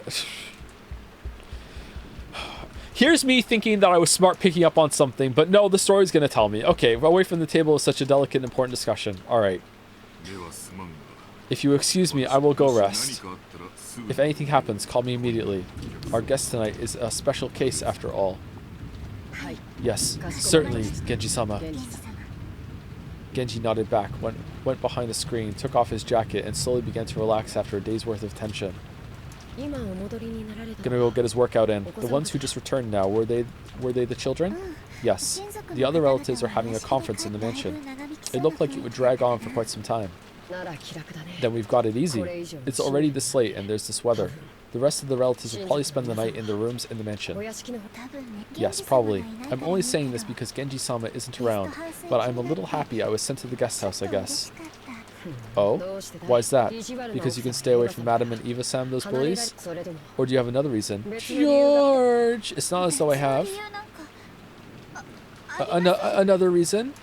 Here's me thinking that I was smart picking up on something, but no, the story's going to tell me. Okay, away from the table is such a delicate and important discussion. Alright. If you excuse me, I will go rest. If anything happens, call me immediately. Our guest tonight is a special case after all. Yes, certainly, Genji-sama. Genji nodded back, went behind the screen, took off his jacket, and slowly began to relax after a day's worth of tension. Gonna go get his workout in. The ones who just returned now, were they the children? Yes. The other relatives are having a conference in the mansion. It looked like it would drag on for quite some time. Then we've got it easy. It's already this late and there's this weather. The rest of the relatives will probably spend the night in their rooms in the mansion. Yes, probably. I'm only saying this because Genji-sama isn't around, but I'm a little happy I was sent to the guest house, I guess. Oh? Why's that? Because you can stay away from Madam and Eva-san, those bullies? Or do you have another reason? George! It's not as though I have. Another reason?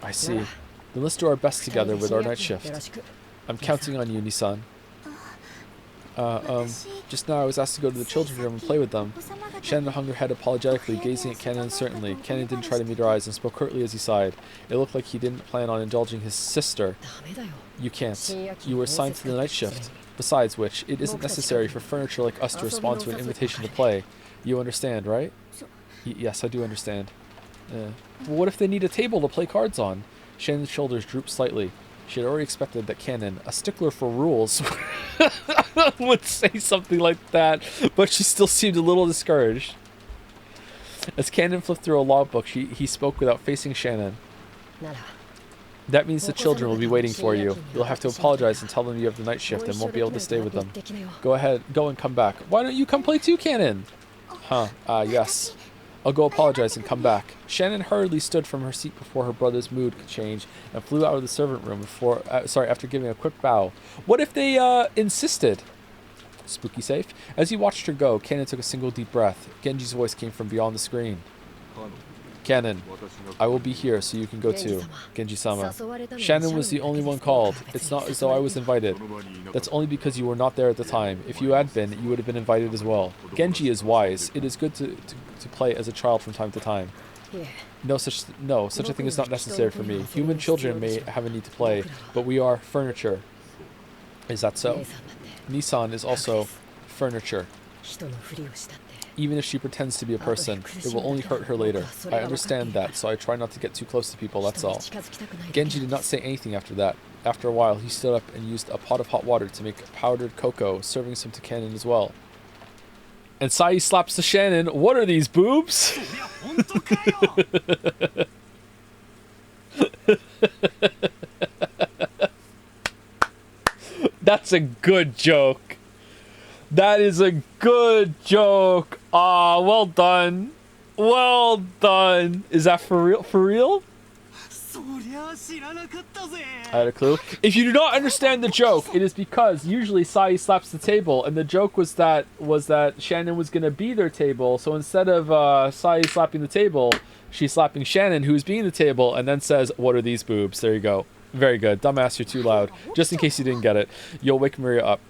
I see. Then let's do our best together with our night shift. I'm counting on you, Nissan. Just now I was asked to go to the children's room and play with them. Shannon hung her head apologetically, gazing at Kennen uncertainly. Kennen didn't try to meet her eyes and spoke curtly as he sighed. It looked like he didn't plan on indulging his sister. You can't. You were assigned to the night shift. Besides which, it isn't necessary for furniture like us to respond to an invitation to play. You understand, right? Yes, I do understand. Well, what if they need a table to play cards on? Shannon's shoulders drooped slightly. She had already expected that Kennen, a stickler for rules, would say something like that, but she still seemed a little discouraged. As Kennen flipped through a logbook, he spoke without facing Shannon. That means the children will be waiting for you. You'll have to apologize and tell them you have the night shift and won't be able to stay with them. Go ahead, go and come back. Why don't you come play too, Kennen? Yes. I'll go apologize and come back. Shannon hurriedly stood from her seat before her brother's mood could change and flew out of the servant room after giving a quick bow. What if they insisted? Spooky safe. As he watched her go, Kennen took a single deep breath. Genji's voice came from beyond the screen. Kennen, I will be here so you can go too. Genji-sama. Shannon was the only one called. It's not as though I was invited. That's only because you were not there at the time. If you had been, you would have been invited as well. Genji is wise. It is good to play as a child from time to time. No, such a thing is not necessary for me. Human children may have a need to play, but we are furniture. Is that so? Nissan is also furniture. Even if she pretends to be a person, it will only hurt her later. I understand that, so I try not to get too close to people, that's all. Genji did not say anything after that. After a while, he stood up and used a pot of hot water to make powdered cocoa, serving some to Kennen as well. And Sai slaps to Shannon, what are these boobs? That's a good joke. That is a good joke. Ah, well done. Well done. Is that for real? For real? I had a clue. If you do not understand the joke, it is because usually Sai slaps the table, and the joke was that Shannon was gonna be their table. So instead of Sai slapping the table, she's slapping Shannon, who's being the table, and then says, "What are these boobs?" There you go. Very good. Dumbass, you're too loud. Just in case you didn't get it, you'll wake Maria up.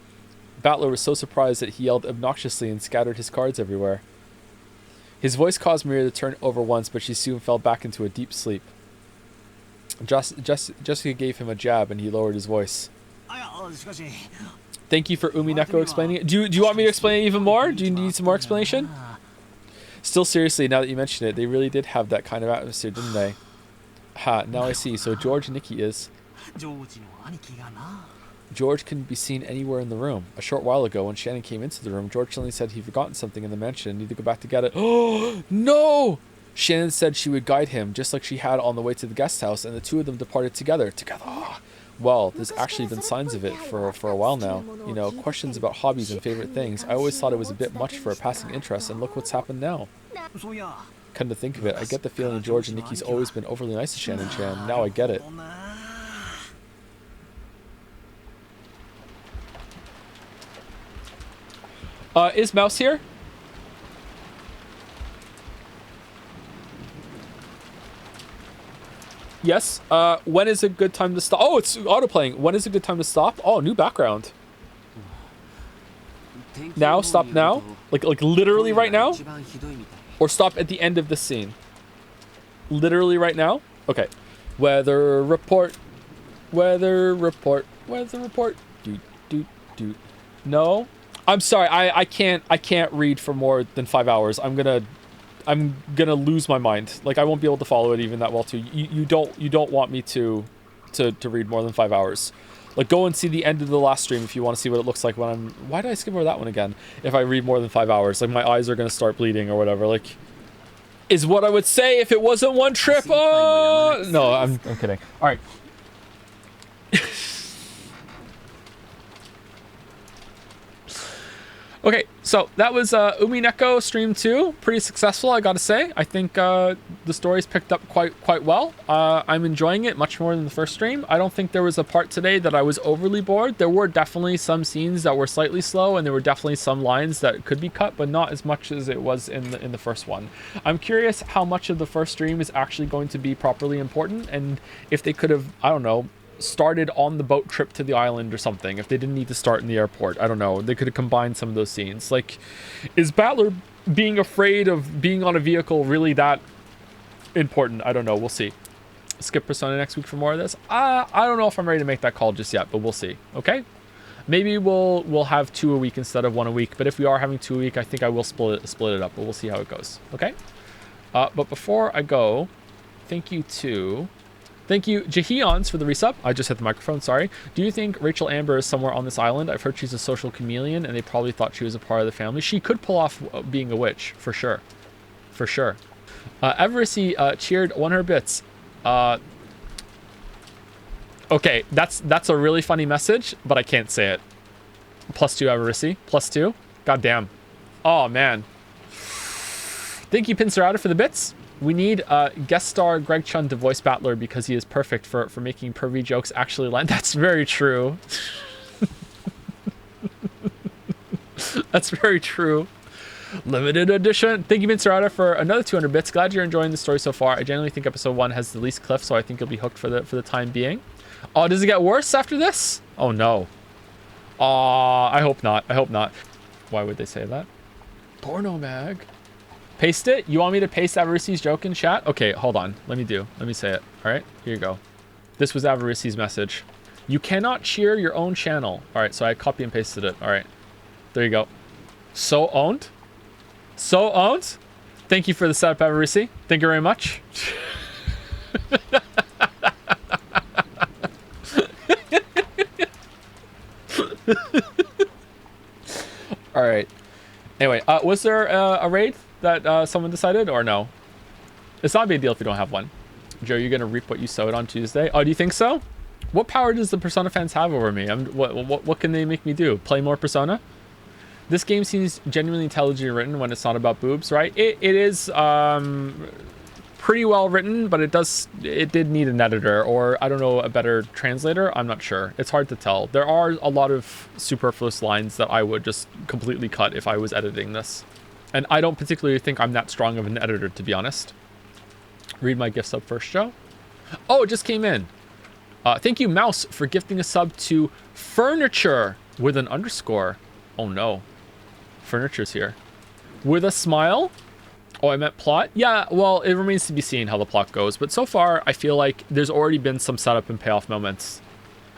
Battler was so surprised that he yelled obnoxiously and scattered his cards everywhere. His voice caused Maria to turn over once, but she soon fell back into a deep sleep. Jessica gave him a jab, and he lowered his voice. Thank you for Umineko explaining it. Do you want me to explain it even more? Do you need some more explanation? Still, seriously, now that you mention it, they really did have that kind of atmosphere, didn't they? Ha, now I see. So George and Nikki is... George couldn't be seen anywhere in the room. A short while ago, when Shannon came into the room, George suddenly said he'd forgotten something in the mansion and needed to go back to get it. Oh, no! Shannon said she would guide him, just like she had on the way to the guest house, and the two of them departed together. Well, there's actually been signs of it for a while now. You know, questions about hobbies and favorite things. I always thought it was a bit much for a passing interest, and look what's happened now. Come to think of it, I get the feeling George and Nikki's always been overly nice to Shannon-chan. Now I get it. Is Mouse here? Yes. When is a good time to stop? Oh, it's auto-playing. When is a good time to stop? Oh, new background. Now? Stop now? Like literally right now? Or stop at the end of the scene? Literally right now? Okay. Weather report. Weather report. Weather report. Doot. No? I'm sorry, I can't read for more than 5 hours. I'm gonna lose my mind. Like, I won't be able to follow it even that well too. You don't want me to read more than 5 hours. Like, go and see the end of the last stream if you want to see what it looks like when I'm... Why did I skip over that one again? If I read more than 5 hours, like, my eyes are gonna start bleeding or whatever. Like, is what I would say if it wasn't one trip. Oh no, I'm kidding. All right. Okay, so that was Umineko stream 2. Pretty successful, I gotta say. I think the story's picked up quite well. I'm enjoying it much more than the first stream. I don't think there was a part today that I was overly bored. There were definitely some scenes that were slightly slow, and there were definitely some lines that could be cut, but not as much as it was in the first one. I'm curious how much of the first stream is actually going to be properly important, and if they could have, I don't know, started on the boat trip to the island or something, if they didn't need to start in the airport. I don't know, they could have combined some of those scenes. Like, is Battler being afraid of being on a vehicle really that important? I don't know, we'll see. Skip Persona next week for more of this. I don't know if I'm ready to make that call just yet, but we'll see. Okay, maybe we'll have 2 a week instead of 1 a week, but if we are having 2 a week, I think I will split it up, but we'll see how it goes. Okay, but before I go, thank you Jahions for the resub. I just hit the microphone, sorry. Do you think Rachel Amber is somewhere on this island? I've heard she's a social chameleon and they probably thought she was a part of the family. She could pull off being a witch, for sure. For sure. Everissy cheered 100 bits. Okay, that's a really funny message, but I can't say it. +2 Everissy. +2. God damn. Oh, man. Thank you, Pincerata, for the bits. We need guest star Greg Chun to voice Battler because he is perfect for making pervy jokes actually land. That's very true. That's very true. Limited edition. Thank you, Mincerata, for another 200 bits. Glad you're enjoying the story so far. I generally think episode 1 has the least cliff, so I think you'll be hooked for the time being. Oh, does it get worse after this? Oh, no. I hope not. I hope not. Why would they say that? Porno mag. Paste it? You want me to paste Avarissy's joke in chat? Okay, hold on. Let me say it. All right, here you go. This was Avarissy's message. You cannot cheer your own channel. All right, so I copy and pasted it. All right, there you go. So owned. So owned. Thank you for the setup, Avarissy. Thank you very much. All right. Anyway, was there a raid that someone decided, or no? It's not a big deal if you don't have one. Joe, you're gonna reap what you sowed on Tuesday. Oh, do you think so? What power does the Persona fans have over me? What can they make me do? Play more Persona? This game seems genuinely intelligently written when it's not about boobs, right? It is pretty well written, but it did need an editor, or I don't know, a better translator. I'm not sure. It's hard to tell. There are a lot of superfluous lines that I would just completely cut if I was editing this. And I don't particularly think I'm that strong of an editor, to be honest. Read my gift sub first, Joe. Oh, it just came in. Thank you, Mouse, for gifting a sub to Furniture with an underscore. Oh, no. Furniture's here. With a smile. Oh, I meant plot? Yeah, well, it remains to be seen how the plot goes. But so far, I feel like there's already been some setup and payoff moments.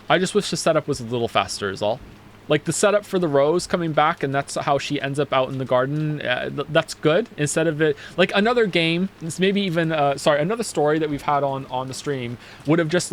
I just wish the setup was a little faster is all. Like the setup for the Rose coming back, and that's how she ends up out in the garden. That's good. Instead of it, like another game, it's maybe even, another story that we've had on the stream would have just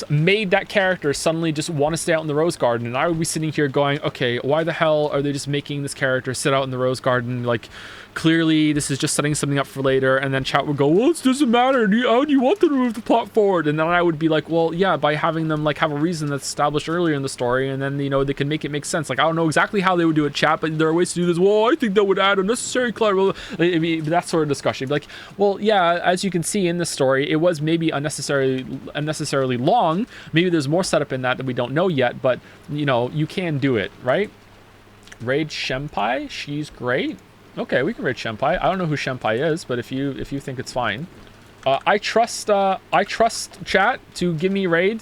made that character suddenly just want to stay out in the Rose Garden. And I would be sitting here going, okay, why the hell are they just making this character sit out in the Rose Garden? Like, clearly this is just setting something up for later. And then chat would go, well, it doesn't matter. How do you want them to move the plot forward? And then I would be like, well, yeah, by having them like have a reason that's established earlier in the story, and then, you know, they can make it make sense. Like, I don't know exactly how they would do it, chat, but there are ways to do this. Well, I think that would add unnecessary clarity. That sort of discussion. Like, well, yeah, as you can see in this story, it was maybe unnecessarily long. Maybe there's more setup in that we don't know yet, but, you know, you can do it, right? Raid Shenpai, she's great. Okay, we can raid Shenpai. I don't know who Shenpai is, but if you think it's fine. I trust chat to give me raid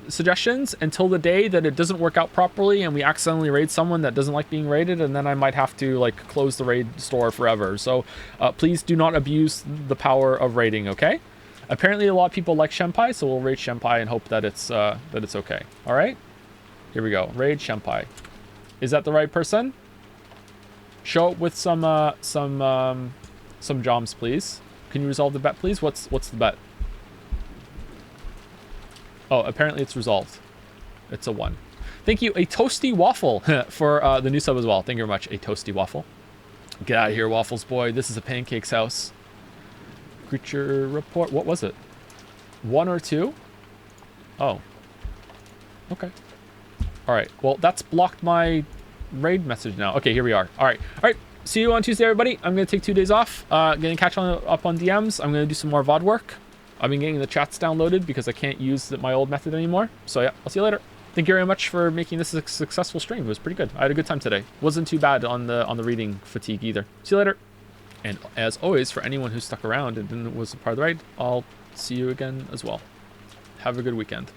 suggestions until the day that it doesn't work out properly and we accidentally raid someone that doesn't like being raided, and then I might have to like close the raid store forever. So please do not abuse the power of raiding, okay? Apparently a lot of people like Shenpai, so we'll raid Shenpai and hope that it's okay. All right, here we go. Raid Shenpai. Is that the right person? Show up with some joms, please. Can you resolve the bet, please? What's the bet? Oh, apparently it's resolved. It's a 1. Thank you, a toasty waffle, for the new sub as well. Thank you very much, a toasty waffle. Get out of here, Waffles boy. This is a Pancake's house. Creature report. What was it? 1 or 2? Oh. Okay. All right. Well, that's blocked my raid message now. Okay, here we are. All right. See you on Tuesday, everybody. I'm going to take 2 days off. Gonna catch up on DMs. I'm going to do some more VOD work. I've been getting the chats downloaded because I can't use my old method anymore. So yeah, I'll see you later. Thank you very much for making this a successful stream. It was pretty good. I had a good time today. Wasn't too bad on the reading fatigue either. See you later. And as always, for anyone who stuck around and was a part of the raid, I'll see you again as well. Have a good weekend.